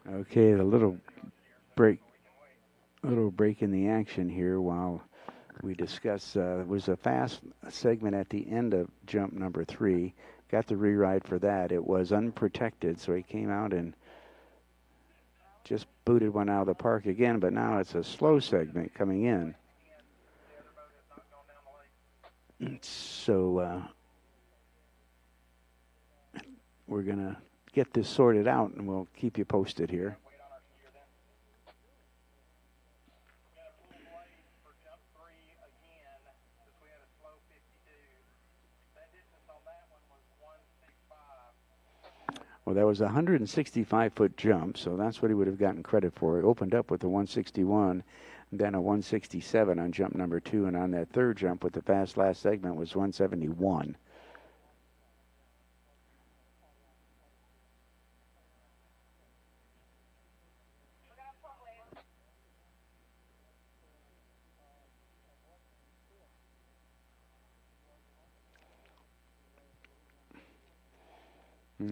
Okay, a little break in the action here while we discuss. It was a fast segment at the end of jump number 3. Got the re-ride for that. It was unprotected, so he came out and just booted one out of the park again, but now it's a slow segment coming in. So we're going to get this sorted out, and we'll keep you posted here. Well, that was a 165-foot jump, so that's what he would have gotten credit for. He opened up with a 161, then a 167 on jump number 2, and on that third jump with the fast last segment was 171.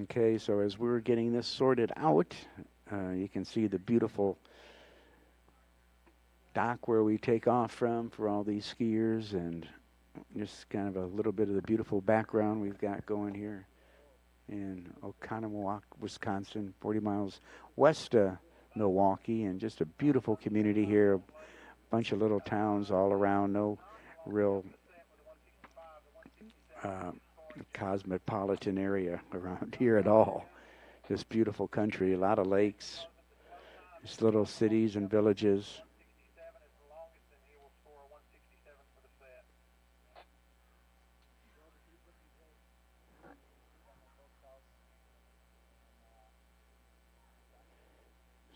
Okay, so as we're getting this sorted out, you can see the beautiful dock where we take off from for all these skiers, and just kind of a little bit of the beautiful background we've got going here in Oconomowoc, Wisconsin, 40 miles west of Milwaukee, and just a beautiful community here, a bunch of little towns all around, no real cosmopolitan area around here at all. Just beautiful country, a lot of lakes, just little cities and villages.
167 is the longest, and he will score a 167 for the set.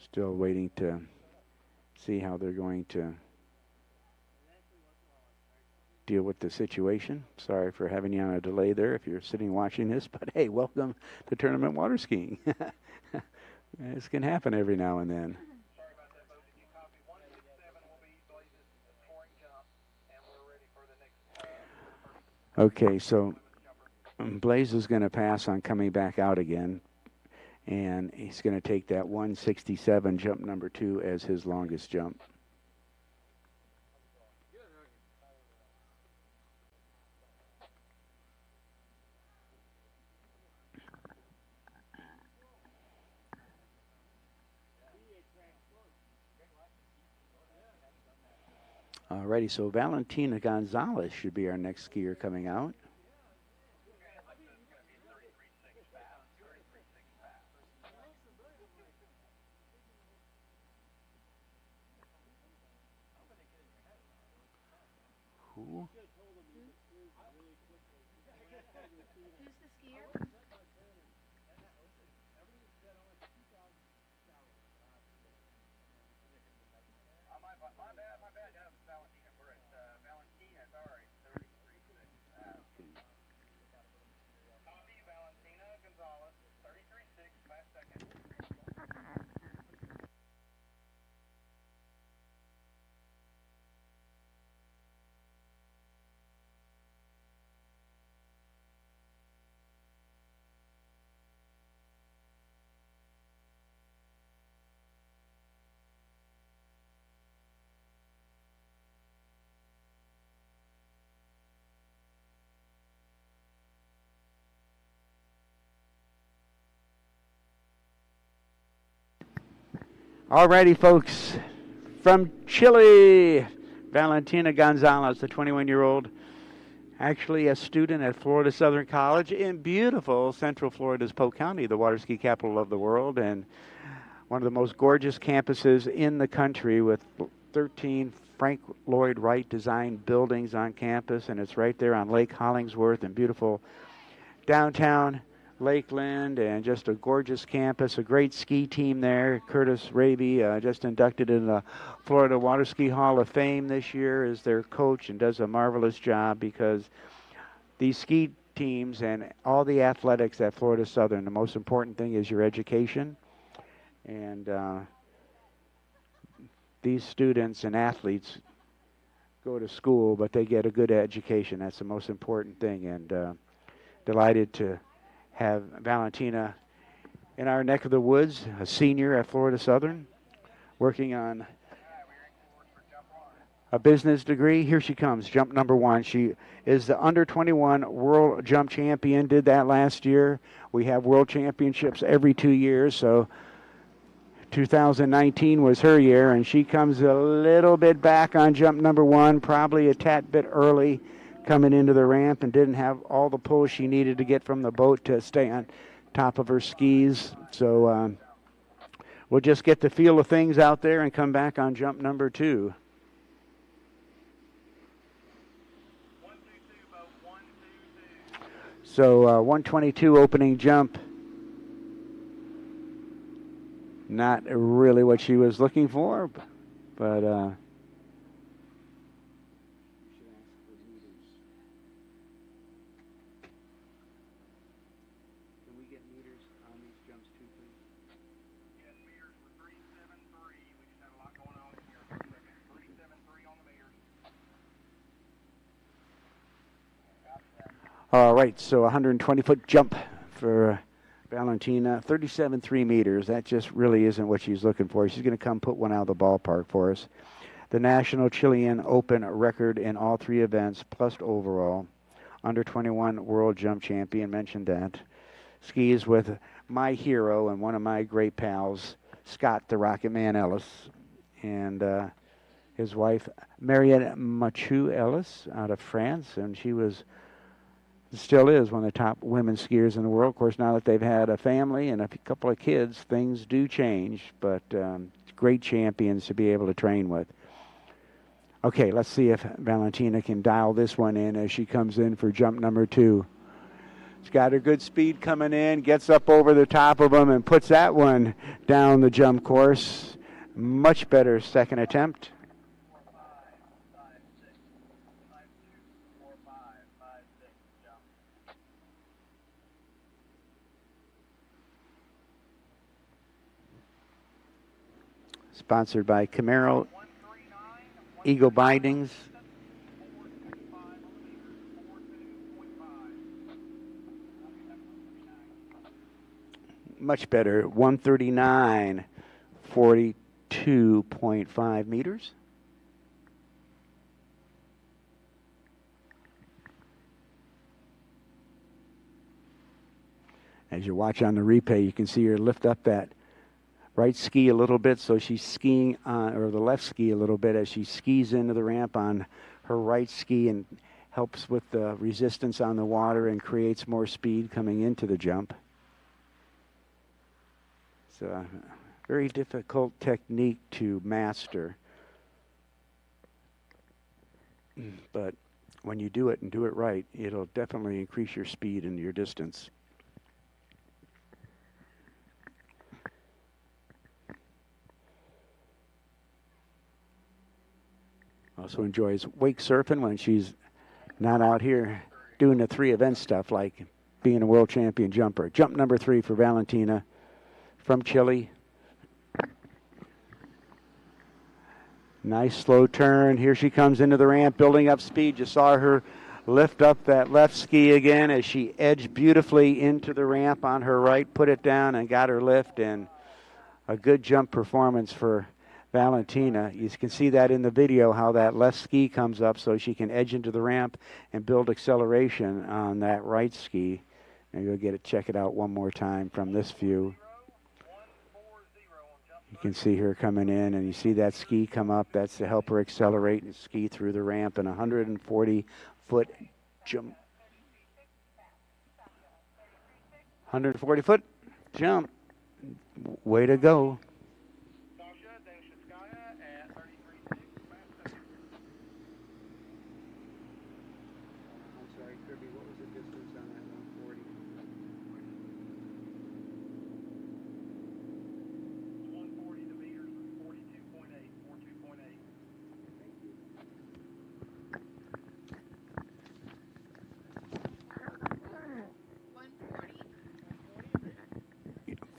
Still waiting to see how they're going to deal with the situation. Sorry for having you on a delay there if you're sitting watching this, but hey, welcome to tournament water skiing. This can happen every now and then.
Sorry about that, folks. If you copy 167 will be Blaze's scoring jump, and we're ready for the next.
Okay, so Blaze is going to pass on coming back out again, and he's going to take that 167 jump number 2 as his longest jump. Alrighty, so Valentina Gonzalez should be our next skier coming out. Who?
Who's the skier?
My bad. That was Valentina. We're at Valentina. Sorry, 33.6. Copy Valentina Gonzalez, 33.6, last second.
Alrighty, folks, from Chile, Valentina Gonzalez, the 21-year-old, actually a student at Florida Southern College in beautiful Central Florida's Polk County, the water ski capital of the world, and one of the most gorgeous campuses in the country with 13 Frank Lloyd Wright designed buildings on campus, and it's right there on Lake Hollingsworth in beautiful downtown Lakeland, and just a gorgeous campus, a great ski team there. Curtis Raby just inducted in the Florida Water Ski Hall of Fame this year as their coach and does a marvelous job, because these ski teams and all the athletics at Florida Southern, the most important thing is your education. And these students and athletes go to school, but they get a good education. That's the most important thing. And delighted to have Valentina in our neck of the woods, a senior at Florida Southern, working on a business degree. Here she comes, jump number 1. She is the under 21 world jump champion, did that last year. We have world championships every 2 years, so 2019 was her year, and she comes a little bit back on jump number 1, probably a tad bit early coming into the ramp, and didn't have all the pull she needed to get from the boat to stay on top of her skis. So we'll just get the feel of things out there and come back on jump number 2.
122, boat 122.
So 122 opening jump. Not really what she was looking for, but all right, so 120-foot jump for Valentina, 37.3 meters. That just really isn't what she's looking for. She's going to come put one out of the ballpark for us. The National Chilean Open record in all 3 events, plus overall. Under 21 world jump champion, mentioned that. Skis with my hero and one of my great pals, Scott the Rocket Man Ellis, and his wife, Mariette Machu Ellis, out of France, and she was Still is one of the top women skiers in the world. Of course, now that they've had a family and a couple of kids, things do change, but great champions to be able to train with. Okay, let's see if Valentina can dial this one in as she comes in for jump number 2. She's got her good speed coming in, gets up over the top of them and puts that one down the jump course. Much better second attempt. Sponsored by Camaro Eagle Bindings. Much better, 139, 42.5 meters. As you watch on the replay, you can see her lift up that right ski a little bit, so she's skiing on, or the left ski a little bit as she skis into the ramp on her right ski and helps with the resistance on the water and creates more speed coming into the jump. It's a very difficult technique to master, but when you do it and do it right, it'll definitely increase your speed and your distance. Also enjoys wake surfing when she's not out here doing the 3 event stuff like being a world champion jumper. Jump number 3 for Valentina from Chile. Nice slow turn. Here she comes into the ramp, building up speed. You saw her lift up that left ski again as she edged beautifully into the ramp on her right, put it down and got her lift, and a good jump performance for Valentina. You can see that in the video, how that left ski comes up so she can edge into the ramp and build acceleration on that right ski. And you'll check it out one more time from this view. You can see her coming in, and you see that ski come up. That's to help her accelerate and ski through the ramp, and 140-foot jump. 140-foot jump. Way to go.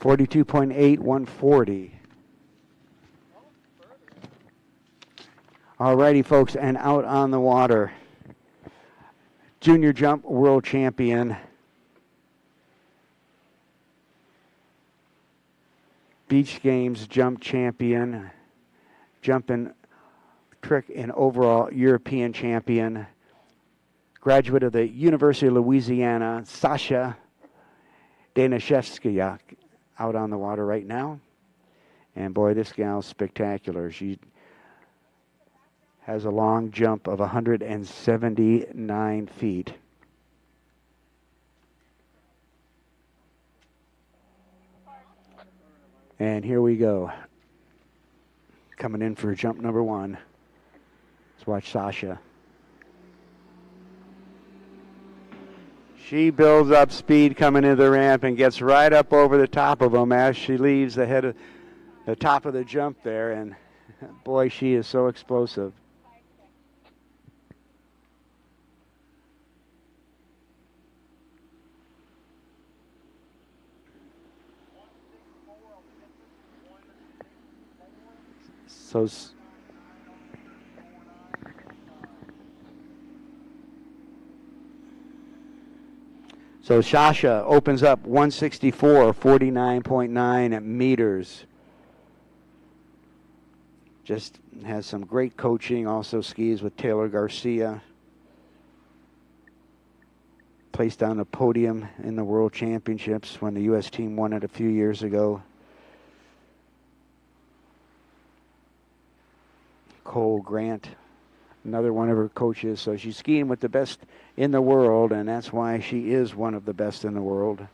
.8, 140. All righty, folks, and out on the water. Junior jump world champion. Beach Games jump champion. Jumping trick and overall European champion. Graduate of the University of Louisiana, Sasha Danishevskaya, out on the water right now. And boy, this gal's spectacular. She has a long jump of 179 feet. And here we go. Coming in for jump number 1. Let's watch Sasha. She builds up speed coming into the ramp and gets right up over the top of them as she leaves the head of the top of the jump there. And boy, she is so explosive. So Sasha opens up 164, 49.9 meters. Just has some great coaching, also skis with Taylor Garcia. Placed on the podium in the World Championships when the U.S. team won it a few years ago. Cole Grant another one of her coaches. So she's skiing with the best in the world, and that's why she is one of the best in the world.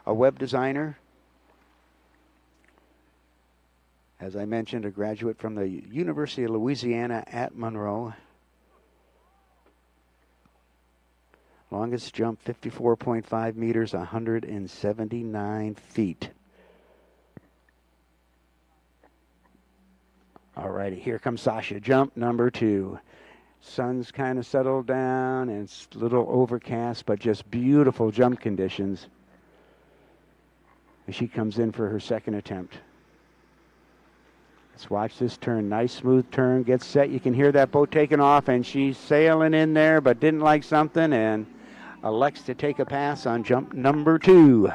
A web designer, as I mentioned, a graduate from the University of Louisiana at Monroe. Longest jump, 54.5 meters, 179 feet. All righty, here comes Sasha. Jump number 2. Sun's kind of settled down, and it's a little overcast, but just beautiful jump conditions. As she comes in for her second attempt. Let's watch this turn. Nice smooth turn. Gets set. You can hear that boat taking off, and she's sailing in there, but didn't like something, and elects to take a pass on jump number 2.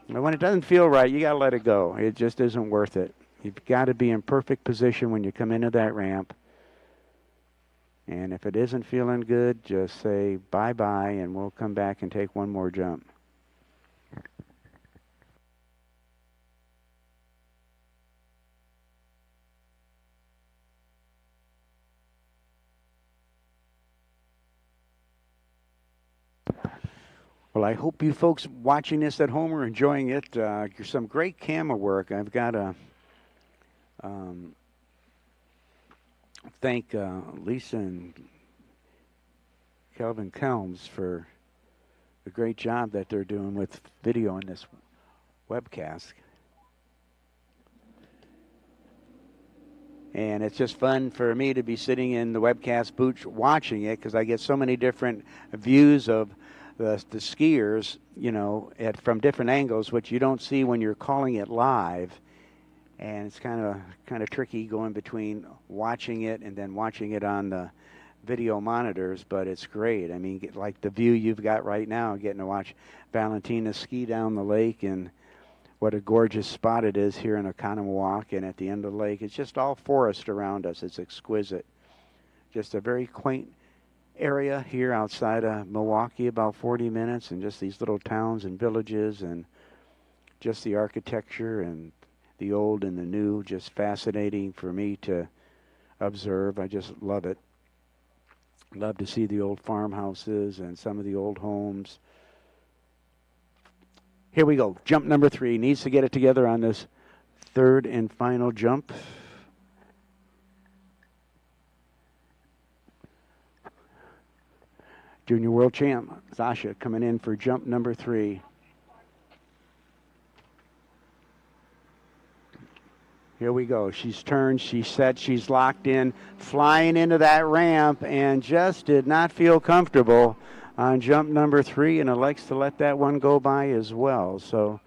And when it doesn't feel right, you got to let it go. It just isn't worth it. You've got to be in perfect position when you come into that ramp. And if it isn't feeling good, just say bye-bye, and we'll come back and take one more jump. Well, I hope you folks watching this at home are enjoying it. Some great camera work. I've got to thank Lisa and Kelvin Kelms for the great job that they're doing with video in this webcast. And it's just fun for me to be sitting in the webcast booth watching it, because I get so many different views of the skiers, you know, from different angles, which you don't see when you're calling it live. And it's kind of tricky going between watching it and then watching it on the video monitors, but it's great. I mean, like the view you've got right now, getting to watch Valentina ski down the lake, and what a gorgeous spot it is here in Oconomowoc and at the end of the lake. It's just all forest around us. It's exquisite. Just a very quaint area here outside of Milwaukee, about 40 minutes, and just these little towns and villages, and just the architecture and the old and the new, just fascinating for me to observe. I just love it. Love to see the old farmhouses and some of the old homes. Here we go. Jump number 3. Needs to get it together on this third and final jump. Junior world champ, Sasha, coming in for jump number 3. Here we go. She's turned, she's set, she's locked in, flying into that ramp, and just did not feel comfortable on jump number 3, and elects to let that one go by as well. So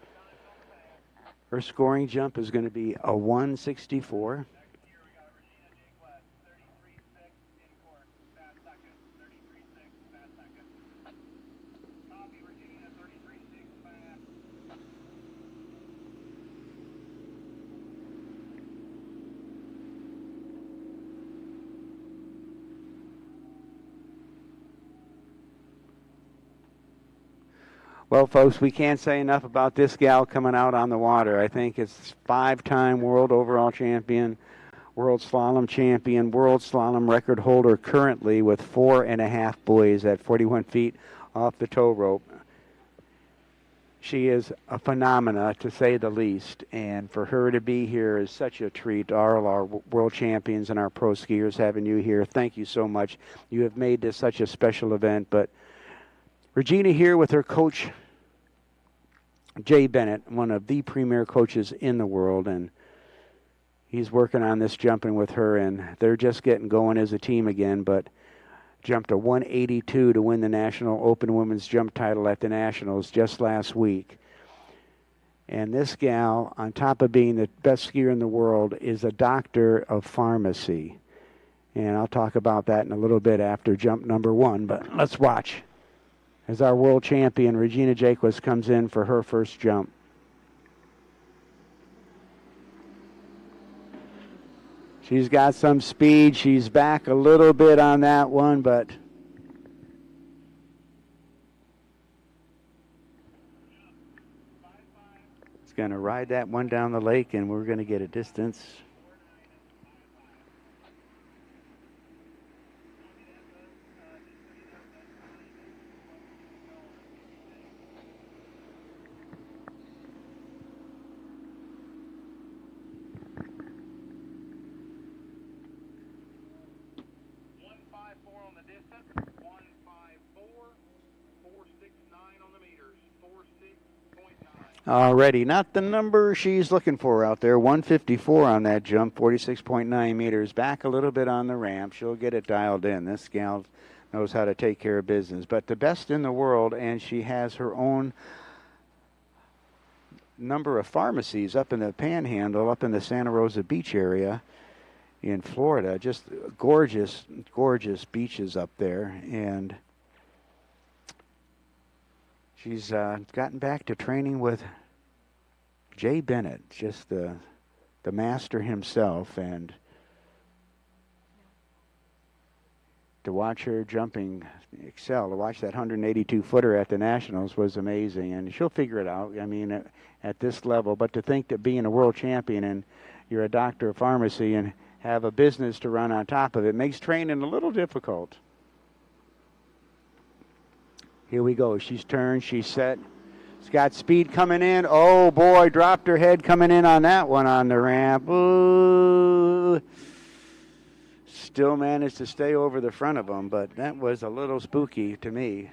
her scoring jump is going to be a 164. Well, folks, we can't say enough about this gal coming out on the water. I think it's 5-time world overall champion, world slalom champion, world slalom record holder currently with 4.5 buoys at 41 feet off the tow rope. She is a phenomena, to say the least, and for her to be here is such a treat. All our world champions and our pro skiers having you here, thank you so much. You have made this such a special event. But Regina here with her coach, Jay Bennett, one of the premier coaches in the world, and he's working on this jumping with her, and they're just getting going as a team again, but jumped a 182 to win the National Open Women's Jump title at the Nationals just last week. And this gal, on top of being the best skier in the world, is a doctor of pharmacy. And I'll talk about that in a little bit after jump number 1, but let's watch as our world champion, Regina Jaquez, comes in for her first jump. She's got some speed. She's back a little bit on that one, but it's going to ride that one down the lake, and we're going to get a distance.
469 on the meters. 46.9.
Already, not the number she's looking for out there. 154 on that jump, 46.9 meters. Back a little bit on the ramp. She'll get it dialed in. This gal knows how to take care of business. But the best in the world, and she has her own number of pharmacies up in the Panhandle, up in the Santa Rosa Beach area in Florida. Just gorgeous, gorgeous beaches up there. And she's gotten back to training with Jay Bennett, just the master himself. And to watch her jumping excel, to watch that 182-footer at the Nationals was amazing. And she'll figure it out, I mean, at this level. But to think that being a world champion and you're a doctor of pharmacy and have a business to run on top of it makes training a little difficult. Here we go. She's turned. She's set. She's got speed coming in. Oh, boy, dropped her head coming in on that one on the ramp. Ooh. Still managed to stay over the front of them, but that was a little spooky to me.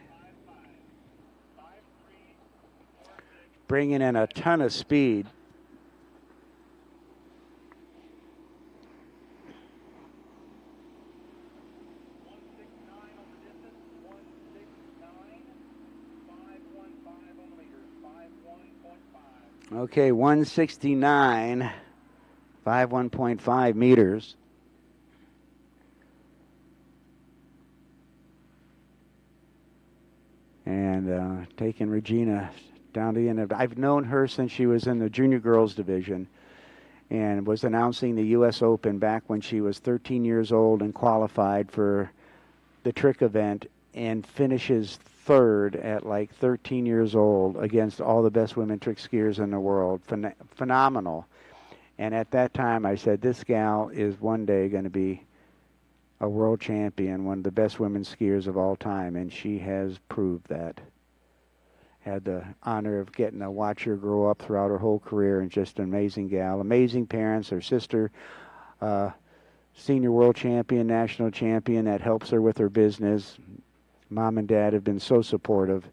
Bringing in a ton of speed. Okay, 169, 51.5 meters. And taking Regina down to the end of, I've known her since she was in the junior girls division and was announcing the U.S. Open back when she was 13 years old and qualified for the trick event and finishes third at like 13 years old against all the best women trick skiers in the world. Phenomenal. And at that time I said, this gal is one day going to be a world champion, one of the best women skiers of all time, and she has proved that. Had the honor of getting to watch her grow up throughout her whole career, and just an amazing gal. Amazing parents. Her sister, senior world champion, national champion, that helps her with her business. Mom and Dad have been so supportive,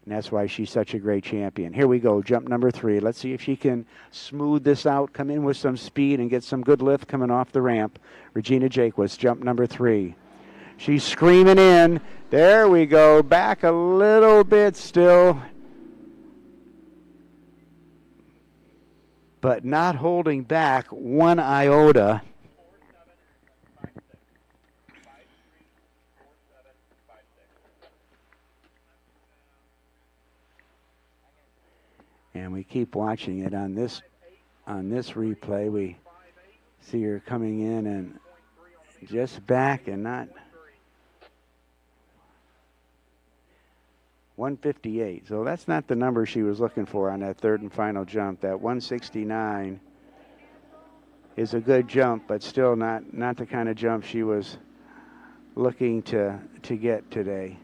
and that's why she's such a great champion. Here we go, jump number 3. Let's see if she can smooth this out, come in with some speed, and get some good lift coming off the ramp. Regina Jaquist, jump number 3. She's screaming in. There we go. Back a little bit still. But not holding back one iota. And we keep watching it on this replay. We see her coming in and just back and not 158. So that's not the number she was looking for on that third and final jump. That 169 is a good jump, but still not the kind of jump she was looking to get today.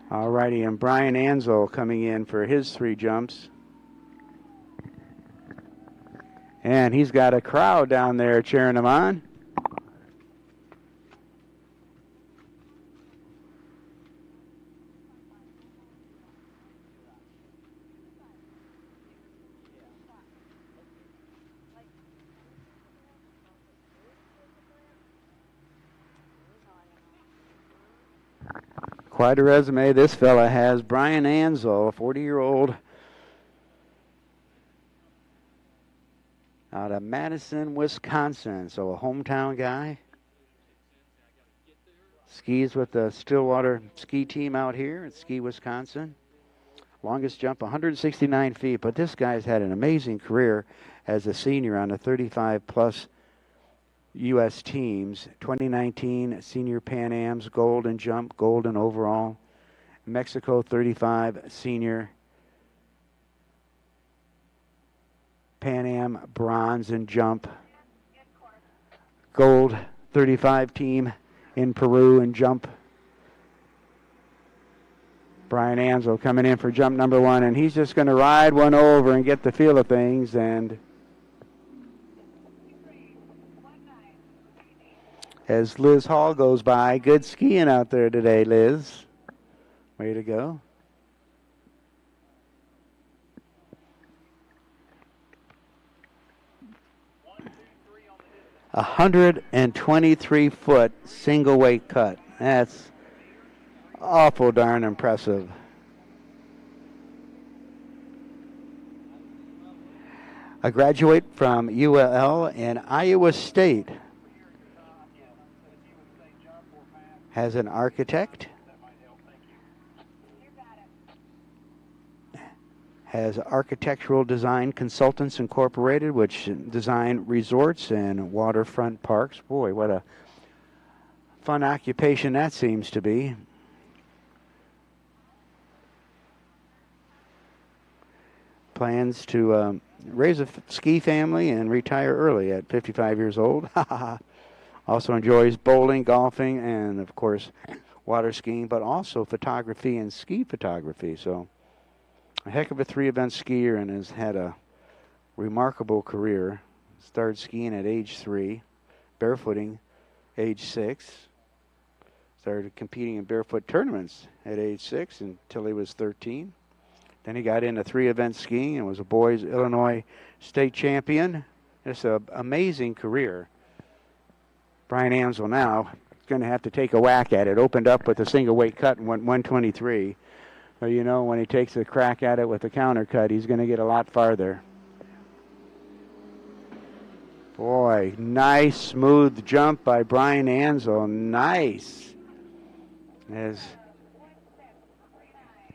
All righty, and Brian Ansel coming in for his 3 jumps. And he's got a crowd down there cheering him on. Quite a resume this fella has. Brian Ansel, a 40-year-old out of Madison, Wisconsin. So a hometown guy. Skis with the Stillwater ski team out here at Ski, Wisconsin. Longest jump, 169 feet. But this guy's had an amazing career as a senior on the 35-plus U.S. teams. 2019 Senior Pan Am's gold in jump, gold in overall. Mexico 35 Senior Pan Am bronze in jump. Gold 35 team in Peru in jump. Brian Ansel coming in for jump number 1, and he's just going to ride one over and get the feel of things. And as Liz Hall goes by. Good skiing out there today, Liz. Way to go. 123-foot single weight cut. That's awful darn impressive. A graduate from ULL and Iowa State. Has an architect. Has Architectural Design Consultants Incorporated, which design resorts and waterfront parks. Boy, what a fun occupation that seems to be. Plans to raise a ski family and retire early at 55 years old. Also enjoys bowling, golfing, and, of course, water skiing, but also photography and ski photography. So a heck of a three-event skier and has had a remarkable career. Started skiing at age 3, barefooting age 6. Started competing in barefoot tournaments at age 6 until he was 13. Then he got into three-event skiing and was a boys Illinois state champion. It's an amazing career. Brian Ansel now is going to have to take a whack at it. Opened up with a single weight cut and went 123. But you know, when he takes a crack at it with a counter cut, he's going to get a lot farther. Boy, nice smooth jump by Brian Ansel. Nice. As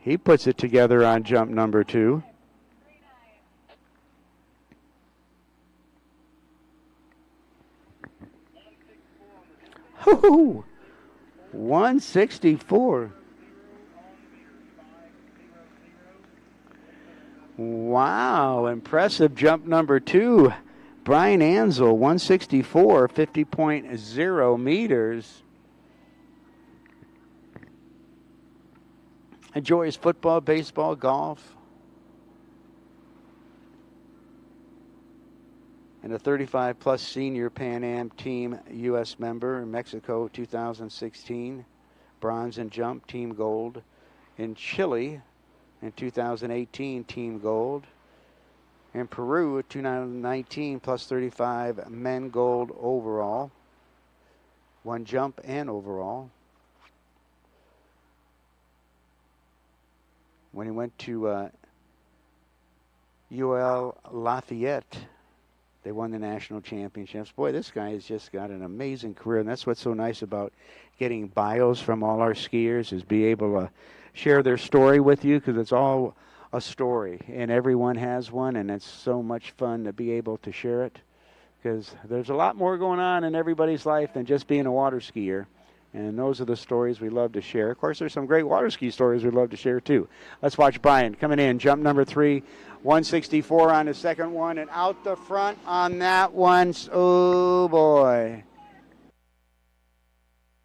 he puts it together on jump number 2. Woo-hoo! 164. Wow, impressive jump number 2. Brian Ansel, 164, 50.0 meters. Enjoys football, baseball, golf. And a 35-plus senior Pan Am Team U.S. member in Mexico 2016. Bronze in jump, team gold. In Chile in 2018, team gold. In Peru, 2019, plus 35, men gold overall. One jump and overall. When he went to UL Lafayette, they won the national championships. Boy, this guy has just got an amazing career, and that's what's so nice about getting bios from all our skiers is be able to share their story with you, because it's all a story, and everyone has one, and it's so much fun to be able to share it, because there's a lot more going on in everybody's life than just being a water skier. And those are the stories we love to share. Of course, there's some great water ski stories we love to share, too. Let's watch Brian coming in. Jump number 3, 164 on the second one. And out the front on that one. Oh, boy.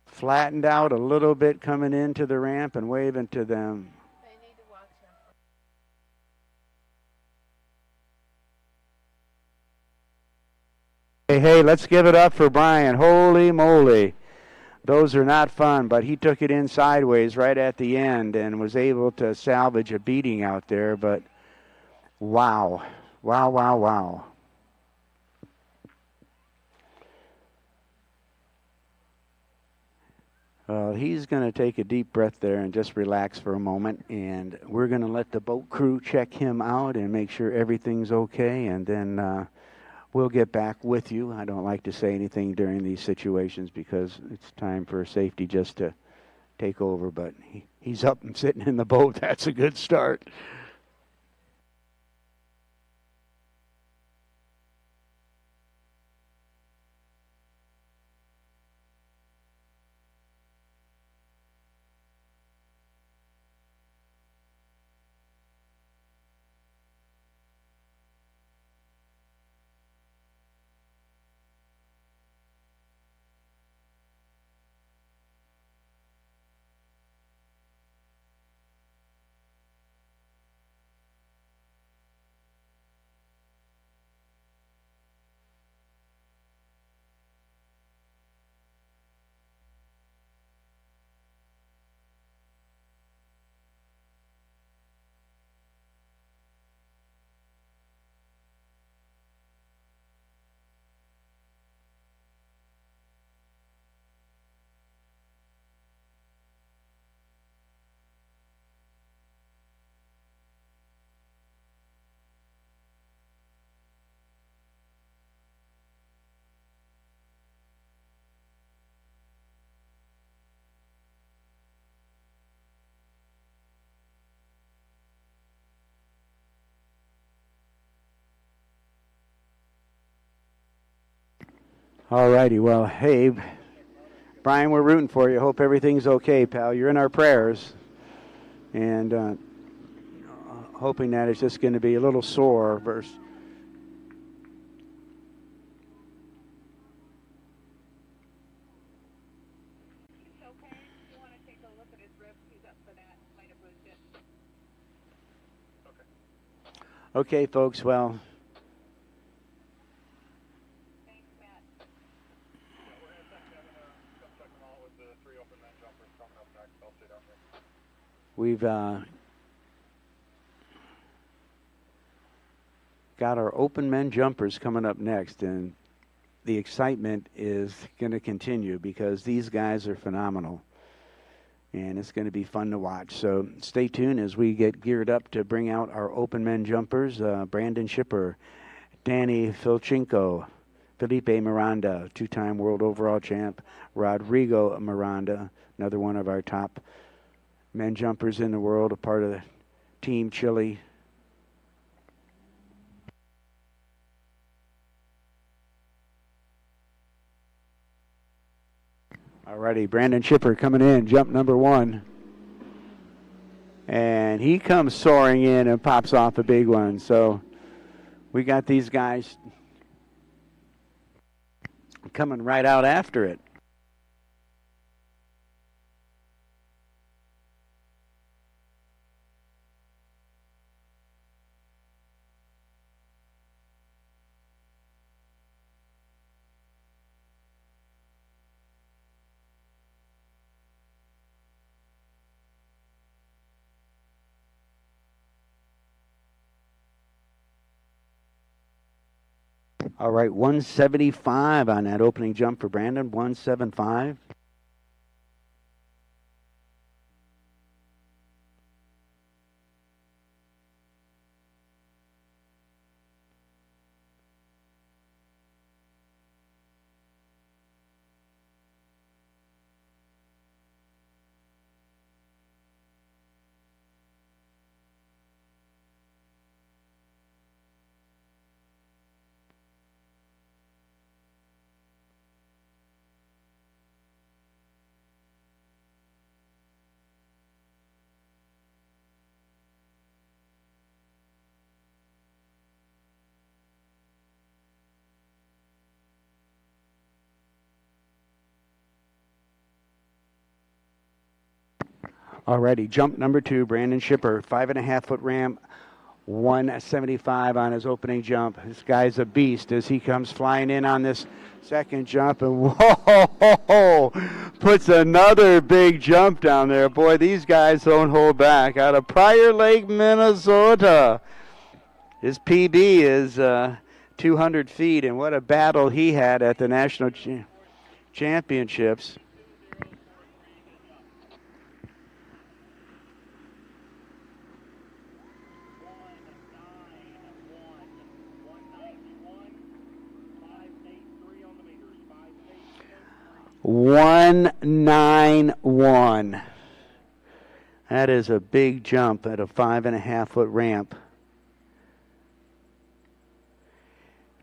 Flattened out a little bit coming into the ramp and waving to them.
They need to watch him.
Hey, let's give it up for Brian. Holy moly. Those are not fun, but he took it in sideways right at the end and was able to salvage a beating out there. But wow, wow, wow, wow. Well, he's going to take a deep breath there and just relax for a moment. And we're going to let the boat crew check him out and make sure everything's okay. And then we'll get back with you. I don't like to say anything during these situations because it's time for safety just to take over. But he's up and sitting in the boat. That's a good start. All righty. Well, hey, Brian, we're rooting for you. Hope everything's okay, pal. You're in our prayers. And hoping that it's just going to be a little sore versus.
It's okay. If you want to take a look at his ribs, he's up for that. Might have moved it.
Okay, folks. Well,
Thanks, Matt.
We're going to check them all with the 3 open men jumpers coming up next. I'll stay down here.
we've got our open men jumpers coming up next, and the excitement is going to continue because these guys are phenomenal, and it's going to be fun to watch. So stay tuned as we get geared up to bring out our open men jumpers. Brandon Shipper, Danny Filchenko, Felipe Miranda, 2-time world overall champ, Rodrigo Miranda, another one of our top men jumpers in the world, a part of the Team Chile. Alrighty, Brandon Shipper coming in, jump number 1. And he comes soaring in and pops off a big one. So we got these guys coming right out after it. All right, 175 on that opening jump for Brandon, 175. Alrighty, jump number 2, Brandon Shipper, 5.5-foot ramp, 175 on his opening jump. This guy's a beast as he comes flying in on this second jump, and whoa, puts another big jump down there. Boy, these guys don't hold back. Out of Prior Lake, Minnesota. His PB is 200 feet, and what a battle he had at the national championships. .191. That is a big jump at a 5.5-foot ramp.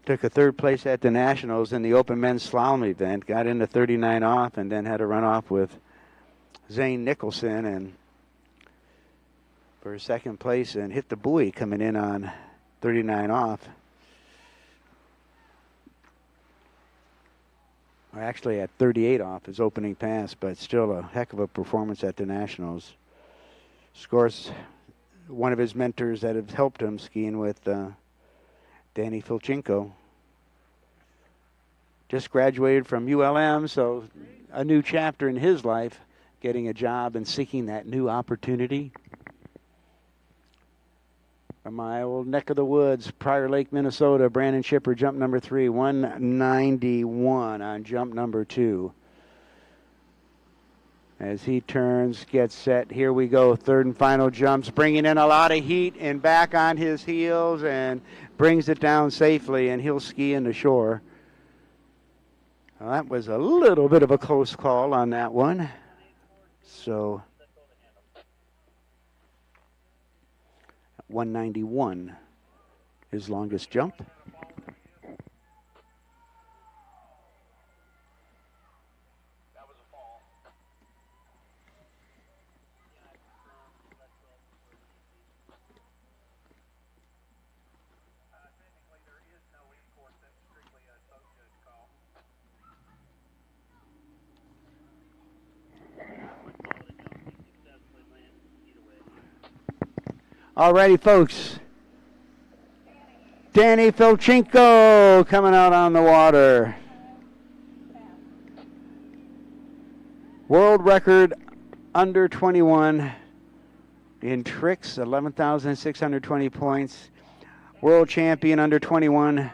Took a 3rd place at the Nationals in the open men's slalom event. Got into 39 off and then had to run off with Zane Nicholson and for 2nd place and hit the buoy coming in on 39 off. Actually at 38 off his opening pass, but still a heck of a performance at the Nationals. Scores one of his mentors that have helped him skiing with Danny Filchenko. Just graduated from ULM, so a new chapter in his life, getting a job and seeking that new opportunity. From my old neck of the woods, Prior Lake, Minnesota, Brandon Shipper, jump number 3, 191 on jump number 2. As he turns, gets set, here we go, 3rd and final jumps, bringing in a lot of heat and back on his heels and brings it down safely, and he'll ski into shore. Well, that was a little bit of a close call on that one. So 191, his longest jump. Alrighty, folks. Danny Filchenko coming out on the water. World record under 21 in tricks, 11,620 points. World champion under 21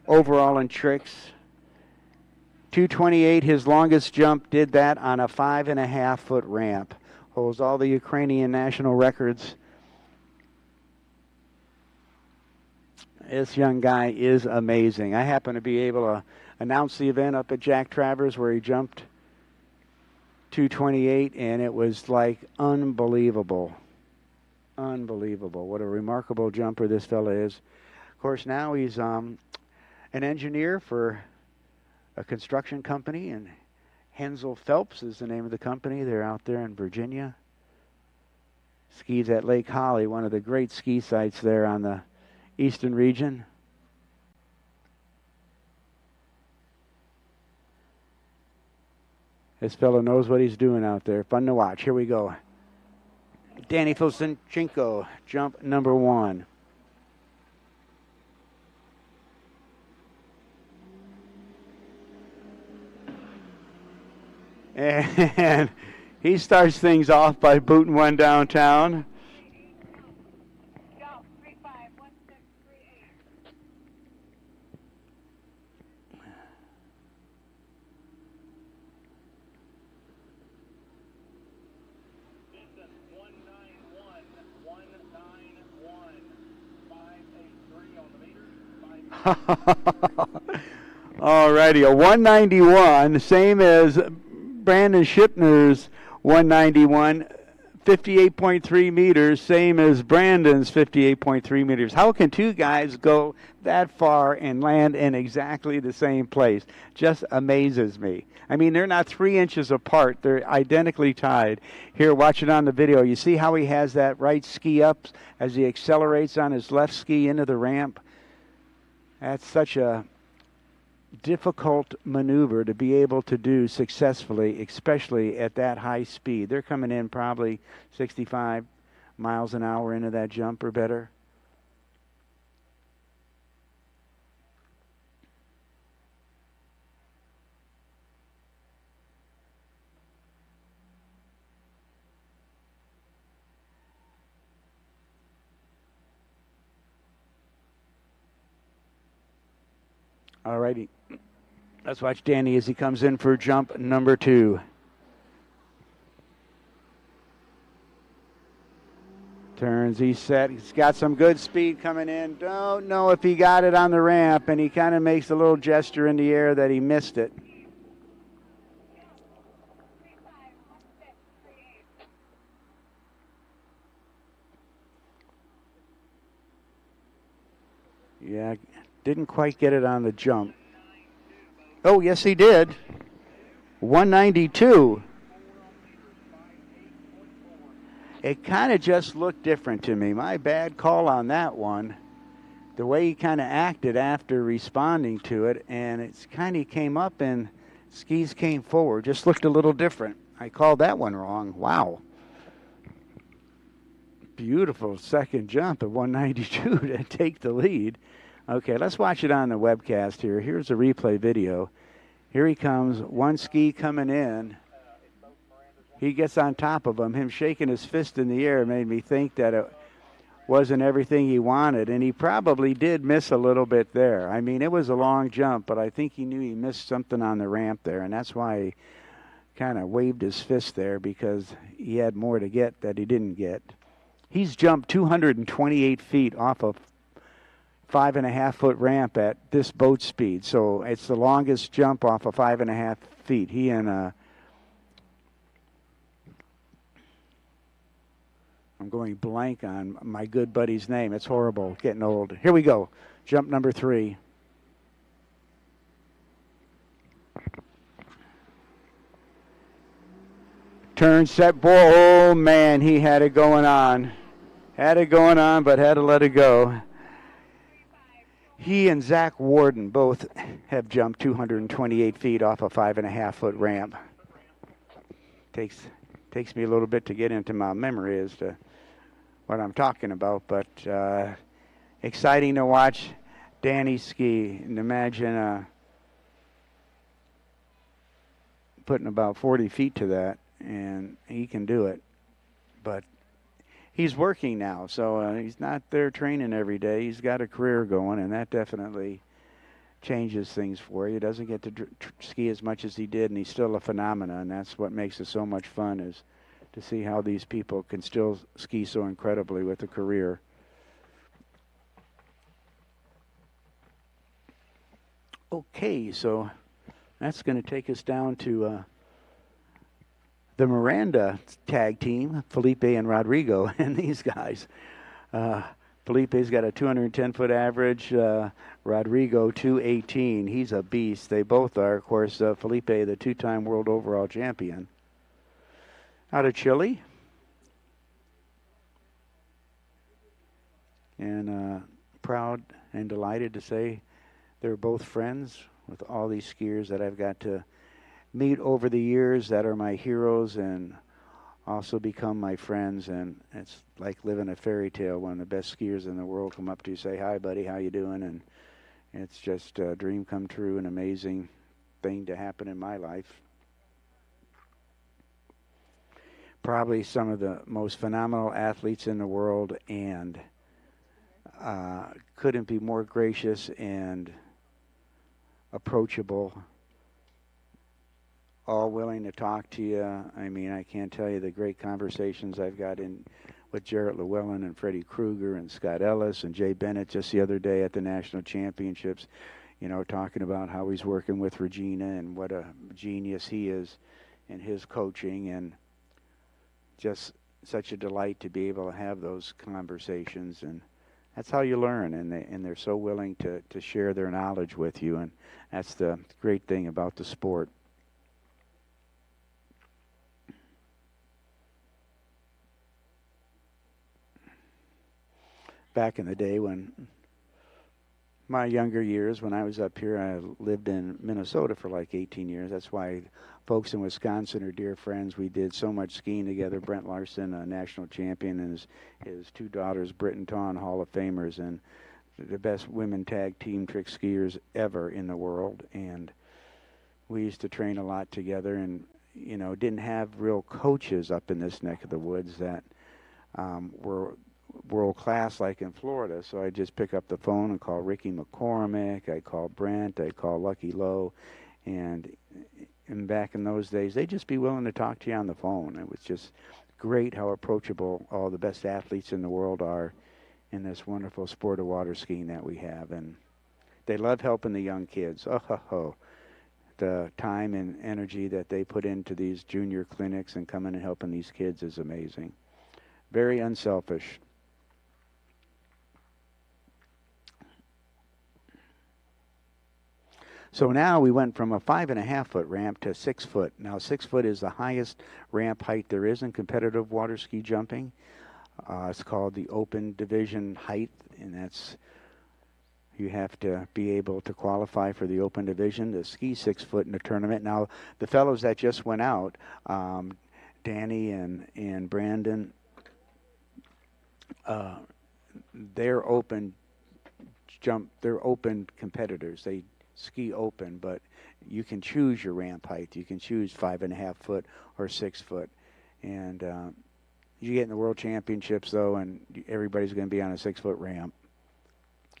overall in tricks. 228, his longest jump, did that on a 5.5-foot ramp. Holds all the Ukrainian national records. This young guy is amazing. I happen to be able to announce the event up at Jack Travers where he jumped 228, and it was like unbelievable. Unbelievable. What a remarkable jumper this fella is. Of course, now he's an engineer for a construction company, and Hensel Phelps is the name of the company. They're out there in Virginia. Skis at Lake Holly, one of the great ski sites there on the eastern region. This fellow knows what he's doing out there. Fun to watch. Here we go. Danny Filchenko, jump number 1. And he starts things off by booting one downtown.
Go, 351638.
Distance 191,191. 583 on the meter.
Alrighty, a 191, same as Brandon Shipner's 191, 58.3 meters, same as Brandon's 58.3 meters. How can two guys go that far and land in exactly the same place? Just amazes me. I mean, they're not 3 inches apart. They're identically tied. Here, watch it on the video. You see how he has that right ski up as he accelerates on his left ski into the ramp? That's such a difficult maneuver to be able to do successfully, especially at that high speed. They're coming in probably 65 miles an hour into that jump or better. All righty. Let's watch Danny as he comes in for jump number 2. Turns, he's set. He's got some good speed coming in. Don't know if he got it on the ramp, and he kind of makes a little gesture in the air that he missed it. Yeah, didn't quite get it on the jump. Oh, yes, he did. 192. It kind of just looked different to me. My bad call on that one. The way he kind of acted after responding to it, and it's kind of came up and skis came forward. Just looked a little different. I called that one wrong. Wow. Beautiful second jump at 192 to take the lead. Okay, let's watch it on the webcast here. Here's a replay video. Here he comes, one ski coming in. He gets on top of him shaking his fist in the air made me think that it wasn't everything he wanted, and he probably did miss a little bit there. I mean, it was a long jump, but I think he knew he missed something on the ramp there, and that's why he kind of waved his fist there, because he had more to get that he didn't get. He's jumped 228 feet off a 5.5-foot ramp at this boat speed, so it's the longest jump off of 5.5 feet. He and I'm going blank on my good buddy's name. It's horrible, getting old. Here we go. Jump number 3. Turn, set, boy. Oh, man, he had it going on. Had it going on, but had to let it go. He and Zach Warden both have jumped 228 feet off a 5.5-foot ramp. Takes me a little bit to get into my memory as to what I'm talking about. But exciting to watch Danny ski, and imagine putting about 40 feet to that, and he can do it. But he's working now, so he's not there training every day. He's got a career going, and that definitely changes things for you. He doesn't get to ski as much as he did, and he's still a phenomenon, and that's what makes it so much fun, is to see how these people can still ski so incredibly with a career. Okay, so that's going to take us down to the Miranda tag team, Felipe and Rodrigo, and these guys. Felipe's got a 210-foot average. Rodrigo, 218. He's a beast. They both are. Of course, Felipe, the two-time world overall champion. Out of Chile. And proud and delighted to say they're both friends with all these skiers that I've got to meet over the years that are my heroes and also become my friends. And it's like living a fairy tale when the best skiers in the world come up to you, say, "Hi, buddy, how you doing?" And it's just a dream come true, an amazing thing to happen in my life. Probably some of the most phenomenal athletes in the world, and couldn't be more gracious and approachable, all willing to talk to you. I mean, I can't tell you the great conversations I've got in with Jarrett Llewellyn and Freddie Krueger and Scott Ellis and Jay Bennett just the other day at the National Championships, you know, talking about how he's working with Regina and what a genius he is in his coaching, and just such a delight to be able to have those conversations. And that's how you learn, and they're so willing to share their knowledge with you, and that's the great thing about the sport. Back in the day, when my younger years, when I was up here, I lived in Minnesota for like 18 years. That's why folks in Wisconsin are dear friends. We did so much skiing together. Brent Larson, a national champion, and his two daughters, Britt and Tawn, Hall of Famers, and the best women tag team trick skiers ever in the world. And we used to train a lot together, and, you know, didn't have real coaches up in this neck of the woods that were world class like in Florida. So I just pick up the phone and call Ricky McCormick. I call Brent. I call Lucky Lowe. And back in those days, they'd just be willing to talk to you on the phone. It was just great how approachable all the best athletes in the world are in this wonderful sport of water skiing that we have. And they love helping the young kids. The time and energy that they put into these junior clinics and coming and helping these kids is amazing. Very unselfish. So now we went from a 5.5-foot ramp to 6 foot. Now 6 foot is the highest ramp height there is in competitive water ski jumping. It's called the open division height, and that's, you have to be able to qualify for the open division to ski 6 foot in a tournament. Now the fellows that just went out, Danny and Brandon, they're open competitors. They ski open, but you can choose your ramp height. You can choose 5.5 foot or 6 foot. And you get in the world championships, though, and everybody's going to be on a 6 foot ramp.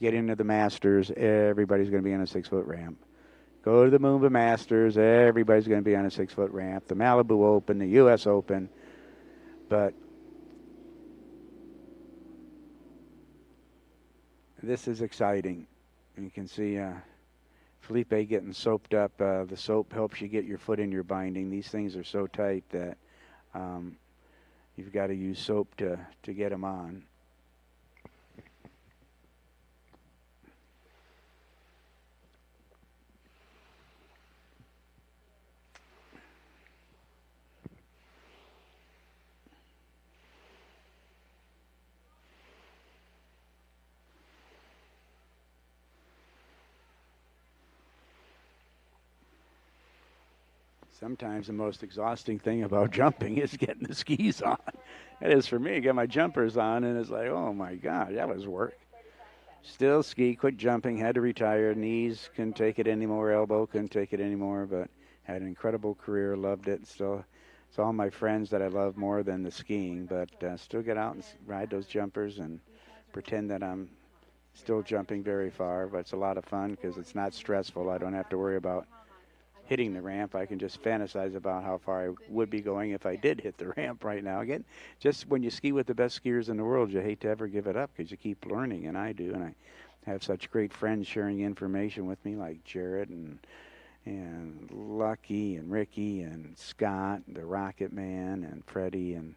Get into the Masters, everybody's going to be on a 6 foot ramp. Go to the Moomba Masters, everybody's going to be on a 6 foot ramp. The Malibu Open, the U.S. Open. But this is exciting. You can see Felipe getting soaped up. The soap helps you get your foot in your binding. These things are so tight that you've got to use soap to get them on. Sometimes the most exhausting thing about jumping is getting the skis on. It is for me. I get my jumpers on, and it's like, oh my God, that was work. Still ski, quit jumping, had to retire. Knees couldn't take it anymore, elbow couldn't take it anymore, but had an incredible career, loved it. Still, it's all my friends that I love more than the skiing, but still get out and ride those jumpers and pretend that I'm still jumping very far, but it's a lot of fun because it's not stressful. I don't have to worry about hitting the ramp. I can just fantasize about how far I would be going if I did hit the ramp right now. Again, just when you ski with the best skiers in the world, you hate to ever give it up because you keep learning, and I do. And I have such great friends sharing information with me, like Jared and Lucky and Ricky and Scott, the Rocket Man, and Freddie, and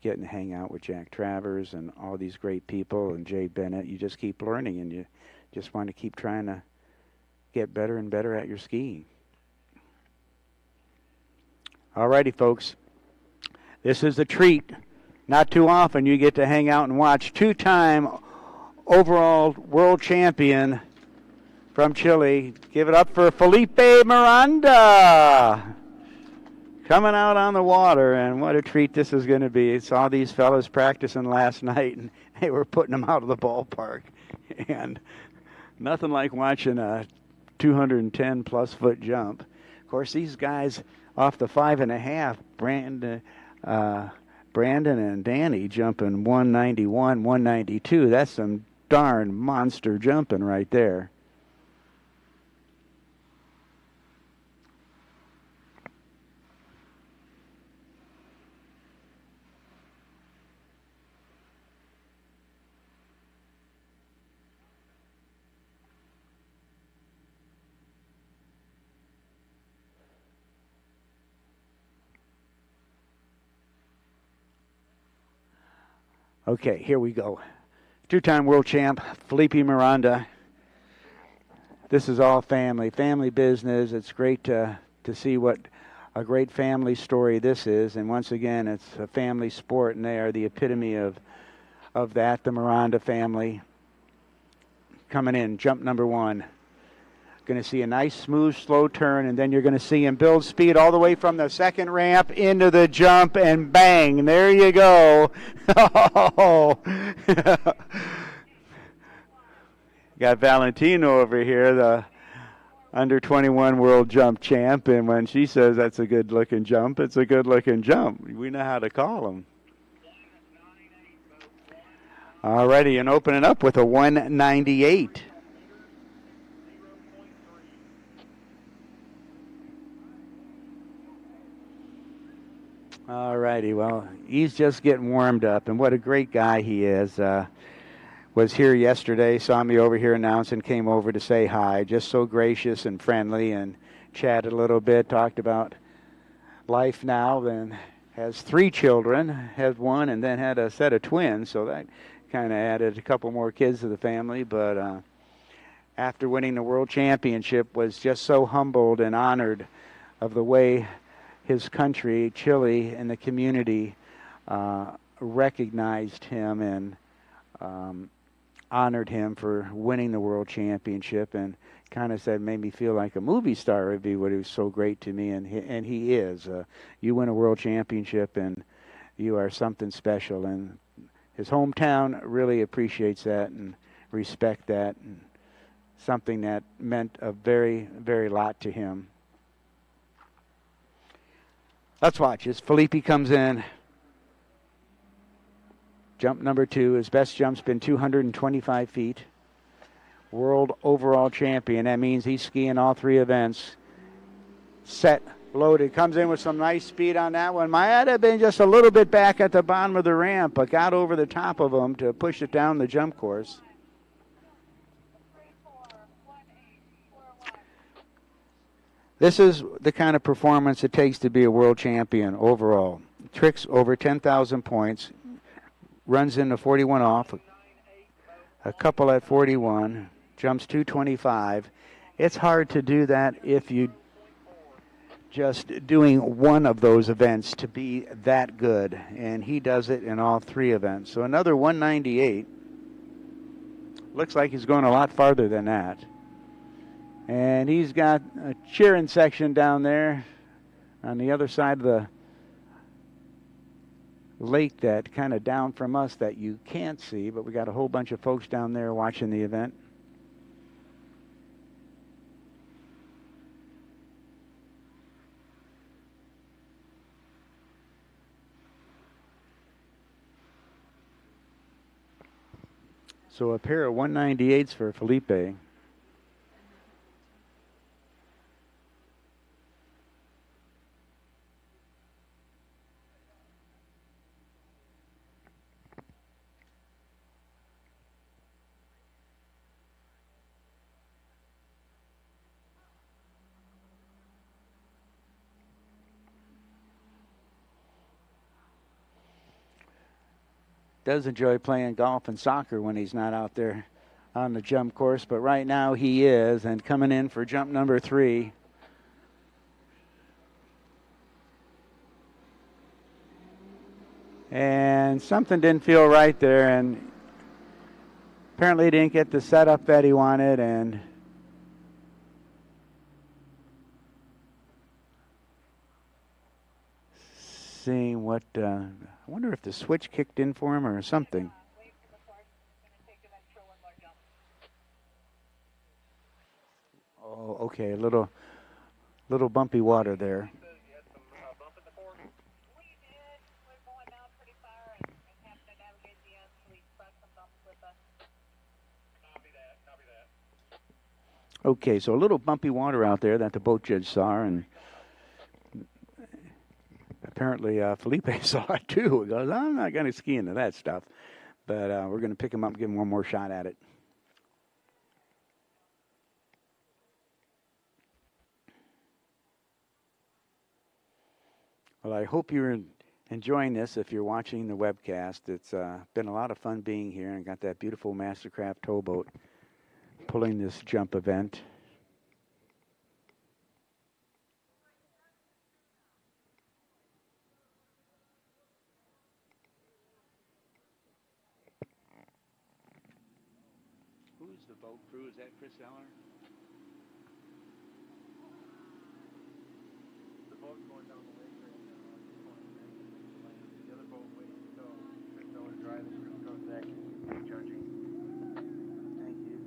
getting to hang out with Jack Travers and all these great people, and Jay Bennett. You just keep learning, and you just want to keep trying to get better and better at your skiing. All righty, folks. This is a treat. Not too often you get to hang out and watch two-time overall world champion from Chile. Give it up for Felipe Miranda. Coming out on the water, and what a treat this is going to be. Saw these fellas practicing last night, and they were putting them out of the ballpark. And nothing like watching a 210-plus foot jump. Of course, these guys off the 5.5, Brandon and Danny jumping 191, 192. That's some darn monster jumping right there. Okay, here we go. Two-time world champ, Felipe Miranda. This is all family business. It's great to see what a great family story this is. And once again, it's a family sport, and they are the epitome of that, the Miranda family. Coming in, jump number one. Going to see a nice, smooth, slow turn, and then you're going to see him build speed all the way from the second ramp into the jump, and bang, there you go. Oh. Got Valentino over here, the under 21 world jump champ, and when she says that's a good-looking jump, it's a good-looking jump. We know how to call them. All righty, and opening up with a 198. All righty, well, he's just getting warmed up, and what a great guy he is. Was here yesterday, saw me over here announcing, came over to say hi, just so gracious and friendly, and chatted a little bit, talked about life now, and has 3 children, had one, and then had a set of twins, so that kind of added a couple more kids to the family, but after winning the world championship was just so humbled and honored of the way his country, Chile, and the community recognized him and honored him for winning the world championship, and kind of said, made me feel like a movie star would be what he was so great to me, and he is. You win a world championship, and you are something special, and his hometown really appreciates that and respect that, and something that meant a very, very lot to him. Let's watch as Felipe comes in. Jump number 2. His best jump's been 225 feet. World overall champion. That means he's skiing all 3 events. Set, loaded. Comes in with some nice speed on that one. Might have been just a little bit back at the bottom of the ramp, but got over the top of him to push it down the jump course. This is the kind of performance it takes to be a world champion overall. Tricks over 10,000 points. Runs into 41 off. A couple at 41. Jumps 225. It's hard to do that if you just doing one of those events to be that good. And he does it in all 3 events. So another 198. Looks like he's going a lot farther than that. And he's got a cheering section down there on the other side of the lake, that kind of down from us that you can't see, but we got a whole bunch of folks down there watching the event. So a pair of 198s for Felipe. Does enjoy playing golf and soccer when he's not out there on the jump course, but right now he is, and coming in for jump number 3. And something didn't feel right there, and apparently he didn't get the setup that he wanted, and seeing what, I wonder if the switch kicked in for him or something. Oh, okay, a little bumpy water there. Okay, so a little bumpy water out there that the boat judge saw, and apparently Felipe saw it too. He goes, I'm not going to ski into that stuff, but we're going to pick him up and give him one more shot at it. Well, I hope you're enjoying this if you're watching the webcast. It's been a lot of fun being here, and got that beautiful Mastercraft towboat pulling this jump event. Who's the boat crew? Is that Chris Eller?
The boat's going down the lake right now. The other boat waits until Chris Miller drives and Chris goes back and charging.
Thank you.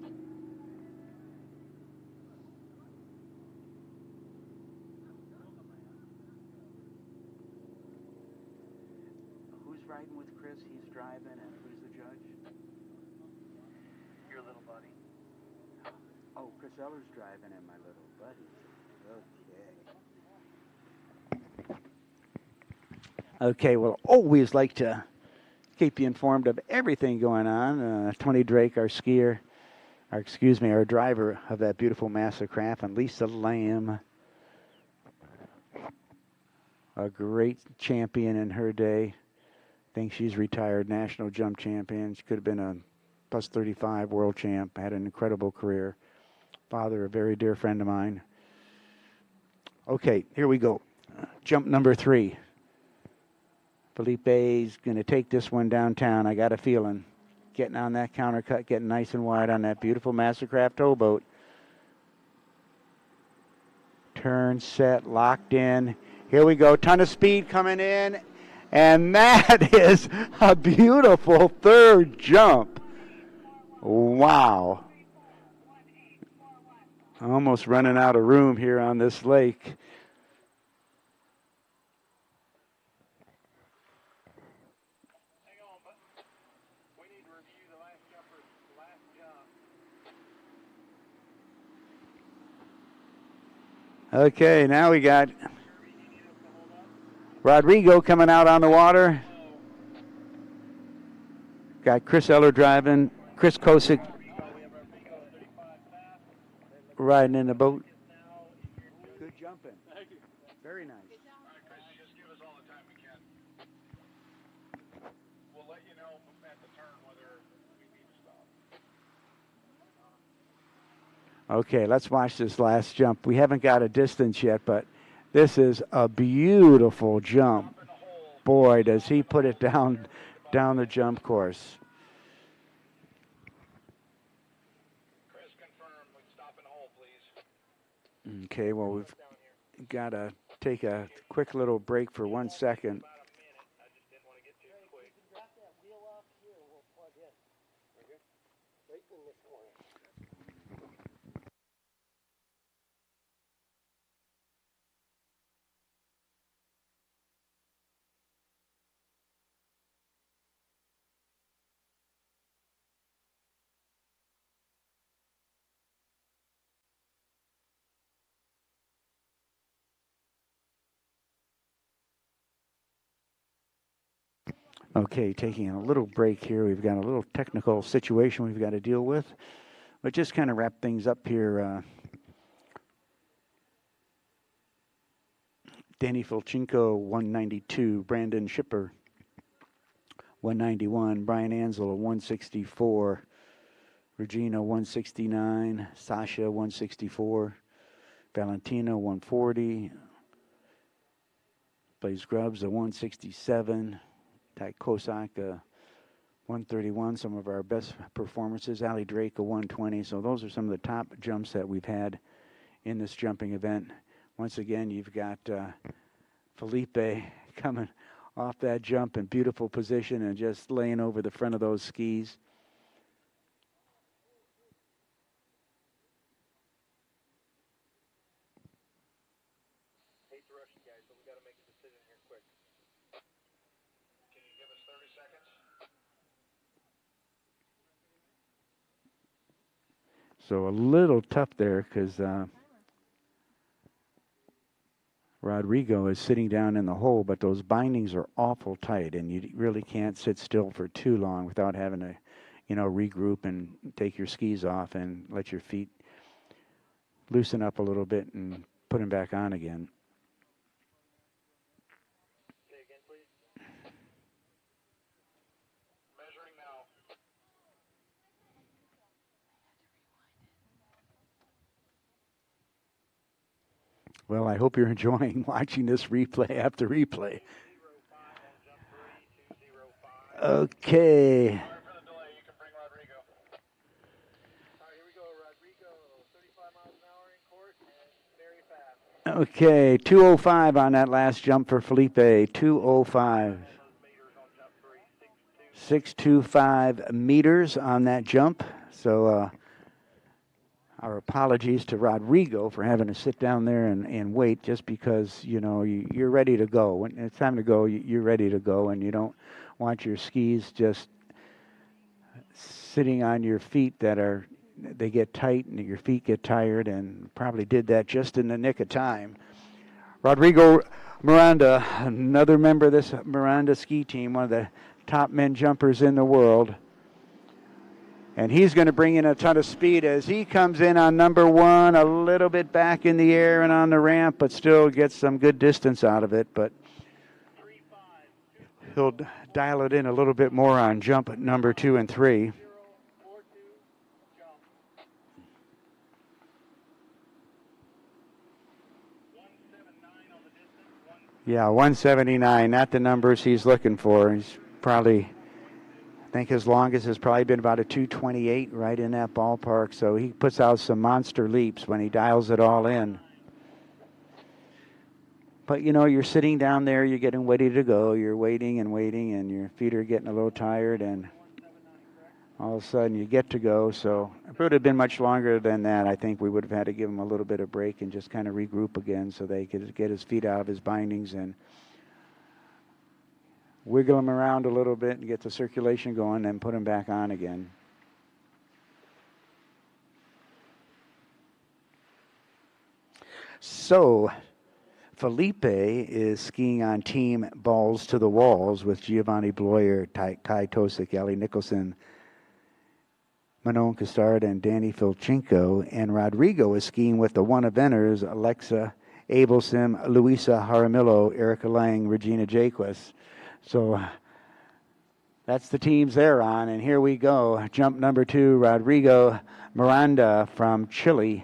Who's riding with Chris? He's driving, and who's the judge?
Your little buddy.
Oh, Chris Eller's driving, and my little buddy. Okay, well, always like to keep you informed of everything going on. Tony Drake, our skier, our driver of that beautiful Mastercraft, and Lisa Lamb, a great champion in her day. I think she's retired national jump champion. She could have been a plus 35 world champ, had an incredible career. Father, a very dear friend of mine. Okay, here we go. Jump number 3. Felipe's going to take this one downtown. I got a feeling. Getting on that counter cut, getting nice and wide on that beautiful Mastercraft towboat. Turn, set, locked in. Here we go. Ton of speed coming in. And that is a beautiful third jump. Wow. Almost running out of room here on this lake. Okay, now we got Rodrigo coming out on the water. Got Chris Eller driving. Chris Kosick riding in the boat. Good jumping. Very nice.
Just give us all the time we can. We'll let you know at the turn whether we need to stop.
Okay, let's watch this last jump. We haven't got a distance yet, but this is a beautiful jump. Boy, does he put it down the jump course.
Chris, confirm. We can stop in the hole, please.
Okay, well, we've got a take a quick little break for 1 second.
About a minute. I just didn't want to get too quick.
Drop that wheel off here and we'll plug in. Okay. Right in this corner.
Okay, taking a little break here. We've got a little technical situation we've got to deal with. But just kind of wrap things up here. Danny Filchenko, 192. Brandon Shipper, 191. Brian Ansel, 164. Regina, 169. Sasha, 164. Valentina, 140. Blaze Grubbs, a 167. Ty Kosak, 131. Some of our best performances. Allie Drake, a 120. So those are some of the top jumps that we've had in this jumping event. Once again, you've got Felipe coming off that jump in beautiful position and just laying over the front of those skis.
Hate to rush you guys, but we got to make a decision here quick. Can you give us 30 seconds?
So a little tough there because Rodrigo is sitting down in the hole, but those bindings are awful tight, and you really can't sit still for too long without having to, regroup and take your skis off and let your feet loosen up a little bit and put them back on again.
Say again, please. Measuring now.
Well, I hope you're enjoying watching this replay after replay.
205 on jump 3, 205.
Okay.
Sorry for the delay. You can bring Rodrigo. All right, here we go. Rodrigo, 35 miles an hour in court and very fast.
Okay, 205 on that last jump for Felipe. 205. 625 meters on that jump. So our apologies to Rodrigo for having to sit down there and wait just because, you're ready to go. When it's time to go, you're ready to go, and you don't want your skis just sitting on your feet they get tight and your feet get tired, and probably did that just in the nick of time. Rodrigo Miranda, another member of this Miranda ski team, one of the top men jumpers in the world. And he's going to bring in a ton of speed as he comes in on number 1, a little bit back in the air and on the ramp, but still gets some good distance out of it. But he'll dial it in a little bit more on jump number 2 and 3. Yeah, 179, not the numbers he's looking for. He's probably, I think his longest has probably been about a 228, right in that ballpark. So he puts out some monster leaps when he dials it all in. But, you're sitting down there, you're getting ready to go. You're waiting, and your feet are getting a little tired, and all of a sudden you get to go. So if it would have been much longer than that, I think we would have had to give him a little bit of break and just kind of regroup again so they could get his feet out of his bindings and wiggle him around a little bit and get the circulation going and put him back on again. So Felipe is skiing on team balls to the walls with Giovanni Bloyer, Kai Tosic, Ellie Nicholson, Manon Costard, and Danny Filchenko. And Rodrigo is skiing with the one-eventers, Alexa Abelson, Luisa Jaramillo, Erica Lang, Regina Jaquez. So that's the teams they're on. And here we go. Jump number 2, Rodrigo Miranda from Chile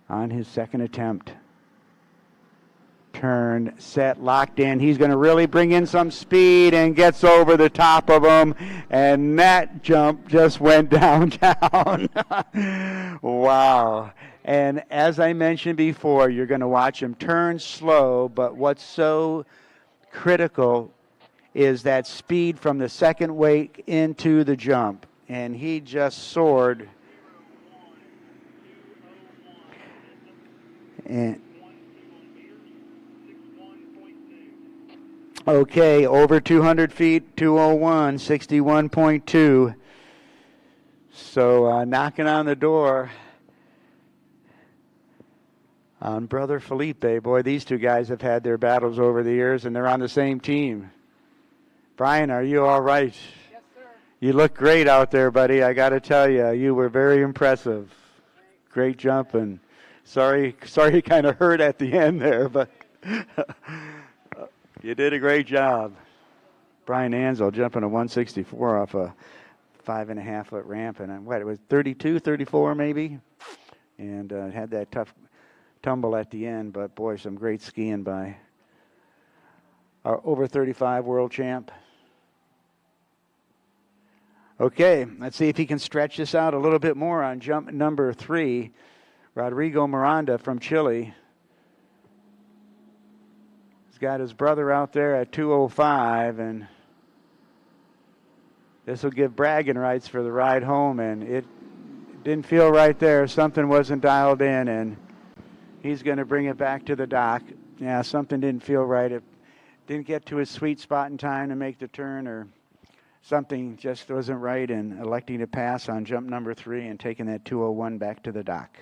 on his second attempt. turn, set, locked in. He's going to really bring in some speed and gets over the top of him. And that jump just went downtown. Wow. And as I mentioned before, you're going to watch him turn slow, but what's so critical is that speed from the second wake into the jump. And he just soared. And okay, over 200 feet, 201, 61.2. So knocking on the door on Brother Felipe. Boy, these two guys have had their battles over the years, and they're on the same team. Brian, are you all right?
Yes, sir.
You look great out there, buddy. I got to tell you, you were very impressive. Great jump, and sorry you kind of hurt at the end there, but you did a great job. Brian Ansel jumping a 164 off a 5.5 foot ramp, and what, it was 32, 34 maybe, and had that tough tumble at the end, but boy, some great skiing by our over 35 world champ. Okay, let's see if he can stretch this out a little bit more on jump number 3. Rodrigo Miranda from Chile. He's got his brother out there at 205, and this will give bragging rights for the ride home, and it didn't feel right there. Something wasn't dialed in, and he's going to bring it back to the dock. Yeah, something didn't feel right. It didn't get to his sweet spot in time to make the turn, or something just wasn't right, and electing to pass on jump number 3 and taking that 201 back to the dock.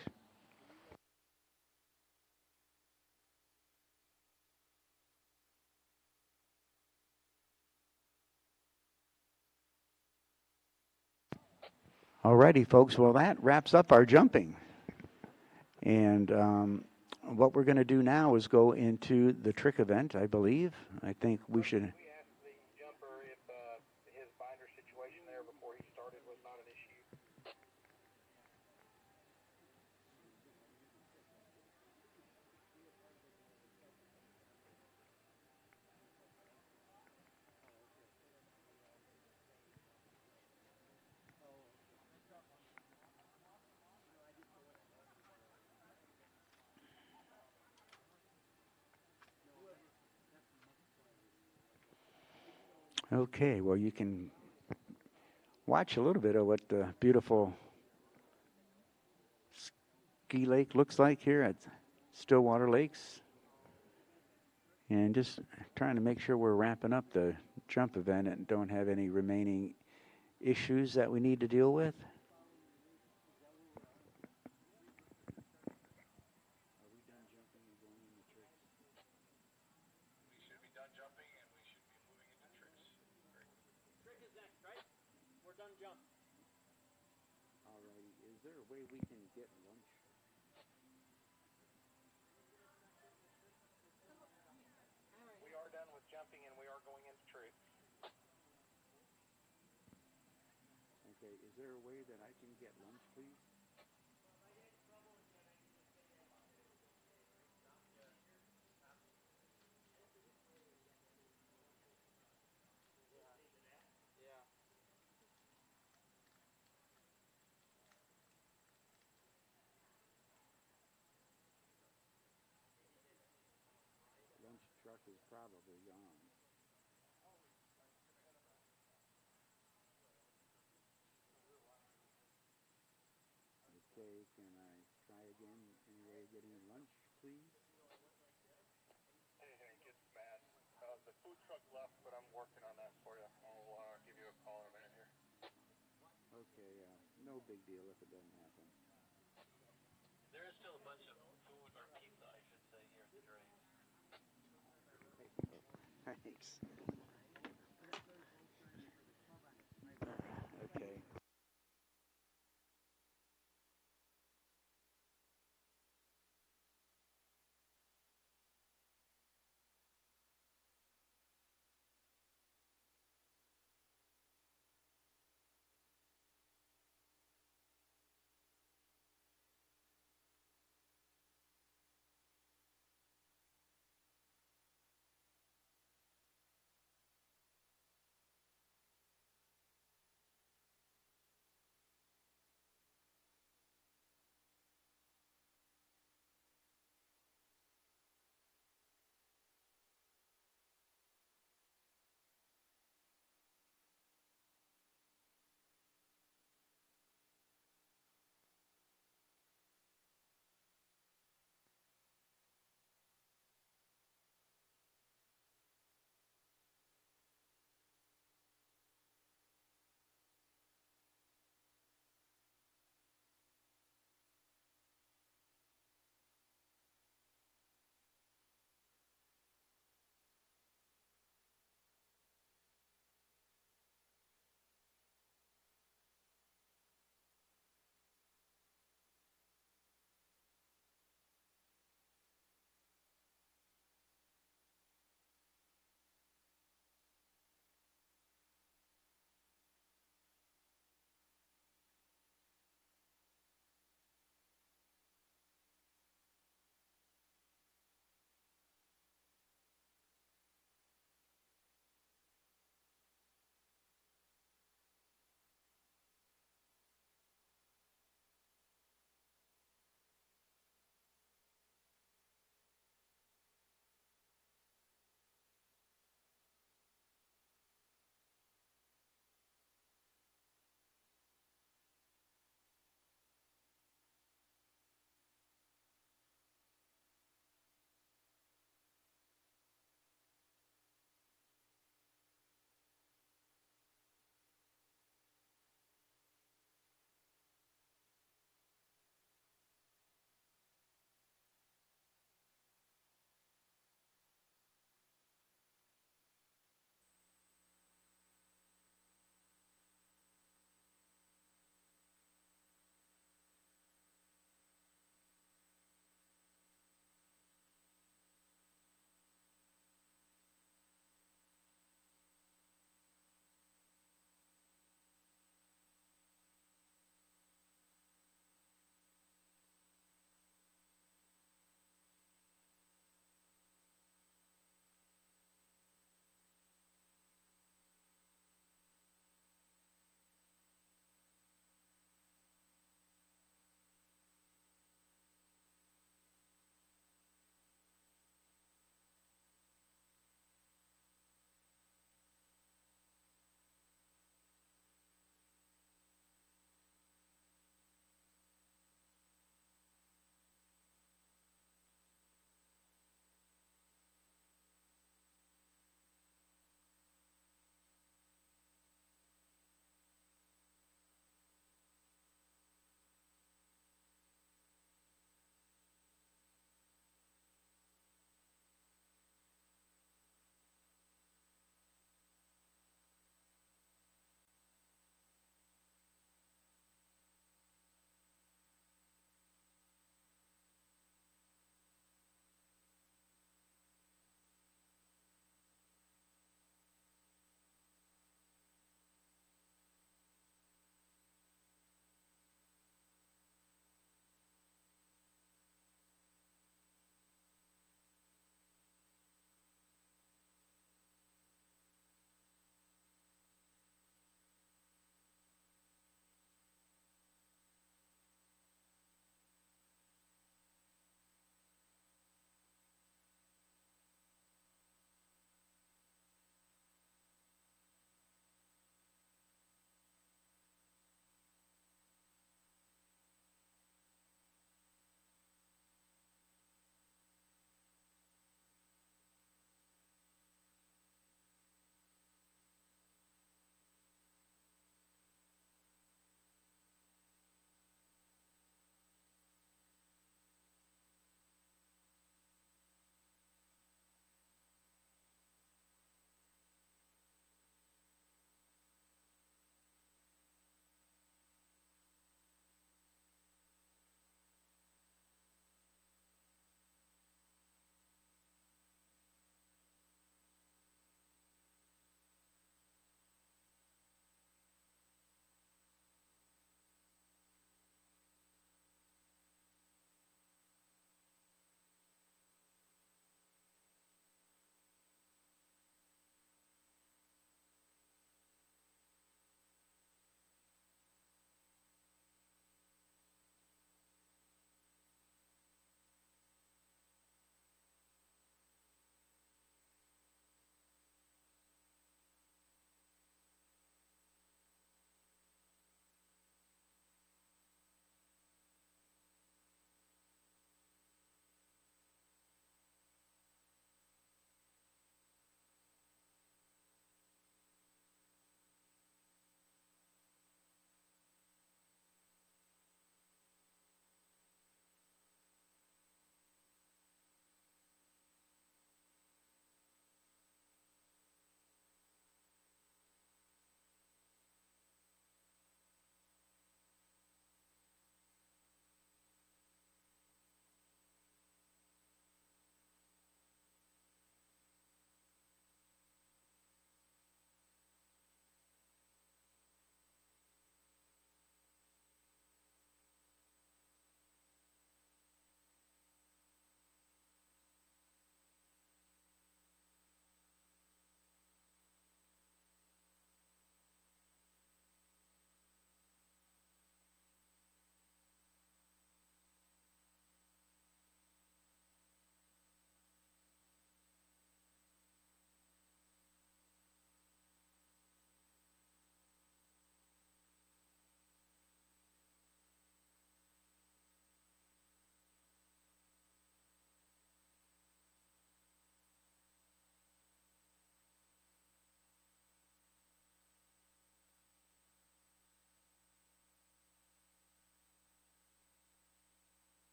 Alrighty, folks. Well, that wraps up our jumping. And what we're going to do now is go into the trick event, I believe. I think we should.
We asked the jumper if his binder situation there before he started was not an issue.
Okay, well, you can watch a little bit of what the beautiful ski lake looks like here at Stillwater Lakes. And just trying to make sure we're wrapping up the jump event and don't have any remaining issues that we need to deal with.
We should be done jumping and we should be moving into tricks.
Trick is next, right? We're done jump.
Alrighty, is there a way we can get lunch?
We are done with jumping and we are going into tricks.
Okay, is there a way that I can get lunch, please? Lunch truck is probably gone. Okay, can I try again? Any way of getting lunch, please?
Anything gets bad. The food truck left, but I'm working on that for you. I'll give you a call in a minute here.
Okay, no big deal if it doesn't happen.
There is still a bunch of food, or pizza, I should say, here at the drains.
Thanks. Okay.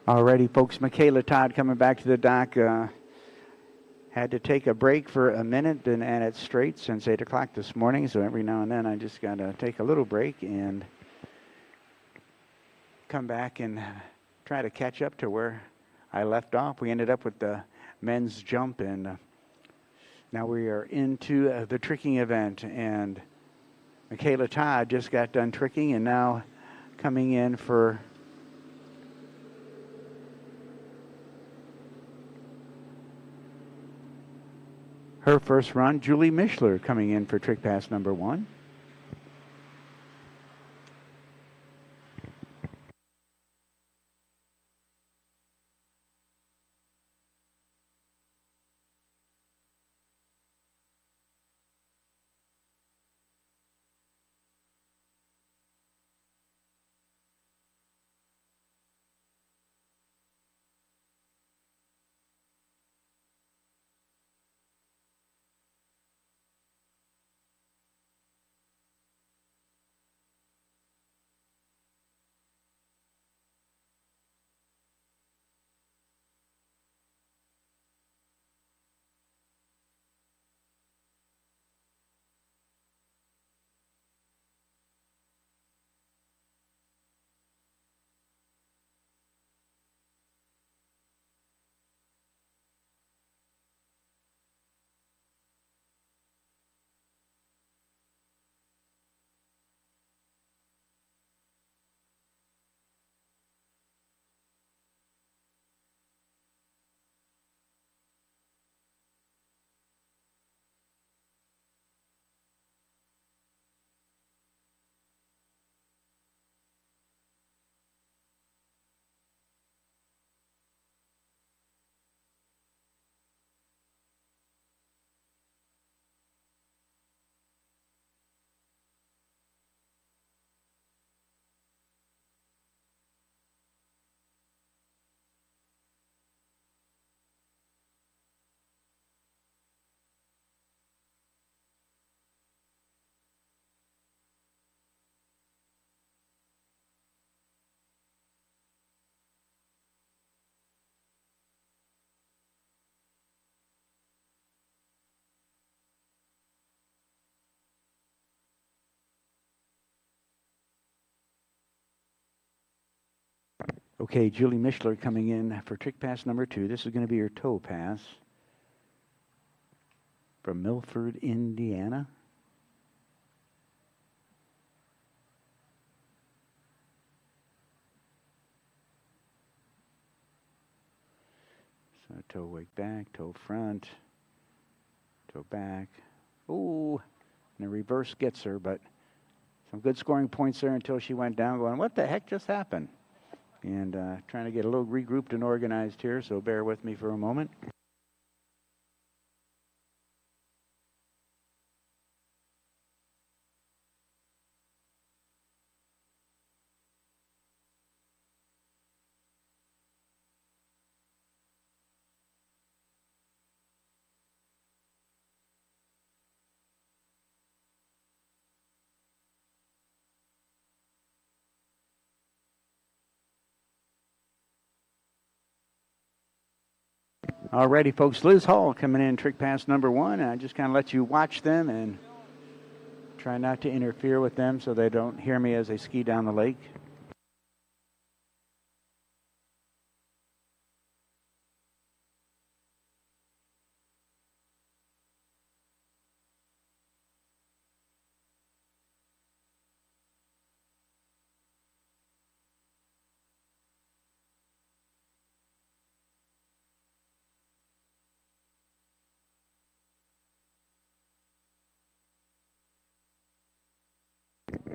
Alrighty, folks. Michaela Todd coming back to the dock. Had to take a break for a minute and it's straight since 8 o'clock this morning. So every now and then I just got to take a little break and come back and try to catch up to where I left off. We ended up with the men's jump, and now we are into the tricking event. And Michaela Todd just got done tricking and now coming in for her first run. Julie Mishler coming in for trick pass number 1. Okay, Julie Mishler coming in for trick pass number 2. This is going to be her toe pass from Milford, Indiana. So toe wake back, toe front, toe back. Ooh, and the reverse gets her, but some good scoring points there until she went down going, what the heck just happened? And trying to get a little regrouped and organized here, so bear with me for a moment. Alrighty, folks, Liz Hall coming in trick pass number 1. I just kind of let you watch them and try not to interfere with them so they don't hear me as they ski down the lake.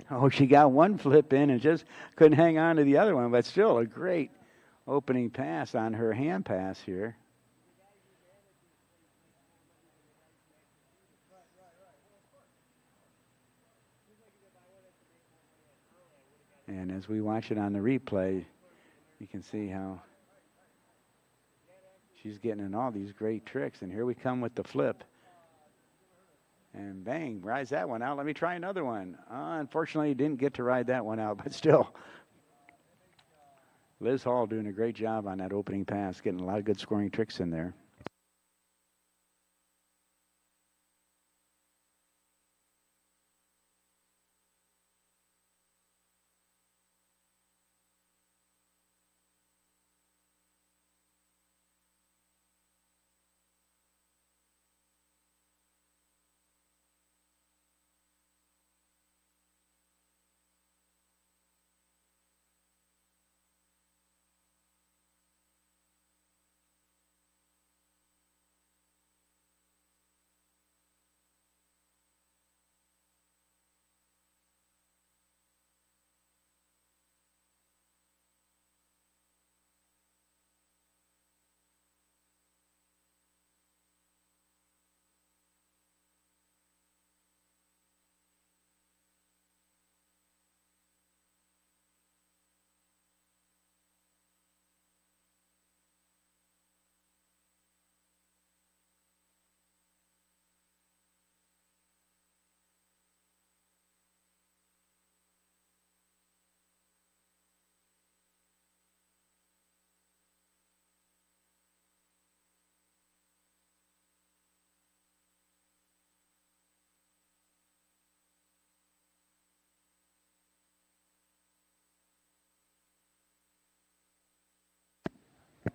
Oh, she got one flip in and just couldn't hang on to the other one, but still a great opening pass on her hand pass here. And as we watch it on the replay, you can see how she's getting in all these great tricks. And here we come with the flip. And bang, rides that one out. Let me try another one. Unfortunately, didn't get to ride that one out, but still. Liz Hall doing a great job on that opening pass, getting a lot of good scoring tricks in there.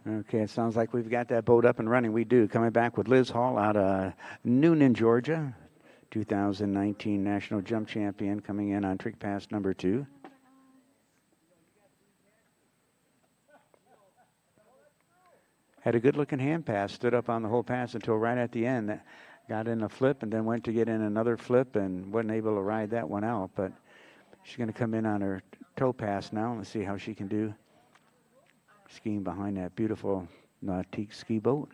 Okay, it sounds like we've got that boat up and running. We do. Coming back with Liz Hall out of Noonan, Georgia, 2019 National Jump Champion, coming in on trick pass number 2. Had a good-looking hand pass, stood up on the whole pass until right at the end. Got in a flip and then went to get in another flip and wasn't able to ride that one out. But she's going to come in on her toe pass now. Let's see how she can do skiing behind that beautiful Nautique ski boat.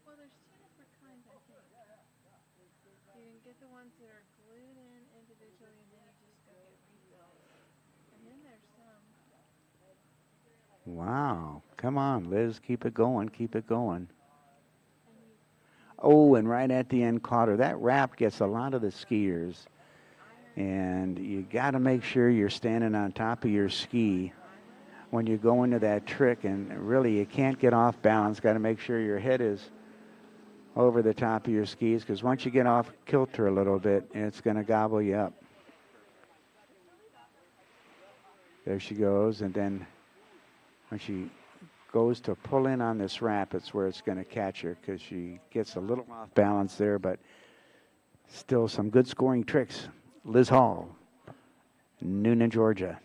Well, there's 2 different kinds, I think. You can get the ones that are glued in individually, and then you just go get refills. And then there's some.
Wow. Come on, Liz. Keep it going. Keep it going. Oh, and right at the end caught her. That wrap gets a lot of the skiers. And you got to make sure you're standing on top of your ski when you go into that trick. And really, you can't get off balance. Got to make sure your head is over the top of your skis, because once you get off kilter a little bit, it's going to gobble you up. There she goes. And then when she goes to pull in on this wrap, it's where it's going to catch her, because she gets a little off balance there, but still some good scoring tricks. Liz Hall, Noonan, Georgia.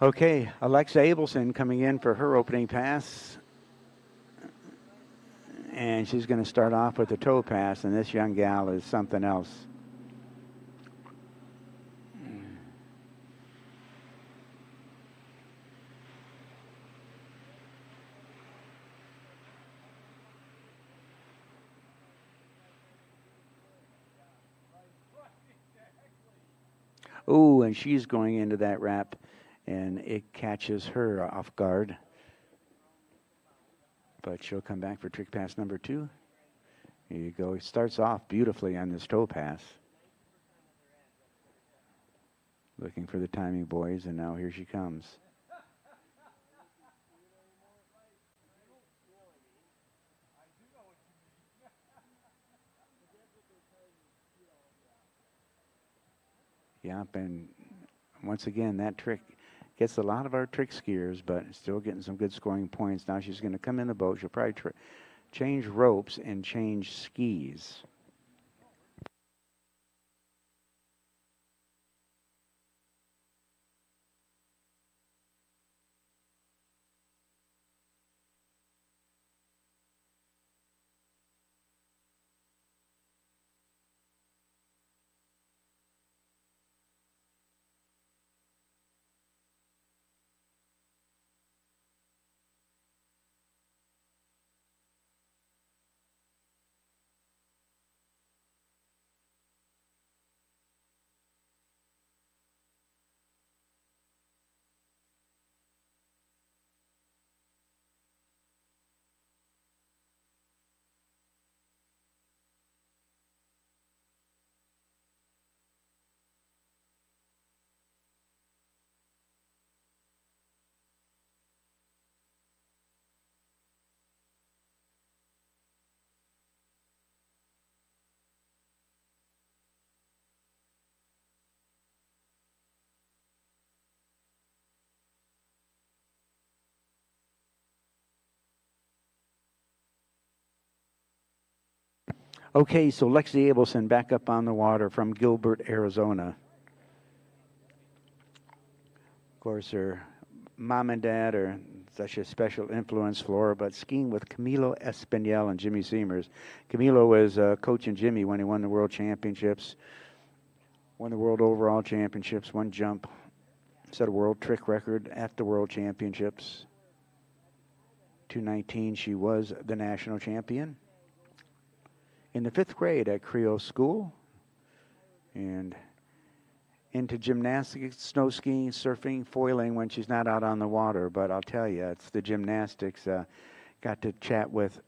Okay, Alexa Abelson coming in for her opening pass. And she's going to start off with the toe pass, and this young gal is something else. Oh, and she's going into that wrap, and it catches her off guard. But she'll come back for trick pass number 2. Here you go. It starts off beautifully on this toe pass. Looking for the timing, boys, and now here she comes. Yep, and once again, that trick gets a lot of our trick skiers, but still getting some good scoring points. Now she's going to come in the boat. She'll probably change ropes and change skis. Okay, so Lexi Abelson back up on the water from Gilbert, Arizona. Of course, her mom and dad are such a special influence for her, but skiing with Camilo Espinal and Jimmy Seamers. Camilo was coaching Jimmy when he won the World Championships, won the World Overall Championships, one jump, set a world trick record at the World Championships. 219, she was the national champion. In the 5th grade at Creole School, and into gymnastics, snow skiing, surfing, foiling when she's not out on the water. But I'll tell you, it's the gymnastics. Got to chat with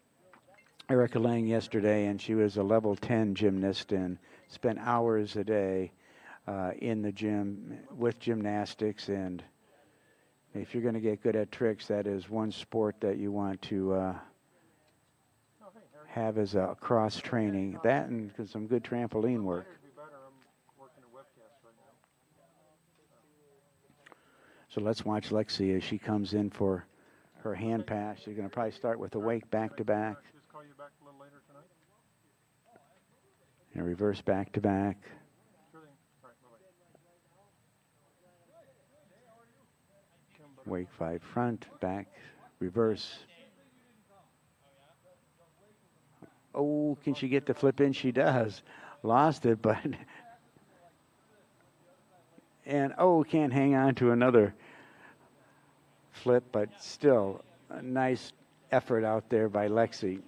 Erica Lang yesterday, and she was a level 10 gymnast and spent hours a day in the gym with gymnastics. And if you're going to get good at tricks, that is one sport that you want to have as a cross training. That and some good trampoline work. So let's watch Lexi as she comes in for her hand pass. She's going to probably start with a wake back to back. And reverse back to back. Wake 5 front, back, reverse. Oh, can she get the flip in? She does. Lost it, but. And, oh, can't hang on to another flip, but still a nice effort out there by Lexi.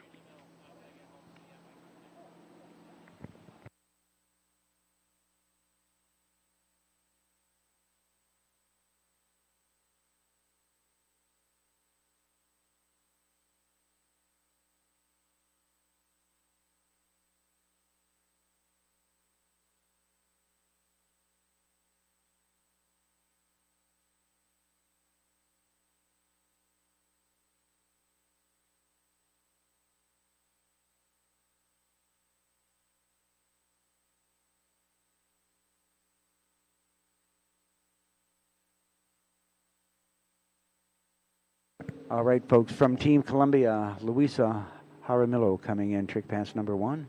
All right, folks, from Team Columbia, Luisa Jaramillo coming in, trick pass number 1.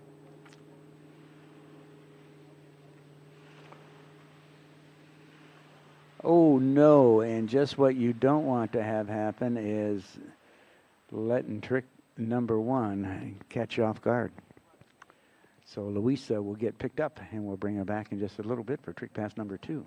Oh, no, and just what you don't want to have happen is letting trick number 1 catch you off guard. So Luisa will get picked up, and we'll bring her back in just a little bit for trick pass number 2.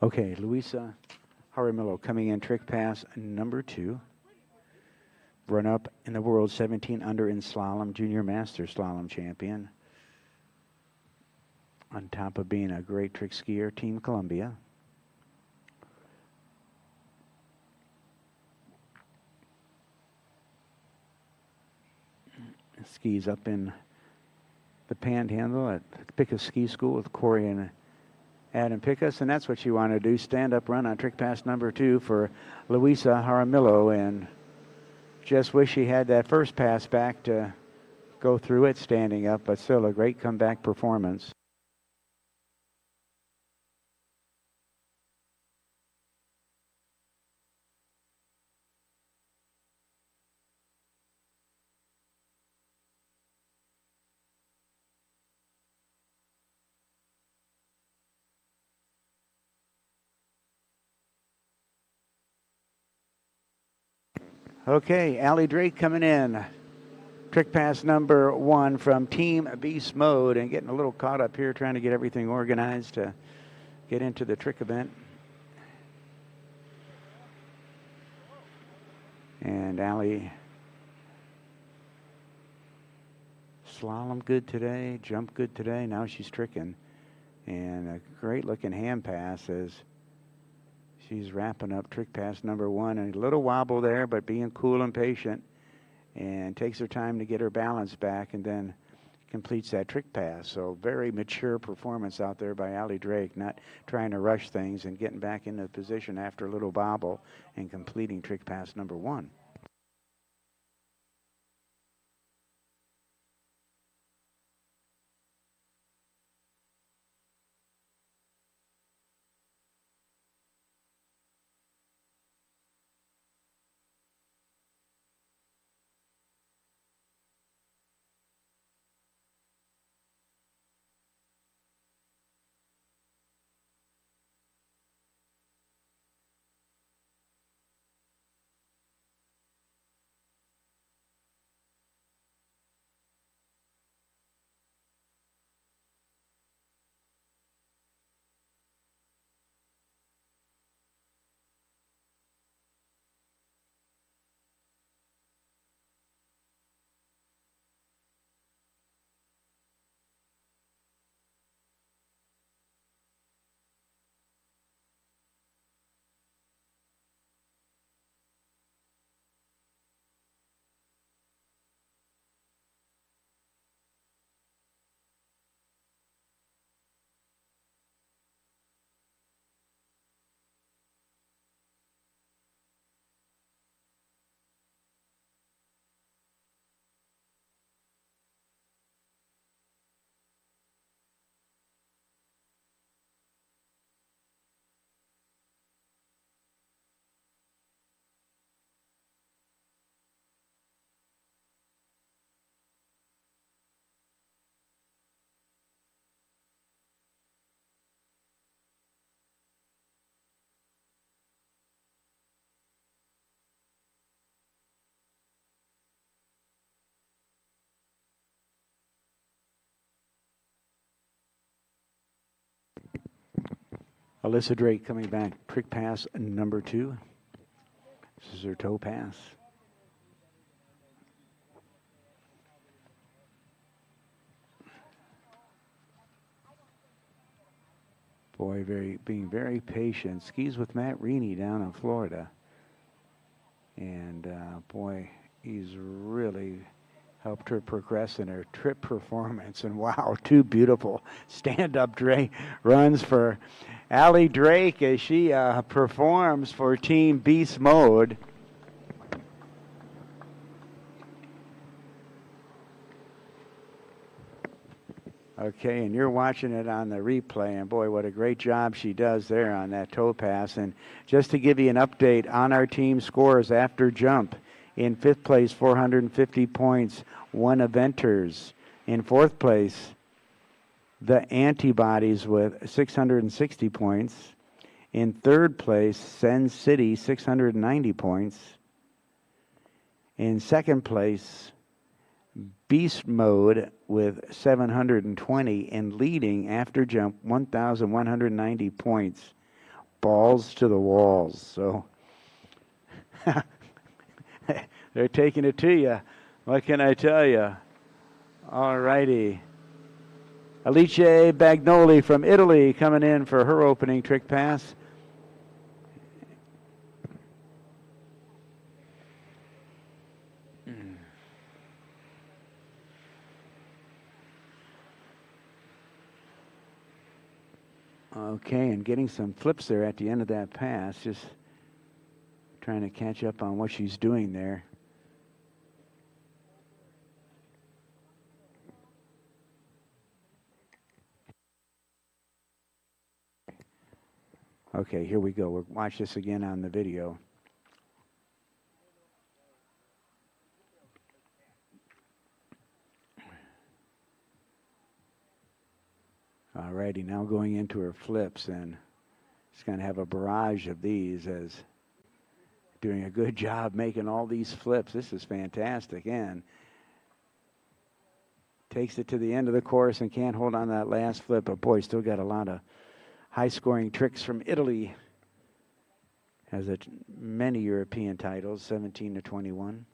Okay, Luisa Jaramillo coming in trick pass number 2. Run up in the world 17 under in slalom, junior master slalom champion. On top of being a great trick skier, Team Columbia. Skis up in the Panhandle at Pickus Ski School with Corey and Adam Pickus, and that's what you want to do. Stand up run on trick pass number 2 for Luisa Jaramillo, and just wish she had that first pass back to go through it standing up, but still a great comeback performance. Okay, Allie Drake coming in. Trick pass number 1 from Team Beast Mode, and getting a little caught up here trying to get everything organized to get into the trick event. And Allie, slalom good today, jump good today. Now she's tricking. And a great looking hand pass as she's wrapping up trick pass number 1. And a little wobble there, but being cool and patient. And takes her time to get her balance back and then completes that trick pass. So very mature performance out there by Allie Drake, not trying to rush things and getting back into position after a little bobble and completing trick pass number 1. Alyssa Drake coming back. Trick pass number 2. This is her toe pass. Boy, being very patient. Skis with Matt Reaney down in Florida. And boy, he's really helped her progress in her trip performance. And wow, 2 beautiful stand-up runs for Allie Drake as she performs for Team Beast Mode. Okay, and you're watching it on the replay, and boy, what a great job she does there on that toe pass. And just to give you an update on our team scores after jump, in 5th place, 450 points, 1 eventers. In 4th place, the Antibodies with 660 points. In 3rd place, Sen City, 690 points. In 2nd place, Beast Mode with 720, and leading after jump 1,190 points. balls to the walls. So they're taking it to you. What can I tell you? All righty. Alice Bagnoli from Italy coming in for her opening trick pass. Okay, and getting some flips there at the end of that pass, just trying to catch up on what she's doing there. Okay, here we go. We'll watch this again on the video. All righty, now going into her flips, and she's going to have a barrage of these, as doing a good job making all these flips. This is fantastic, and takes it to the end of the course and can't hold on that last flip, but boy, still got a lot of high-scoring tricks from Italy. Has many European titles, 17 to 21.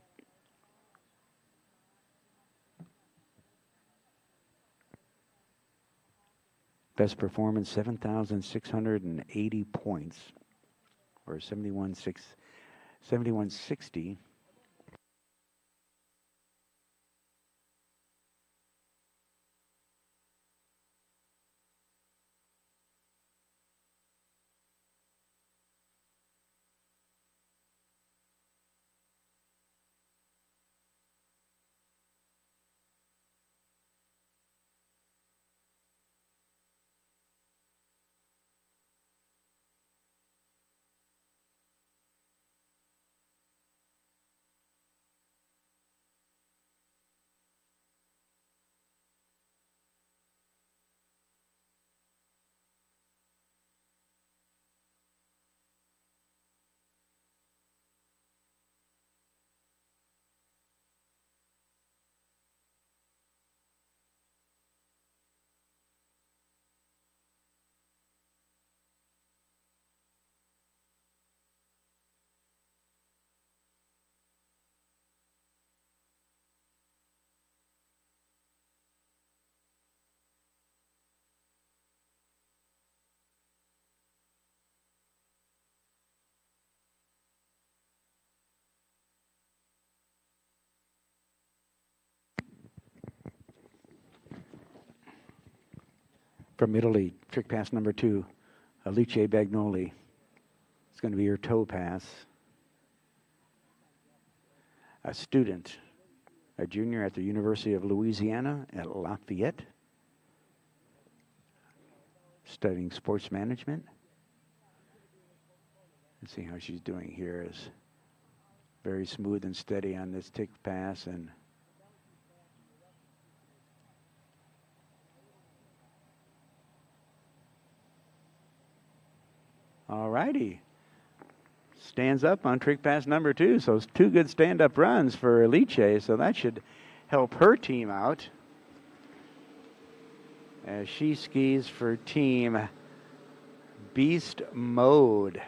Best performance, 7,680 points, or 7160. From Italy, trick pass number 2, Alice Bagnoli. It's going to be her toe pass. A student, a junior at the University of Louisiana at Lafayette, studying sports management. Let's see how she's doing here. Is very smooth and steady on this tick pass, and all righty. Stands up on trick pass number 2. So it's 2 good stand-up runs for Alice. So that should help her team out as she skis for team Beast Mode.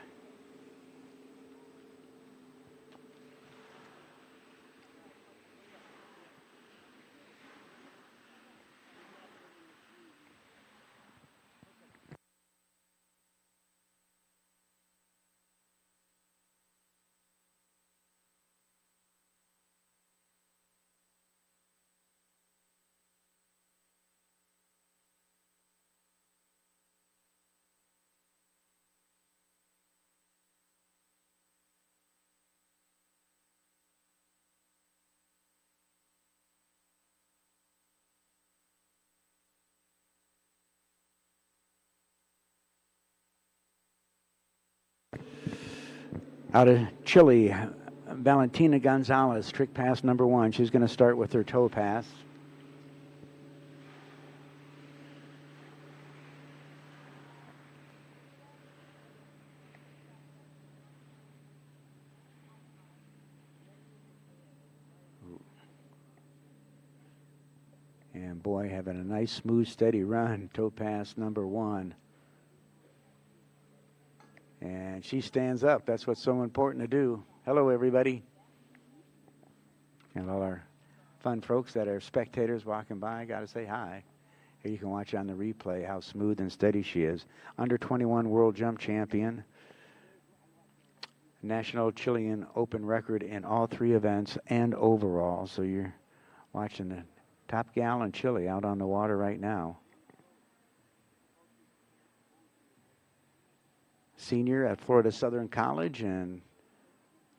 Out of Chile, Valentina Gonzalez, trick pass number 1. She's going to start with her toe pass. And boy, having a nice, smooth, steady run, toe pass number 1. And she stands up. That's what's so important to do. Hello, everybody. And all our fun folks that are spectators walking by, got to say hi. Here you can watch on the replay how smooth and steady she is. Under 21 world jump champion. National Chilean Open record in all 3 events and overall. So you're watching the top gal in Chile out on the water right now. Senior at Florida Southern College and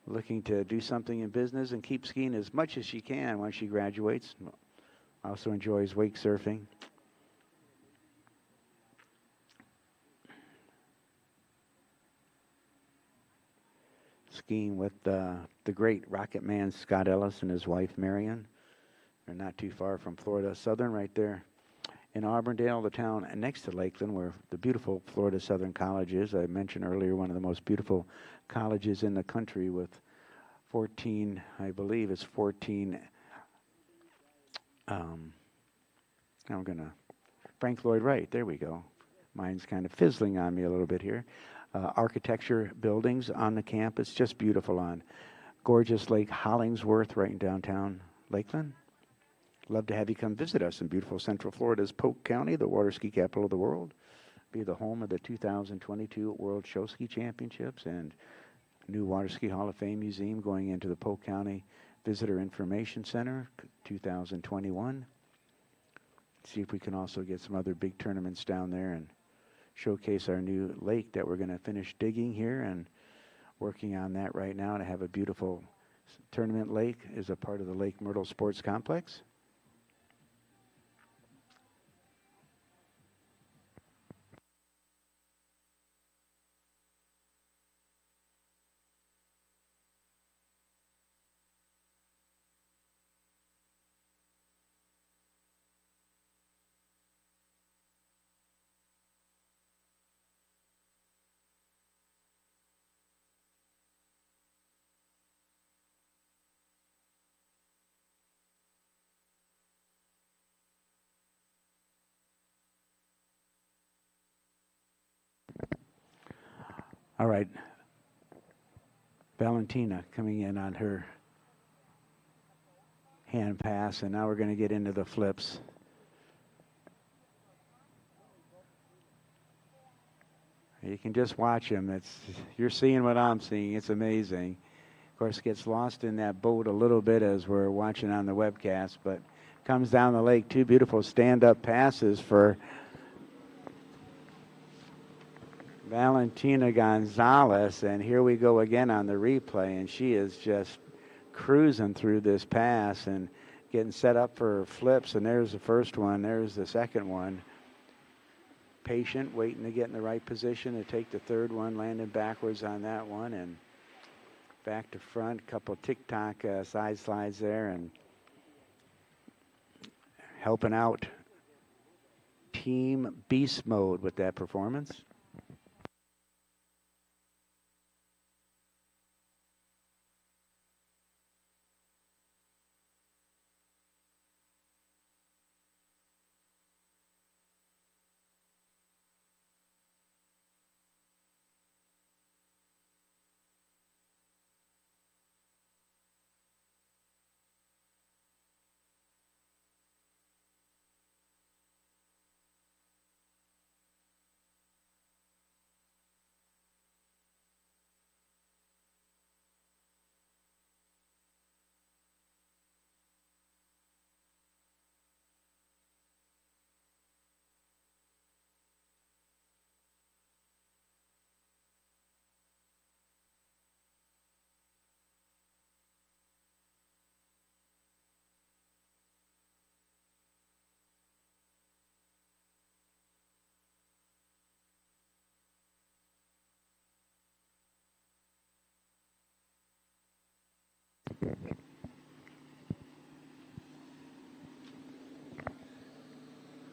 looking to do something in business and keep skiing as much as she can when she graduates. Also enjoys wake surfing. Skiing with the great rocket man Scott Ellis and his wife Marion. They're not too far from Florida Southern, right there in Auburndale, the town next to Lakeland, where the beautiful Florida Southern College is. I mentioned earlier, one of the most beautiful colleges in the country with 14, I believe it's 14, Frank Lloyd Wright, there we go. Mine's kind of fizzling on me a little bit here. Architecture buildings on the campus, just beautiful on gorgeous Lake Hollingsworth right in downtown Lakeland. Love to have you come visit us in beautiful Central Florida's Polk County, the water ski capital of the world. Be the home of the 2022 World Show Ski Championships and new Water Ski Hall of Fame Museum going into the Polk County Visitor Information Center 2021. See if we can also get some other big tournaments down there and showcase our new lake that we're going to finish digging here and working on that right now to have a beautiful tournament lake as a part of the Lake Myrtle Sports Complex. All right, Valentina coming in on her hand pass, and now we're going to get into the flips. You can just watch them. You're seeing what I'm seeing. It's amazing. Of course, gets lost in that boat a little bit as we're watching on the webcast, but comes down the lake. 2 beautiful stand-up passes for Valentina Gonzalez, and here we go again on the replay, and she is just cruising through this pass and getting set up for flips, and there's the first one, there's the second one. Patient, waiting to get in the right position to take the third one, landing backwards on that one, and back to front, couple tick-tock side slides there, and helping out Team Beast Mode with that performance.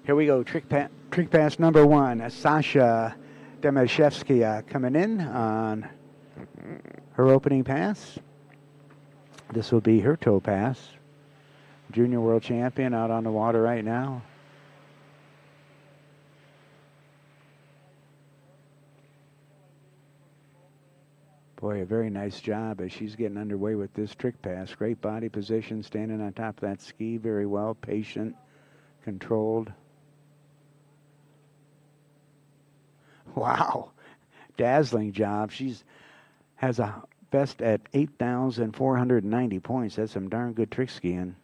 Here we go, trick pass number 1. Sasha Demashevskaya coming in on her opening pass. This will be her toe pass. Junior world champion out on the water right now. Boy, a very nice job as she's getting underway with this trick pass. Great body position, standing on top of that ski very well, patient, controlled. Wow, dazzling job. She's has a best at 8,490 points. That's some darn good trick skiing.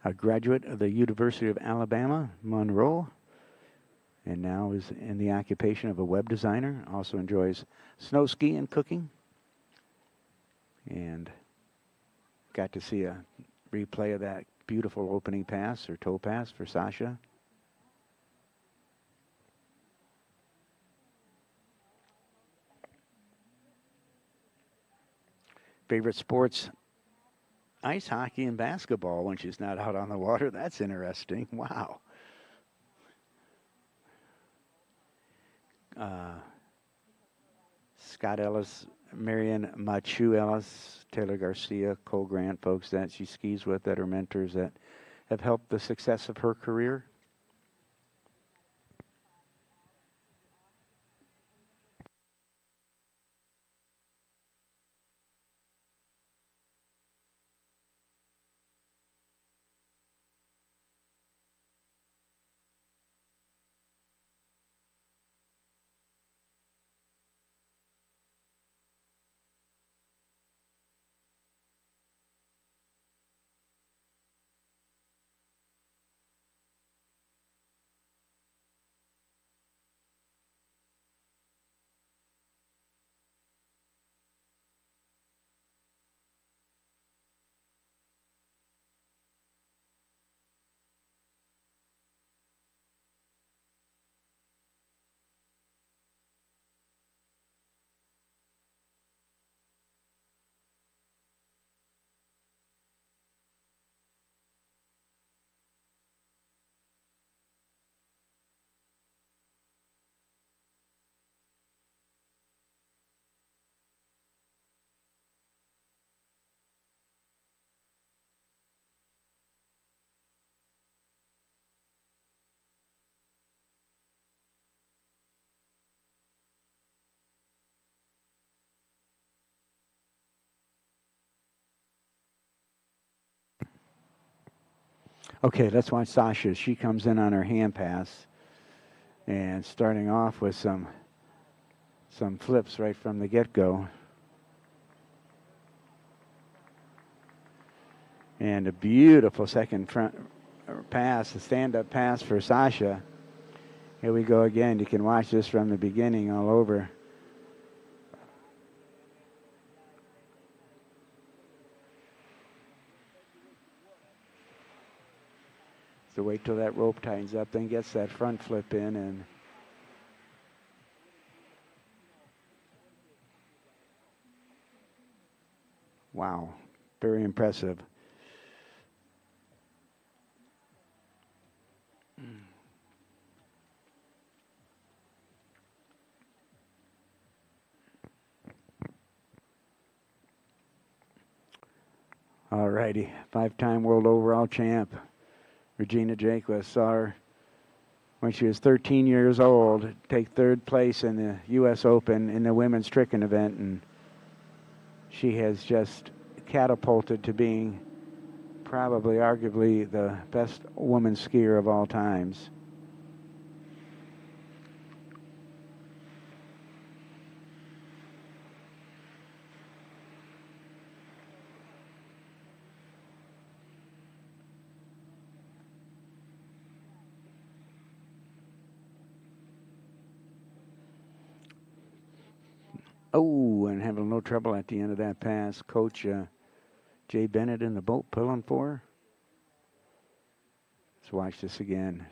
A graduate of the University of Alabama, Monroe, and now is in the occupation of a web designer. Also enjoys snow skiing and cooking. And got to see a replay of that beautiful opening pass or toe pass for Sasha. Favorite sports? Ice hockey and basketball when she's not out on the water. That's interesting. Wow. Scott Ellis, Marion Machu Ellis, Taylor Garcia, Cole Grant, folks that she skis with that are mentors that have helped the success of her career. Okay, let's watch Sasha. She comes in on her hand pass and starting off with some flips right from the get-go. And a beautiful second front pass, a stand-up pass for Sasha. Here we go again. You can watch this from the beginning all over. So wait till that rope tightens up, then gets that front flip in, and wow, very impressive. All righty, 5-time world overall champ, Regina Jaquith. Saw her when she was 13 years old take third place in the U.S. Open in the women's tricking event, and she has just catapulted to being probably arguably the best woman skier of all times. Oh, and having no trouble at the end of that pass. Coach Jay Bennett in the boat pulling for her. Let's watch this again.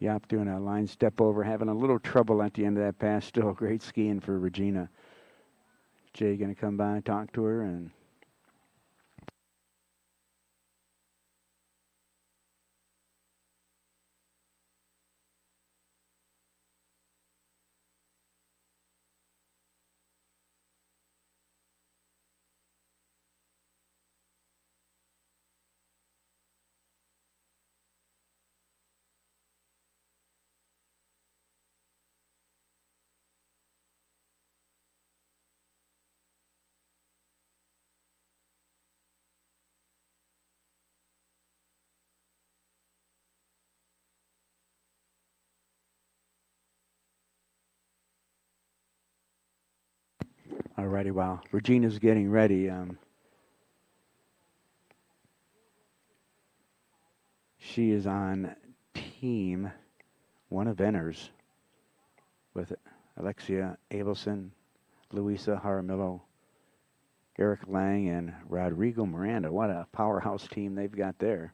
Yap doing a line step over, having a little trouble at the end of that pass. Still great skiing for Regina. Jay going to come by and talk to her, and alrighty, while Regina's getting ready, she is on team one of Enner's with Alexia Abelson, Luisa Jaramillo, Eric Lang, and Rodrigo Miranda. What a powerhouse team they've got there.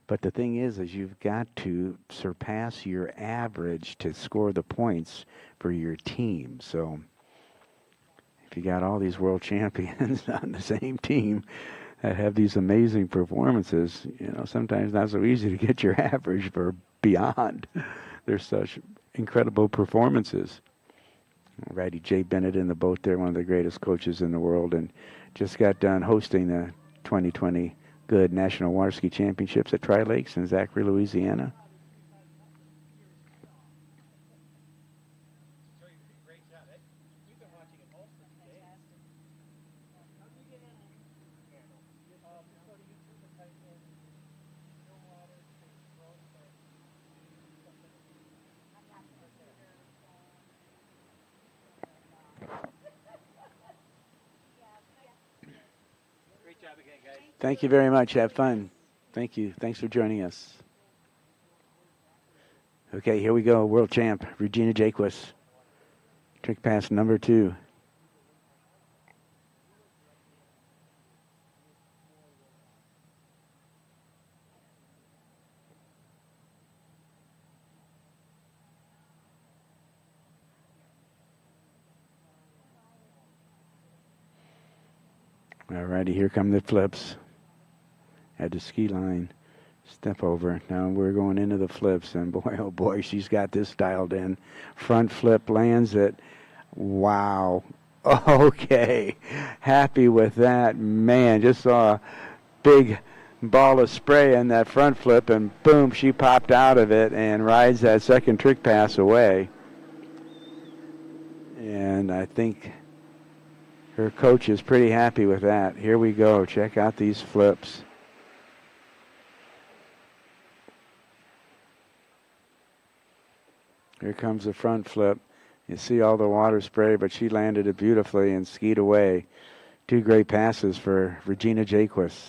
But the thing is you've got to surpass your average to score the points for your team. So if you got all these world champions on the same team that have these amazing performances, you know, sometimes not so easy to get your average for beyond. They're such incredible performances. Alrighty, Jay Bennett in the boat there, one of the greatest coaches in the world, and just got done hosting the 2020 Good National Water Ski Championships at Tri Lakes in Zachary, Louisiana. Thank you very much. Have fun. Thank you. Thanks for joining us. Okay, here we go. World champ, Regina Jaquist. Trick pass number 2. Alrighty, here come the flips. At the ski line, step over. Now we're going into the flips, and boy, oh boy, she's got this dialed in. Front flip lands it. Wow. Okay. Happy with that. Man, just saw a big ball of spray in that front flip, and boom, she popped out of it and rides that second trick pass away. And I think her coach is pretty happy with that. Here we go. Check out these flips. Here comes the front flip. You see all the water spray, but she landed it beautifully and skied away. 2 great passes for Regina Jaquist.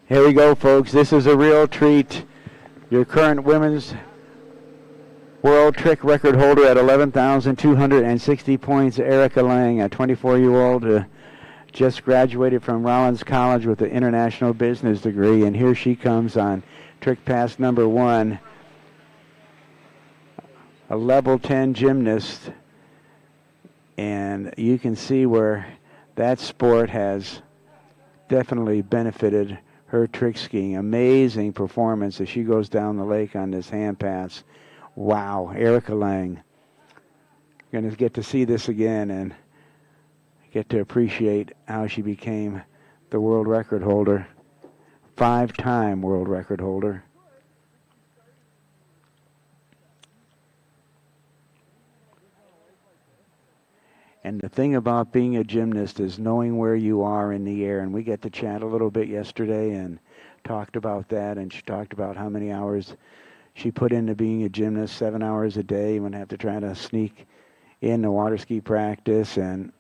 Here we go, folks. This is a real treat. Your current women's world trick record holder at 11,260 points, Erica Lang, a 24-year-old who just graduated from Rollins College with an international business degree. And here she comes on trick pass number 1. A level 10 gymnast. And you can see where that sport has definitely benefited her trick skiing. Amazing performance as she goes down the lake on this hand pass. Wow, Erica Lang. Going to get to see this again and get to appreciate how she became the world record holder, 5-time world record holder. And the thing about being a gymnast is knowing where you are in the air. And we get to chat a little bit yesterday and talked about that. And she talked about how many hours she put into being a gymnast, 7 hours a day. You would have to try to sneak in the water ski practice. And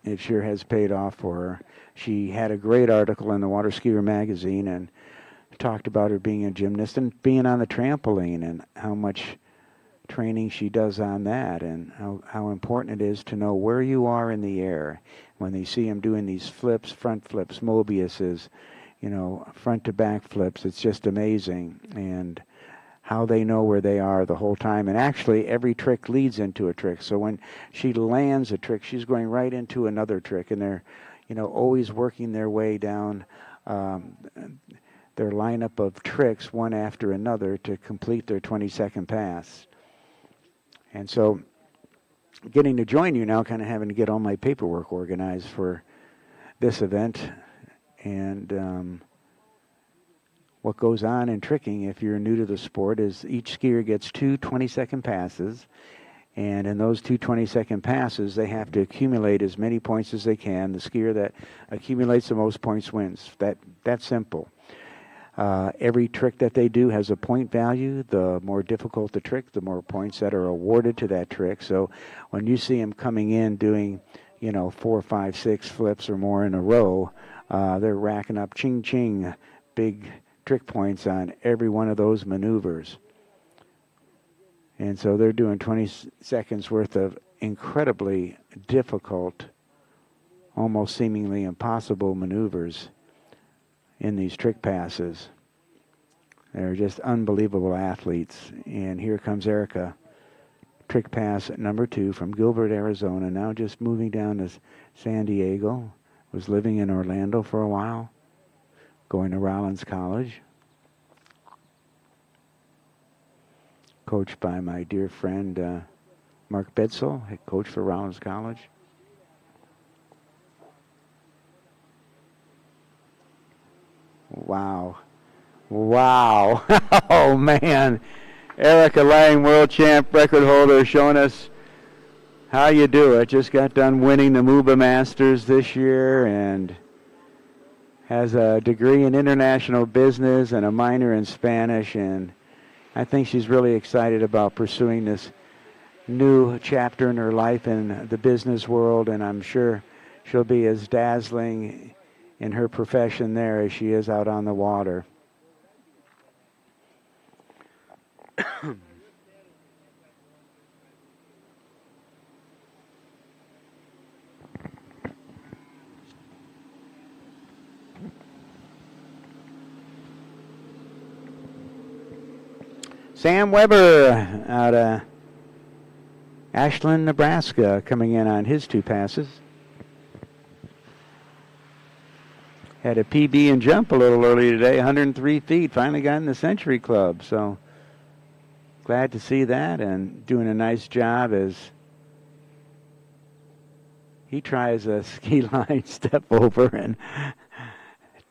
it sure has paid off for her. She had a great article in the Water Skier magazine and talked about her being a gymnast and being on the trampoline and how much training she does on that and how important it is to know where you are in the air. When they see him doing these flips, front flips, Mobiuses, front to back flips, it's just amazing. And how they know where they are the whole time. And actually, every trick leads into a trick. So when she lands a trick, she's going right into another trick. And they're, always working their way down their lineup of tricks one after another to complete their 20-second pass. And so getting to join you now, kind of having to get all my paperwork organized for this event. And what goes on in tricking, if you're new to the sport, is each skier gets 2 20-second passes. And in those 2 20-second passes, they have to accumulate as many points as they can. The skier that accumulates the most points wins. That's simple. Every trick that they do has a point value. The more difficult the trick, the more points that are awarded to that trick. So when you see them coming in doing, 4, 5, 6 flips or more in a row, they're racking up ching, big trick points on every one of those maneuvers. And so they're doing 20 seconds worth of incredibly difficult, almost seemingly impossible maneuvers in these trick passes. They're just unbelievable athletes. And here comes Erica, trick pass number 2 from Gilbert, Arizona, now just moving down to San Diego, was living in Orlando for a while, going to Rollins College, coached by my dear friend Mark Bedsel, head coach for Rollins College. Wow. Oh, man. Erica Lang, world champ, record holder, showing us how you do it. Just got done winning the MUBA Masters this year and has a degree in international business and a minor in Spanish. And I think she's really excited about pursuing this new chapter in her life in the business world. And I'm sure she'll be as dazzling in her profession there as she is out on the water. Sam Weber out of Ashland, Nebraska, coming in on his 2 passes. Had a PB and jump a little early today, 103 feet. Finally got in the Century Club. So glad to see that and doing a nice job as he tries a ski line step over and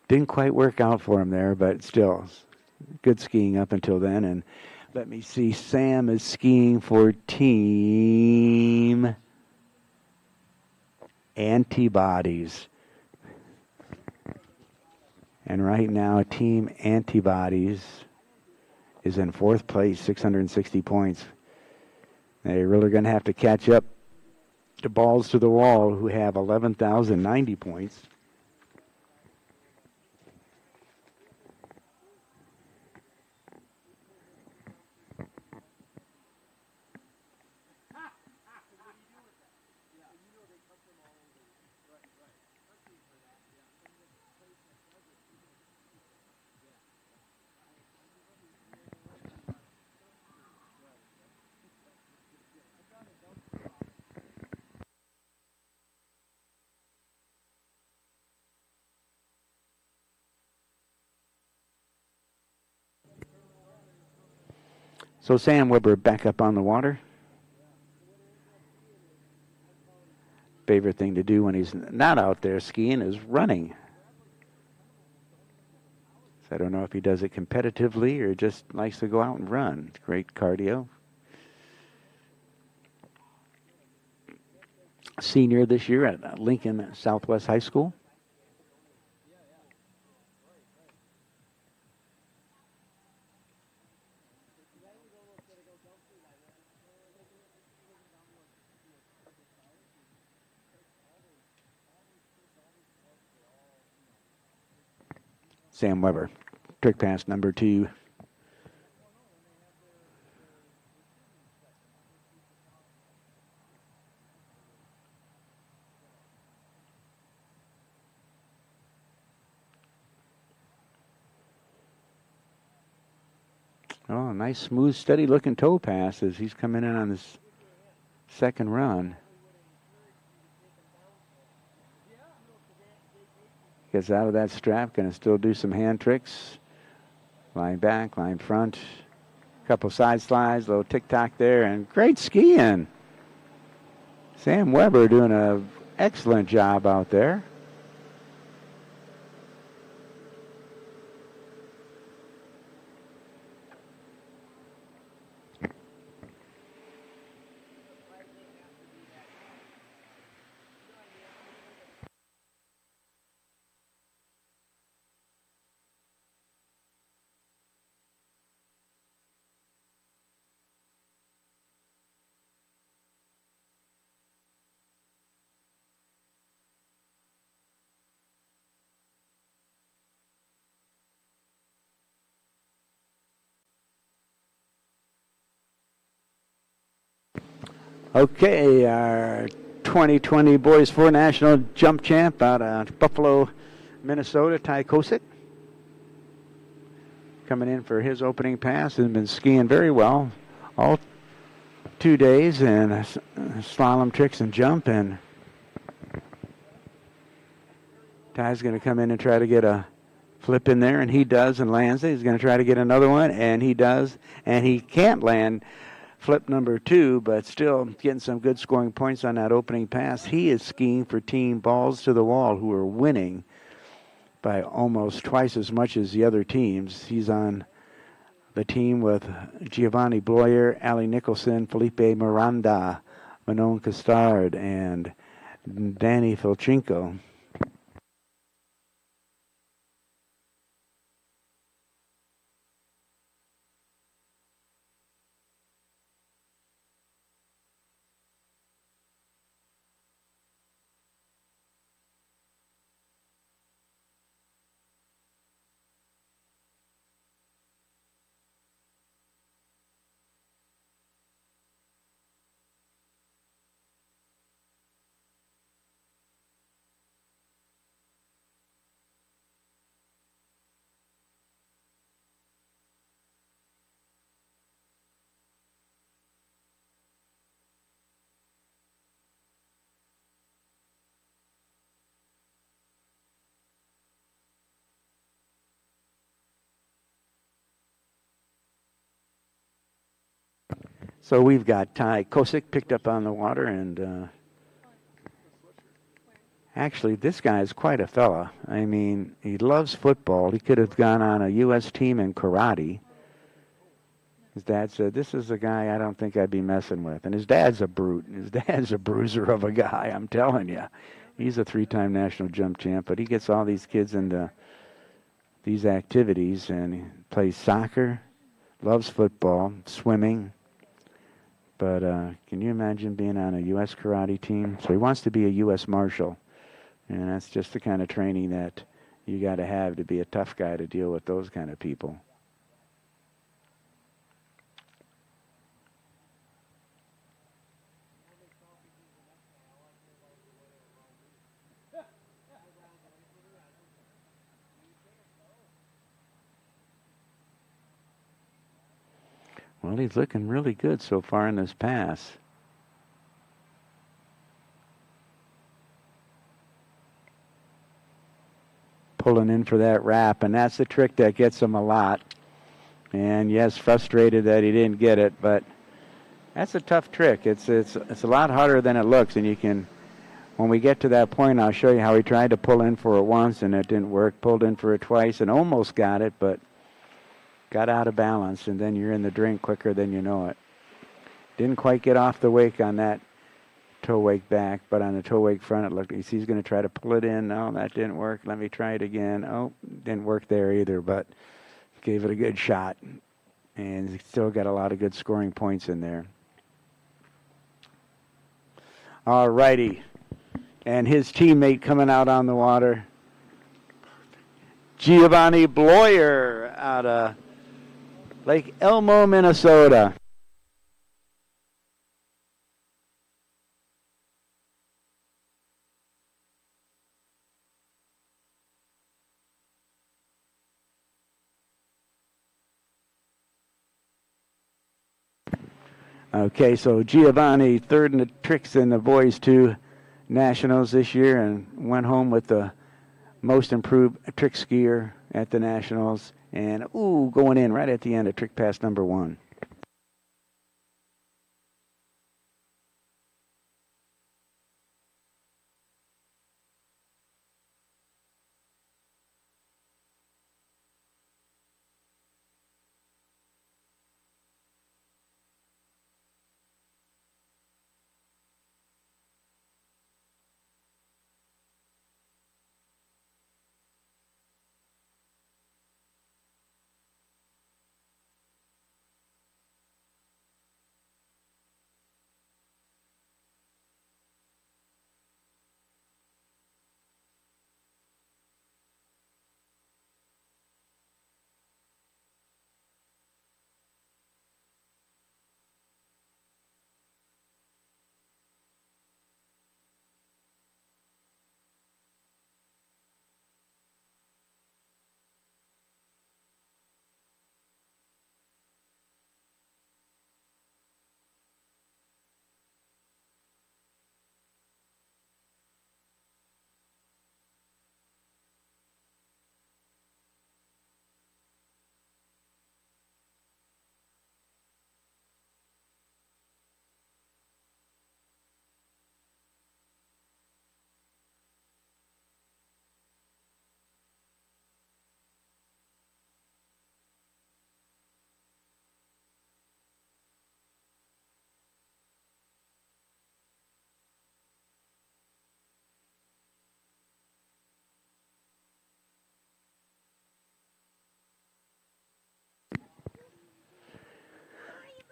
didn't quite work out for him there, but still good skiing up until then. And let me see, Sam is skiing for Team Antibodies. And right now, Team Antibodies is in 4th place, 660 points. They're really going to have to catch up to Balls to the Wall, who have 11,090 points. So Sam Weber back up on the water. Favorite thing to do when he's not out there skiing is running. So I don't know if he does it competitively or just likes to go out and run. Great cardio. Senior this year at Lincoln Southwest High School. Sam Weber. Trick pass number 2. Oh, nice, smooth, steady-looking toe pass as he's coming in on his second run. Gets out of that strap, going to still do some hand tricks. Line back, line front. Couple side slides, little tick-tock there, and great skiing. Sam Weber doing an excellent job out there. Okay, our 2020 Boys 4 National Jump Champ out of Buffalo, Minnesota, Ty Kosick. Coming in for his opening pass. Has been skiing very well all 2 days, and slalom tricks and jump. And Ty's going to come in and try to get a flip in there, and he does and lands it. He's going to try to get another one, and he does, and he can't land flip number 2, but still getting some good scoring points on that opening pass. He is skiing for Team Balls to the Wall, who are winning by almost twice as much as the other teams. He's on the team with Giovanni Bloyer, Ali Nicholson, Felipe Miranda, Manon Costard, and Danny Filchenko. So we've got Ty Kosick picked up on the water, and actually this guy is quite a fella. I mean, he loves football. He could have gone on a U.S. team in karate. His dad said, this is a guy I don't think I'd be messing with. And his dad's a brute. His dad's a bruiser of a guy, I'm telling you. He's a 3-time national jump champ, but he gets all these kids into these activities, and he plays soccer, loves football, swimming. But can you imagine being on a U.S. karate team? So he wants to be a U.S. Marshal. And that's just the kind of training that you got to have to be a tough guy to deal with those kind of people. Well, he's looking really good so far in this pass. Pulling in for that wrap, and that's the trick that gets him a lot. And yes, frustrated that he didn't get it, but that's a tough trick. It's a lot harder than it looks, and you can, when we get to that point, I'll show you how he tried to pull in for it once and it didn't work. Pulled in for it twice and almost got it, but got out of balance, and then you're in the drink quicker than you know it. Didn't quite get off the wake on that toe wake back, but on the toe wake front, it looked, he's going to try to pull it in. No, that didn't work. Let me try it again. Oh, didn't work there either, but gave it a good shot, and still got a lot of good scoring points in there. All righty, and his teammate coming out on the water, Giovanni Bloyer out of Lake Elmo, Minnesota. Okay, so Giovanni third in the tricks in the boys 2 nationals this year and went home with the most improved trick skier at the nationals. And, ooh, going in right at the end of trick pass number 1.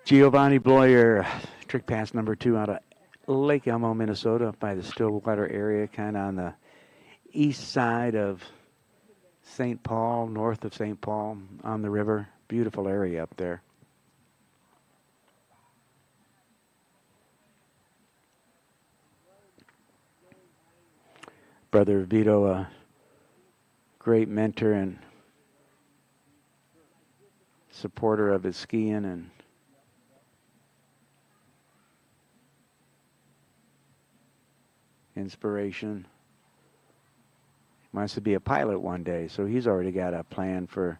Giovanni Bloyer, trick pass number 2 out of Lake Elmo, Minnesota, up by the Stillwater area, kind of on the east side of St. Paul, north of St. Paul on the river. Beautiful area up there. Brother Vito, a great mentor and supporter of his skiing and inspiration. Wants to be a pilot one day, so he's already got a plan for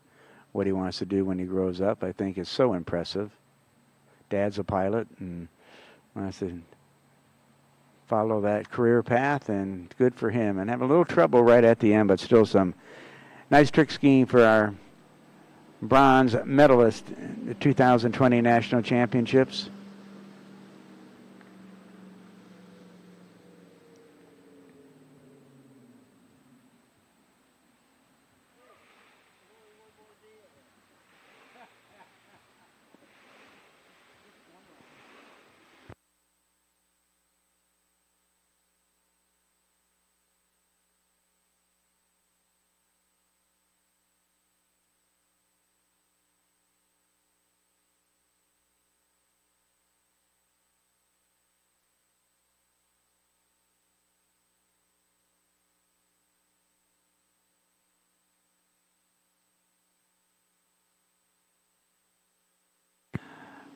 what he wants to do when he grows up. I think it's so impressive. Dad's a pilot and wants to follow that career path, and good for him. And have a little trouble right at the end, but still some nice trick skiing for our bronze medalist in the 2020 National Championships.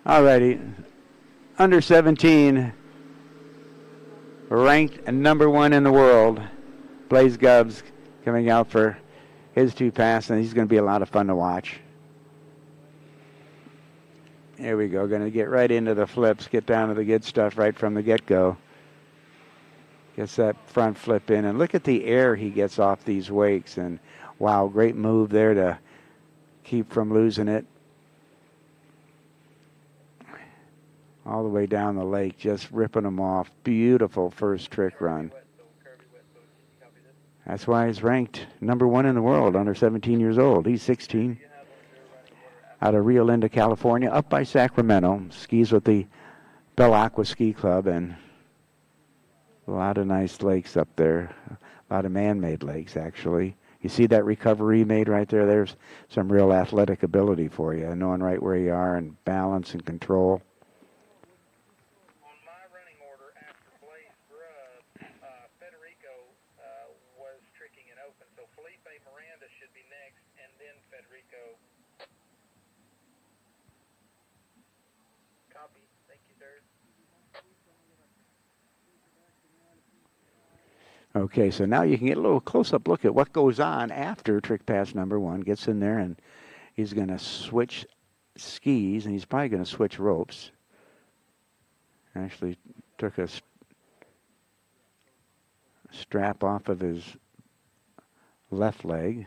Alrighty, under 17, ranked number 1 in the world. Blaze Gubbs coming out for his 2 passes, and he's going to be a lot of fun to watch. Here we go, going to get right into the flips, get down to the good stuff right from the get-go. Gets that front flip in, and look at the air he gets off these wakes, and wow, great move there to keep from losing it. All the way down the lake, just ripping them off. Beautiful first trick run. That's why he's ranked number 1 in the world, under 17 years old. He's 16. Out of Rio Linda, California, up by Sacramento. Skis with the Bell Aqua Ski Club, and a lot of nice lakes up there. A lot of man-made lakes, actually. You see that recovery he made right there? There's some real athletic ability for you, knowing right where you are and balance and control.
On my running order after Blaze Grubb, Federico was tricking and open, so Felipe Miranda should be next, and then Federico. Copy. Thank you, sir.
Okay, so now you can get a little close-up look at what goes on after trick pass number 1. Gets in there, and he's going to switch skis, and he's probably going to switch ropes. Actually took a strap off of his left leg.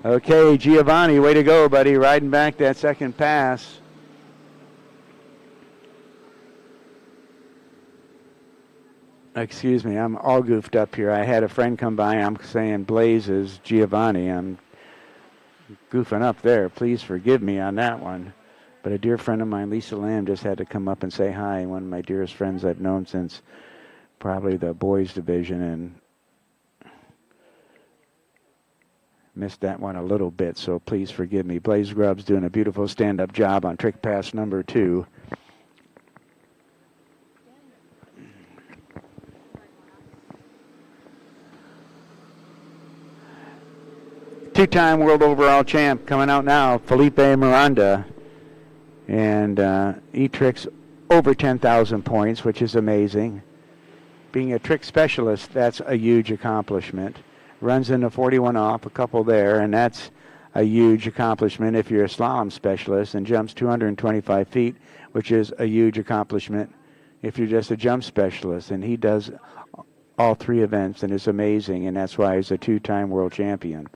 Okay, Giovanni, way to go, buddy. Riding back that second pass. Excuse me, I'm all goofed up here. I had a friend come by. I'm saying Blaze is Giovanni. I'm goofing up there. Please forgive me on that one. But a dear friend of mine, Lisa Lamb, just had to come up and say hi. One of my dearest friends I've known since probably the boys division, and missed that one a little bit, so please forgive me. Blaze Grubb's doing a beautiful stand-up job on trick pass number 2. Two-time world overall champ coming out now, Felipe Miranda. And he tricks over 10,000 points, which is amazing. Being a trick specialist, that's a huge accomplishment. Runs into 41 off, a couple there, and that's a huge accomplishment if you're a slalom specialist, and jumps 225 feet, which is a huge accomplishment if you're just a jump specialist. And he does all 3 events, and it's amazing, and that's why he's a 2-time world champion.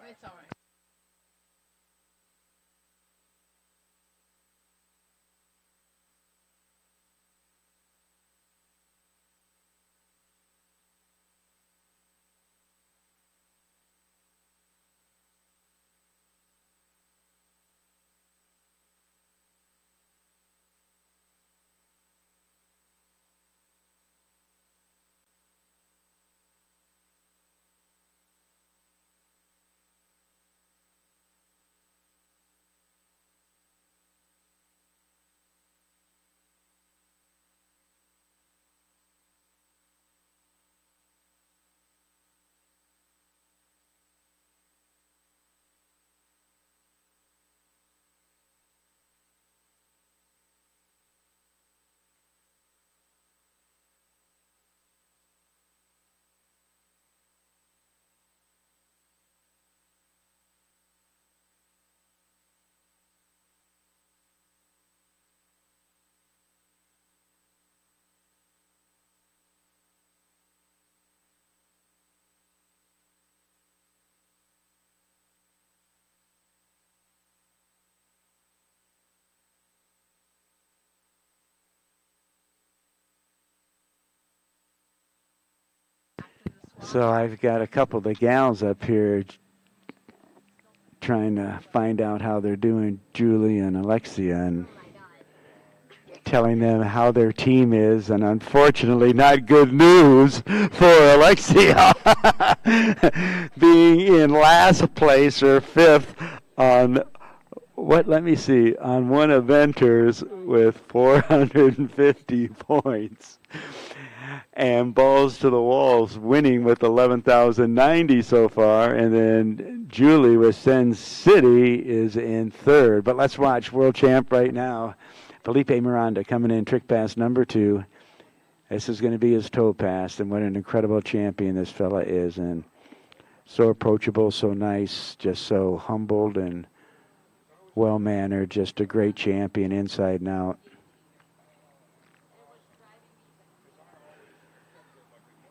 It's all right.
So I've got a couple of the gals up here trying to find out how they're doing, Julie and Alexia, and telling them how their team is, and unfortunately not good news for Alexia being in last place or fifth on on one eventers with 450 points. And balls to the walls, winning with 11,090 so far. And then Julie with Sen City is in third. But let's watch world champ right now, Felipe Miranda, coming in trick pass number 2. This is going to be his toe pass, and what an incredible champion this fella is. And so approachable, so nice, just so humbled and well-mannered, just a great champion inside and out.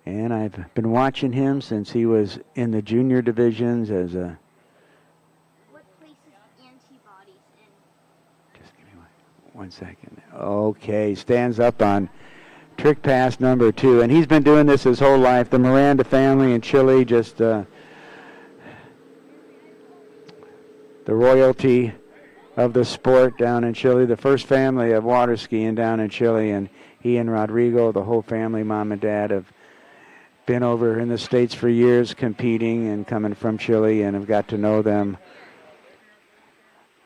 And I've been watching him since he was in the junior divisions as a...
What place is antibodies in?
Just give me one second. Okay, stands up on trick pass number 2. And he's been doing this his whole life. The Miranda family in Chile, just the royalty of the sport down in Chile. The first family of water skiing down in Chile. And he and Rodrigo, the whole family, mom and dad, have been over in the States for years competing and coming from Chile, and have got to know them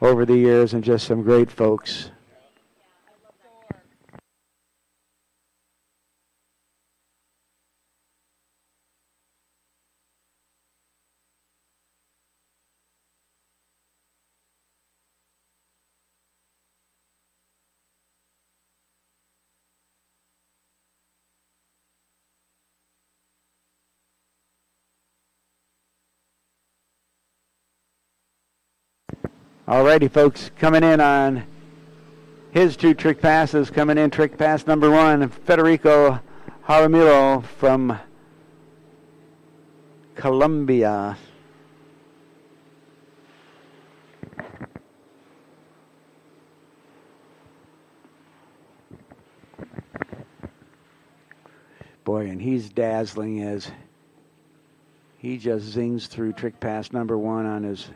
over the years, and just some great folks. Alrighty, folks, coming in on his 2 trick passes. Coming in trick pass number 1, Federico Jaramillo from Colombia. Boy, and he's dazzling as he just zings through trick pass number 1 on his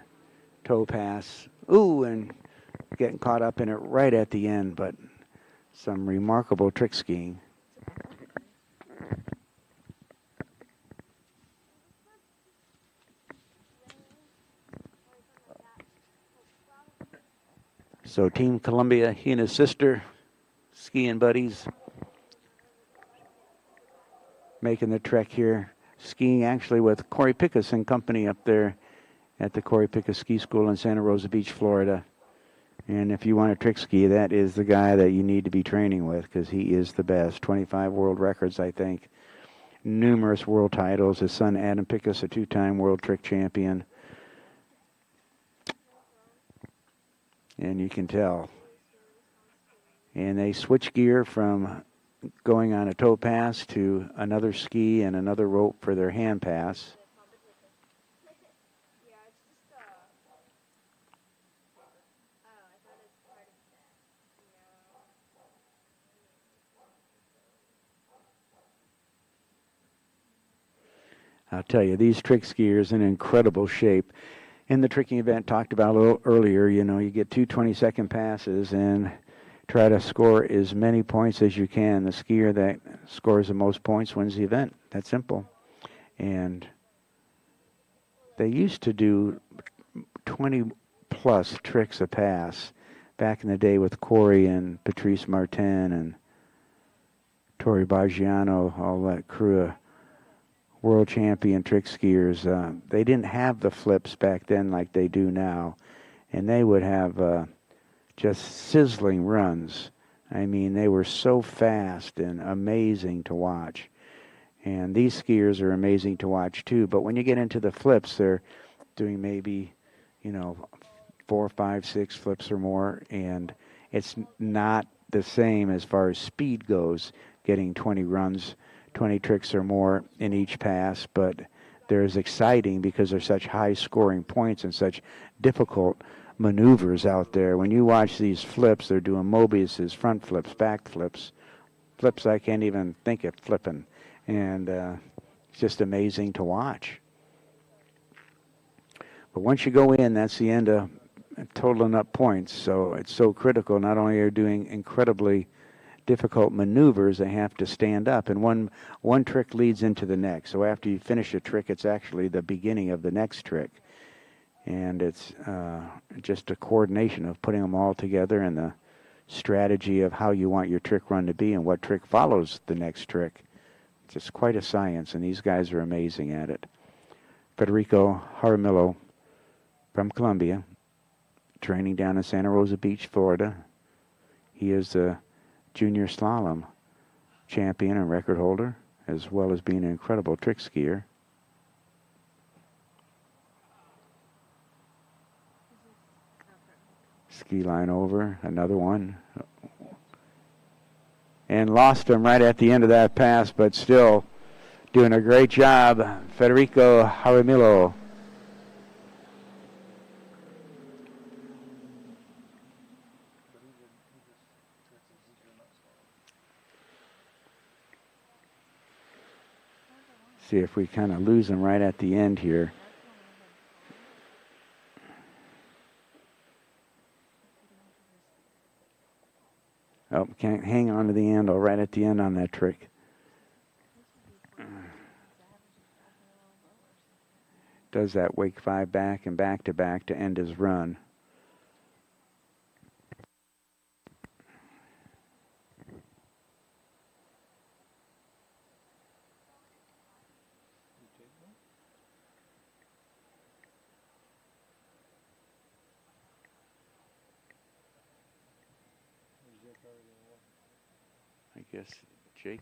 toe pass. Ooh, and getting caught up in it right at the end, but some remarkable trick skiing. So Team Columbia, he and his sister, skiing buddies, making the trek here. Skiing actually with Corey Pickus and company up there at the Corey Pickus Ski School in Santa Rosa Beach, Florida. And if you want to trick ski, that is the guy that you need to be training with, because he is the best. 25 world records, I think. Numerous world titles. His son Adam Pickus, a 2-time world trick champion. And you can tell. And they switch gear from going on a toe pass to another ski and another rope for their hand pass. I'll tell you, these trick skiers in incredible shape. In the tricking event talked about a little earlier, you know, you get 2 20-second passes and try to score as many points as you can. The skier that scores the most points wins the event. That's simple. And they used to do 20-plus tricks a pass back in the day with Corey and Patrice Martin and Tori Baggiano, all that crew of world champion trick skiers. They didn't have the flips back then like they do now, and they would have just sizzling runs. I mean, they were so fast and amazing to watch. And these skiers are amazing to watch too, but when you get into the flips, they're doing maybe, you know, 4, 5, 6 flips or more, and it's not the same as far as speed goes, getting 20 runs, 20 tricks or more in each pass, but they're as exciting because they're such high scoring points and such difficult maneuvers out there. When you watch these flips, they're doing Mobius's, front flips, back flips, flips I can't even think of flipping. And It's just amazing to watch. But once you go in, that's the end of totaling up points. So it's so critical. Not only are you doing incredibly difficult maneuvers, they have to stand up. And one trick leads into the next. So after you finish a trick, it's actually the beginning of the next trick. And it's just a coordination of putting them all together and the strategy of how you want your trick run to be and what trick follows the next trick. It's just quite a science, and these guys are amazing at it. Federico Jaramillo from Colombia, training down in Santa Rosa Beach, Florida. He is the junior slalom champion and record holder, as well as being an incredible trick skier. Ski line over, another one. And lost him right at the end of that pass, but still doing a great job, Federico Jaramillo. See if we kind of lose him right at the end here. Oh, can't hang on to the handle right at the end on that trick. Does that wake 5 back and back to end his run. I guess Jake.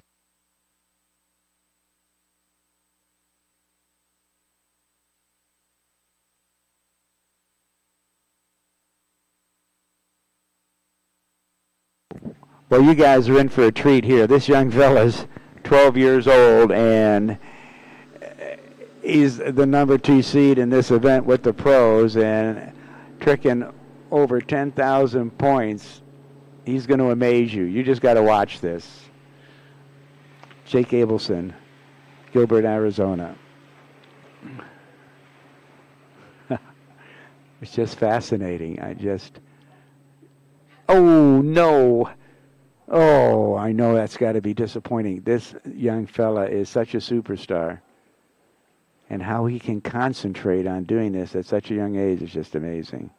Well, you guys are in for a treat here. This young fella's 12 years old, and he's the number 2 seed in this event with the pros, and tricking over 10,000 points. He's going to amaze you. You just got to watch this. Jake Abelson, Gilbert, Arizona. It's just fascinating. Oh, no. Oh, I know that's got to be disappointing. This young fella is such a superstar. And how he can concentrate on doing this at such a young age is just amazing.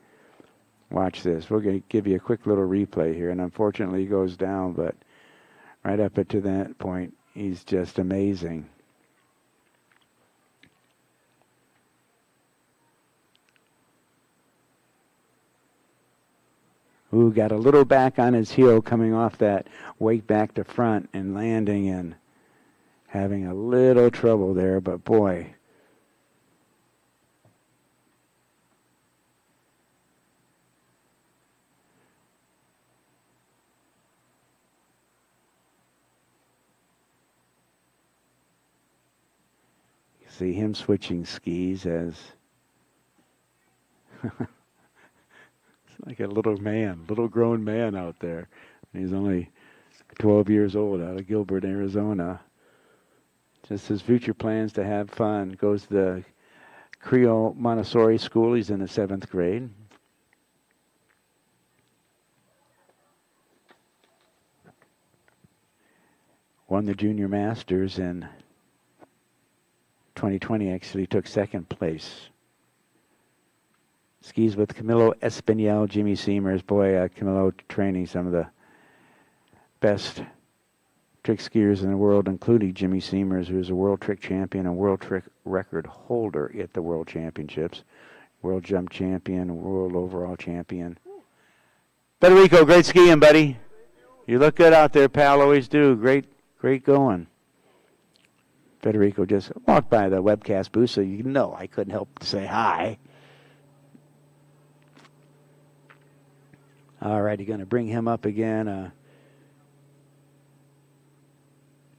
Watch this. We're going to give you a quick little replay here. And unfortunately, he goes down, but right up to that point, he's just amazing. Ooh, got a little back on his heel coming off that wake back to front and landing and having a little trouble there, but boy. See him switching skis as it's like a little grown man out there. He's only 12 years old out of Gilbert, Arizona. Just his future plans to have fun. Goes to the Creole Montessori school. He's in the 7th grade. Won the Junior Masters in 2020, actually took 2nd place. Skis with Camilo Espinal, Jimmy Seamers. Boy, Camilo training some of the best trick skiers in the world, including Jimmy Seamers, who's a world trick champion and world trick record holder at the World Championships. World jump champion, world overall champion. Federico, great skiing, buddy. You look good out there, pal. Always do. Great going. Federico just walked by the webcast booth, so you know I couldn't help to say hi. All right, you're going to bring him up again.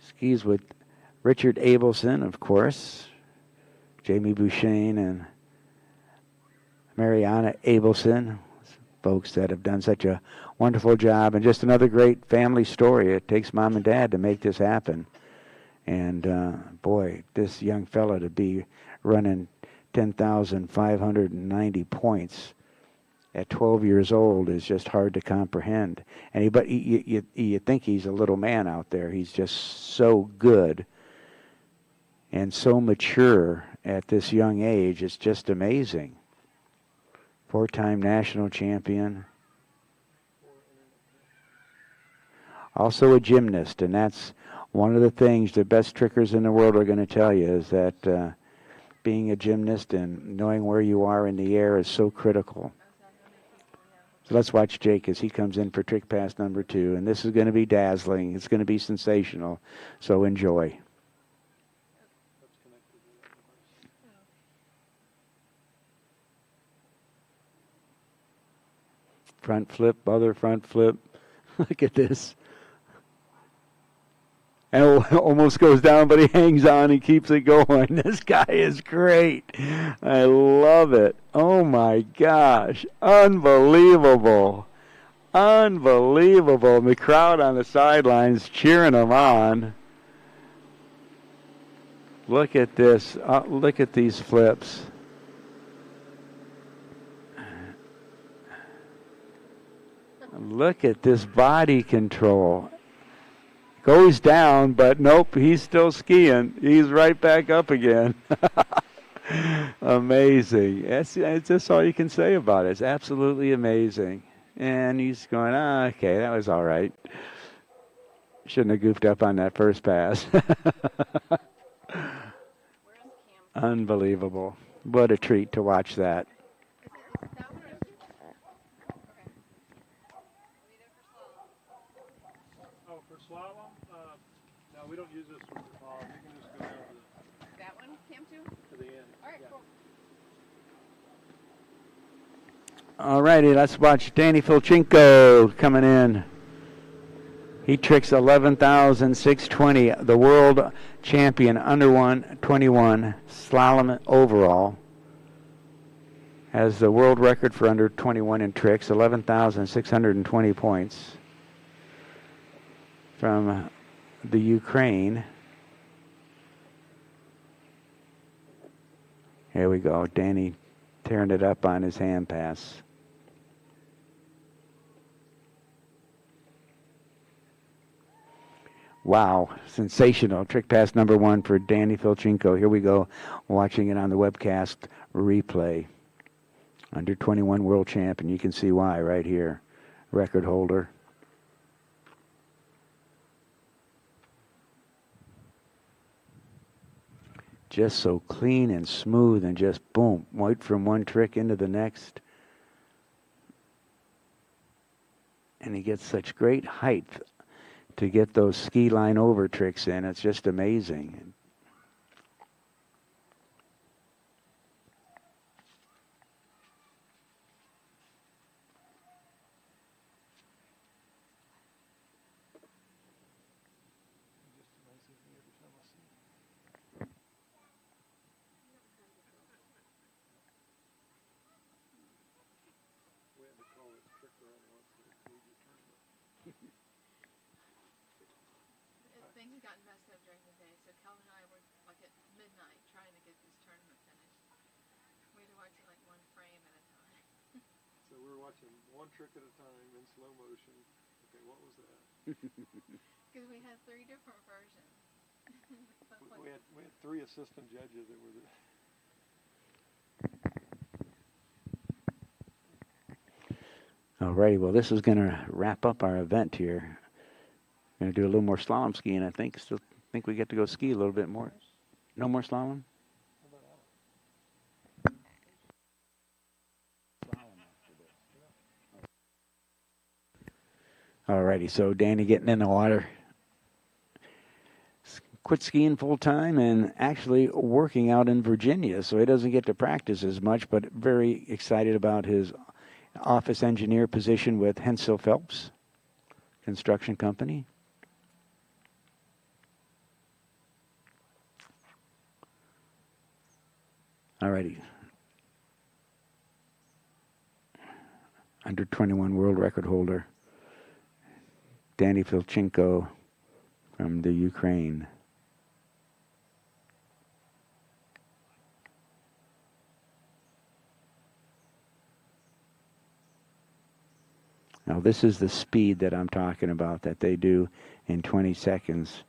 Skis with Richard Abelson, of course, Jamie Bouchain and Mariana Abelson, folks that have done such a wonderful job, and just another great family story. It takes mom and dad to make this happen. And boy, this young fella to be running 10,590 points at 12 years old is just hard to comprehend. And but you think he's a little man out there. He's just so good and so mature at this young age. It's just amazing. 4-time national champion. Also a gymnast, and that's one of the things the best trickers in the world are going to tell you is that being a gymnast and knowing where you are in the air is so critical. So let's watch Jake as he comes in for trick pass number 2, and this is going to be dazzling. It's going to be sensational, so enjoy. Front flip, other front flip. Look at this. And almost goes down, but he hangs on and keeps it going. This guy is great. I love it. Oh, my gosh. Unbelievable. Unbelievable. The crowd on the sidelines cheering him on. Look at this. Look at these flips. Look at this body control. Goes down, but nope, he's still skiing. He's right back up again. Amazing. That's just all you can say about it. It's absolutely amazing. And he's going, okay, that was all right. Shouldn't have goofed up on that first pass. Unbelievable. What a treat to watch that.
We don't use this one for slalom. You can just go down to
That one, Cam, too?
the end.
All right, cool.
All righty, let's watch Danny Filchenko coming in. He tricks 11,620, the world champion under 121 slalom overall. Has the world record for under 21 in tricks, 11,620 points from the Ukraine. Here we go. Danny tearing it up on his hand pass. Wow. Sensational. Trick pass number 1 for Danny Filchenko. Here we go. Watching it on the webcast replay. Under 21 world champion. You can see why right here. Record holder. Just so clean and smooth and just boom, right from one trick into the next. And he gets such great height to get those ski line over tricks in. It's just amazing.
Things got messed up during the day, so Calvin and I were like at midnight trying to get this tournament finished. We had to watch it like one frame at a time.
So we were watching one trick at a time in slow motion. Okay, what was that?
Because we had 3 different versions.
we had 3 assistant judges that were there.
Alrighty, well, this is going to wrap up our event here. Going to do a little more slalom skiing, I think. Still think we get to go ski a little bit more. No more slalom? Alrighty, so Danny getting in the water. Quit skiing full time and actually working out in Virginia, so he doesn't get to practice as much, but very excited about his office engineer position with Hensel Phelps Construction Company. Alrighty. Under 21 world record holder, Danny Filchenko from the Ukraine. Now, this is the speed that I'm talking about that they do in 20 seconds.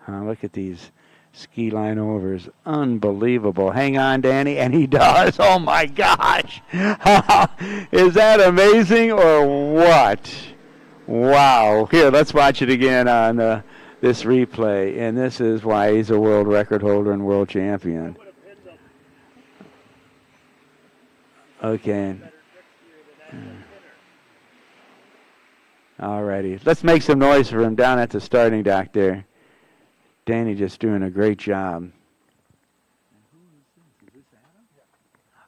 Look at these ski line overs. Unbelievable. Hang on, Danny. And he does. Oh, my gosh. Is that amazing or what? Wow. Here, let's watch it again on this replay. And this is why he's a world record holder and world champion. Okay. All righty. Let's make some noise for him down at the starting dock there. Danny just doing a great job.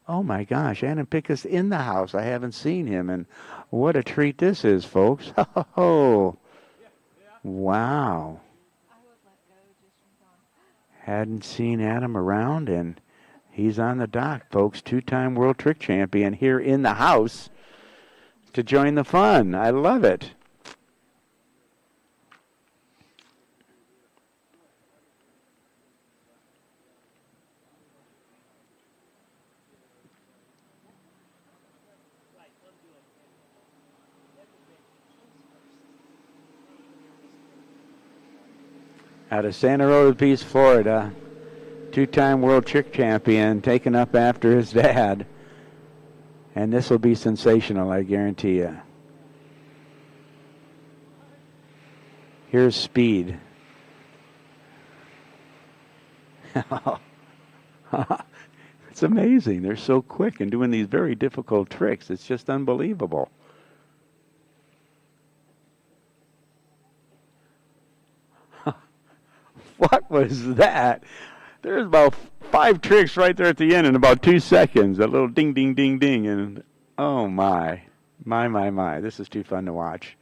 Oh, my gosh. Adam Pickus in the house. I haven't seen him, and what a treat this is, folks. Oh, wow. Hadn't seen Adam around, and he's on the dock, folks. Two-time world trick champion here in the house to join the fun. I love it. Out of Santa Rosa Beach, Florida, two-time world trick champion, taken up after his dad. And this will be sensational, I guarantee you. Here's speed. It's amazing. They're so quick and doing these very difficult tricks. It's just unbelievable. What was that? There's about 5 tricks right there at the end in about 2 seconds. That little ding, ding, ding, ding. And oh, my. My. This is too fun to watch.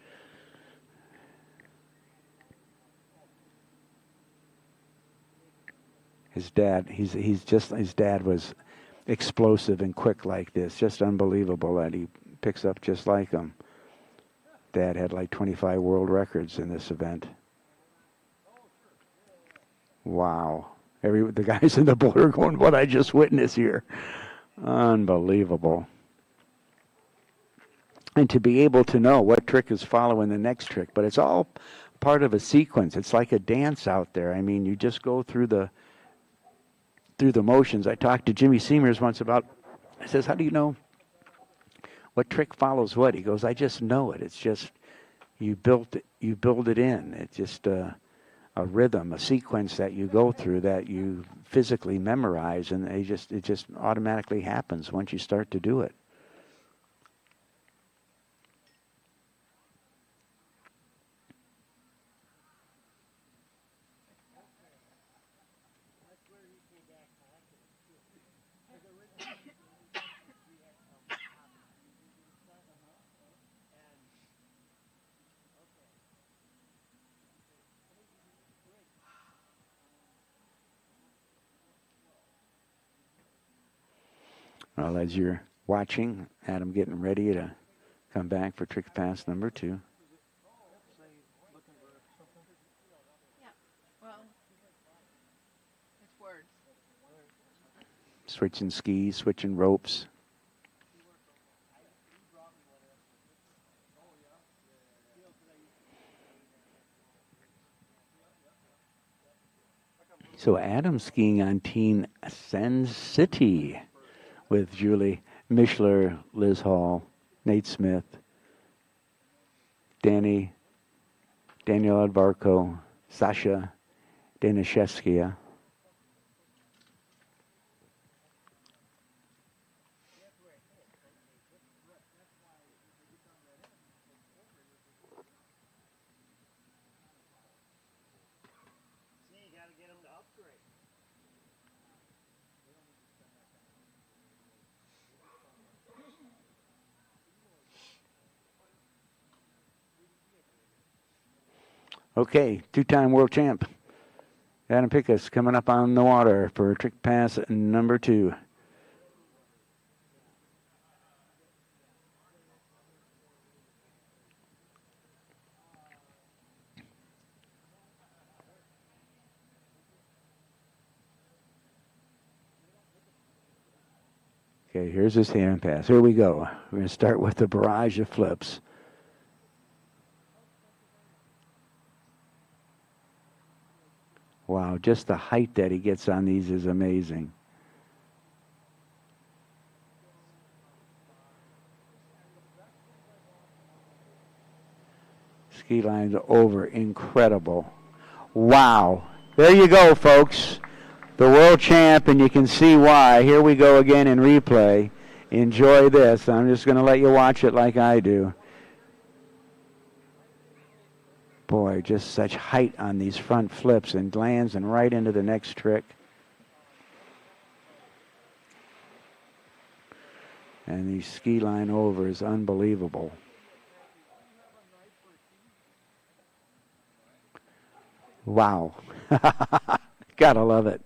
His dad, his dad was explosive and quick like this. Just unbelievable that he picks up just like him. Dad had like 25 world records in this event. Wow. The guys in the boat are going, what I just witnessed here. Unbelievable. And to be able to know what trick is following the next trick, but it's all part of a sequence. It's like a dance out there. I mean, you just go through the motions. I talked to Jimmy Seamers once about, I says, how do you know what trick follows what? He goes, I just know it. It's just, you build it in. It's just a rhythm, a sequence that you go through that you physically memorize, and it just automatically happens once you start to do it. Well, as you're watching, Adam getting ready to come back for trick pass number 2.
Yeah. Well, it's words.
Switching skis, switching ropes. So Adam skiing on Team Sen City with Julie Mishler, Liz Hall, Nate Smith, Daniel Advarko, Sasha Danishevskia. Okay, 2-time world champ Adam Pickus coming up on the water for trick pass number 2. Okay, here's his hand pass. Here we go. We're going to start with the barrage of flips. Wow, just the height that he gets on these is amazing. Ski lines over, incredible. Wow. There you go, folks. The world champ, and you can see why. Here we go again in replay. Enjoy this. I'm just going to let you watch it like I do. Boy, just such height on these front flips, and lands and right into the next trick. And the ski line over is unbelievable. Wow. Gotta love it.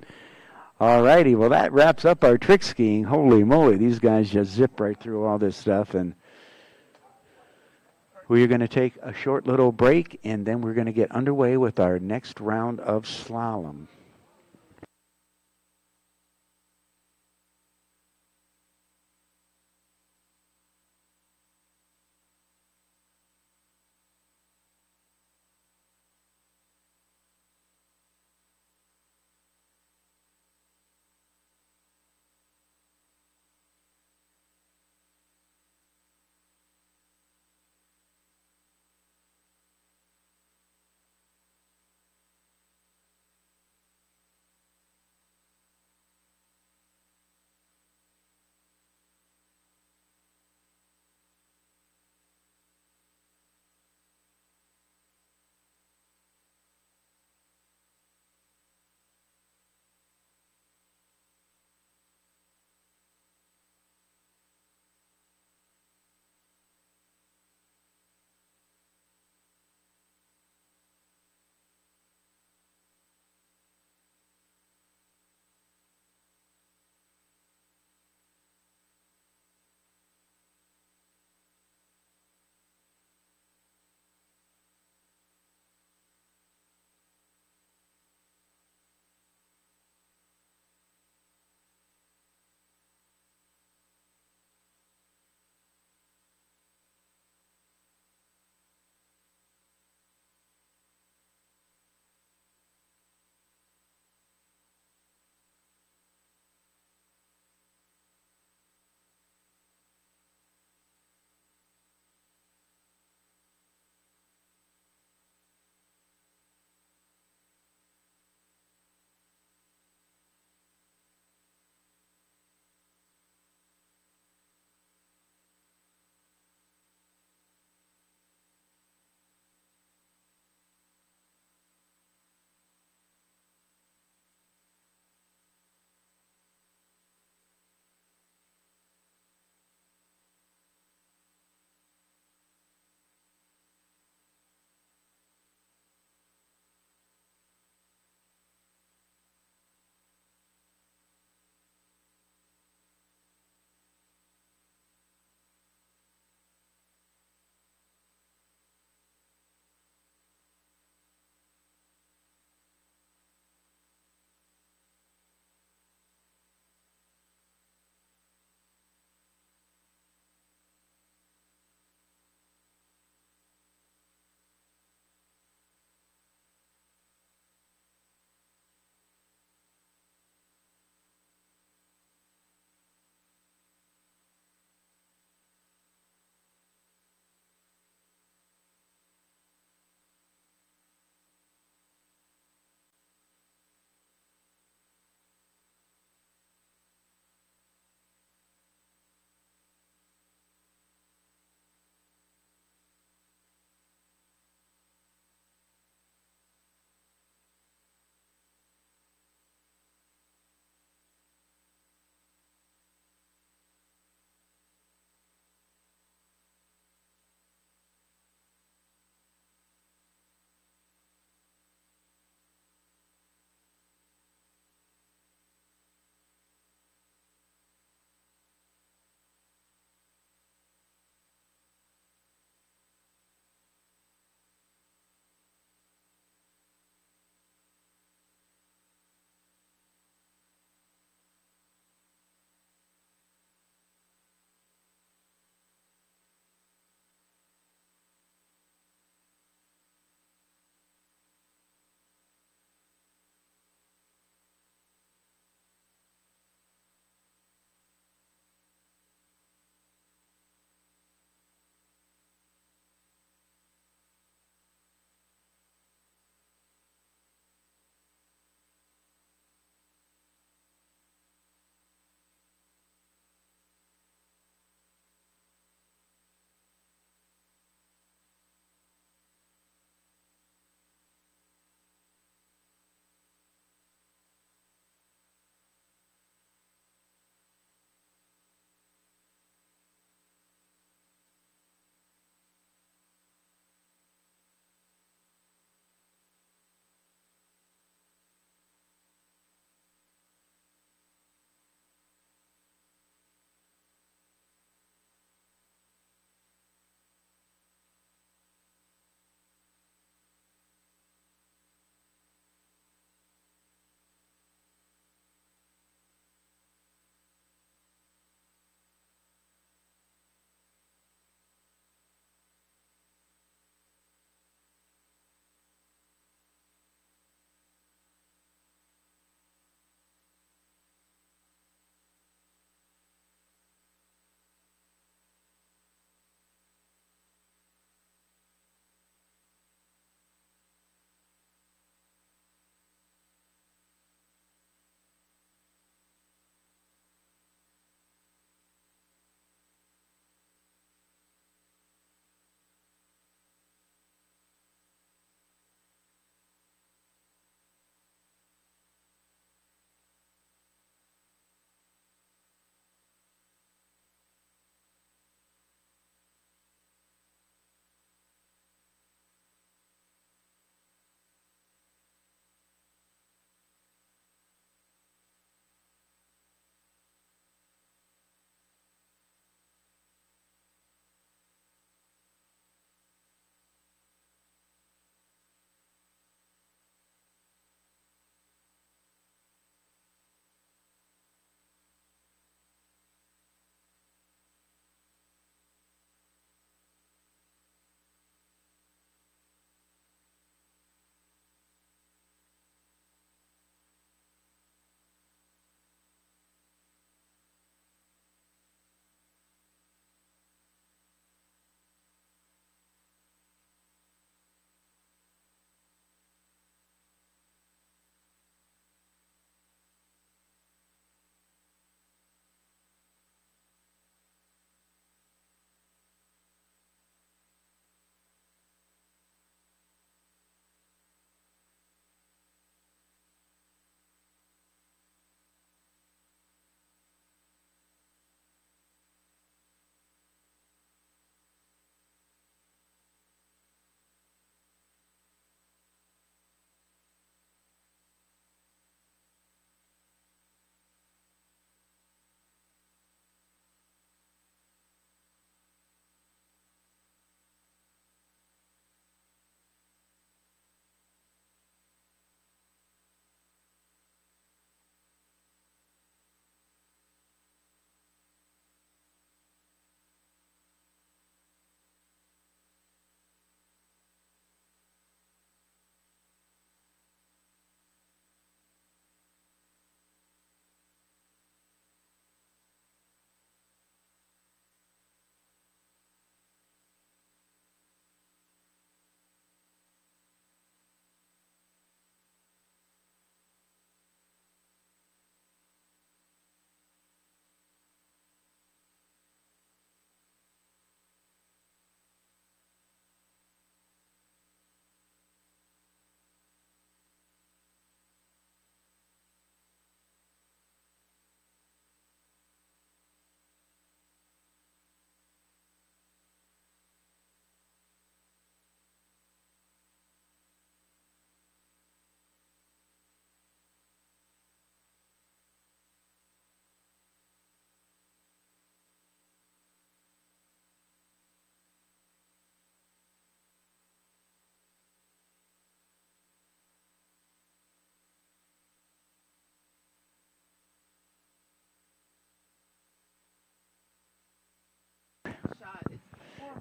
All righty. Well, that wraps up our trick skiing. Holy moly, these guys just zip right through all this stuff. And we're going to take a short little break, and then we're going to get underway with our next round of slalom.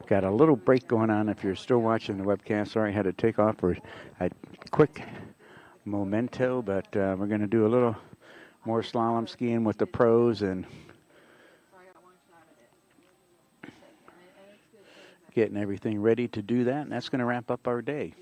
Got a little break going on if you're still watching the webcast. Sorry, I had to take off for a quick memento, but we're going to do a little more slalom skiing with the pros and getting everything ready to do that. And that's going to wrap up our day.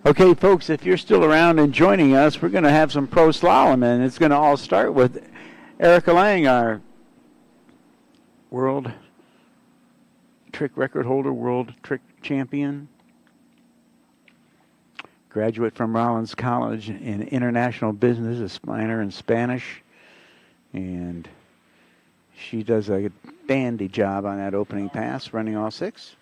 Okay, folks, if you're still around and joining us, we're going to have some pro slalom, and it's going to all start with Erica Lang, our world trick record holder, world trick champion, graduate from Rollins College in international business, a minor in Spanish, and she does a dandy job on that opening pass, running all 6.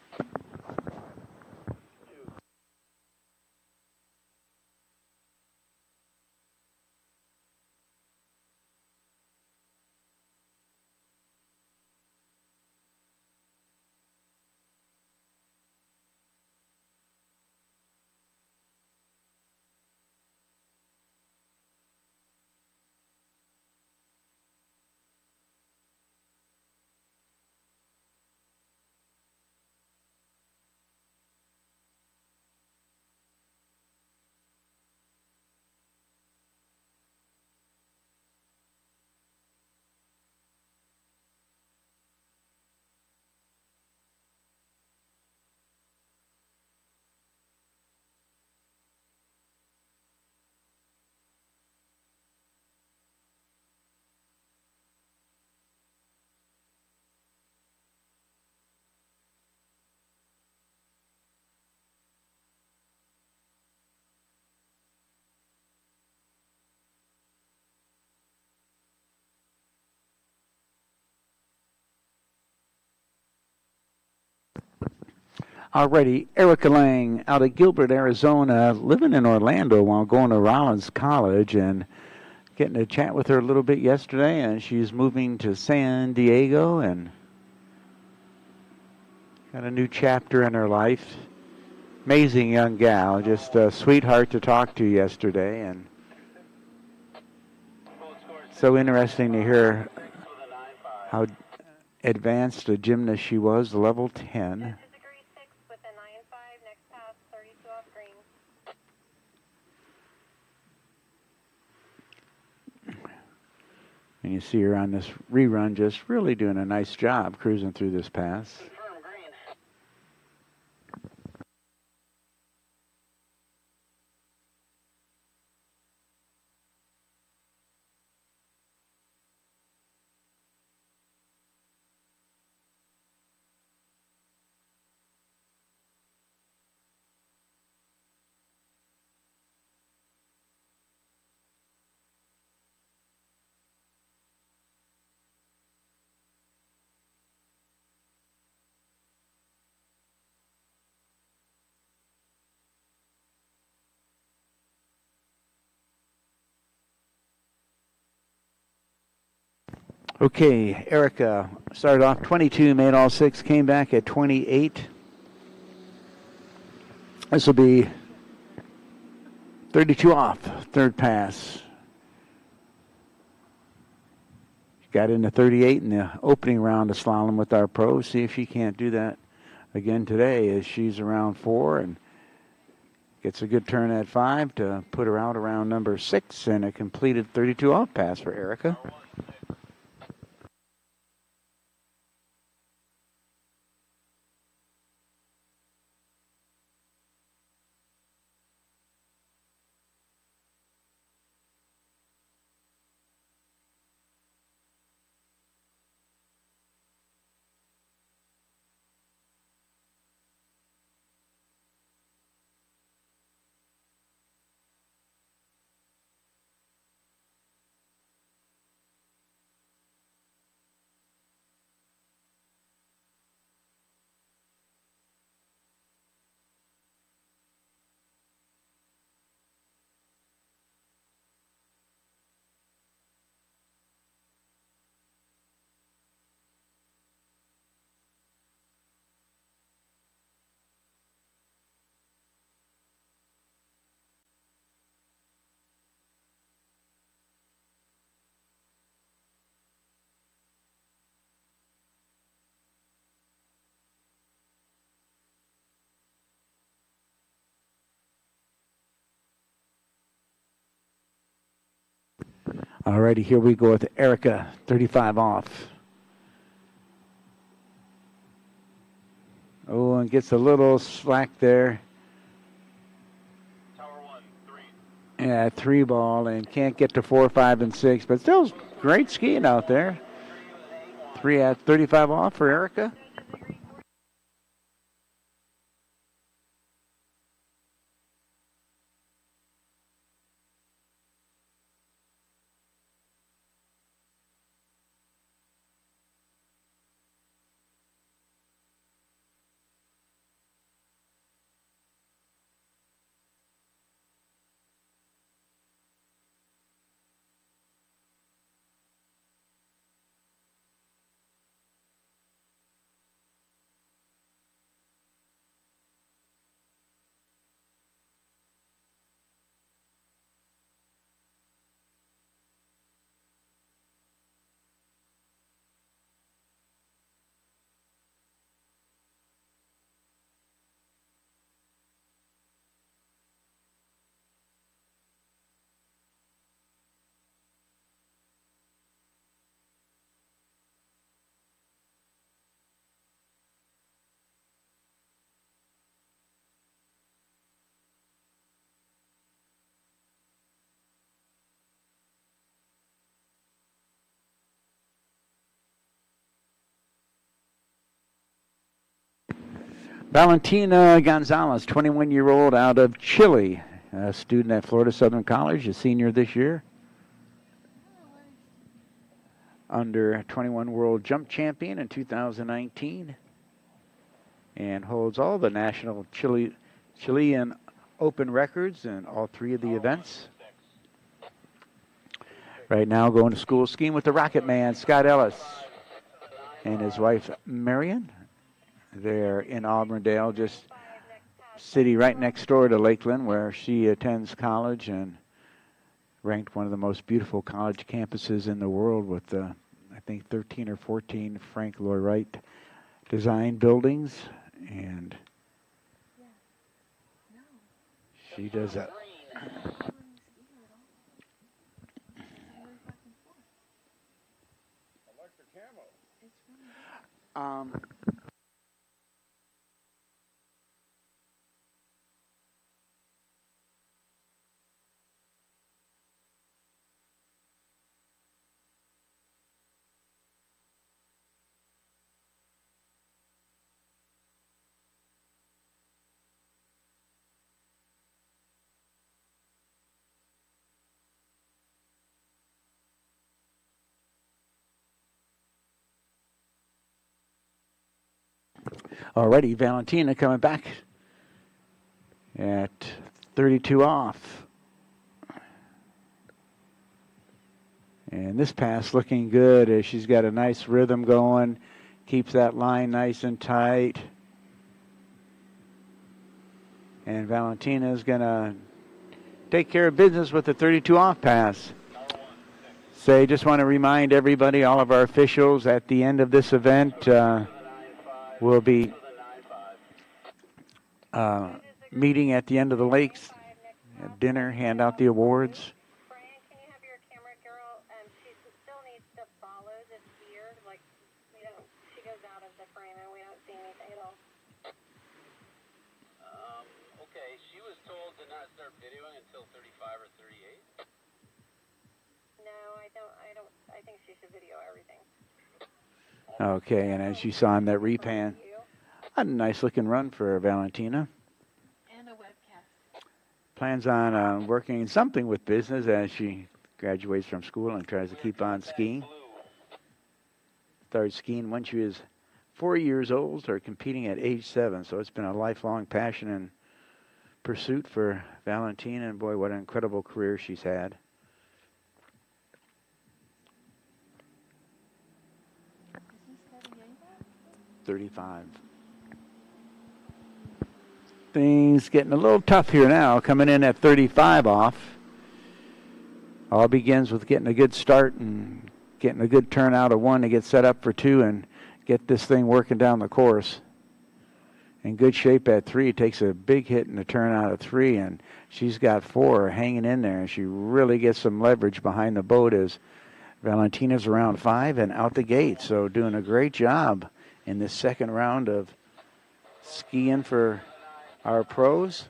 Alrighty, Erica Lang out of Gilbert, Arizona, living in Orlando while going to Rollins College, and getting to chat with her a little bit yesterday, and she's moving to San Diego and got a new chapter in her life. Amazing young gal, just a sweetheart to talk to yesterday, and so interesting to hear how advanced a gymnast she was, level 10. And you see her on this rerun just really doing a nice job cruising through this pass. Okay, Erica started off 22, made all 6, came back at 28. This will be 32 off, third pass. Got into 38 in the opening round of slalom with our pros. See if she can't do that again today, as she's around 4 and gets a good turn at 5 to put her out around number 6, and a completed 32 off pass for Erica. Alrighty, here we go with Erica, 35 off. Oh, and gets a little slack there. Yeah, 3 ball and can't get to 4, 5, and 6, but still great skiing out there. 3 at 35 off for Erica. Valentina Gonzalez, 21-year-old out of Chile, a student at Florida Southern College, a senior this year. Under 21 world jump champion in 2019 and holds all the national Chilean open records in all 3 of the events. Right now going to school skiing with the Rocket Man, Scott Ellis, and his wife, Marion. They're in Auburndale, just city right next door to Lakeland, where she attends college and ranked one of the most beautiful college campuses in the world with, I think, 13 or 14 Frank Lloyd Wright design buildings. And she does that. Already, Valentina coming back at 32 off. And this pass looking good as she's got a nice rhythm going, keeps that line nice and tight. And Valentina is going to take care of business with the 32 off pass. So I just want to remind everybody, all of our officials, at the end of this event, we'll be meeting at the end of the lakes, at dinner, hand out the awards.
Brian, can you have your camera girl? She still needs to follow the skier. Like, she goes out of the frame and we don't see anything at all.
Okay, she was told to not start videoing until 35 or 38.
No, I don't. I think she should video everything.
Okay, and as you saw in that repan, a nice looking run for Valentina.
And a webcast.
Plans on working something with business as she graduates from school and tries to keep on skiing. Started skiing when she was 4 years old, started competing at age 7, so it's been a lifelong passion and pursuit for Valentina, and boy, what an incredible career she's had.
Is he
35. Things getting a little tough here now, coming in at 35 off. All begins with getting a good start and getting a good turn out of 1 to get set up for 2 and get this thing working down the course. In good shape at 3, takes a big hit in the turn out of 3, and she's got 4 hanging in there, and she really gets some leverage behind the boat as Valentina's around 5 and out the gate. So doing a great job in this second round of skiing for our pros.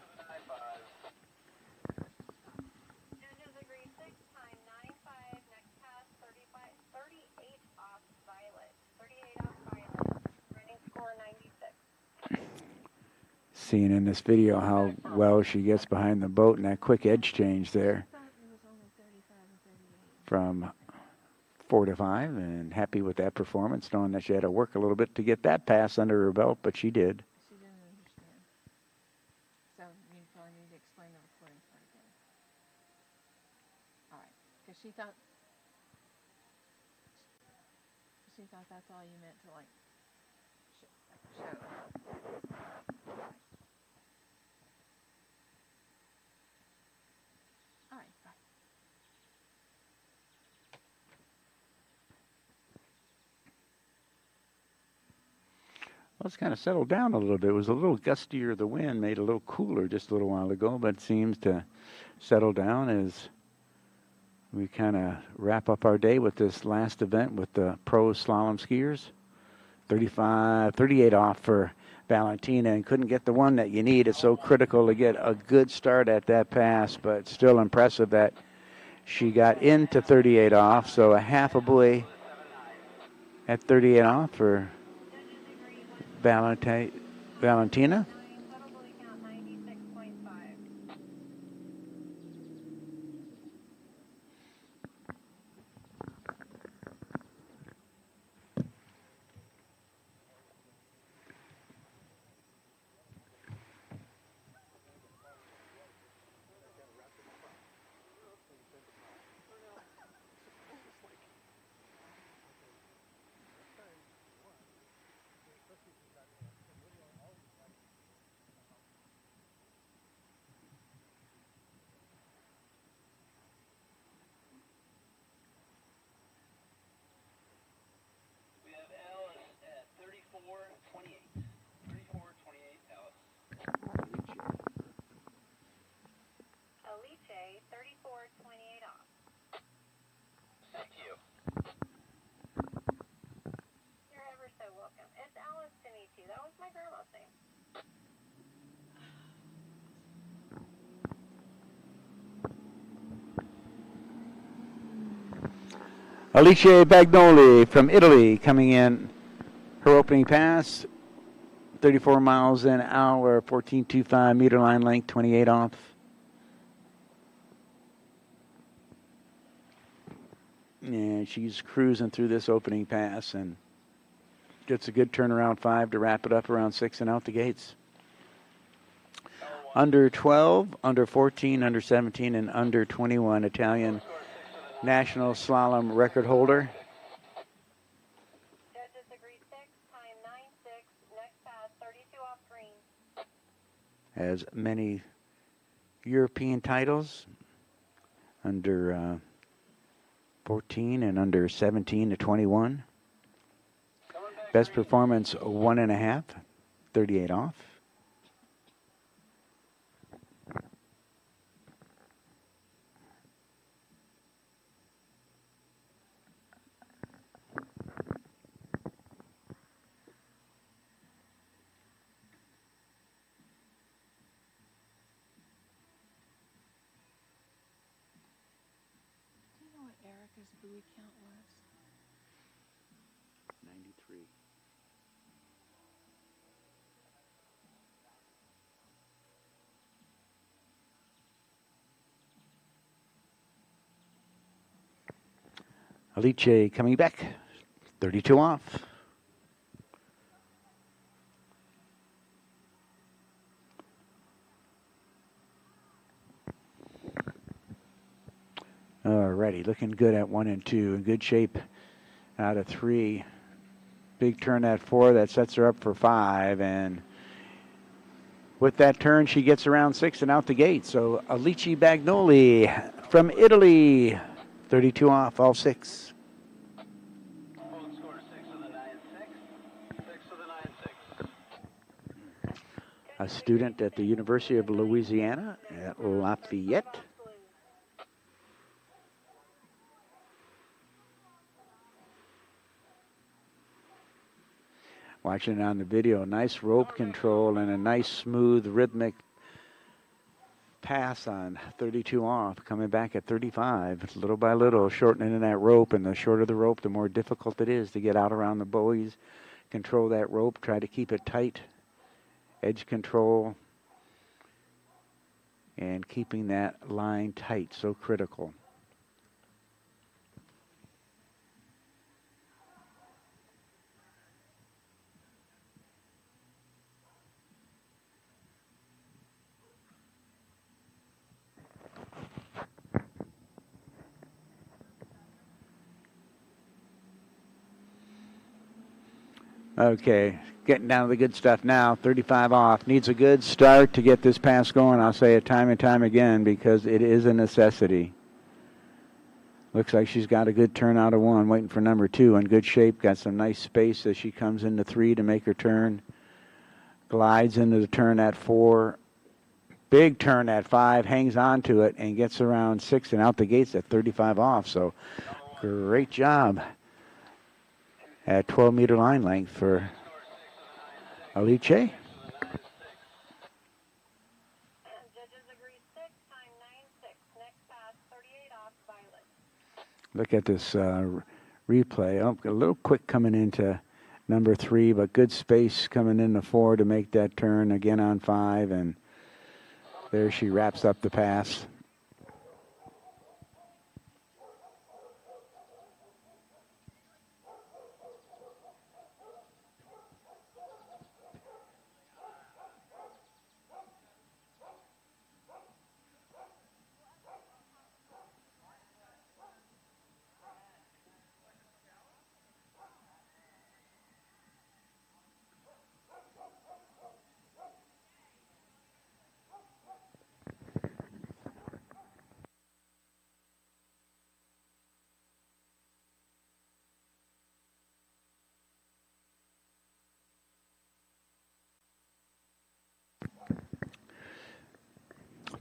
seeing in this video how well she gets behind the boat and that quick edge change there
I thought it was only 35 and 38.
from 4 to 5, and happy with that performance, knowing that she had to work a little bit to get that pass under her belt, but she did.
She didn't understand. So you probably need to explain the recording part again. All right. Because she thought that's all you meant to, like, show. All right, bye.
Well, it's kind of settled down a little bit. It was a little gustier. The wind made it a little cooler just a little while ago, but it seems to settle down as we kind of wrap up our day with this last event with the pro slalom skiers. 38 off for Valentina, and couldn't get the one that you need. It's so critical to get a good start at that pass, but still impressive that she got into 38 off. So a half a buoy at 38 off for Valentina.
Total buoy count 96.5.
We have Alice at 34.28. 34.28, Alice.
Alice, 34.28 off.
Thank you.
You're ever so welcome. It's Alice to meet you. That was my grandma's name.
Alice Bagnoli from Italy coming in. Her opening pass, 34 miles an hour, 14.25 meter line length, 28 off. And she's cruising through this opening pass and gets a good turnaround 5 to wrap it up around 6 and out the gates. Under 12, under 14, under 17, and under 21, Italian national slalom record holder.
Judges agree 6, time 9.6, next pass 32 off green.
Has many European titles, under 14 and under 17 to 21. Best performance 1.5, 38 off.
Do you know what Erica's buoy count was?
93. Alice coming back, 32 off. Alrighty, looking good at 1 and 2. In good shape out of 3. Big turn at 4. That sets her up for 5. And with that turn, she gets around 6 and out the gate. So Alice Bagnoli from Italy, 32 off, all 6.
Both score 6 with a 9.6. 6 with a 9.6.
A student at the University of Louisiana at Lafayette. Watching it on the video, nice rope control and a nice smooth rhythmic pass on 32 off, coming back at 35, little by little, shortening that rope, and the shorter the rope, the more difficult it is to get out around the buoys, control that rope, try to keep it tight edge control, and keeping that line tight, so critical. Okay, getting down to the good stuff now. 35 off. Needs a good start to get this pass going. I'll say it time and time again because it is a necessity. Looks like she's got a good turn out of 1. Waiting for number 2 in good shape. Got some nice space as she comes into 3 to make her turn. Glides into the turn at 4. Big turn at 5. Hangs on to it and gets around 6 and out the gates at 35 off. So great job at 12-meter line length for Alice.
Judges agree 6, time 9-6. Next pass, 38 off, Violet.
Look at this replay. Oh, a little quick coming into number 3, but good space coming into 4 to make that turn again on 5. And there she wraps up the pass.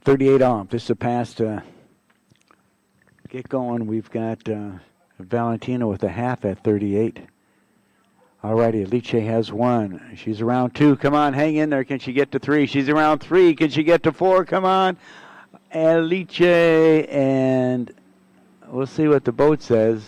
.38 off. This is a pass to get going. We've got Valentina with a half at 38. All righty, Alice has 1. She's around 2. Come on, hang in there. Can she get to 3? She's around 3. Can she get to 4? Come on. Alice, and we'll see what the boat says.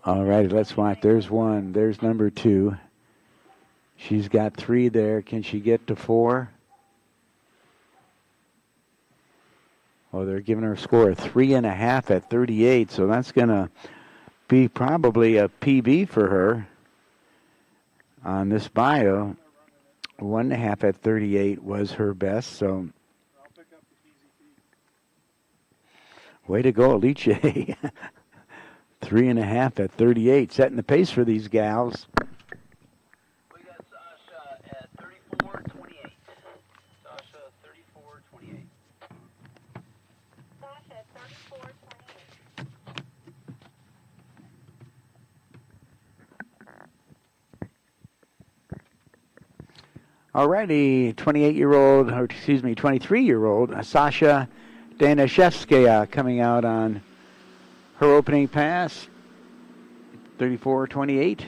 All righty, let's watch. There's 1. There's number 2. She's got 3 there. Can she get to 4? Oh, they're giving her a score of 3.5 at 38, so that's going to be probably a PB for her on this bio. 1.5 at 38 was her best, so way to go, Alice. 3.5 at 38, setting the pace for these gals.
We got Sasha at 34.28. Sasha, 34.28.
Sasha, 34.28.
All righty, 28-year-old, or excuse me, 23-year-old Sasha Danishevskaya coming out on her opening pass, 34.28.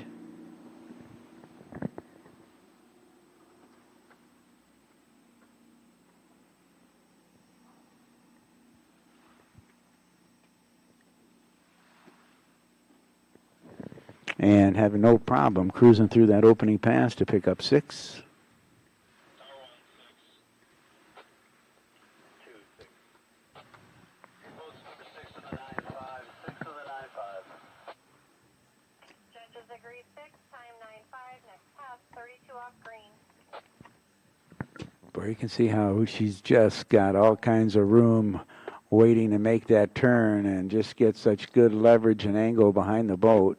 And having no problem cruising through that opening pass to pick up 6. But you can see how she's just got all kinds of room waiting to make that turn and just get such good leverage and angle behind the boat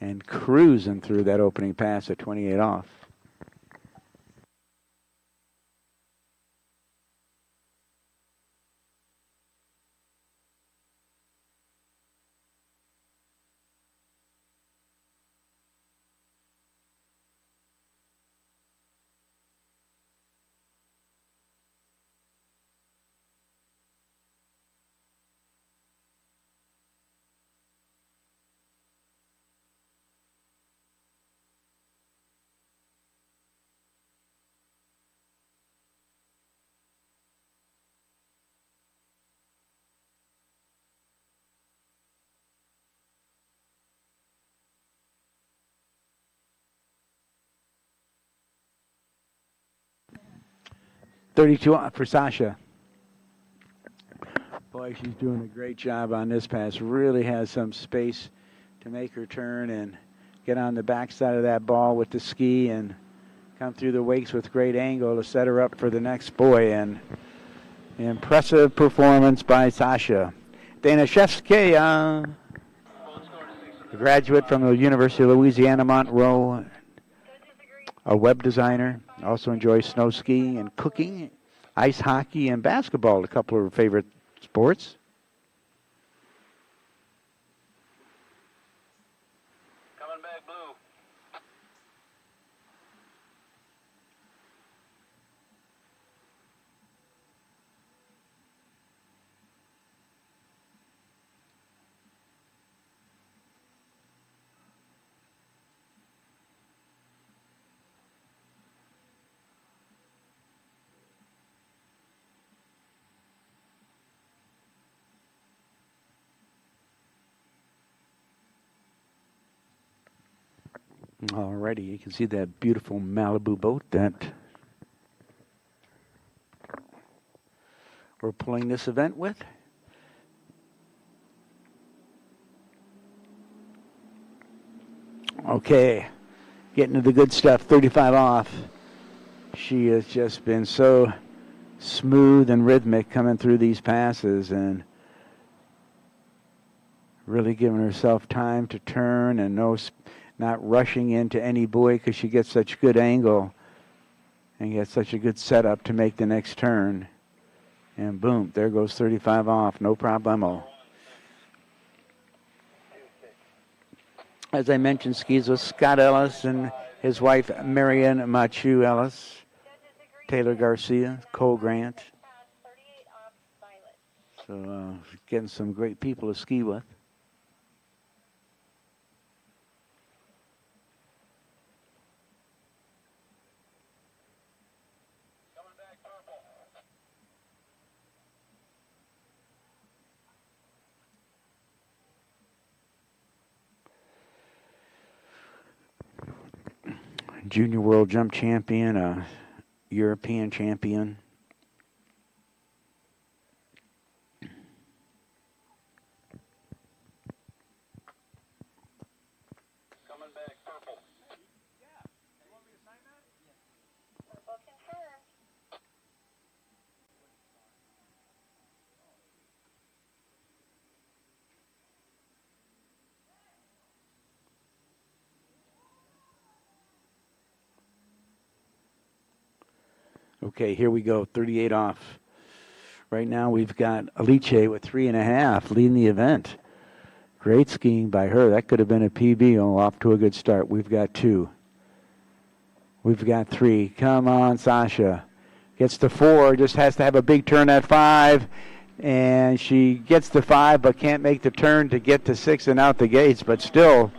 and cruising through that opening pass at 28 off. 32 off for Sasha. Boy, she's doing a great job on this pass. Really has some space to make her turn and get on the backside of that ball with the ski and come through the wakes with great angle to set her up for the next buoy. And impressive performance by Sasha. Danishevskaya, a graduate from the University of Louisiana Monroe, a web designer, also enjoys snow skiing and cooking, ice hockey and basketball, a couple of her favorite sports.
Coming back blue.
Alrighty, you can see that beautiful Malibu boat that we're pulling this event with. Okay, getting to the good stuff, 35 off. She has just been so smooth and rhythmic coming through these passes and really giving herself time to turn and not rushing into any buoy because she gets such good angle and gets such a good setup to make the next turn. And boom, there goes 35 off, no problemo. As I mentioned, skis with Scott Ellis and his wife Marianne Machu Ellis, Taylor Garcia, Cole Grant. So getting some great people to ski with. Junior World Jump Champion, a European champion.
Coming back purple.
Okay, here we go, 38 off. Right now we've got Alice with 3.5 leading the event. Great skiing by her. That could have been a PB. Oh, off to a good start. We've got 2. We've got 3. Come on, Sasha. Gets to 4, just has to have a big turn at 5. And she gets to 5 but can't make the turn to get to 6 and out the gates. But still,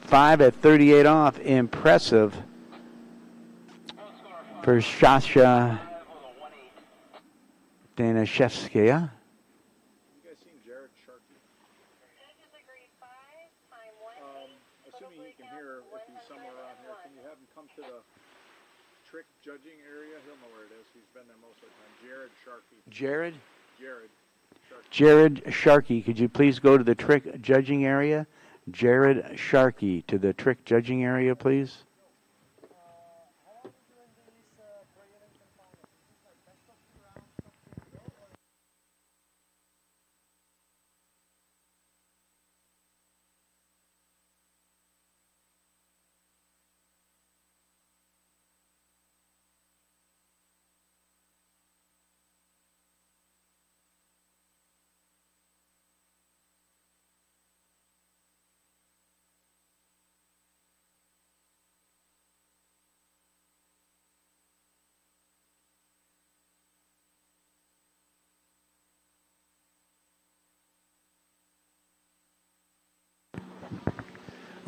5 at 38 off. Impressive for Sasha Danishevskaya.
You guys seen Jared Sharkey? Assuming he can hear, if he's somewhere around here, can you have him come to the trick judging area? He'll know where it is. He's been there most of the time. Jared Sharkey.
Jared?
Jared Sharkey.
Jared Sharkey, could you please go to the trick judging area? Jared Sharkey, to the trick judging area, please.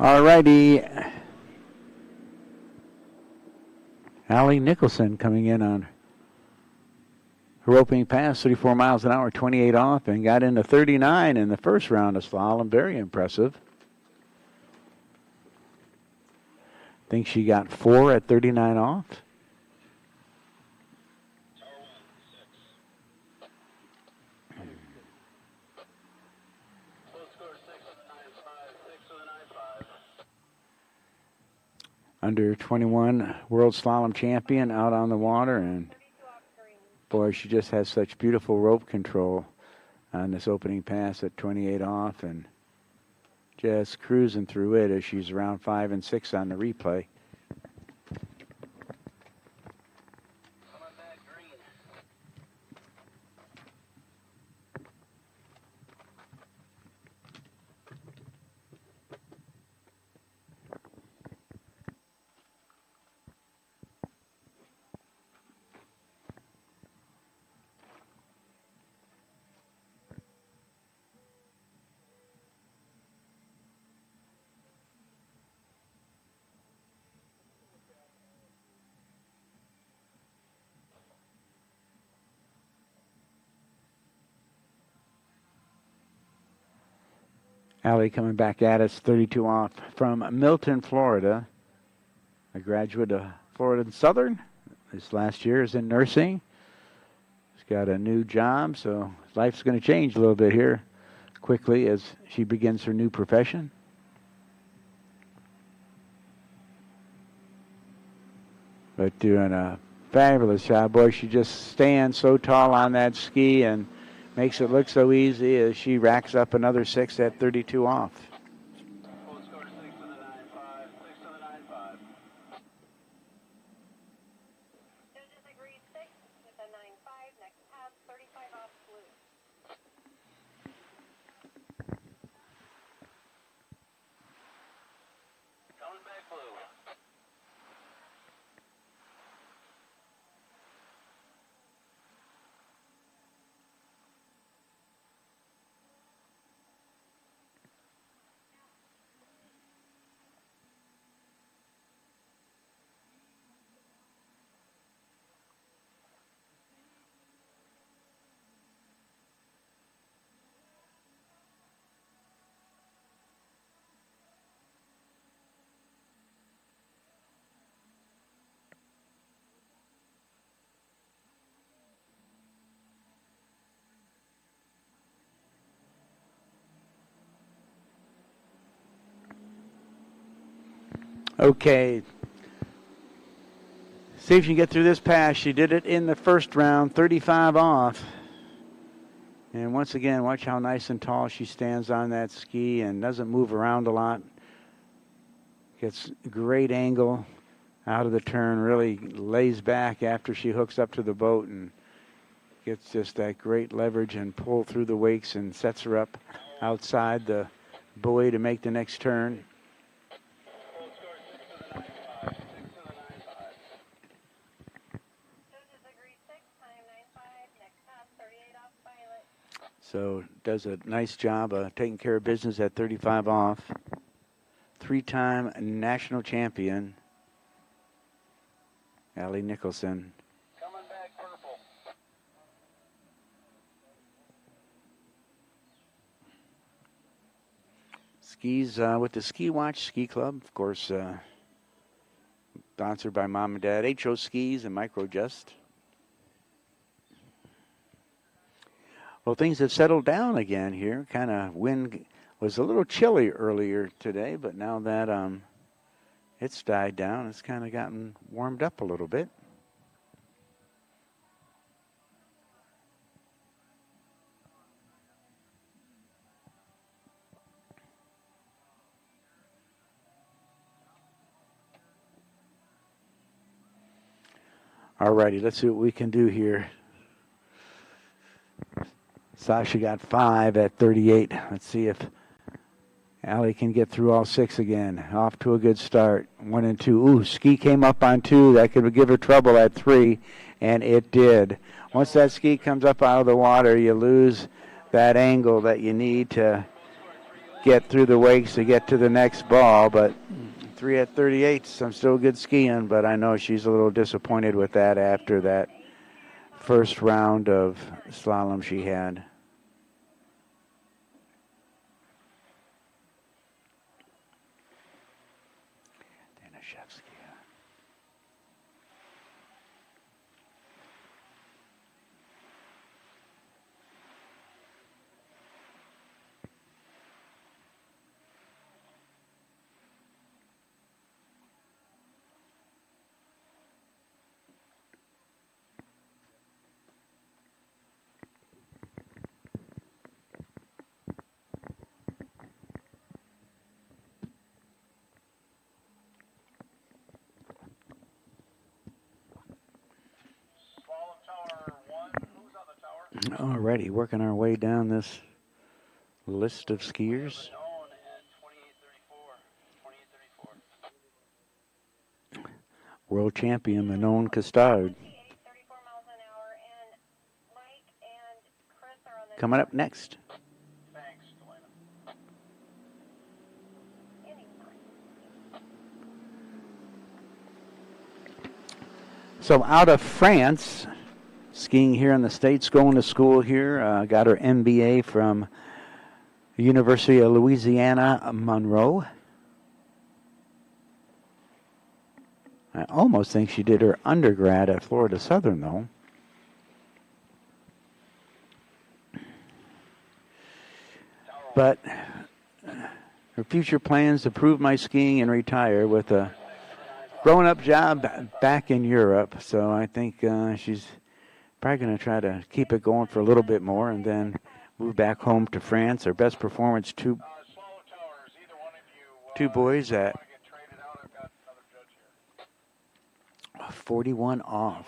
All righty. Allie Nicholson coming in on her opening pass, 34 miles an hour, 28 off, and got into 39 in the first round of slalom. Very impressive. I think she got 4 at 39 off. under 21 world slalom champion out on the water. And boy, she just has such beautiful rope control on this opening pass at 28 off, and just cruising through it as she's around 5 and 6 on the replay. Allie coming back at us, 32 off from Milton, Florida. A graduate of Florida Southern. This last year is in nursing. She's got a new job, so life's going to change a little bit here quickly as she begins her new profession. But doing a fabulous job. Boy, she just stands so tall on that ski and makes it look so easy as she racks up another 6 at 32 off.
Full score 6 to the 9-5, 6 to the 9-5.
Judges agreed 6 with a 9-5. Next pass, 35 off blue.
Coming back blue.
Okay. See if you can get through this pass. She did it in the first round, 35 off. And once again, watch how nice and tall she stands on that ski and doesn't move around a lot. Gets a great angle out of the turn, really lays back after she hooks up to the boat and gets just that great leverage and pull through the wakes and sets her up outside the buoy to make the next turn.
Full score 6 to the 9-5, 6 to the 9-5.
Judges agreed 6, time 9-5. Next pass, 38 off Violet.
So does a nice job of taking care of business at 35 off. 3-time national champion, Allie Nicholson.
Coming back purple.
Skis with the Ski Watch Ski Club, of course, sponsored by Mom and Dad. HO Skis and Microjust. Well, things have settled down again here. Kind of wind was a little chilly earlier today, but now that it's died down, it's kind of gotten warmed up a little bit. All righty, let's see what we can do here. Sasha got 5 at 38. Let's see if Allie can get through all 6 again. Off to a good start. 1 and 2. Ooh, ski came up on 2. That could give her trouble at 3, and it did. Once that ski comes up out of the water, you lose that angle that you need to get through the wakes to get to the next ball. But 3 at 38, some still good skiing, but I know she's a little disappointed with that after that first round of slalom she had. Alrighty, working our way down this list of skiers.
Known at 28:34. 28:34.
World champion Manon Costard.
34 miles an hour, and Mike and Chris are on the
Coming up next.
Thanks, Delana.
So out of France, skiing here in the States, going to school here, got her MBA from University of Louisiana, Monroe. I almost think she did her undergrad at Florida Southern, though. But her future plans to prove my skiing and retire with a grown-up job back in Europe. So I think she's probably going to try to keep it going for a little bit more and then move back home to France. Her best performance, two boys at 41 off.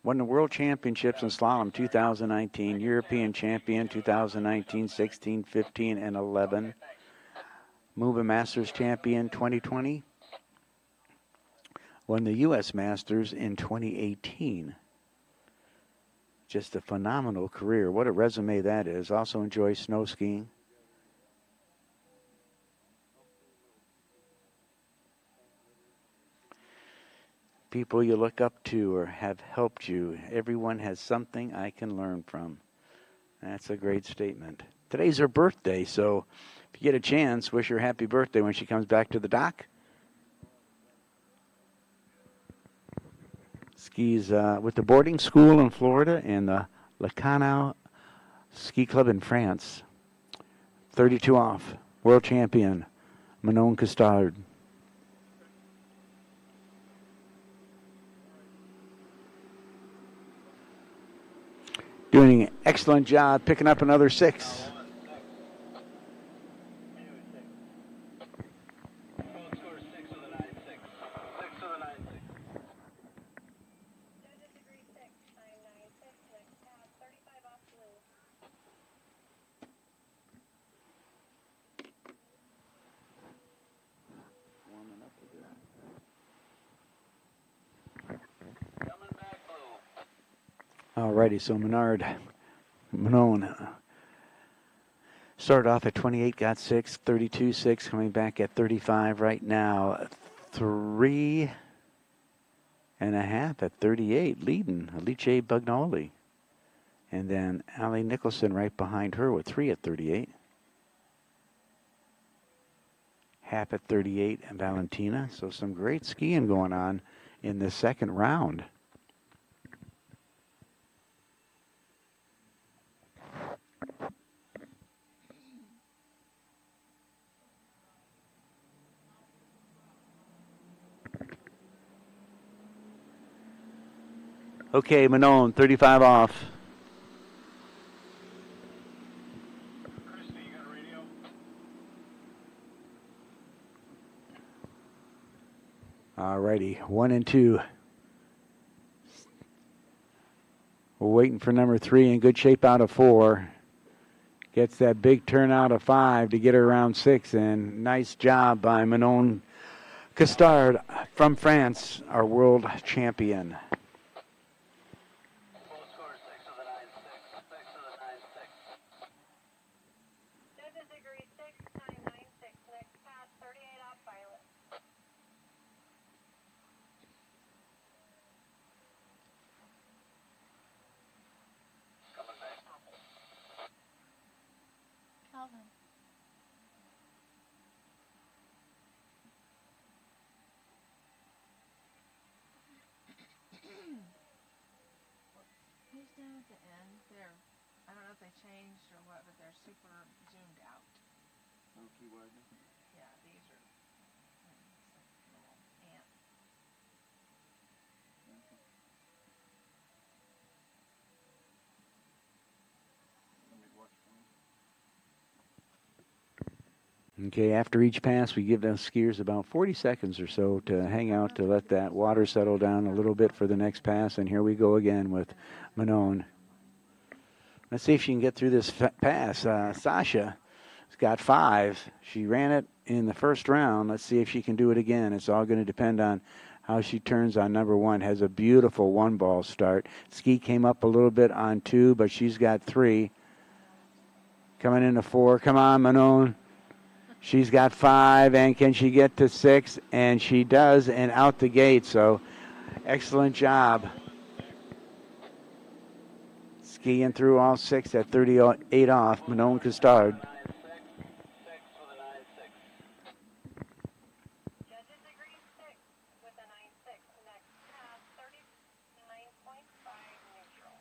Won the World Championships in slalom 2019, European champion 2019, 16, 15, and 11. MUBA Masters champion 2020. Won the U.S. Masters in 2018. Just a phenomenal career. What a resume that is. Also enjoys snow skiing. People you look up to or have helped you. Everyone has something I can learn from. That's a great statement. Today's her birthday, so if you get a chance, wish her happy birthday when she comes back to the dock. Skis with the boarding school in Florida and the Lacanau Ski Club in France. 32 off. World champion, Manon Costard. Doing an excellent job picking up another 6. Alrighty, so Manon started off at 28, got 6, 32, 6, coming back at 35 right now. 3.5 at 38, leading Alice Bugnoli. And then Allie Nicholson right behind her with 3 at 38. Half at 38 and Valentina. So some great skiing going on in the second round. Okay, Manon, 35 off.
Christy, you got a radio?
Alrighty, 1 and 2. We're waiting for number 3 in good shape out of 4. Gets that big turn out of 5 to get her around 6. And nice job by Manon Costard from France, our world champion.
Calvin. Who's down at the end? They're, I don't know if they changed or what, but they're super zoomed out. Yeah, these are little ant.
Okay, after each pass, we give those skiers about 40 seconds or so to hang out to let that water settle down a little bit for the next pass. And here we go again with Manon. Let's see if she can get through this pass. Sasha has got 5. She ran it in the first round. Let's see if she can do it again. It's all going to depend on how she turns on number 1. Has a beautiful 1-ball start. Ski came up a little bit on 2, but she's got 3. Coming into 4. Come on, Manon. She's got 5, and can she get to 6? And she does, and out the gate. So, excellent job. Skiing through all 6 at 38 off. Manon Custard.
Judges agree 6 with a 9.6. Next pass, 39.5 neutral.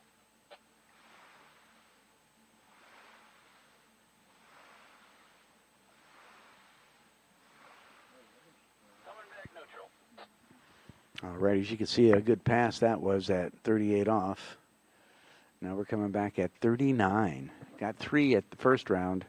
Coming back neutral.
All right, as you can see, a good pass that was at 38 off. Now we're coming back at 39. Got 3 at the first round.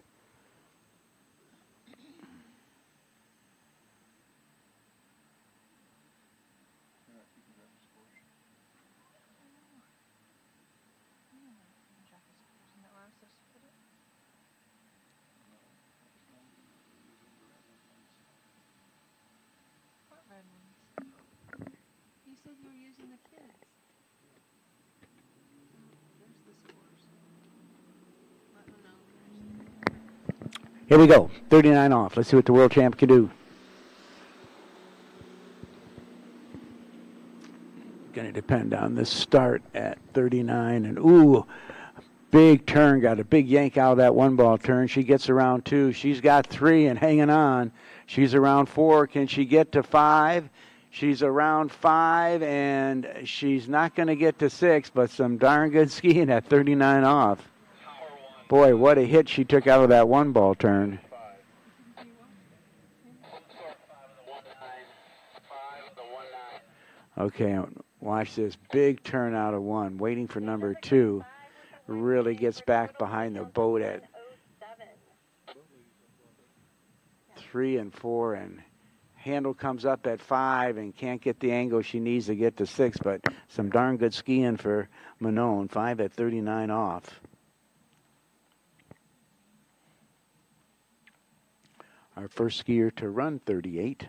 What red ones? You said you were using the kids. There's the scores. Let them know first.
Here we go. 39 off. Let's see what the world champ can do. Going to depend on this start at 39. And, ooh, big turn. Got a big yank out of that 1-ball turn. She gets around 2. She's got 3 and hanging on. She's around 4. Can she get to 5? She's around 5, and she's not going to get to 6, but some darn good skiing at 39 off. Boy, what a hit she took out of that 1-ball turn. Okay, watch this. Big turn out of 1. Waiting for number 2. Really gets back behind the boat at 3 and 4, and handle comes up at 5 and can't get the angle she needs to get to 6, but some darn good skiing for Manon. 5 at 39 off. Our first skier to run 38.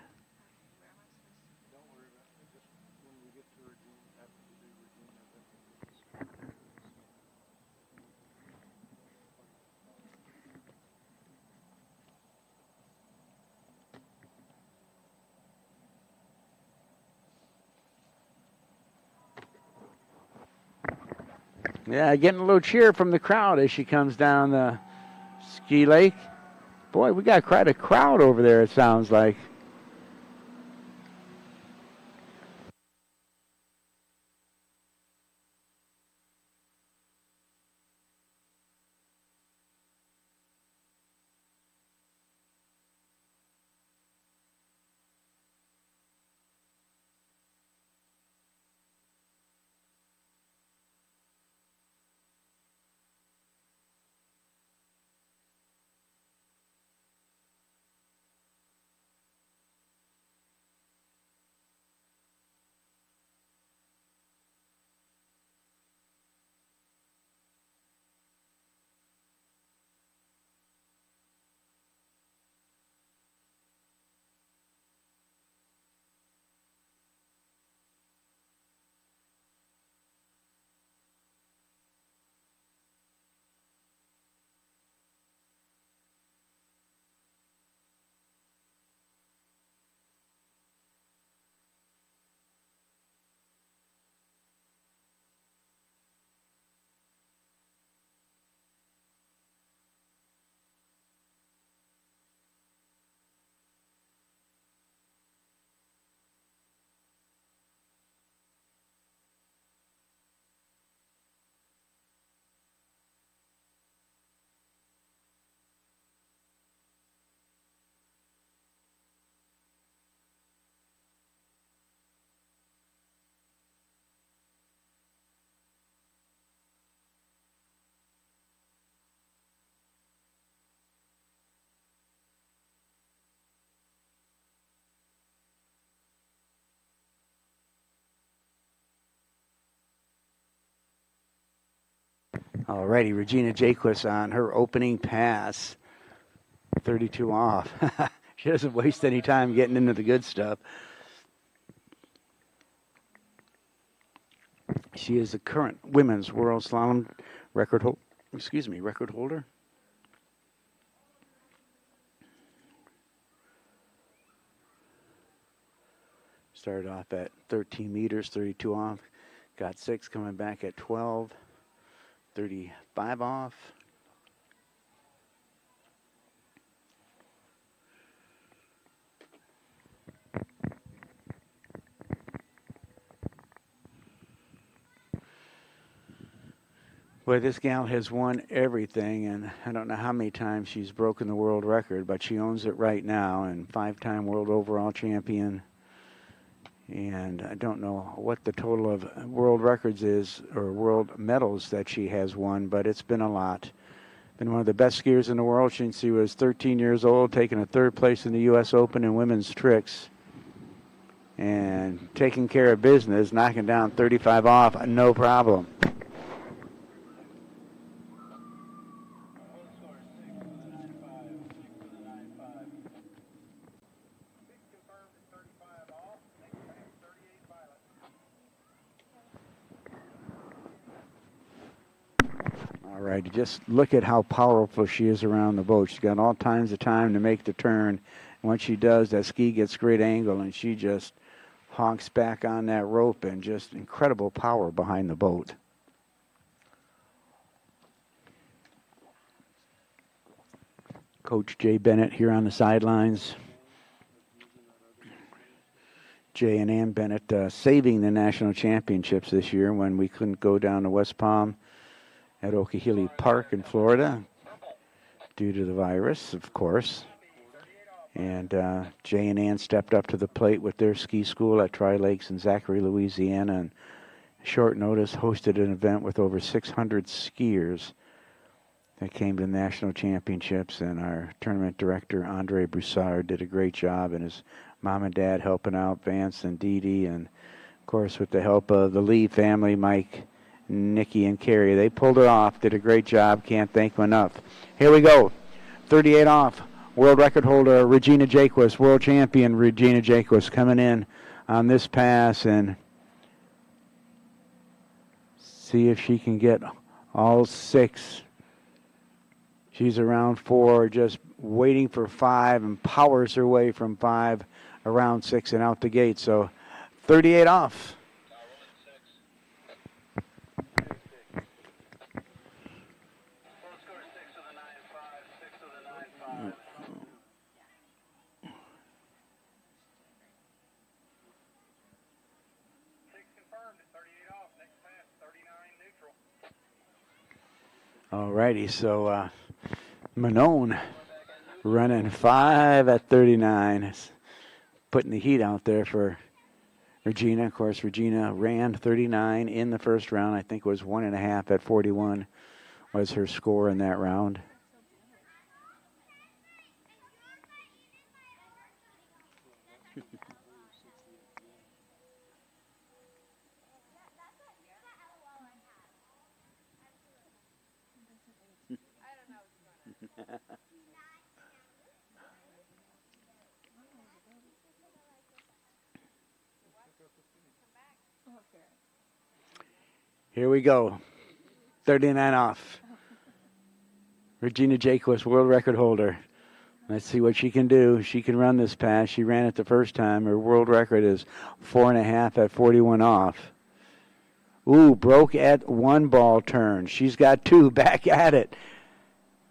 Yeah, getting a little cheer from the crowd as she comes down the ski lake. Boy, we got quite a crowd over there, it sounds like. Alrighty, Regina Jaquist on her opening pass. 32 off. She doesn't waste any time getting into the good stuff. She is the current women's world slalom record holder. Started off at 13 meters, 32 off. Got 6 coming back at 12, 35 off. Well, this gal has won everything, and I don't know how many times she's broken the world record, but she owns it right now, and 5-time world overall champion. And I don't know what the total of world records is, or world medals that she has won, but it's been a lot. Been one of the best skiers in the world since she was 13 years old, taking a 3rd place in the U.S. Open in women's tricks. And taking care of business, knocking down 35 off, no problem. All right, just look at how powerful she is around the boat. She's got all kinds of time to make the turn. And once she does, that ski gets great angle, and she just honks back on that rope, and just incredible power behind the boat. Coach Jay Bennett here on the sidelines. Jay and Ann Bennett saving the national championships this year when we couldn't go down to West Palm at Okehili Park in Florida due to the virus, of course. And Jay and Ann stepped up to the plate with their ski school at Tri Lakes in Zachary, Louisiana, and short notice hosted an event with over 600 skiers that came to the national championships. And our tournament director, Andre Broussard, did a great job, and his mom and dad helping out, Vance and Dee Dee, and of course with the help of the Lee family, Mike, Nikki, and Carrie. They pulled it off, did a great job, can't thank them enough. Here we go, 38 off. World record holder Regina Jaquist, world champion Regina Jaquist, coming in on this pass, and see if she can get all 6. She's around 4, just waiting for 5, and powers her way from 5 around 6 and out the gate. So 38 off. All righty, so Manone running 5 at 39, putting the heat out there for Regina. Of course, Regina ran 39 in the first round. I think it was 1.5 at 41 was her score in that round. Here we go. 39 off. Regina Jaquist, world record holder. Let's see what she can do. She can run this pass. She ran it the first time. Her world record is 4.5 at 41 off. Ooh, broke at 1 ball turn. She's got 2, back at it.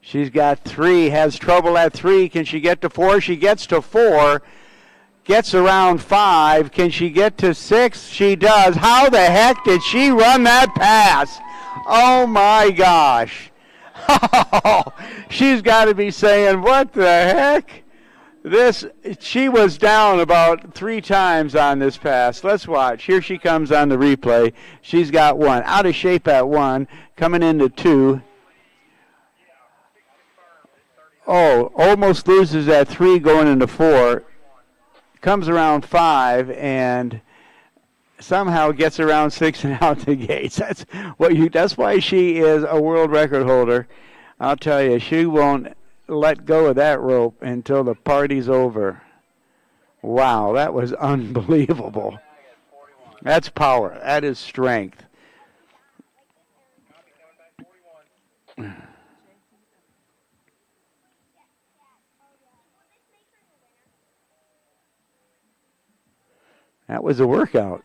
She's got 3, has trouble at 3. Can she get to 4? She gets to 4. Gets around 5. Can she get to 6? She does. How the heck did she run that pass? Oh, my gosh. She's got to be saying, what the heck? She was down about 3 times on this pass. Let's watch. Here she comes on the replay. She's got 1. Out of shape at 1. Coming into 2. Oh, almost loses at 3 going into 4. Comes around 5, and somehow gets around 6 and out the gates. That's why she is a world record holder. I'll tell you, she won't let go of that rope until the party's over. Wow, that was unbelievable. That's power. That is strength. That was a workout.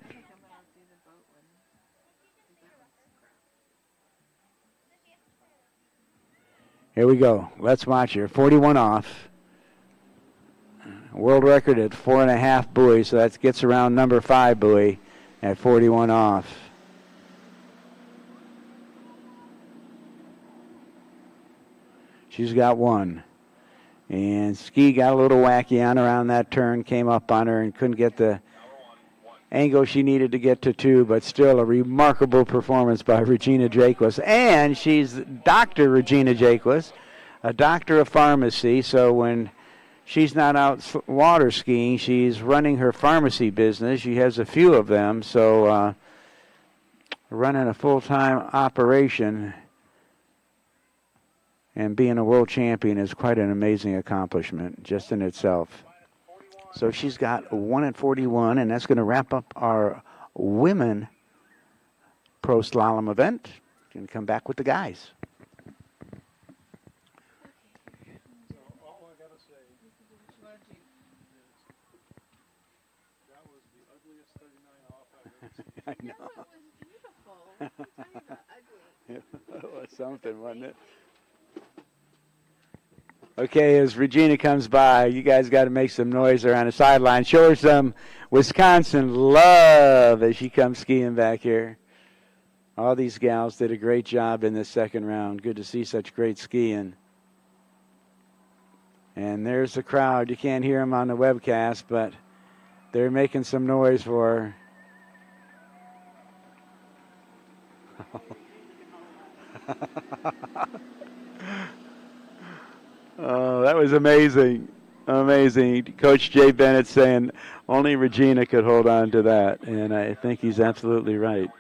Here we go. Let's watch her. 41 off. World record at 4.5 buoys, so that gets around number 5 buoy at 41 off. She's got one. And Ski got a little wacky on around that turn, came up on her and couldn't get the angle she needed to get to 2, but still a remarkable performance by Regina Jaquist. And she's Dr. Regina Jaquist, a doctor of pharmacy, so when she's not out water skiing, she's running her pharmacy business. She has a few of them, so running a full-time operation and being a world champion is quite an amazing accomplishment just in itself. So she's got 1 at 41, and that's going to wrap up our women pro slalom event. Going to come back with the guys.
All I gotta say is that was the ugliest 39 off I've ever seen.
I know.
No, it was beautiful. What are you talking about ugly?
It was something, wasn't it? Okay, as Regina comes by, you guys got to make some noise around the sideline. Show her some Wisconsin love as she comes skiing back here. All these gals did a great job in this second round. Good to see such great skiing. And there's the crowd. You can't hear them on the webcast, but they're making some noise for her. Oh, that was amazing. Amazing. Coach Jay Bennett saying only Regina could hold on to that, and I think he's absolutely right.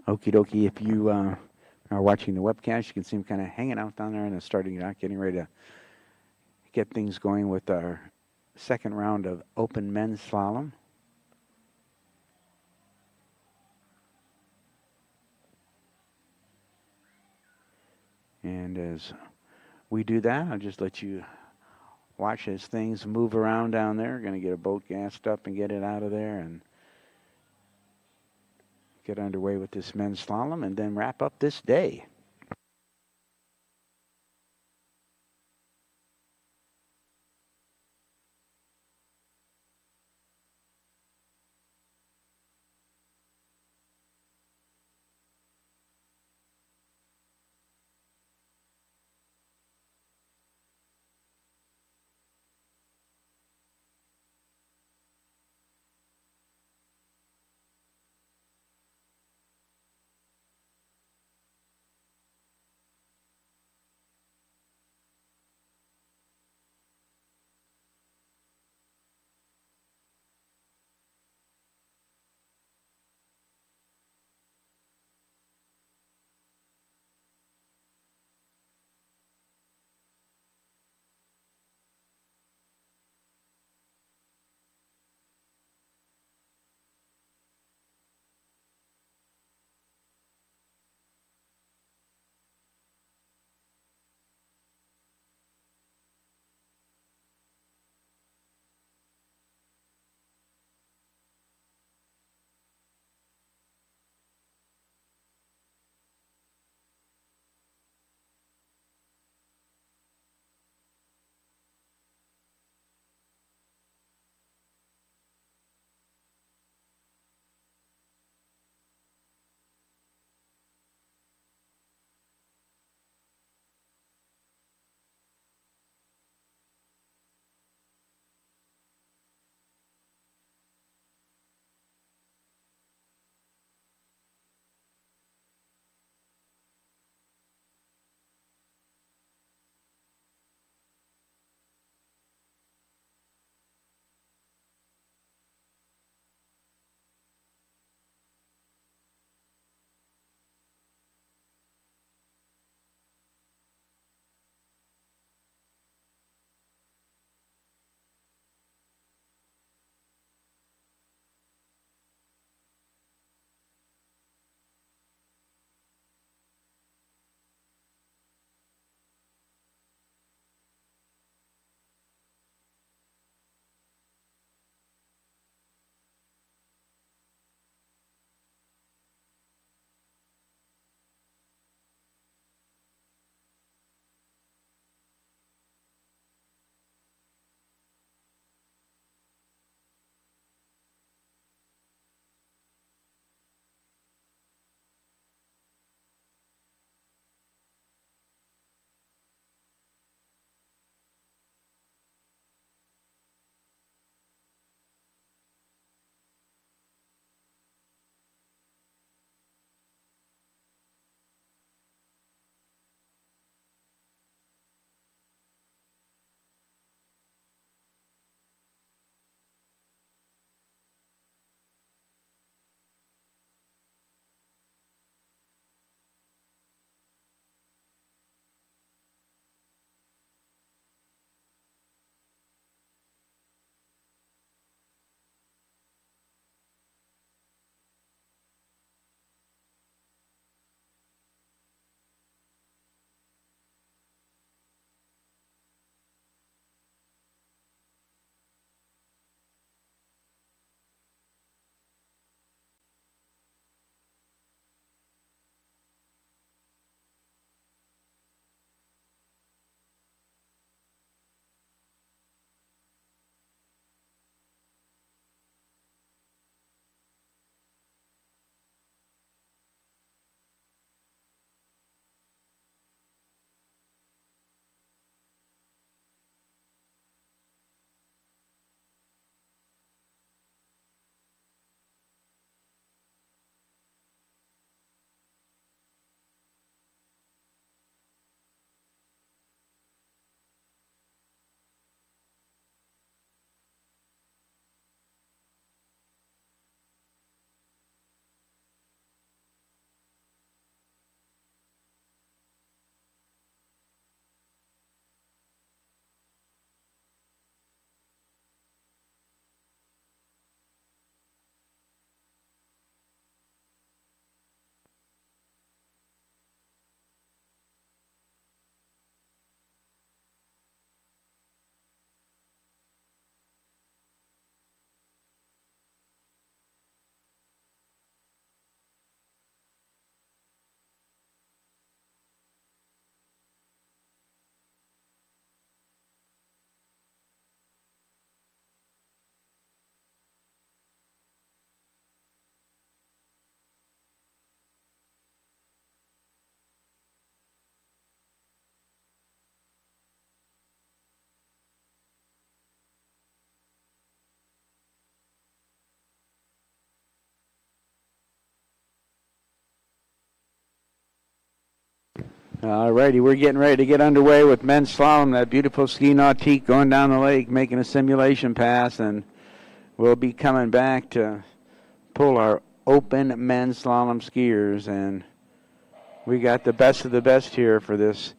Okie dokie. If you are watching the webcast, you can see him kind of hanging out down there in the starting dock, getting ready to get things going with our second round of open men's slalom. And as we do that, I'll just let you watch as things move around down there. We're going to get a boat gassed up and get it out of there and get underway with this men's slalom and then wrap up this day. All righty, we're getting ready to get underway with men's slalom. That beautiful ski nautique going down the lake, making a simulation pass, and we'll be coming back to pull our open men's slalom skiers. And we got the best of the best here for this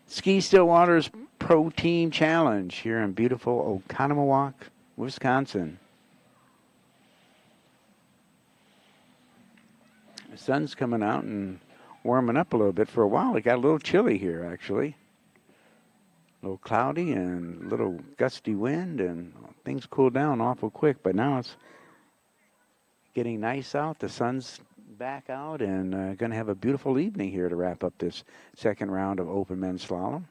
Ski Stillwaters Pro Team Challenge here in beautiful Oconomowoc, Wisconsin. The sun's coming out and warming up a little bit. For a while, it got a little chilly here, actually. A little cloudy and a little gusty wind, and things cooled down awful quick. But now it's getting nice out. The sun's back out, and going to have a beautiful evening here to wrap up this second round of open men's slalom.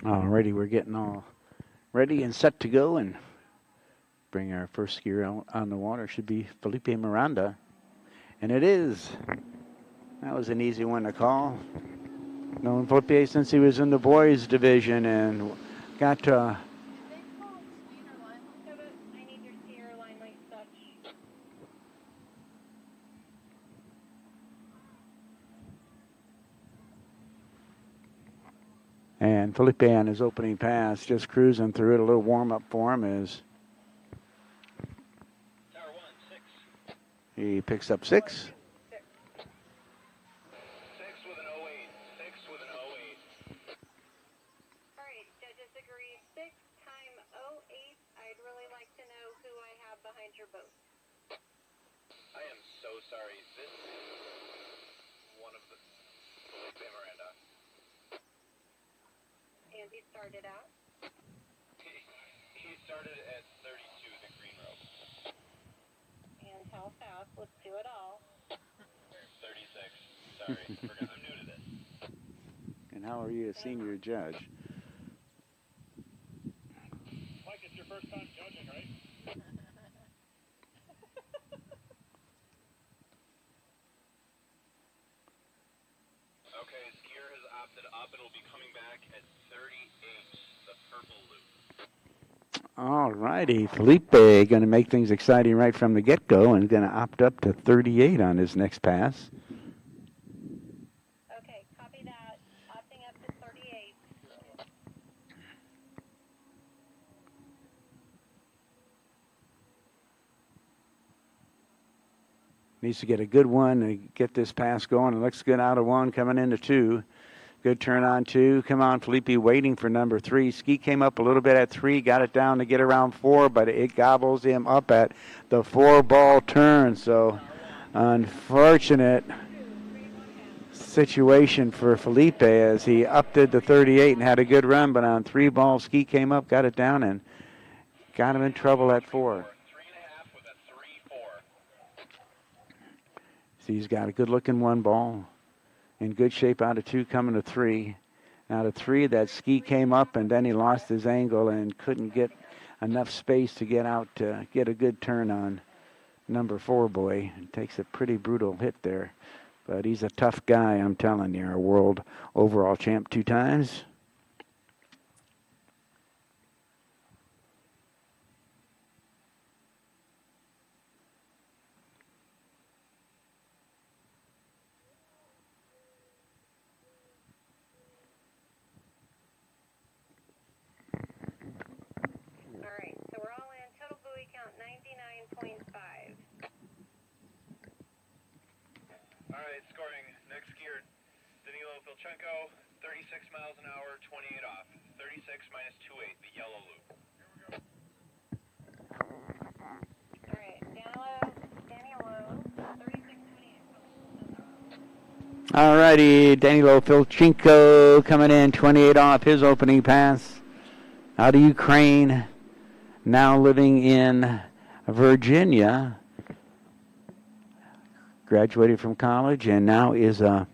All righty, we're getting all ready and set to go and bring our first skier out on the water. Should be Felipe Miranda. And it is. That was an easy one to call. Known Felipe since he was in the boys division and got to
I need your steer line like such.
and Felipe on his opening pass, just cruising through it. A little warm up for him as he picks up 6.
started out?
He started at 32, the green rope.
And how fast? Let's do it all.
36. Sorry, I'm new to this.
And how are you a senior judge?
Mike, it's your first time judging, right?
Okay, skier has opted up and will be coming back at 38, the purple loop.
All righty. Felipe going to make things exciting right from the get-go and going to opt up to 38 on his next pass.
Okay, copy that. Opting up to 38.
Needs to get a good one to get this pass going. It looks good out of one, coming into two. Good turn on two. Come on, Felipe, waiting for number three. Ski came up a little bit at three, got it down to get around four, but it gobbles him up at the four-ball turn. So unfortunate situation for Felipe as he upped it to 38 and had a good run, but on three balls, Ski came up, got it down, and got him in trouble at four.
3.5 with a 3-4.
So he's got a good-looking one ball. In good shape out of two, coming to three. Out of three, that Ski came up, and then he lost his angle and couldn't get enough space to get out to get a good turn on number four boy. It takes a pretty brutal hit there. But he's a tough guy, I'm telling you. A world overall champ 2 times.
All right, so we're all in. Total buoy count 99.5.
All right, scoring. Next skier, Danilo Filchenko, 36 miles an hour, 28 off. 36 minus 28, the yellow loop.
All right, Danilo, 36.28.
All righty, Danilo Filchenko coming in 28 off his opening pass. Out of Ukraine, now living in Virginia. Graduated from college and now is a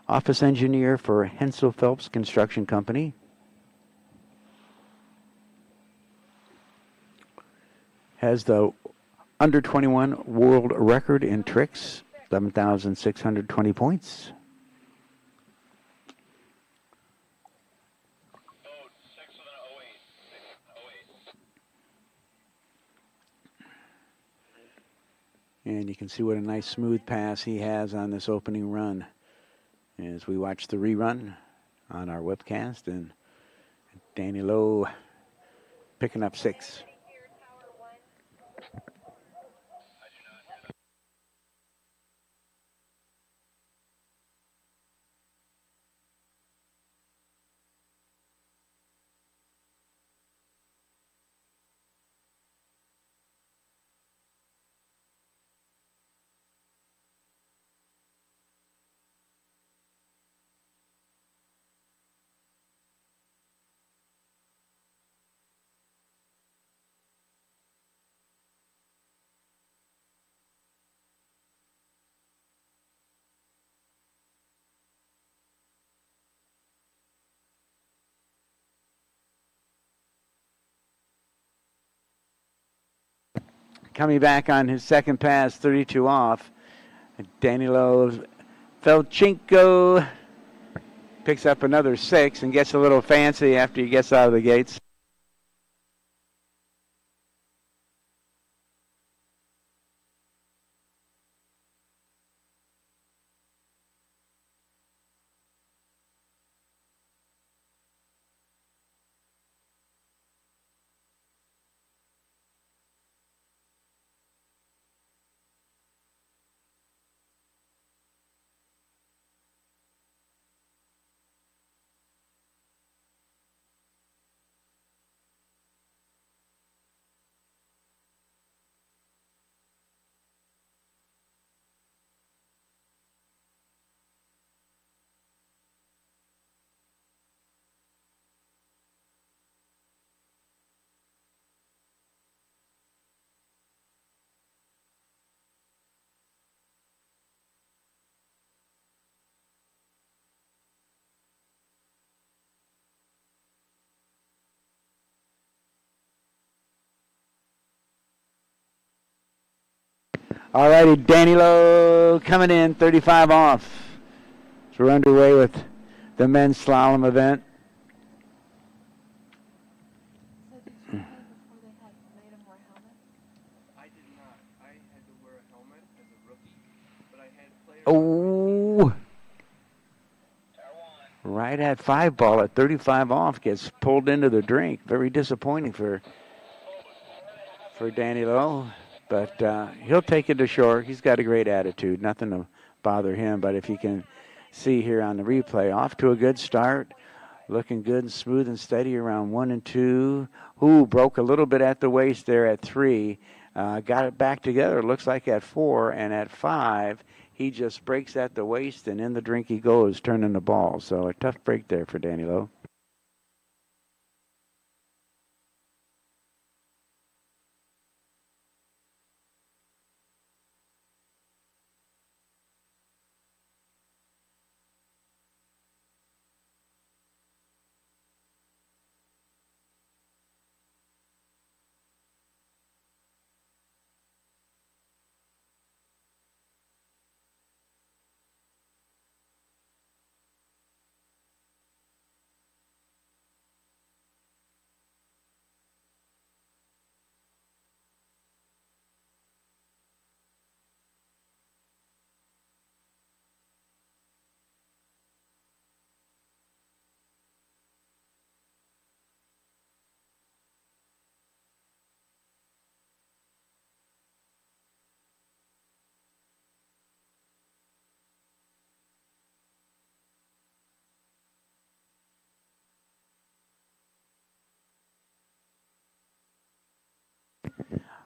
office engineer for Hensel Phelps Construction Company. Has the under 21 world record in tricks, 11,620 points. And you can see what a nice smooth pass he has on this opening run as we watch the rerun on our webcast. And Danny Lowe picking up 6. Coming back on his second pass, 32 off. Danilo Filchenko picks up another 6 and gets a little fancy after he gets out of the gates. All righty, Danny Lowe coming in, 35 off. So we're underway with the men's slalom event.
So did you play before they had made him wear helmets?
I did not. I had to wear a helmet as a rookie, but I had players.
Oh, right at 5 ball at 35 off, gets pulled into the drink. Very disappointing for Danny Lowe, but he'll take it to shore. He's got a great attitude, nothing to bother him. But if you can see here on the replay, off to a good start, looking good and smooth and steady around 1 and 2. Ooh, broke a little bit at the waist there at 3. Got it back together, looks like at 4, and at 5, he just breaks at the waist, and in the drink he goes, turning the ball. So a tough break there for Danny Lowe.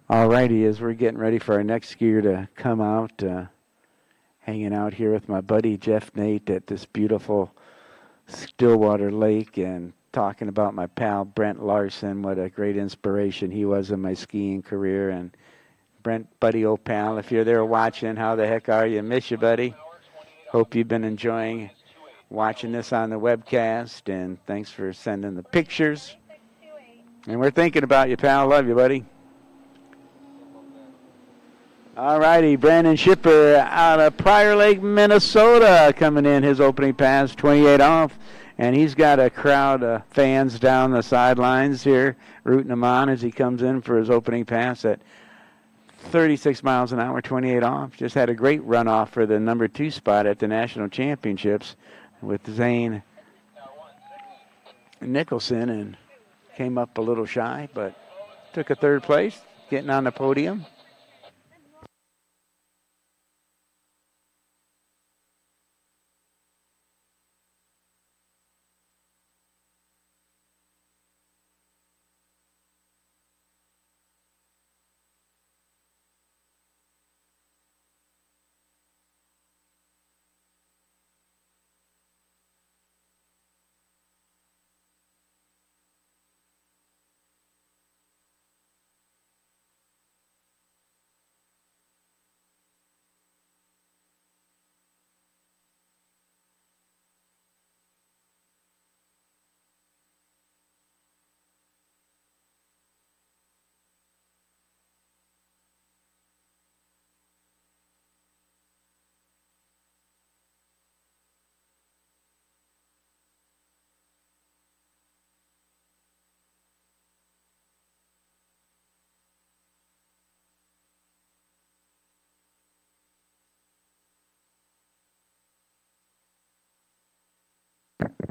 All righty, as we're getting ready for our next skier to come out, hanging out here with my buddy Jeff Nate at this beautiful Stillwater Lake and talking about my pal Brent Larson, what a great inspiration he was in my skiing career. And Brent, buddy, old pal, if you're there watching, how the heck are you? Miss you, buddy. Hope you've been enjoying watching this on the webcast, and thanks for sending the pictures. And we're thinking about you, pal. Love you, buddy. All righty, Brandon Schipper out of Prior Lake, Minnesota, coming in his opening pass, 28 off. And he's got a crowd of fans down the sidelines here, rooting him on as he comes in for his opening pass at 36 miles an hour, 28 off. Just had a great runoff for the number 2 spot at the National Championships with Zane Nicholson, and came up a little shy, but took a 3rd place, getting on the podium.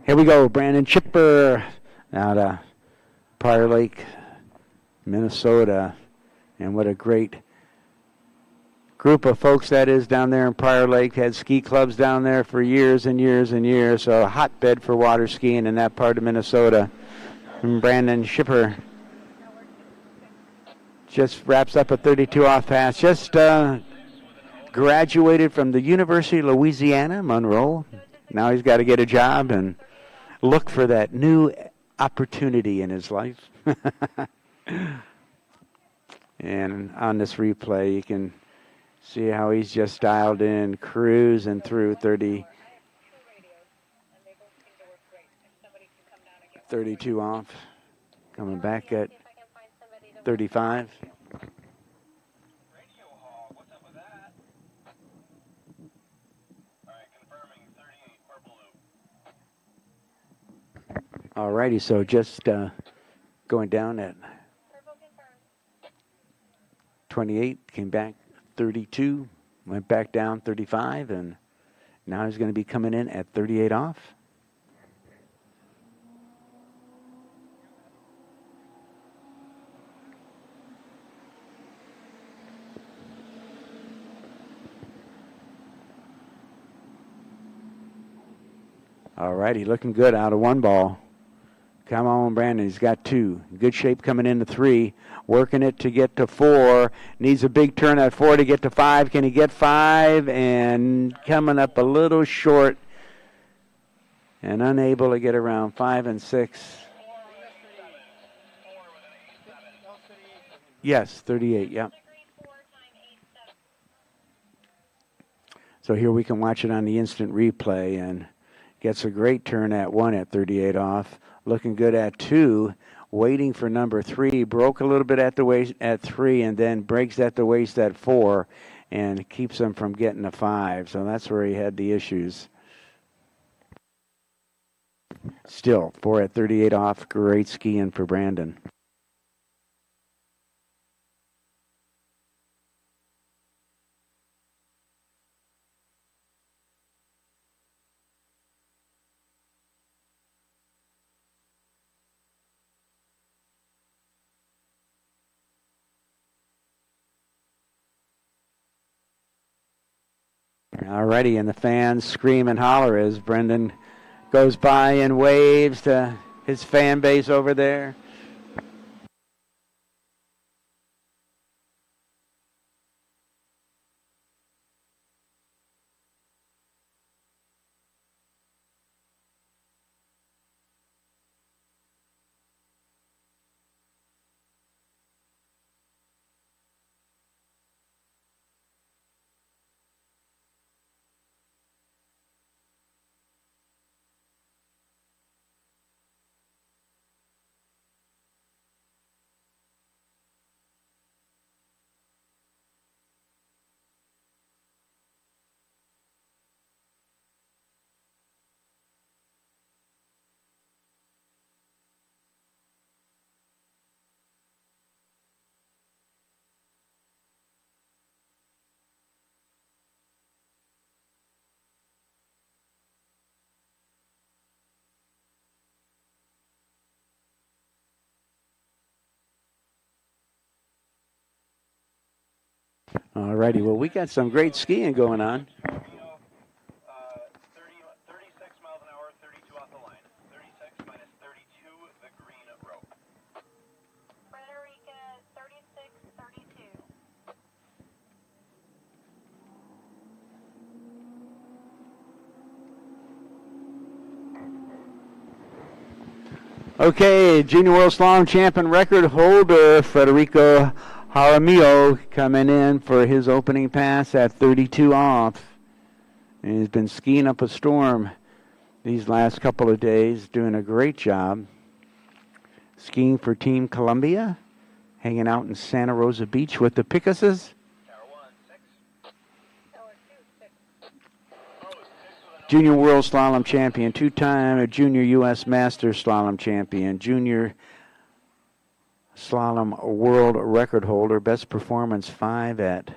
Here we go, Brandon Schipper out of Prior Lake, Minnesota. And what a great group of folks that is down there in Prior Lake. Had ski clubs down there for years and years and years. So a hotbed for water skiing in that part of Minnesota. And Brandon Schipper just wraps up a 32 off pass. Just graduated from the University of Louisiana, Monroe. Now he's got to get a job and look for that new opportunity in his life. And on this replay, you can see how he's just dialed in, cruising through 32 off, coming back at 35. All righty, so just going down at 28, came back 32, went back down 35, and now he's going to be coming in at 38 off. All righty, looking good out of one ball. Come on, Brandon. He's got 2. Good shape coming into 3. Working it to get to 4. Needs a big turn at 4 to get to 5. Can he get 5? And coming up a little short and unable to get around 5 and 6. Yes, 38, yep. So here we can watch it on the instant replay, and gets a great turn at 1 at 38 off. Looking good at 2, waiting for number 3. Broke a little bit at the waist at 3, and then breaks at the waist at 4, and keeps him from getting a 5. So that's where he had the issues. Still, 4 at 38 off. Great skiing for Brandon. Alrighty, and the fans scream and holler as Brendan goes by and waves to his fan base over there. All righty, well, we got some great skiing going on.
36 miles an hour, 32 off the line. 36 minus 32, the green rope.
Frederica, 36-32.
Okay, Junior World Slalom Champion record holder Federico Jaramillo coming in for his opening pass at 32 off. And he's been skiing up a storm these last couple of days, doing a great job. Skiing for Team Columbia, hanging out in Santa Rosa Beach with the Picasses. Junior World Slalom Champion, 2-time Junior U.S. Masters Slalom Champion, Junior Slalom World Record holder, best performance 5 at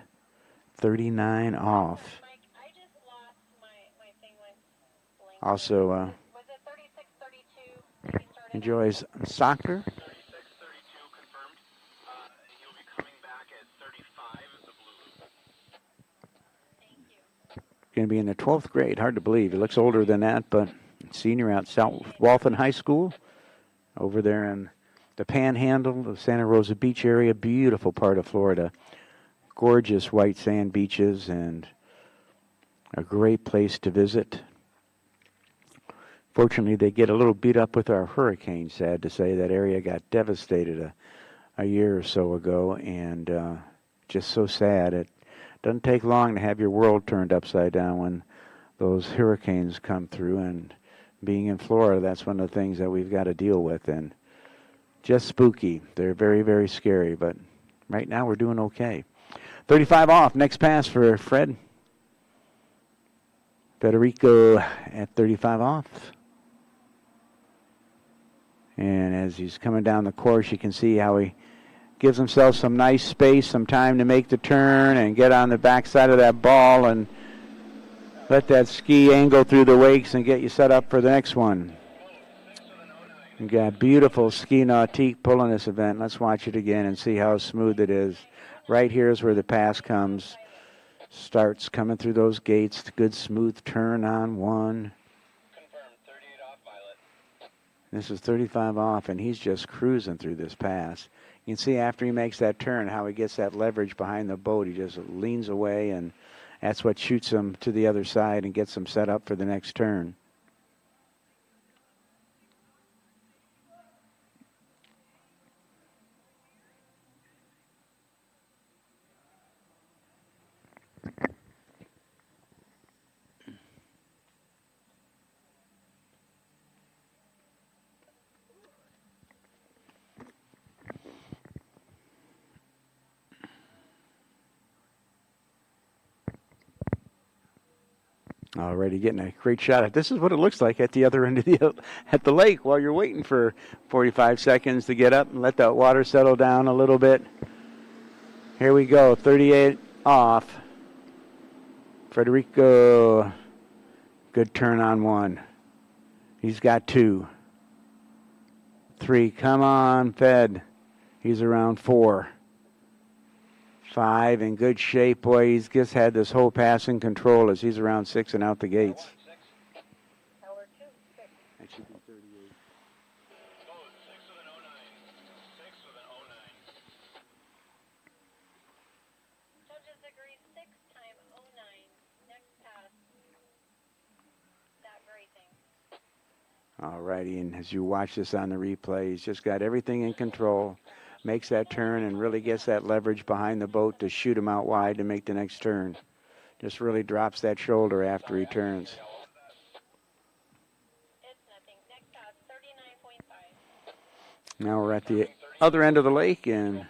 39 off.
Mike, I just lost my thing went blank.
Also
Was it 36-32?
enjoys soccer.
36-32 confirmed. He'll be coming back at 35, the Blues.
Thank you.
Going to be in the 12th grade. Hard to believe. He looks older than that, but senior at South Waltham High School over there in the Panhandle, the Santa Rosa Beach area. Beautiful part of Florida. Gorgeous white sand beaches and a great place to visit. Fortunately, they get a little beat up with our hurricane, sad to say. That area got devastated a year or so ago, and just so sad. It doesn't take long to have your world turned upside down when those hurricanes come through, and being in Florida, that's one of the things that we've got to deal with, and just spooky. They're very, very scary, but right now we're doing okay. 35 off. Next pass for Fred. Federico at 35 off. And as he's coming down the course, you can see how he gives himself some nice space, some time to make the turn and get on the backside of that ball and let that ski angle through the wakes and get you set up for the next one. You got beautiful ski nautique pulling this event. Let's watch it again and see how smooth it is. Right here is where the pass comes. Starts coming through those gates. Good smooth turn on one.
Confirmed, 38 off, Violet.
This is 35 off, and he's just cruising through this pass. You can see after he makes that turn how he gets that leverage behind the boat. He just leans away, and that's what shoots him to the other side and gets him set up for the next turn. Already getting a great shot at this is what it looks like at the other end of the lake while you're waiting for 45 seconds to get up and let that water settle down a little bit. Here we go, 38 off. Federico, good turn on one. He's got 2. 3, come on, Fed. He's around 4. 5, in good shape. Boy, he's just had this whole pass in control as he's around 6 and out the gates. That should be 38.
Oh, 6 with an 09. 6 with an 09.
Judges agree 6 time 09. Next pass. That racing.
All righty, and as you watch this on the replay, he's just got everything in control. Makes that turn and really gets that leverage behind the boat to shoot him out wide to make the next turn. Just really drops that shoulder after he turns.
It's nothing. Next pass, 39.5.
Now we're at the other end of the lake, and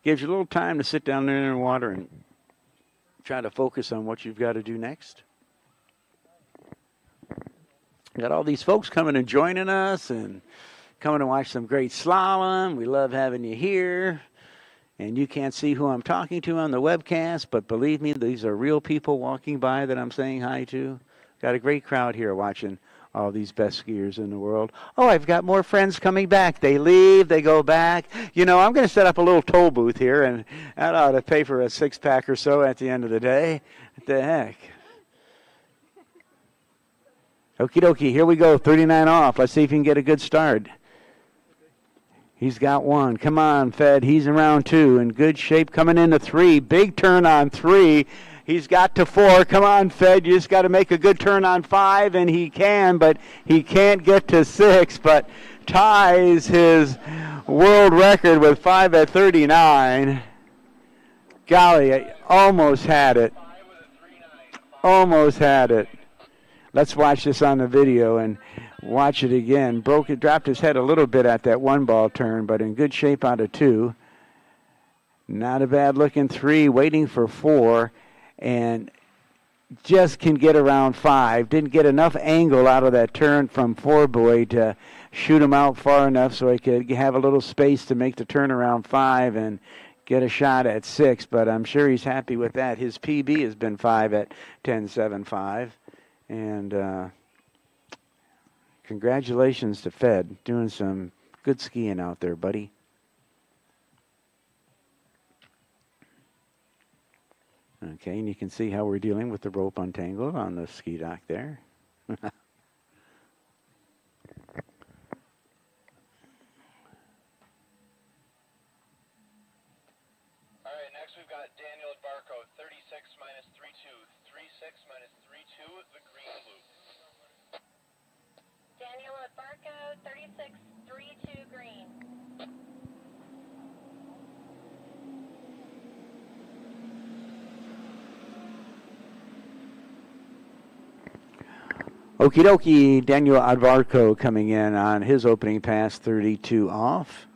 gives you a little time to sit down there in the water and try to focus on what you've got to do next. Got all these folks coming and joining us and coming to watch some great slalom. We love having you here. And you can't see who I'm talking to on the webcast, but believe me, these are real people walking by that I'm saying hi to. Got a great crowd here watching all these best skiers in the world. Oh, I've got more friends coming back. They leave, they go back. You know, I'm going to set up a little toll booth here, and that ought to pay for a 6-pack or so at the end of the day. What the heck? Okie dokie, here we go, 39 off. Let's see if he can get a good start. He's got 1. Come on, Fed. He's around 2. In good shape coming into 3. Big turn on 3. He's got to 4. Come on, Fed. You just got to make a good turn on 5, and he can, but he can't get to 6, but ties his world record with 5 at 39. Golly, I almost had it. Almost had it. Let's watch this on the video and watch it again. Dropped his head a little bit at that 1-ball turn, but in good shape out of 2. Not a bad looking 3, waiting for 4, and just can get around 5. Didn't get enough angle out of that turn from 4-boy to shoot him out far enough so he could have a little space to make the turn around 5 and get a shot at 6, but I'm sure he's happy with that. His PB has been 5 at 10.75. And congratulations to Fed, doing some good skiing out there, buddy. Okay, and you can see how we're dealing with the rope untangled on the ski dock there.
All right, next we've got Daniel at Barco, 36 minus 3.2. 36 minus 3.2, the green loop.
Daniel at Barco, 36.32 green.
Okie dokie, Daniel Advarco coming in on his opening pass, 32 off.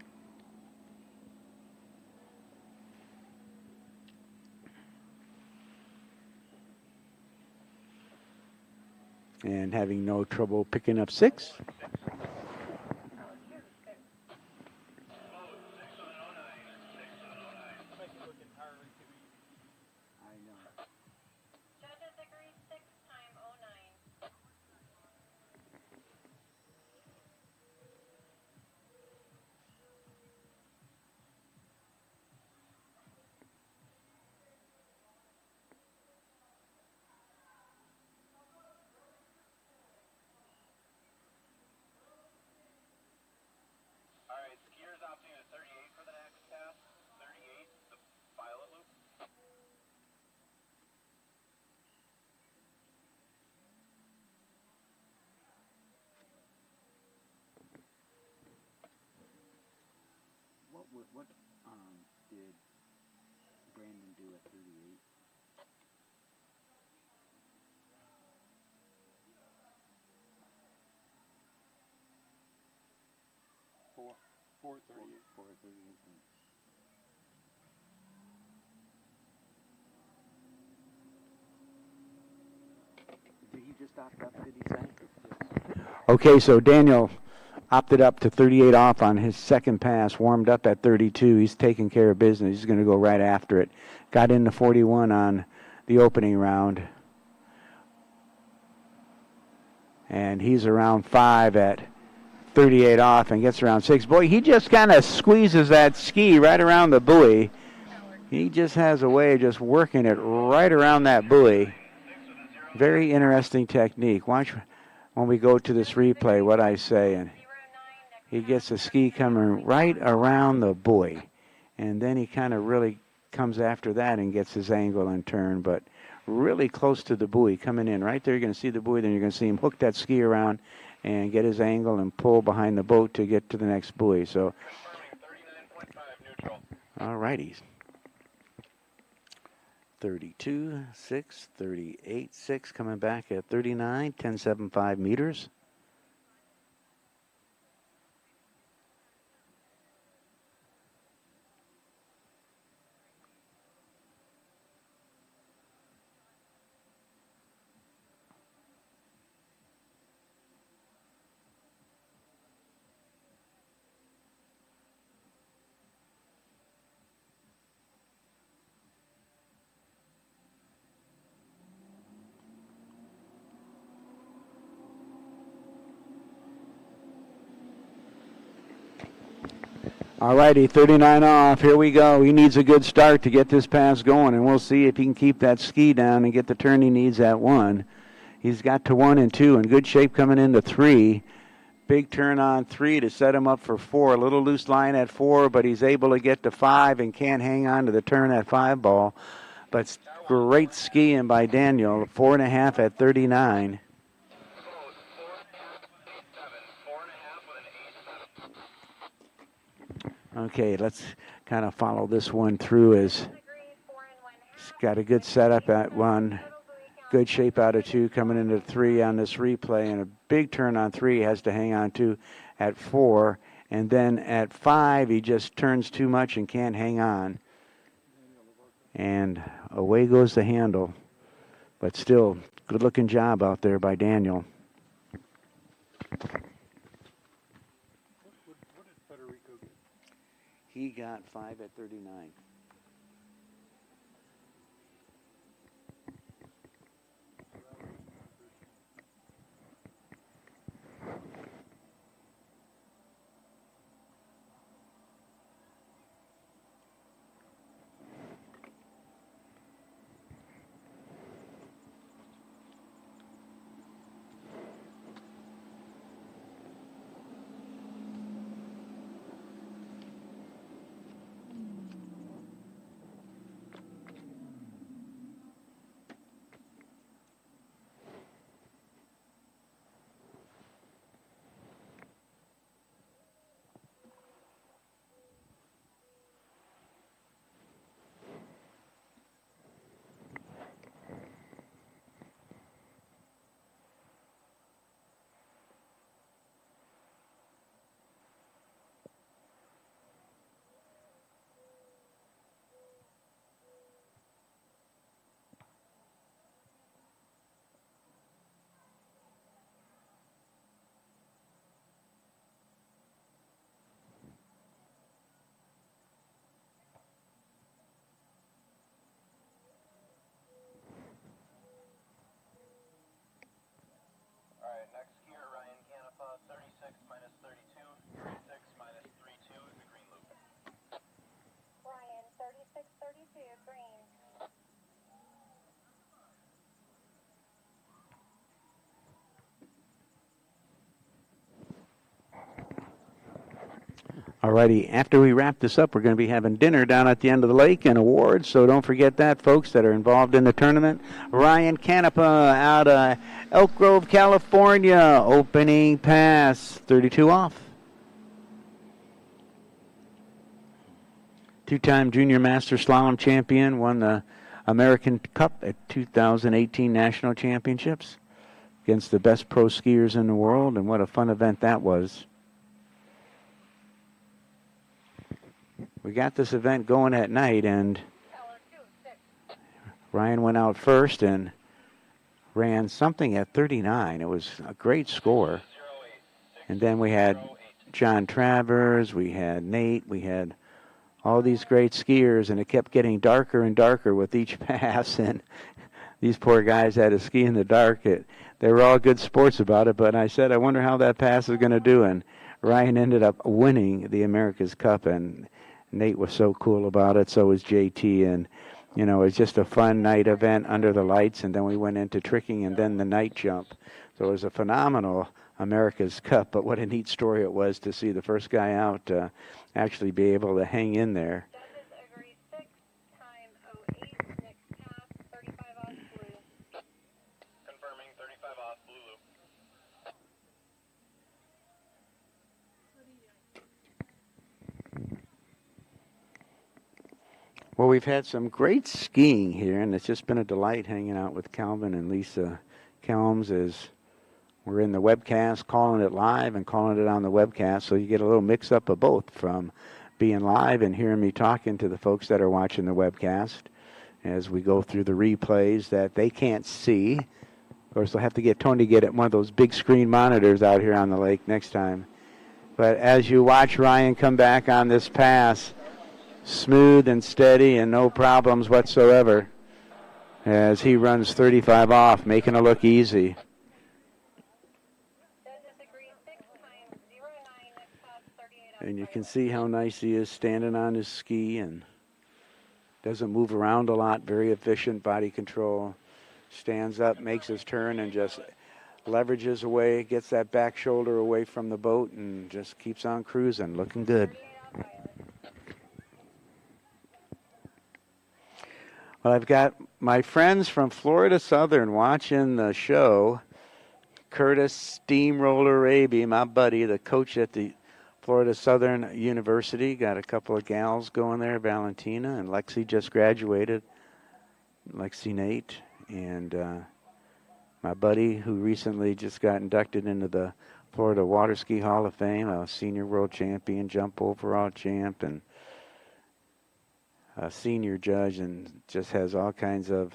And having no trouble picking up 6. What did Brandon do at 38?
Four 38.
4:38. Did he just opt up, did he say? Okay, so Daniel opted up to 38 off on his second pass, warmed up at 32. He's taking care of business. He's going to go right after it. Got into 41 on the opening round. And he's around 5 at 38 off and gets around 6. Boy, he just kind of squeezes that ski right around the buoy. He just has a way of just working it right around that buoy. Very interesting technique. Watch when we go to this replay what I say. And he gets the ski coming right around the buoy. And then he kind of really comes after that and gets his angle and turn. But really close to the buoy coming in. Right there you're going to see the buoy. Then you're going to see him hook that ski around and get his angle and pull behind the boat to get to the next buoy. So, all righties. 32.6, 38.6, coming back at 39, 10.75 meters. All righty, 39 off. Here we go. He needs a good start to get this pass going, and we'll see if he can keep that ski down and get the turn he needs at 1. He's got to 1 and 2 in good shape coming into 3. Big turn on 3 to set him up for 4. A little loose line at 4, but he's able to get to 5 and can't hang on to the turn at 5 ball. But great skiing by Daniel, 4.5 at 39. Okay, let's kind of follow this one through as he's got a good setup at 1, good shape out of 2, coming into 3 on this replay, and a big turn on 3 has to hang on to at 4, and then at 5 he just turns too much and can't hang on. And away goes the handle, but still good looking job out there by Daniel. He got 5 at 39. Alrighty, after we wrap this up, we're going to be having dinner down at the end of the lake and awards, so don't forget that, folks that are involved in the tournament. Ryan Canepa out of Elk Grove, California, opening pass, 32 off. Two-time junior master slalom champion, won the American Cup at 2018 National Championships against the best pro skiers in the world, and what a fun event that was. We got this event going at night, and Ryan went out first and ran something at 39. It was a great score. And then we had John Travers, we had Nate, we had all these great skiers, and it kept getting darker and darker with each pass, and these poor guys had to ski in the dark. They were all good sports about it, but I said, I wonder how that pass is going to do, and Ryan ended up winning the America's Cup, and Nate was so cool about it, so was JT, and you know, it was just a fun night event under the lights, and then we went into tricking and then the night jump. So it was a phenomenal America's Cup, but what a neat story it was to see the first guy out actually be able to hang in there.
Judges agree 6 time 08, next pass, 35 off blue.
Confirming 35 off blue loop.
Well, we've had some great skiing here, and it's just been a delight hanging out with Calvin and Lisa Kelms as we're in the webcast, calling it live and calling it on the webcast, so you get a little mix-up of both from being live and hearing me talking to the folks that are watching the webcast as we go through the replays that they can't see. Of course, they'll have to get Tony to get one of those big screen monitors out here on the lake next time. But as you watch Ryan come back on this pass, smooth and steady and no problems whatsoever as he runs 35 off, making it look easy. And you can see how nice he is standing on his ski and doesn't move around a lot, very efficient body control. Stands up, makes his turn, and just leverages away, gets that back shoulder away from the boat, and just keeps on cruising, looking good. Well, I've got my friends from Florida Southern watching the show. Curtis Steamroller Raby, my buddy, the coach at the Florida Southern University. Got a couple of gals going there, Valentina and Lexi just graduated. Lexi Nate. And my buddy who recently just got inducted into the Florida Water Ski Hall of Fame, a senior world champion, jump overall champ, and a senior judge, and just has all kinds of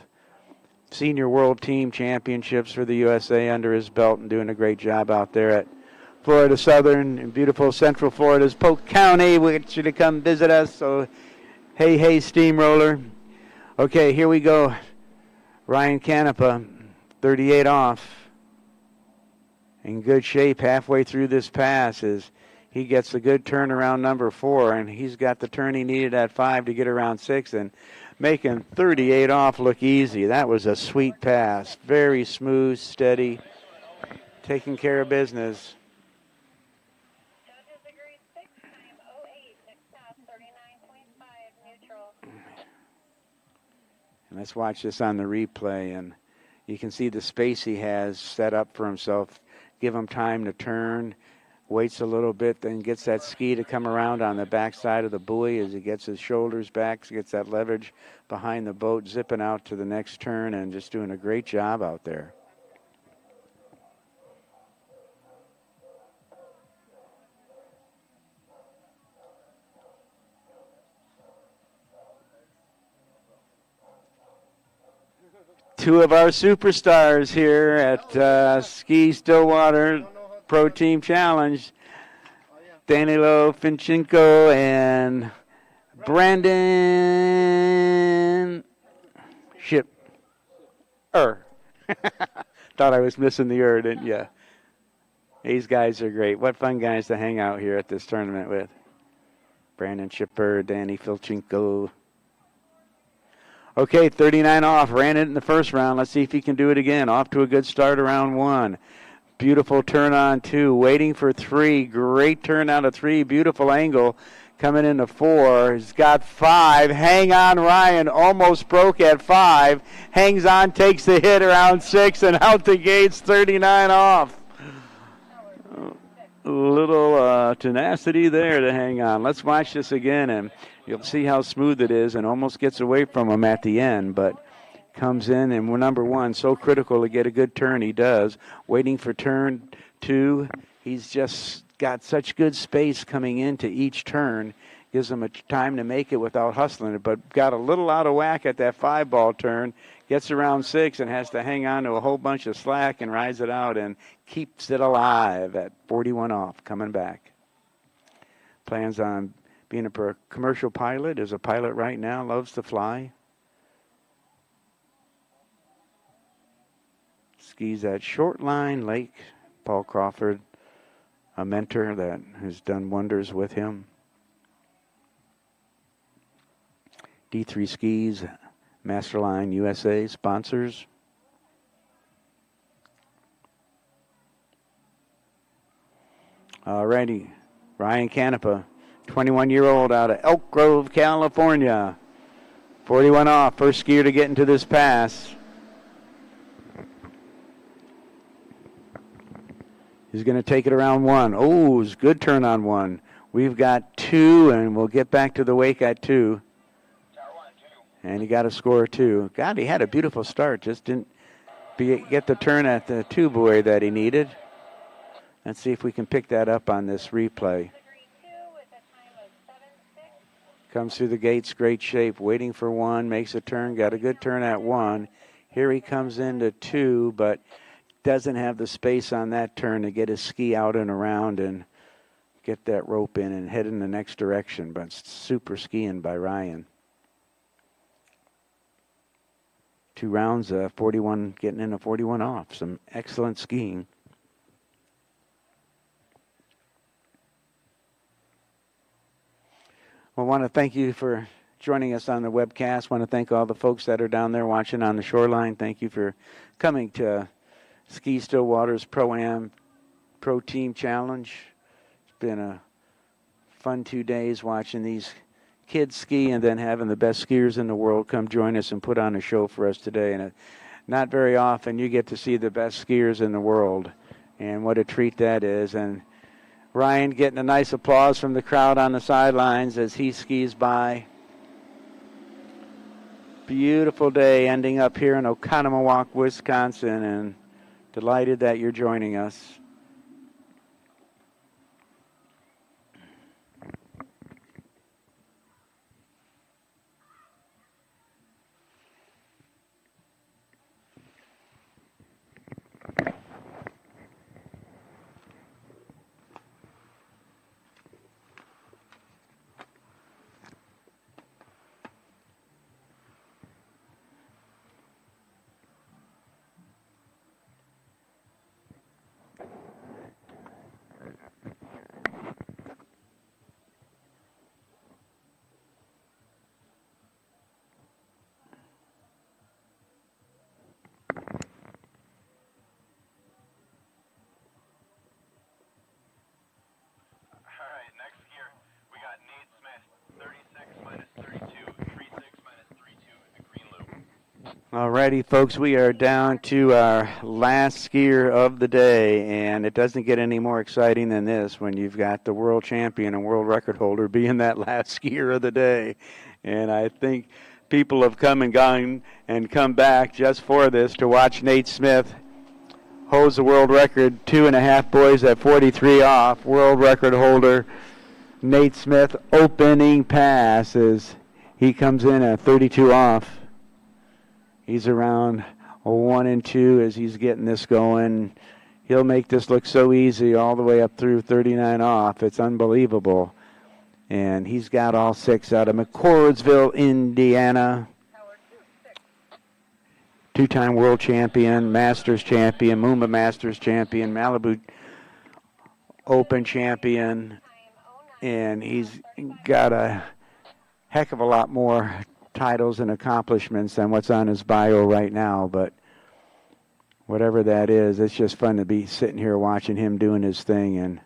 senior world team championships for the USA under his belt and doing a great job out there at Florida Southern in beautiful Central Florida's Polk County. We want you to come visit us. So, hey, Steamroller. Okay, here we go. Ryan Canepa, 38 off. In good shape halfway through this pass as he gets a good turn around number 4, and he's got the turn he needed at 5 to get around 6, and making 38 off look easy. That was a sweet pass. Very smooth, steady, taking care of business.
Judges agree 6 time 08, next pass, 39.5, neutral.
And let's watch this on the replay, and you can see the space he has set up for himself. Give him time to turn, waits a little bit, then gets that ski to come around on the back side of the buoy as he gets his shoulders back, gets that leverage behind the boat, zipping out to the next turn, and just doing a great job out there. Two of our superstars here at Ski Stillwater Pro Team Challenge, Danilo Finchenko and Brandon Ship. Thought I was missing the didn't you? These guys are great. What fun guys to hang out here at this tournament with. Brandon Shipper, Danny Filchenko. Okay, 39 off. Ran it in the first round. Let's see if he can do it again. Off to a good start around 1. Beautiful turn on 2. Waiting for 3. Great turn out of 3. Beautiful angle. Coming into 4. He's got 5. Hang on, Ryan. Almost broke at 5. Hangs on, takes the hit around 6, and out the gates, 39 off. little tenacity there to hang on. Let's watch this again, and you'll see how smooth it is, and almost gets away from him at the end, but comes in, and we're number one, so critical to get a good turn. He does. Waiting for turn 2. He's just got such good space coming into each turn. Gives him a time to make it without hustling it, but got a little out of whack at that 5-ball turn. Gets around 6 and has to hang on to a whole bunch of slack and rides it out and keeps it alive at 41 off, coming back. Plans on being a commercial pilot. Is a pilot right now, loves to fly. Skis at Short Line Lake. Paul Crawford, a mentor that has done wonders with him. D3 Skis, Masterline USA sponsors. Alrighty, Ryan Canepa, 21-year-old out of Elk Grove, California. 41 off, first skier to get into this pass. He's going to take it around 1. Oh, it's a good turn on 1. We've got 2, and we'll get back to the wake at 2. And he got a score 2. God, he had a beautiful start. Just didn't get the turn at the 2 buoy that he needed. Let's see if we can pick that up on this replay. Comes through the gates, great shape, waiting for 1, makes a turn, got a good turn at 1. Here he comes into 2, but doesn't have the space on that turn to get his ski out and around and get that rope in and head in the next direction. But super skiing by Ryan. 2 rounds, 41, getting into 41 off. Some excellent skiing. I want to thank you for joining us on the webcast. I want to thank all the folks that are down there watching on the shoreline. Thank you for coming to Ski Stillwaters Pro-Am Pro Team Challenge. It's been a fun 2 days watching these kids ski and then having the best skiers in the world come join us and put on a show for us today. And not very often you get to see the best skiers in the world, and what a treat that is. And Ryan getting a nice applause from the crowd on the sidelines as he skis by. Beautiful day ending up here in Oconomowoc, Wisconsin, and delighted that you're joining us. Alrighty, folks, we are down to our last skier of the day, and it doesn't get any more exciting than this when you've got the world champion and world record holder being that last skier of the day. And I think people have come and gone and come back just for this to watch Nate Smith holds the world record, 2.5 boys at 43 off. World record holder Nate Smith opening pass as he comes in at 32 off. He's around 1 and 2 as he's getting this going. He'll make this look so easy all the way up through 39 off. It's unbelievable. And he's got all 6 out of McCordsville, Indiana. 2-time world champion, Masters champion, Moomba Masters champion, Malibu Open champion. And he's got a heck of a lot more titles and accomplishments than what's on his bio right now, but whatever that is, it's just fun to be sitting here watching him doing his thing, and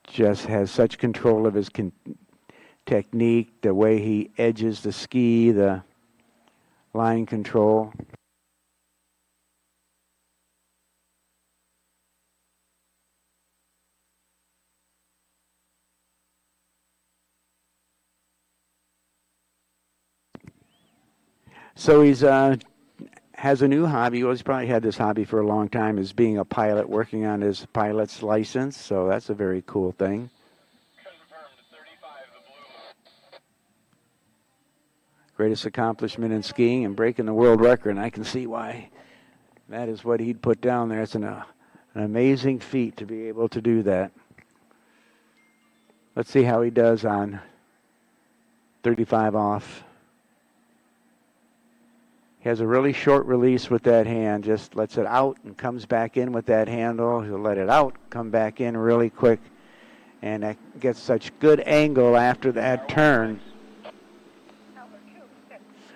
just has such control of his technique, the way he edges the ski, the line control. So he's has a new hobby. Well, he's probably had this hobby for a long time, is being a pilot, working on his pilot's license. So that's a very cool thing.
Confirmed 35, the blue.
Greatest accomplishment in skiing and breaking the world record. And I can see why that is what he'd put down there. It's an amazing feat to be able to do that. Let's see how he does on 35 off. He has a really short release with that hand, just lets it out and comes back in with that handle. He'll let it out, come back in really quick, and that gets such good angle after that turn.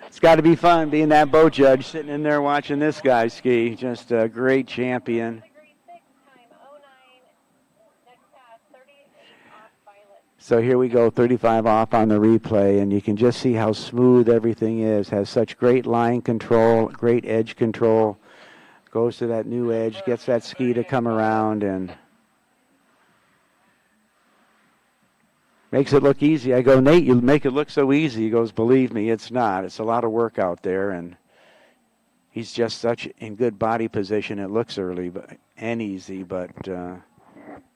It's got to be fun being that boat judge, sitting in there watching this guy ski. Just a great champion. So here we go, 35 off on the replay, and you can just see how smooth everything is. Has such great line control, great edge control. Goes to that new edge, gets that ski to come around, and makes it look easy. I go, Nate, you make it look so easy. He goes, believe me, it's not. It's a lot of work out there, and he's just such in good body position. It looks early and easy, but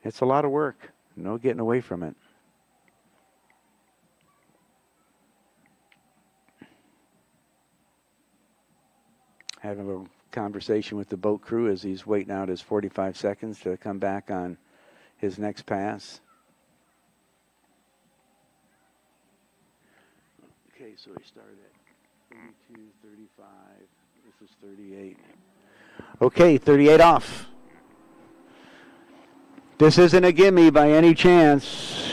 it's a lot of work. No getting away from it. Having a conversation with the boat crew as he's waiting out his 45 seconds to come back on his next pass. Okay, so he started at 32, 35. This is 38. Okay, 38 off. This isn't a gimme by any chance.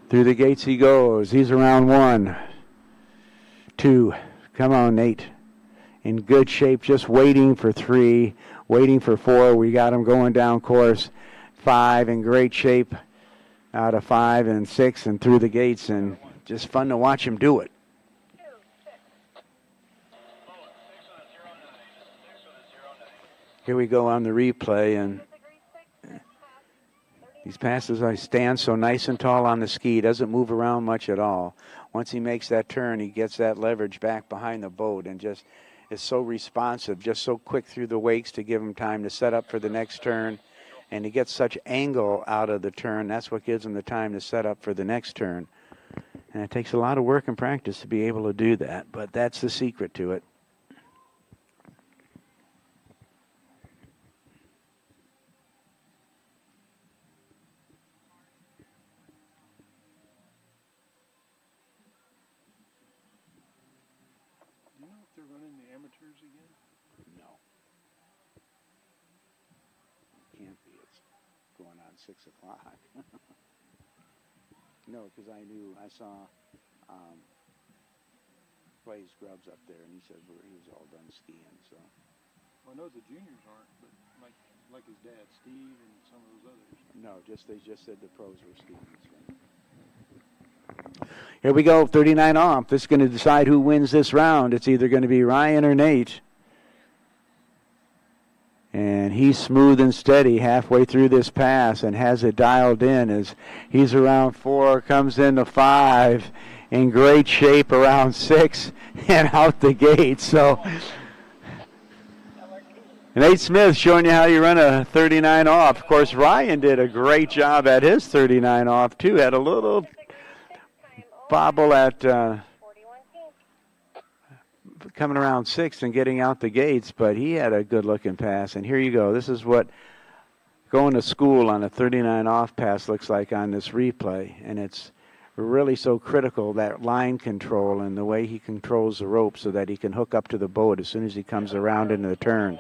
Through the gates he goes. He's around 1, 2. Come on, Nate. In good shape, just waiting for 3, waiting for 4. We got him going down course. 5 in great shape. Out of 5 and 6 and through the gates, and just fun to watch him do it. Here we go on the replay, and these passes, I stand so nice and tall on the ski, doesn't move around much at all. Once he makes that turn, he gets that leverage back behind the boat and just is so responsive, just so quick through the wakes to give him time to set up for the next turn. And he gets such angle out of the turn. That's what gives him the time to set up for the next turn. And it takes a lot of work and practice to be able to do that, but that's the secret to it.
Do you know if they're running the amateurs again?
No. Can't be. It's going on 6 o'clock. No, because I saw Blaze Grubbs up there, and he said he was all done skiing. So.
Well, I know the juniors aren't, but like his dad, Steve, and some of those others.
No, they just said the pros were skiing. So. Here we go, 39 off. This is going to decide who wins this round. It's either going to be Ryan or Nate. And he's smooth and steady halfway through this pass and has it dialed in as he's around 4, comes into 5, in great shape around 6, and out the gate. So Nate Smith showing you how you run a 39 off. Of course, Ryan did a great job at his 39 off, too. Had a little bobble at coming around 6 and getting out the gates, but he had a good-looking pass. And here you go. This is what going to school on a 39 off pass looks like on this replay, and it's really so critical, that line control and the way he controls the rope so that he can hook up to the boat as soon as he comes around into the turn.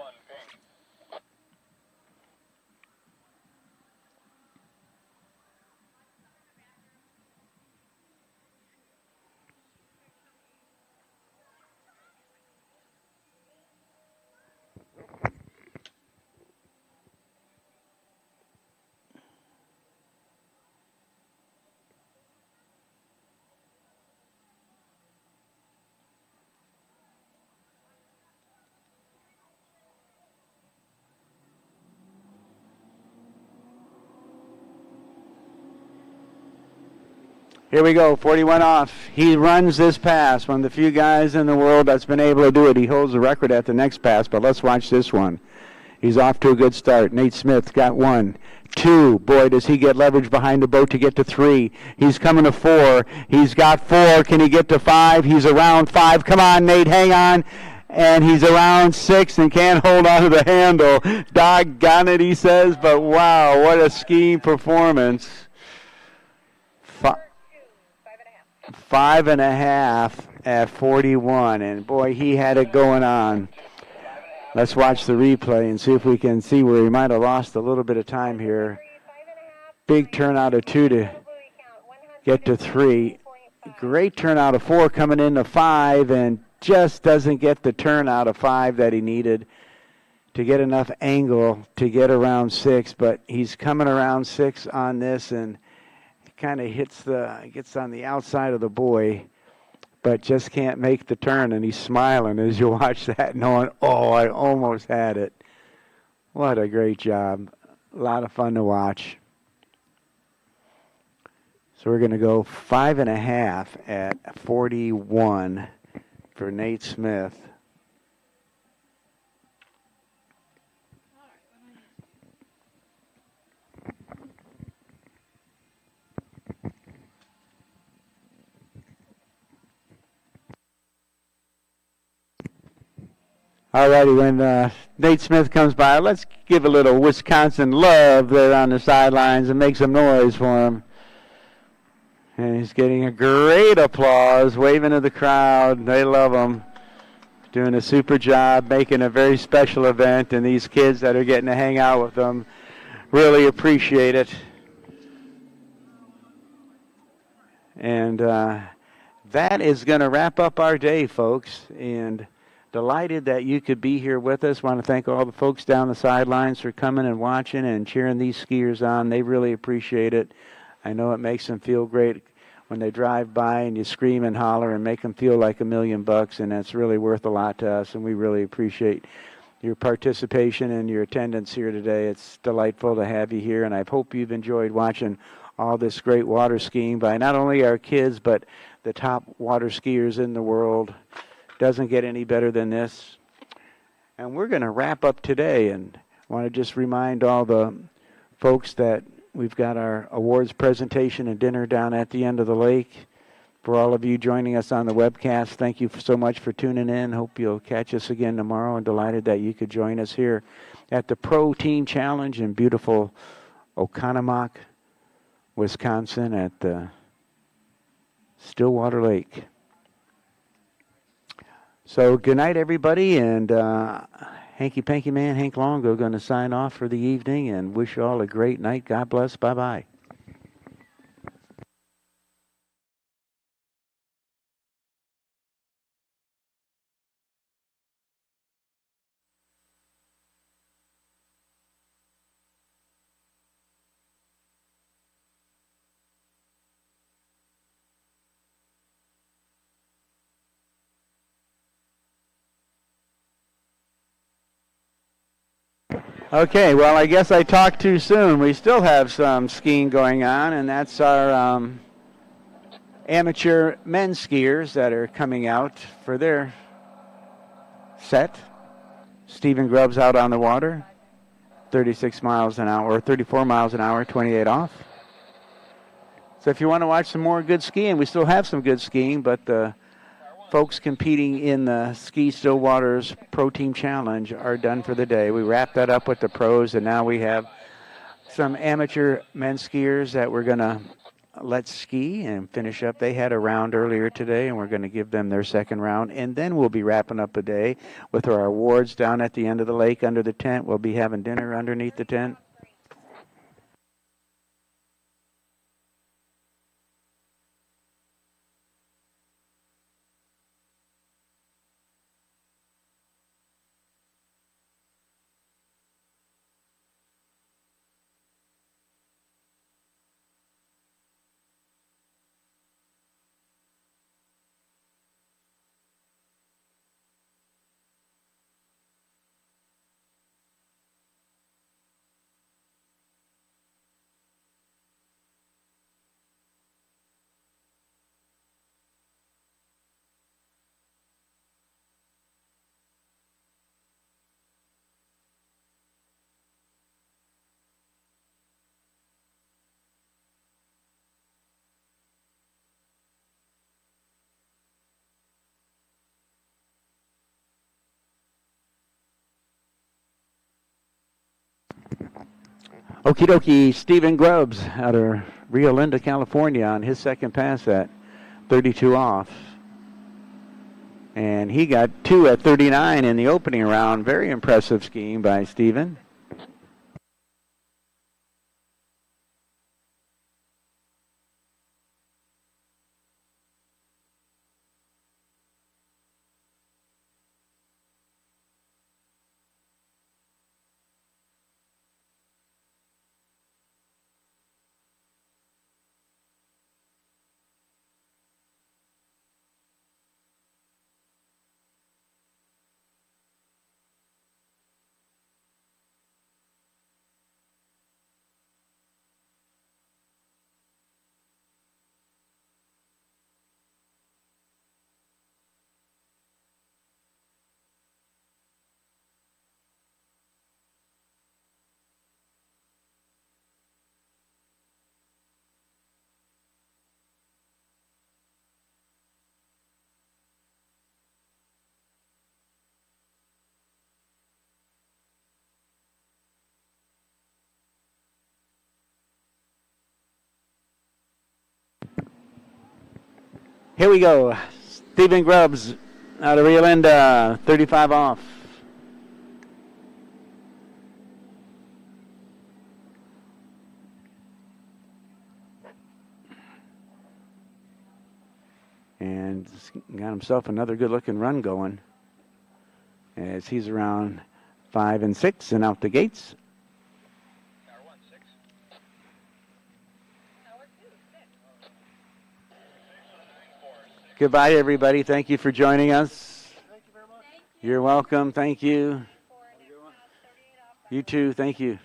Here we go, 41 off. He runs this pass, one of the few guys in the world that's been able to do it. He holds the record at the next pass, but let's watch this one. He's off to a good start. Nate Smith got 1, 2. Boy, does he get leverage behind the boat to get to 3. He's coming to 4. He's got 4. Can he get to 5? He's around 5. Come on, Nate, hang on. And he's around 6 and can't hold on to the handle. Doggone it, he says, but wow, what a skiing performance. 5.5 at 41, and boy, he had it going on. Let's watch the replay and see if we can see where he might have lost a little bit of time here. Big turn out of 2 to get to 3. Great turn out of 4 coming into 5, and just doesn't get the turn out of 5 that he needed to get enough angle to get around 6. But he's coming around 6 on this, and kind of gets on the outside of the buoy, but just can't make the turn, and he's smiling as you watch that, knowing, oh, I almost had it. What a great job. A lot of fun to watch. So we're going to go 5.5 at 41 for Nate Smith. All righty, when Nate Smith comes by, let's give a little Wisconsin love there on the sidelines and make some noise for him. And he's getting a great applause, waving to the crowd. They love him. Doing a super job, making a very special event, and these kids that are getting to hang out with them really appreciate it. And that is going to wrap up our day, folks. And delighted that you could be here with us. Want to thank all the folks down the sidelines for coming and watching and cheering these skiers on. They really appreciate it. I know it makes them feel great when they drive by and you scream and holler and make them feel like $1 million, and that's really worth a lot to us, and we really appreciate your participation and your attendance here today. It's delightful to have you here, and I hope you've enjoyed watching all this great water skiing by not only our kids, but the top water skiers in the world. Doesn't get any better than this. And we're going to wrap up today, and want to just remind all the folks that we've got our awards presentation and dinner down at the end of the lake. For all of you joining us on the webcast, thank you so much for tuning in. Hope you'll catch us again tomorrow, and delighted that you could join us here at the Pro Team Challenge in beautiful Oconomowoc, Wisconsin at the Stillwater Lake. So good night, everybody, and Hanky Panky Man Hank Longo going to sign off for the evening and wish you all a great night. God bless. Bye-bye. Okay, well, I guess I talked too soon. We still have some skiing going on, and that's our amateur men's skiers that are coming out for their set. Stephen Grubbs out on the water, 36 miles an hour, or 34 miles an hour, 28 off. So if you want to watch some more good skiing, we still have some good skiing, but the folks competing in the Ski Stillwaters Pro Team Challenge are done for the day. We wrapped that up with the pros, and now we have some amateur men's skiers that we're going to let ski and finish up. They had a round earlier today, and we're going to give them their second round, and then we'll be wrapping up the day with our awards down at the end of the lake under the tent. We'll be having dinner underneath the tent. Okie dokie, Stephen Grubbs out of Rio Linda, California on his second pass at 32 off. And he got 2 at 39 in the opening round. Very impressive skiing by Stephen. Here we go. Stephen Grubbs out of Rio Linda, 35 off. And got himself another good-looking run going as he's around 5 and 6 and out the gates. Goodbye, everybody. Thank you for joining us.
Thank you very much.
You're welcome. Thank you. You too. Thank you.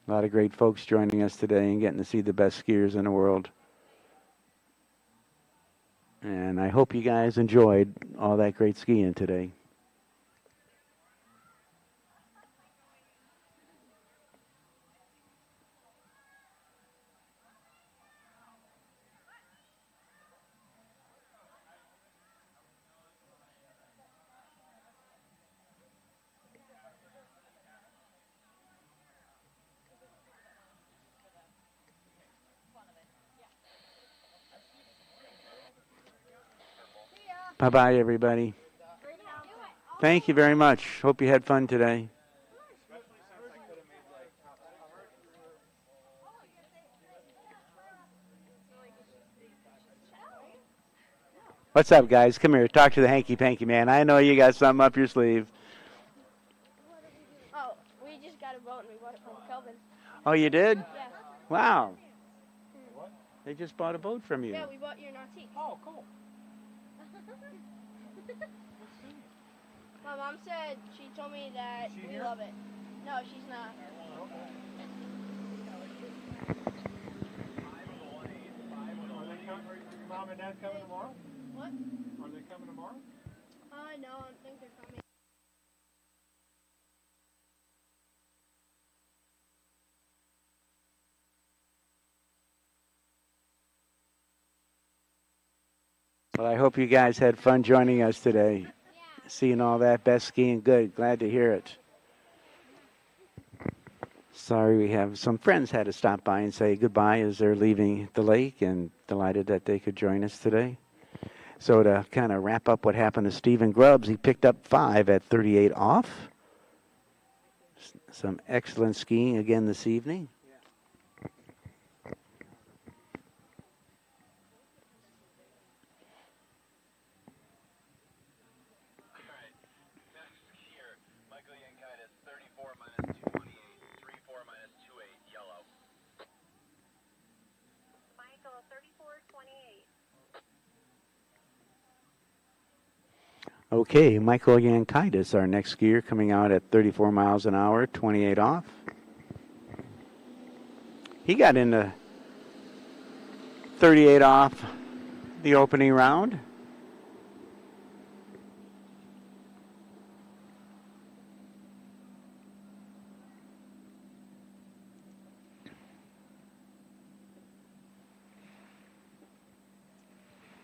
A lot of great folks joining us today and getting to see the best skiers in the world. And I hope you guys enjoyed all that great skiing today. Bye-bye, everybody. Thank you very much. Hope you had fun today. What's up, guys? Come here. Talk to the hanky-panky man. I know you got something up your sleeve.
Oh, we just got a boat and we bought it from Kelvin.
Oh, you did?
Yeah.
Wow. They just bought a boat from you.
Yeah, we bought your nautique.
Oh, cool.
My mom said she told me that
She
we
here?
love it. No, she's not.
Are your mom and dad coming tomorrow?
What?
Are they coming tomorrow?
No, I don't think they're coming.
Well, I hope you guys had fun joining us today. Seeing all that best skiing. Good. Glad to hear it. Sorry we have some friends had to stop by and say goodbye as they're leaving the lake, and delighted that they could join us today. So to kind of wrap up what happened to Stephen Grubbs, he picked up 5 at 38 off. Some excellent skiing again this evening.
Michael, 34:28.
Okay, Michael Yankaitis, our next skier, coming out at 34 miles an hour, 28 off. He got into 38 off the opening round.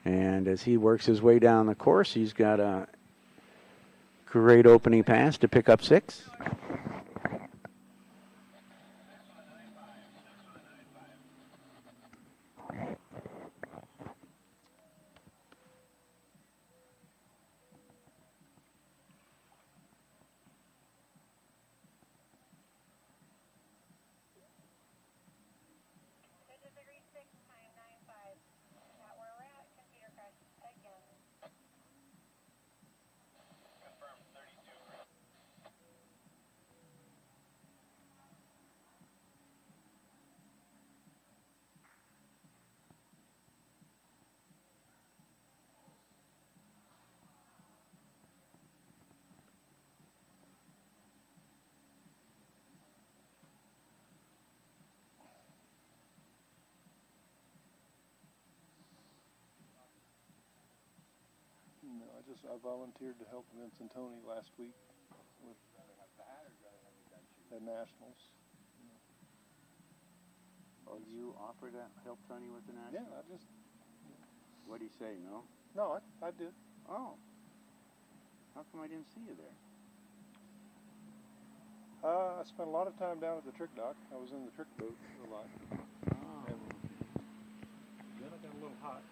And as he works his way down the course, he's got a Great opening pass to pick up 6.
No, I volunteered to help Vincent Tony last week with at Nationals.
Oh, you offered to help Tony with the national?
Yeah, I just.
What did he say, no?
No, I did.
Oh. How come I didn't see you there?
I spent a lot of time down at the trick dock. I was in the trick boat a lot.
Oh.
And then I got a little hot.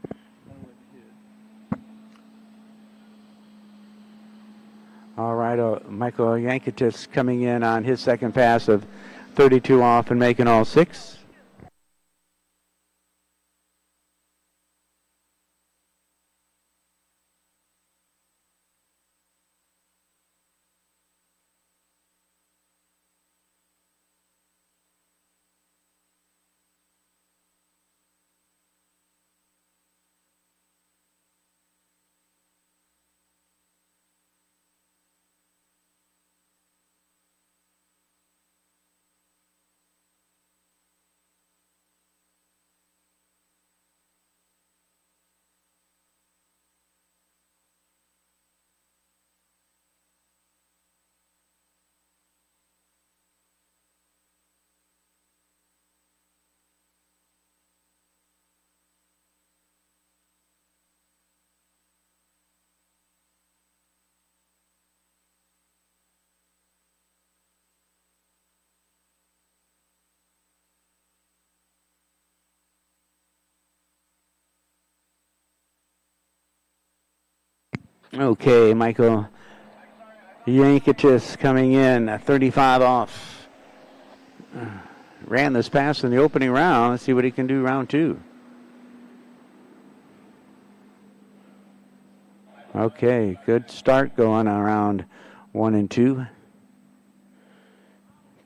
I went and hid.
All right, Michael Yankitis coming in on his second pass of 32 off and making all 6. Okay, Michael Yankitis coming in, 35 off. Ran this pass in the opening round. Let's see what he can do round 2. Okay, good start going on round 1 and 2.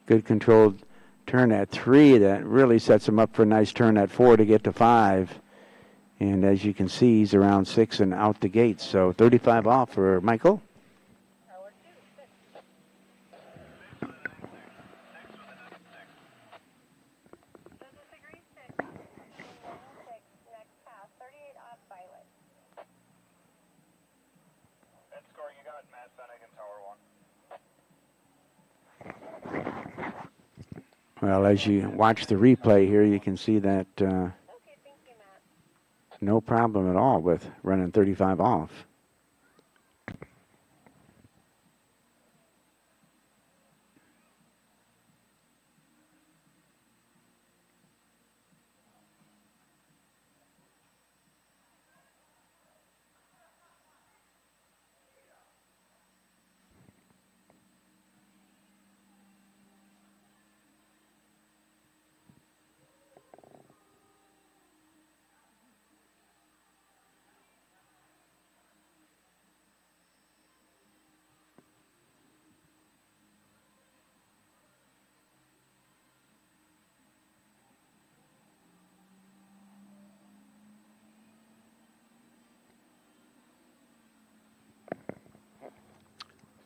Good controlled turn at 3 that really sets him up for a nice turn at 4 to get to 5. And as you can see, he's around 6 and out the gate. So 35 off for Michael. Well, as you watch the replay here, you can see that no problem at all with running 35 off.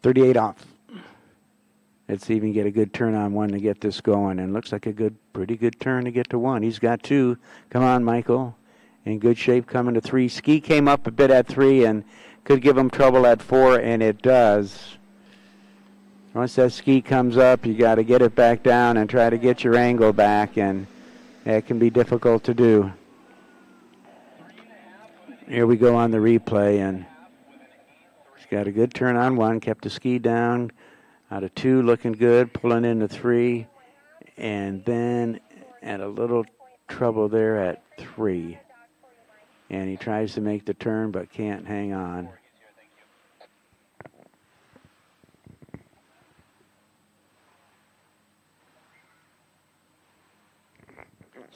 $38 off. Let's even get a good turn on 1 to get this going. And looks like a pretty good turn to get to 1. He's got 2. Come on, Michael. In good shape coming to 3. Ski came up a bit at 3 and could give him trouble at 4, and it does. Once that ski comes up, you got to get it back down and try to get your angle back, and that can be difficult to do. Here we go on the replay, and got a good turn on 1, kept the ski down. Out of 2, looking good, pulling into 3, and then had a little trouble there at 3. And he tries to make the turn but can't hang on.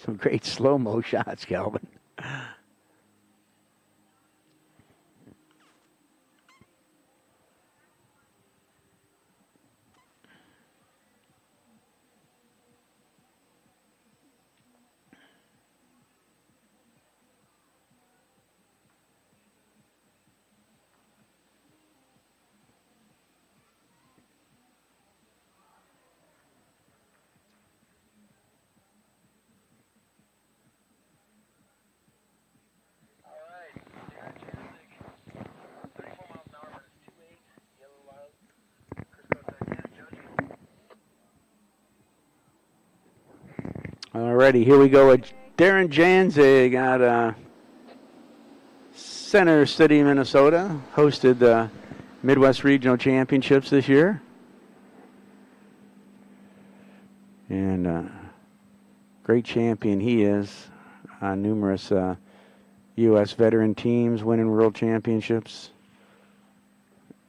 Some great slow-mo shots, Calvin. Alrighty, here we go with Darren Janzig out of Center City, Minnesota. Hosted the Midwest Regional Championships this year. And great champion he is on numerous U.S. veteran teams, winning world championships.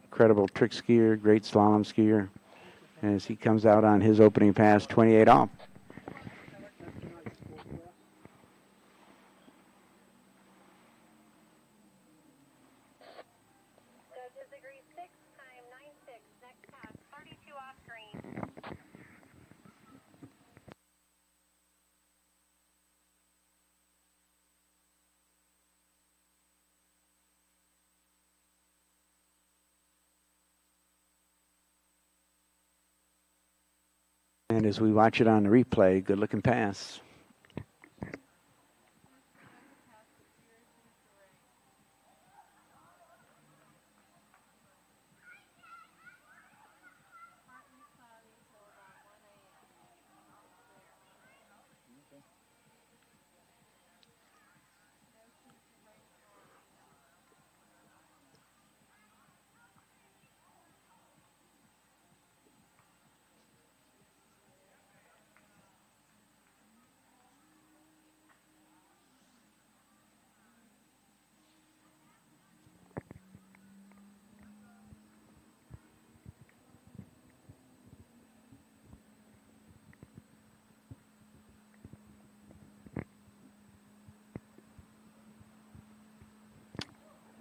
Incredible trick skier, great slalom skier. As he comes out on his opening pass, 28 off. And as we watch it on the replay, good looking pass.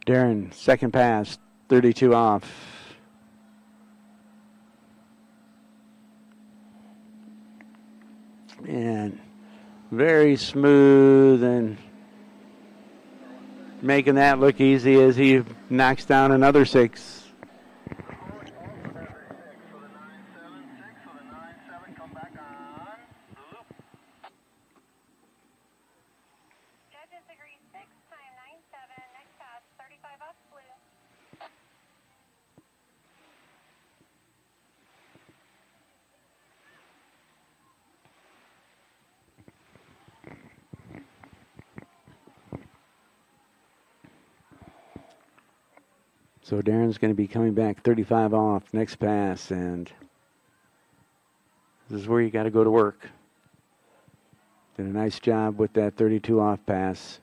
Darren, second pass, 32 off. And very smooth and making that look easy as he knocks down another 6. So Darren's going to be coming back 35 off next pass, and this is where you got to go to work. Did a nice job with that 32 off pass.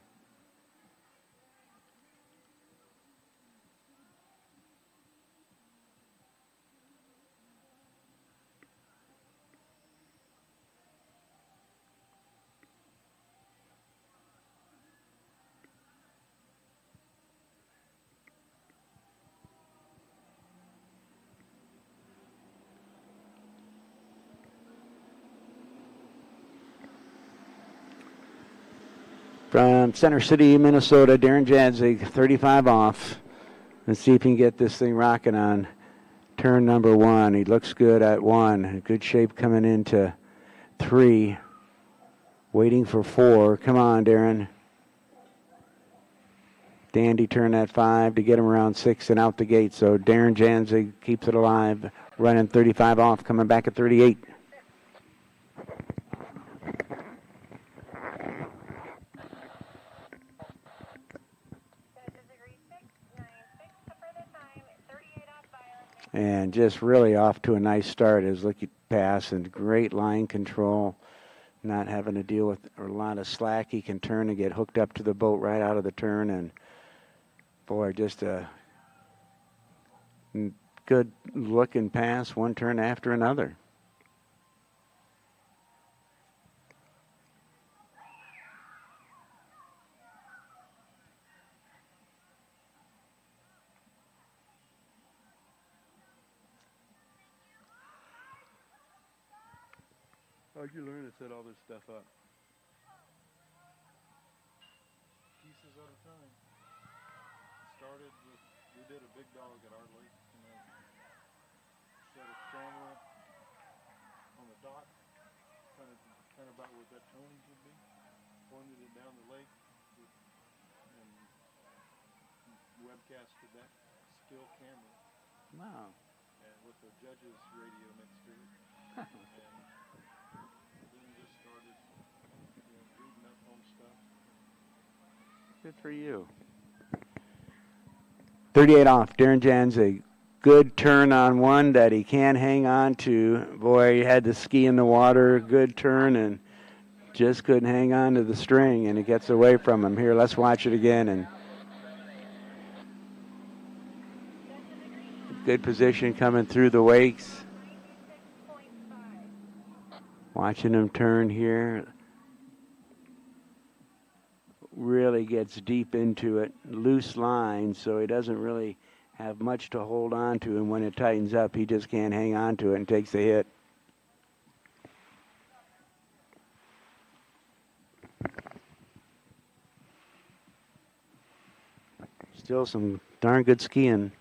From Center City, Minnesota, Darren Jadzig, 35 off. Let's see if he can get this thing rocking on turn number 1. He looks good at 1. Good shape coming into 3. Waiting for 4. Come on, Darren. Dandy turn at 5 to get him around 6 and out the gate. So Darren Jadzig keeps it alive, running 35 off, coming back at 38. And just really off to a nice start. His looking pass and great line control. Not having to deal with a lot of slack. He can turn and get hooked up to the boat right out of the turn. And boy, just a good looking pass, one turn after another.
How'd you learn to set all this stuff up?
Pieces at a time. Started with, we did a big dog at our lake, and I set a camera on the dock, kind of about where that towing would be, pointed it down the lake, and webcasted that still camera.
Wow.
And with the judge's radio next to it. And then just started, reading up on stuff.
Good for you. 38 off. Darren Jan's a good turn on one that he can hang on to. Boy, he had the ski in the water, good turn, and just couldn't hang on to the string, and it gets away from him. Here, let's watch it again. And good position coming through the wakes. Watching him turn here. Really gets deep into it. Loose line, so he doesn't really have much to hold on to, and when it tightens up, he just can't hang on to it and takes the hit. Still some darn good skiing.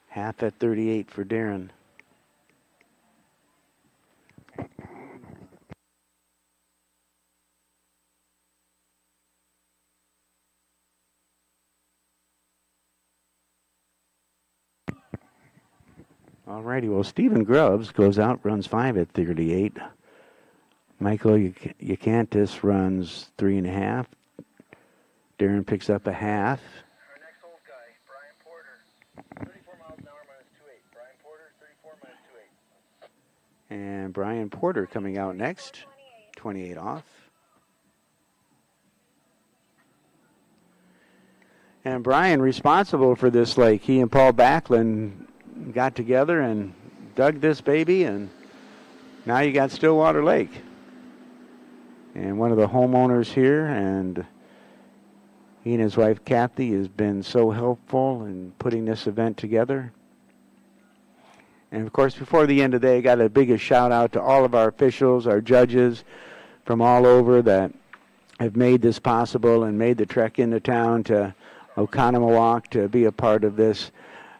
Half at 38 for Darren. Alrighty, well, Stephen Grubbs goes out, runs 5 at 38. Michael Eucantis runs 3.5. Darren picks up a half.
Our next old guy, Brian Porter, 34 miles an hour minus 2.8. Brian Porter, 34 minus 2.8.
And Brian Porter coming out next, 28 off. And Brian responsible for this lake. He and Paul Backlund got together and dug this baby, and now you got Stillwater Lake. And one of the homeowners here, and he and his wife Kathy has been so helpful in putting this event together. And of course, before the end of the day, got a biggest shout out to all of our officials, our judges from all over that have made this possible and made the trek into town to Oconomowoc to be a part of this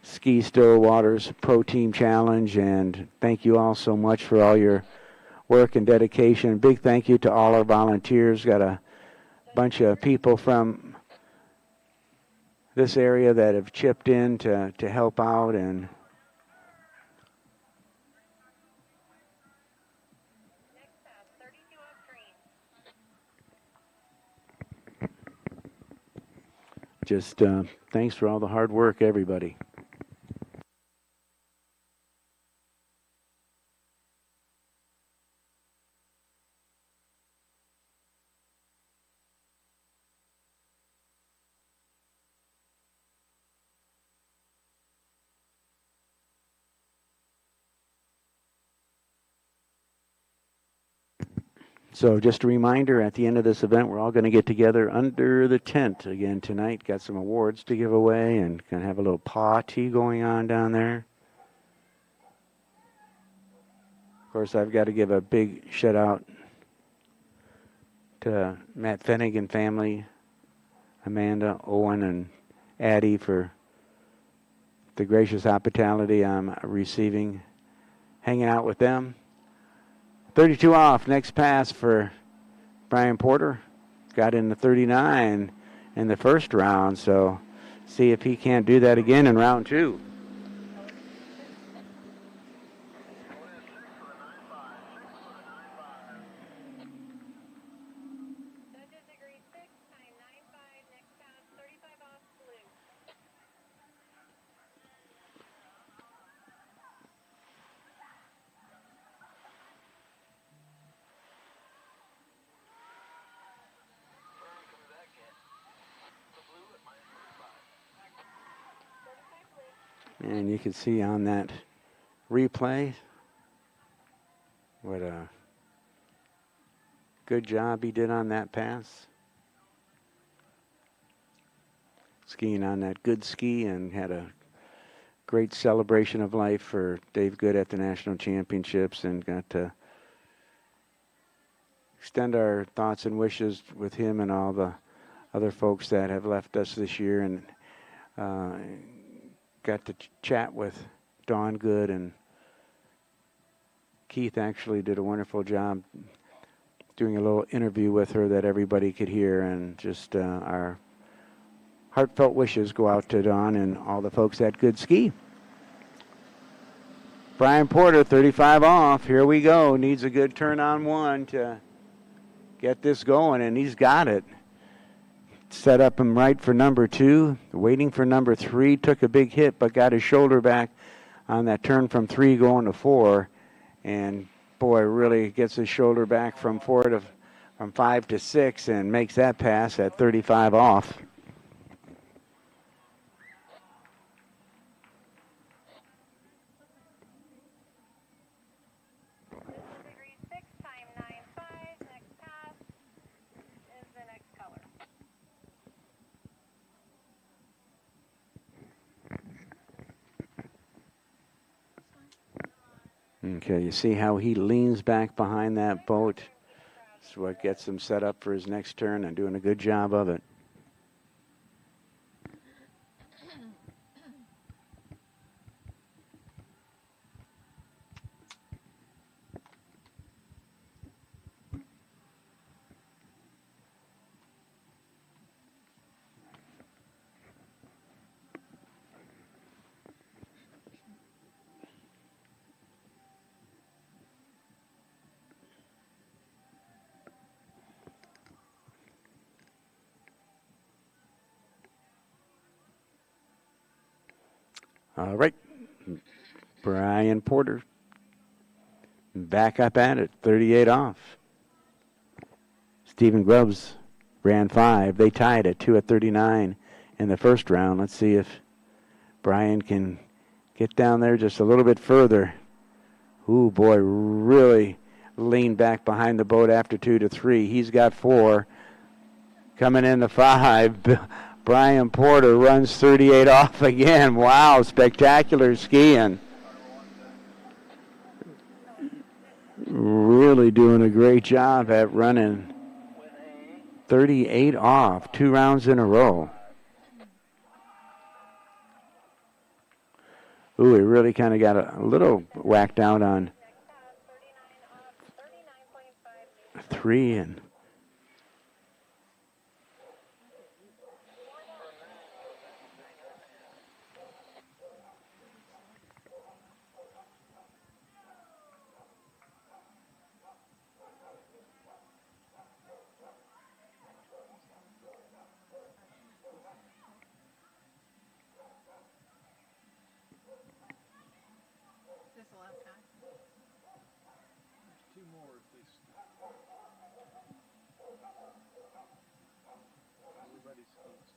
Ski Stillwaters Pro Team Challenge. And thank you all so much for all your work and dedication. Big thank you to all our volunteers. Got a bunch of people from this area that have chipped in to help out, and just thanks for all the hard work, everybody. So just a reminder, at the end of this event, we're all going to get together under the tent again tonight. Got some awards to give away and going to have a little party going on down there. Of course, I've got to give a big shout out to Matt Finnegan family, Amanda, Owen, and Addie for the gracious hospitality I'm receiving, hanging out with them. 32 off, next pass for Brian Porter. Got in the 39 in the first round, so see if he can't do that again in round 2. And you can see on that replay what a good job he did on that pass. Skiing on that good ski, and had a great celebration of life for Dave Good at the National Championships, and got to extend our thoughts and wishes with him and all the other folks that have left us this year, and got to chat with Dawn Good, and Keith actually did a wonderful job doing a little interview with her that everybody could hear, and just our heartfelt wishes go out to Dawn and all the folks at Good Ski. Brian Porter, 35 off. Here we go. Needs a good turn on one to get this going, and he's got it. Set up him right for number 2. Waiting for number 3. Took a big hit, but got his shoulder back on that turn from 3 going to 4. And, boy, really gets his shoulder back from 5 to 6 and makes that pass at 35 off.
Degree 6, time 9.5. Next pass is the next color.
Okay, you see how he leans back behind that boat. That's what gets him set up for his next turn, and doing a good job of it. All right, Brian Porter back up at it, 38 off. Stephen Grubbs ran 5. They tied at 2 at 39 in the first round. Let's see if Brian can get down there just a little bit further. Ooh, boy, really leaned back behind the boat after 2 to 3. He's got 4. Coming in the 5. Brian Porter runs 38 off again. Wow, spectacular skiing. Really doing a great job at running 38 off 2 rounds in a row. Ooh, he really kind of got a little whacked out on 3 and
This the last guy.
There's 2 more if they everybody skis.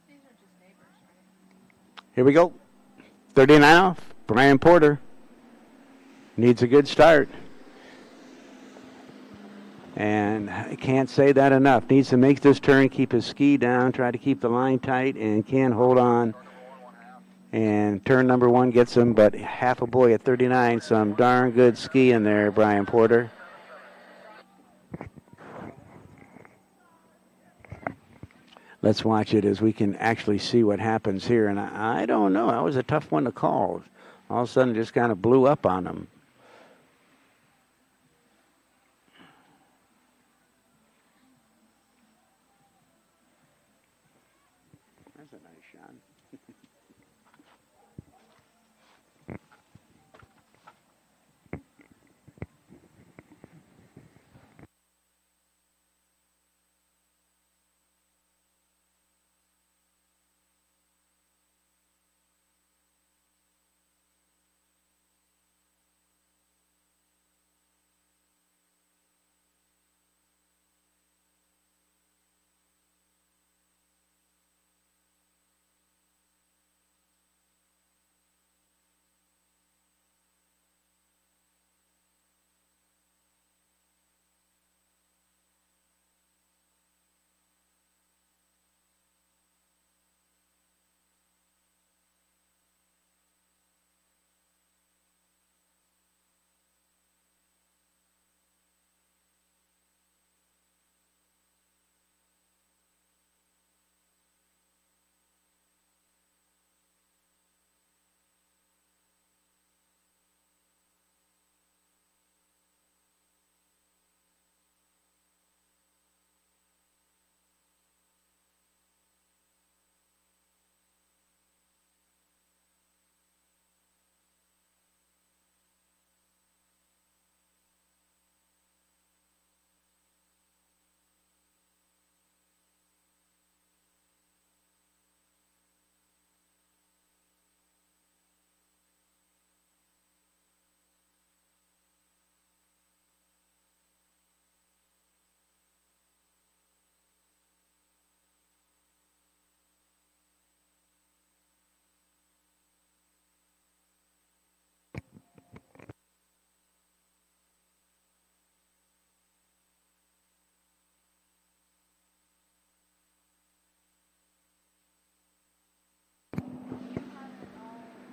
These are just neighbors, right?
here we go. 39 off. Brian Porter needs a good start. And I can't say that enough. Needs to make this turn, keep his ski down, try to keep the line tight, and can hold on. And turn number 1 gets him, but half a boy at 39. Some darn good ski in there, Brian Porter. Let's watch it as we can actually see what happens here. And I don't know. That was a tough one to call. All of a sudden, just kind of blew up on him. That's a nice shot.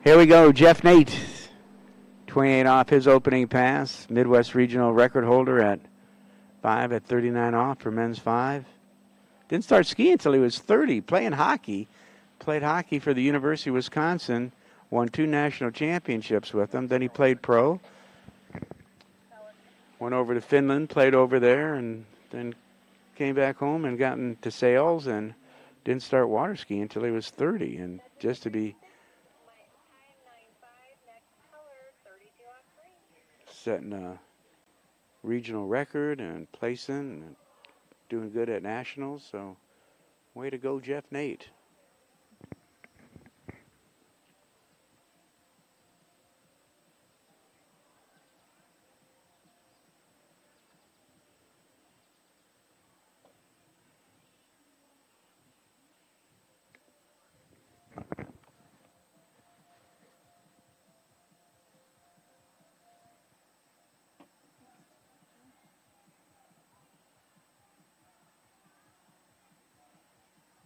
Here we go, Jeff Nate. 28 off his opening pass. Midwest Regional record holder at 5 at 39 off for men's 5. Didn't start skiing until he was 30, playing hockey. Played hockey for the University of Wisconsin. Won 2 national championships with them. Then he played pro. Went over to Finland, played over there, and then came back home and got into sales and didn't start water skiing until he was 30. And just to be setting a regional record and placing and doing good at nationals. So way to go, Jeff Nate.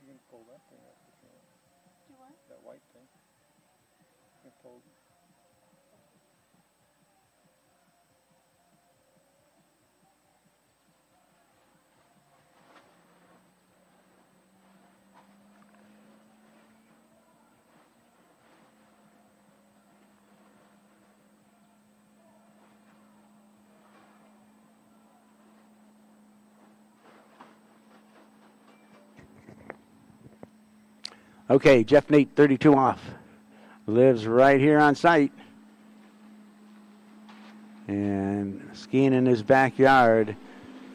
You can pull that thing up if you want.
Do what?
That white thing. You can pull.
Okay, Jeff Nate, 32 off. Lives right here on site. And skiing in his backyard,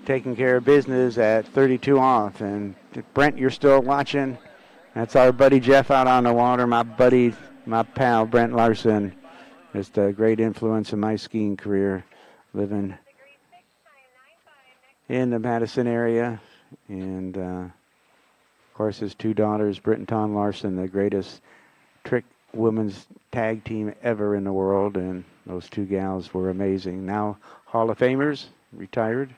taking care of business at 32 off. And Brent, you're still watching. That's our buddy Jeff out on the water. My buddy, my pal, Brent Larson. Just a great influence in my skiing career, living in the Madison area. And, of course, his 2 daughters, Britt and Tom Larson, the greatest trick women's tag team ever in the world. And those 2 gals were amazing. Now Hall of Famers, retired.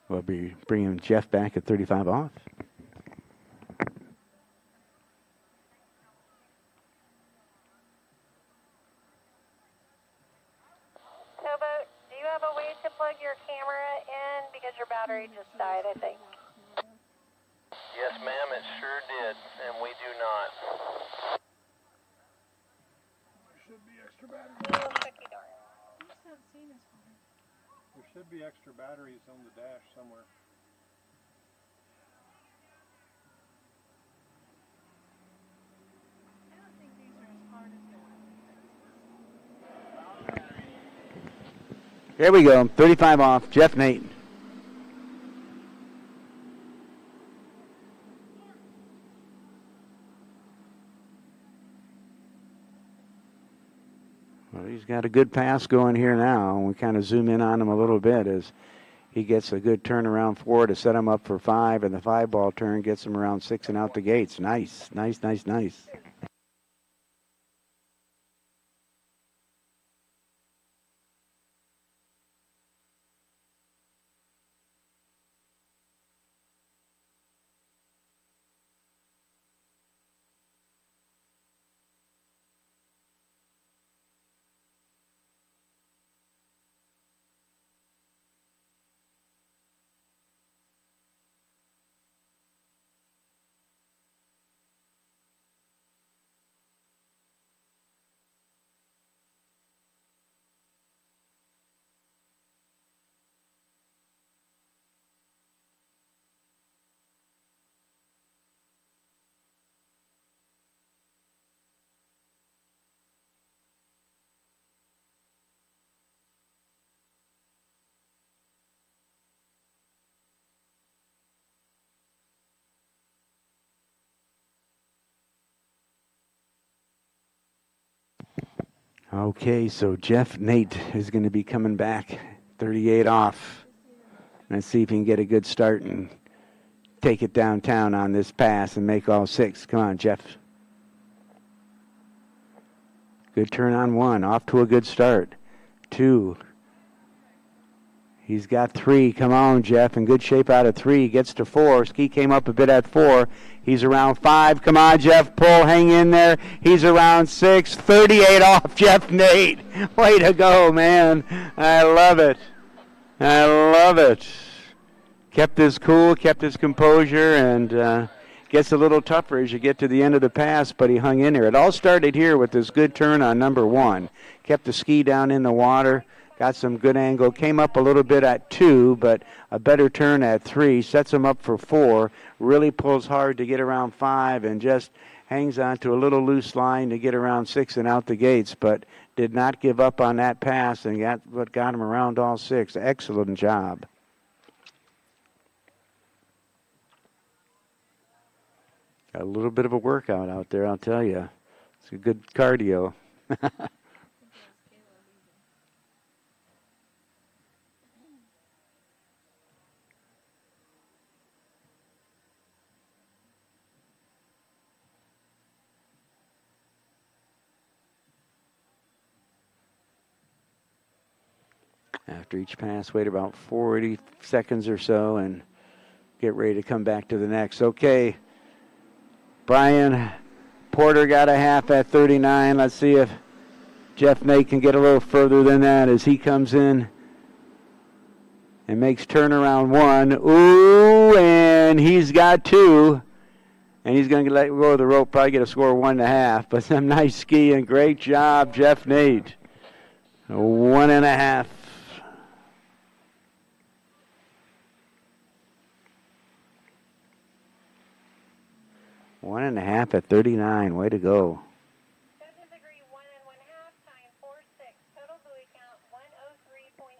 We'll be bringing Jeff back at 35 off.
Towboat, do you have a way to plug your camera in? Because your battery just died, I think.
Yes, ma'am, it sure did, and we do not.
There should be extra batteries.
Little cookie darn.
I just haven't seen this one.
There should be extra batteries on the dash somewhere.
I don't think these are as hard as that.
Here we go, 35 off, Jeff Nate. Well, he's got a good pass going here now. We kind of zoom in on him a little bit as he gets a good turnaround 4 to set him up for 5, and the 5-ball turn gets him around 6 and out the gates. Nice, nice, nice, nice. Okay, so Jeff Nate is going to be coming back 38 off. Let's see if he can get a good start and take it downtown on this pass and make all 6. Come on, Jeff. Good turn on 1. Off to a good start. 2. He's got 3. Come on, Jeff. In good shape out of 3. Gets to 4. Ski came up a bit at 4. He's around 5. Come on, Jeff. Pull. Hang in there. He's around 6. 38 off, Jeff Nate. Way to go, man. I love it. I love it. Kept his cool, kept his composure, and gets a little tougher as you get to the end of the pass, but he hung in there. It all started here with this good turn on number 1. Kept the ski down in the water. Got some good angle. Came up a little bit at 2, but a better turn at 3. Sets him up for 4. Really pulls hard to get around 5 and just hangs on to a little loose line to get around 6 and out the gates, but did not give up on that pass and got what got him around all 6. Excellent job. Got a little bit of a workout out there, I'll tell you. It's a good cardio. After each pass, wait about 40 seconds or so and get ready to come back to the next. Okay, Brian Porter got a half at 39. Let's see if Jeff Nate can get a little further than that as he comes in and makes turnaround 1. Ooh, and he's got 2. And he's going to let go of the rope, probably get a score of 1.5. But some nice skiing. Great job, Jeff Nate. 1.5. One and a half at 39. Way to go.
Judges agree 1 1/2, time 4.6. Total buoy count 103.5.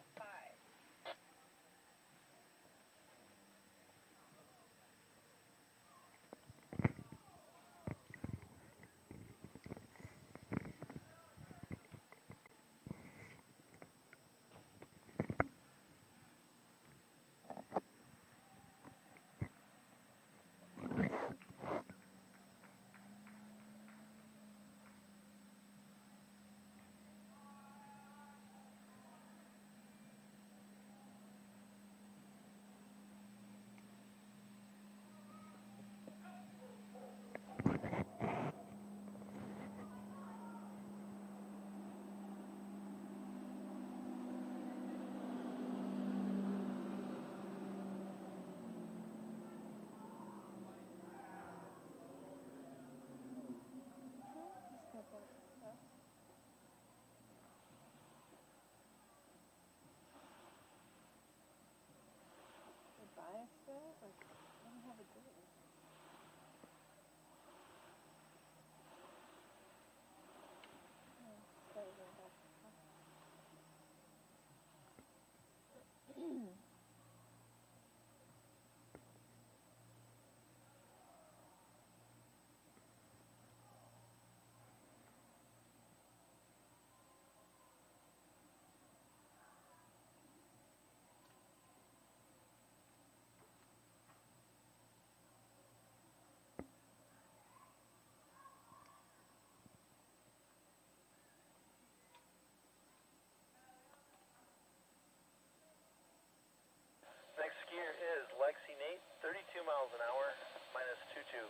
Next skier is Lexi Nate, 32 miles an hour, minus 22.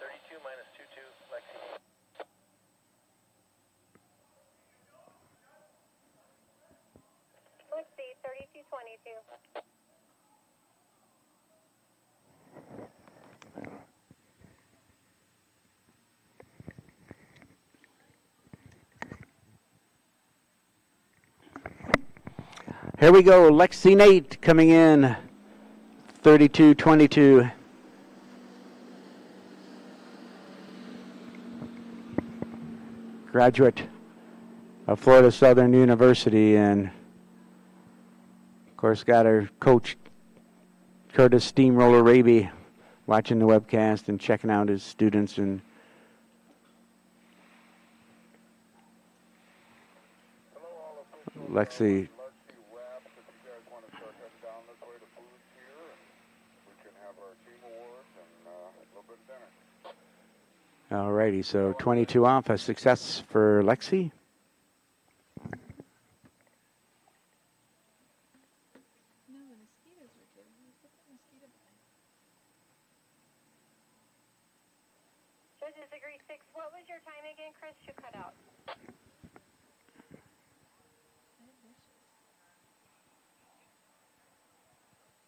32 minus 22, Lexi Nate.
Lexi, 32.22.
Here we go. Lexi Nate coming in. 32.22. Graduate of Florida Southern University, and of course got her coach Curtis Steamroller Raby watching the webcast and checking out his students. And Lexi Alrighty, so 22 off, a success for Lexi.
What was your time again, Chris? You cut out.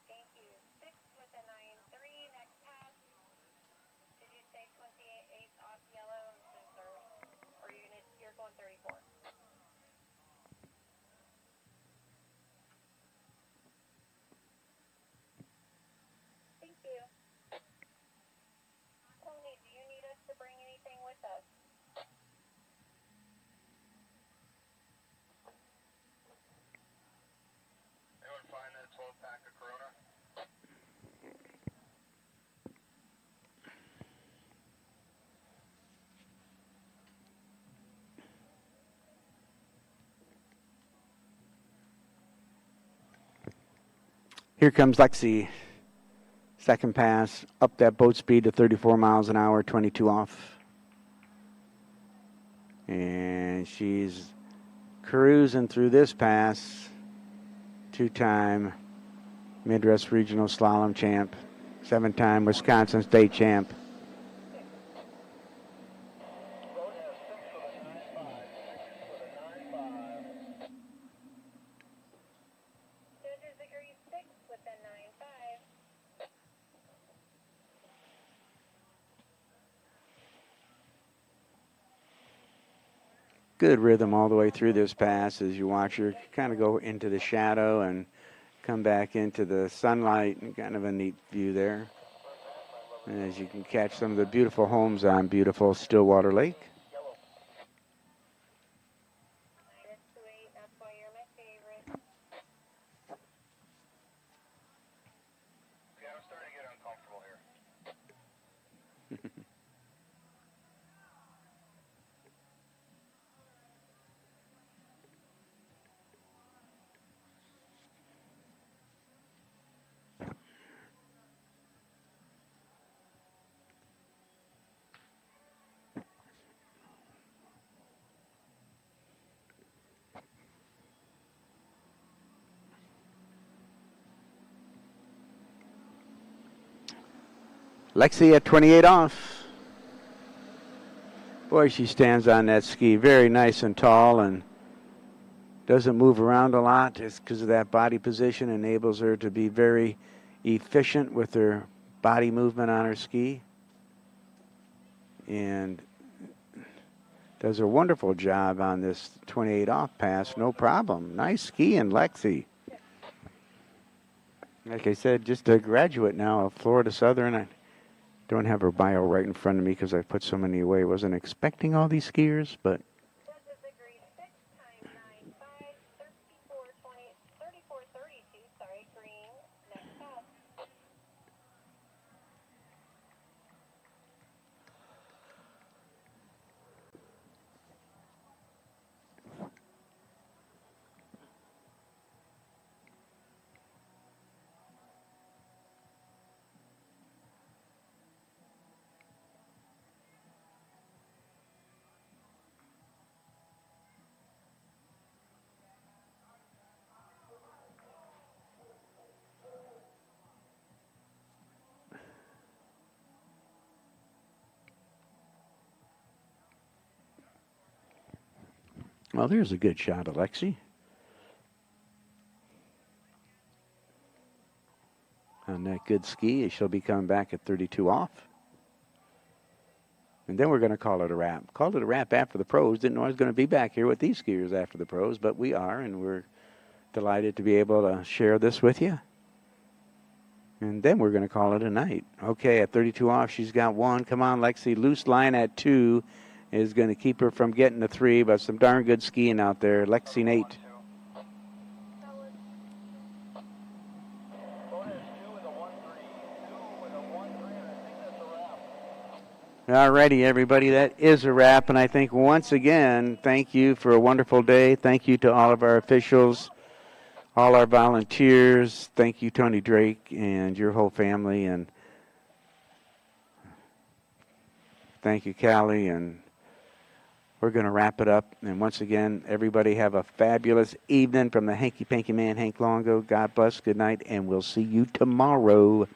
Thank you. 6 with a 9.3. Next pass. Did you say 28 off yellow? I'm so sorry. Or you're going 34. Thank you. Tony, do you need us to bring anything with us?
Anyone find that 12-pack of Corona?
Here comes Lexi. Second pass, up that boat speed to 34 miles an hour, 22 off. And she's cruising through this pass. Two-time Midwest Regional Slalom champ. 7-time Wisconsin State champ.
Judges agree 6 with a 9.5.
Good rhythm all the way through this pass as you watch her kind of go into the shadow and come back into the sunlight, and kind of a neat view there. And as you can catch some of the beautiful homes on beautiful Stillwater Lake.
-2.8, that's why you're my favorite.
Yeah, I'm starting to get uncomfortable here.
Lexi at 28 off. Boy, she stands on that ski very nice and tall and doesn't move around a lot just because of that body position. Enables her to be very efficient with her body movement on her ski. And does a wonderful job on this 28 off pass, no problem. Nice skiing, Lexi. Like I said, just a graduate now of Florida Southern. I don't have her bio right in front of me because I put so many away. Wasn't expecting all these skiers, but
Judges agree 6 times 9.5, 34.32, sorry, green. Next pass.
well, there's a good shot, Alexi. On that good ski, she'll be coming back at 32 off. And then we're going to call it a wrap. Called it a wrap after the pros. Didn't know I was going to be back here with these skiers after the pros, but we are, and we're delighted to be able to share this with you. And then we're going to call it a night. Okay, at 32 off, she's got 1. Come on, Lexi. Loose line at 2 is going to keep her from getting to 3, but some darn good skiing out there. Lexi Nate. All righty, everybody, that is a wrap. And I think once again, thank you for a wonderful day. Thank you to all of our officials, all our volunteers. Thank you, Tony Drake, and your whole family. And thank you, Callie. And we're going to wrap it up. And once again, everybody have a fabulous evening from the Hanky Panky Man, Hank Longo. God bless, good night, and we'll see you tomorrow.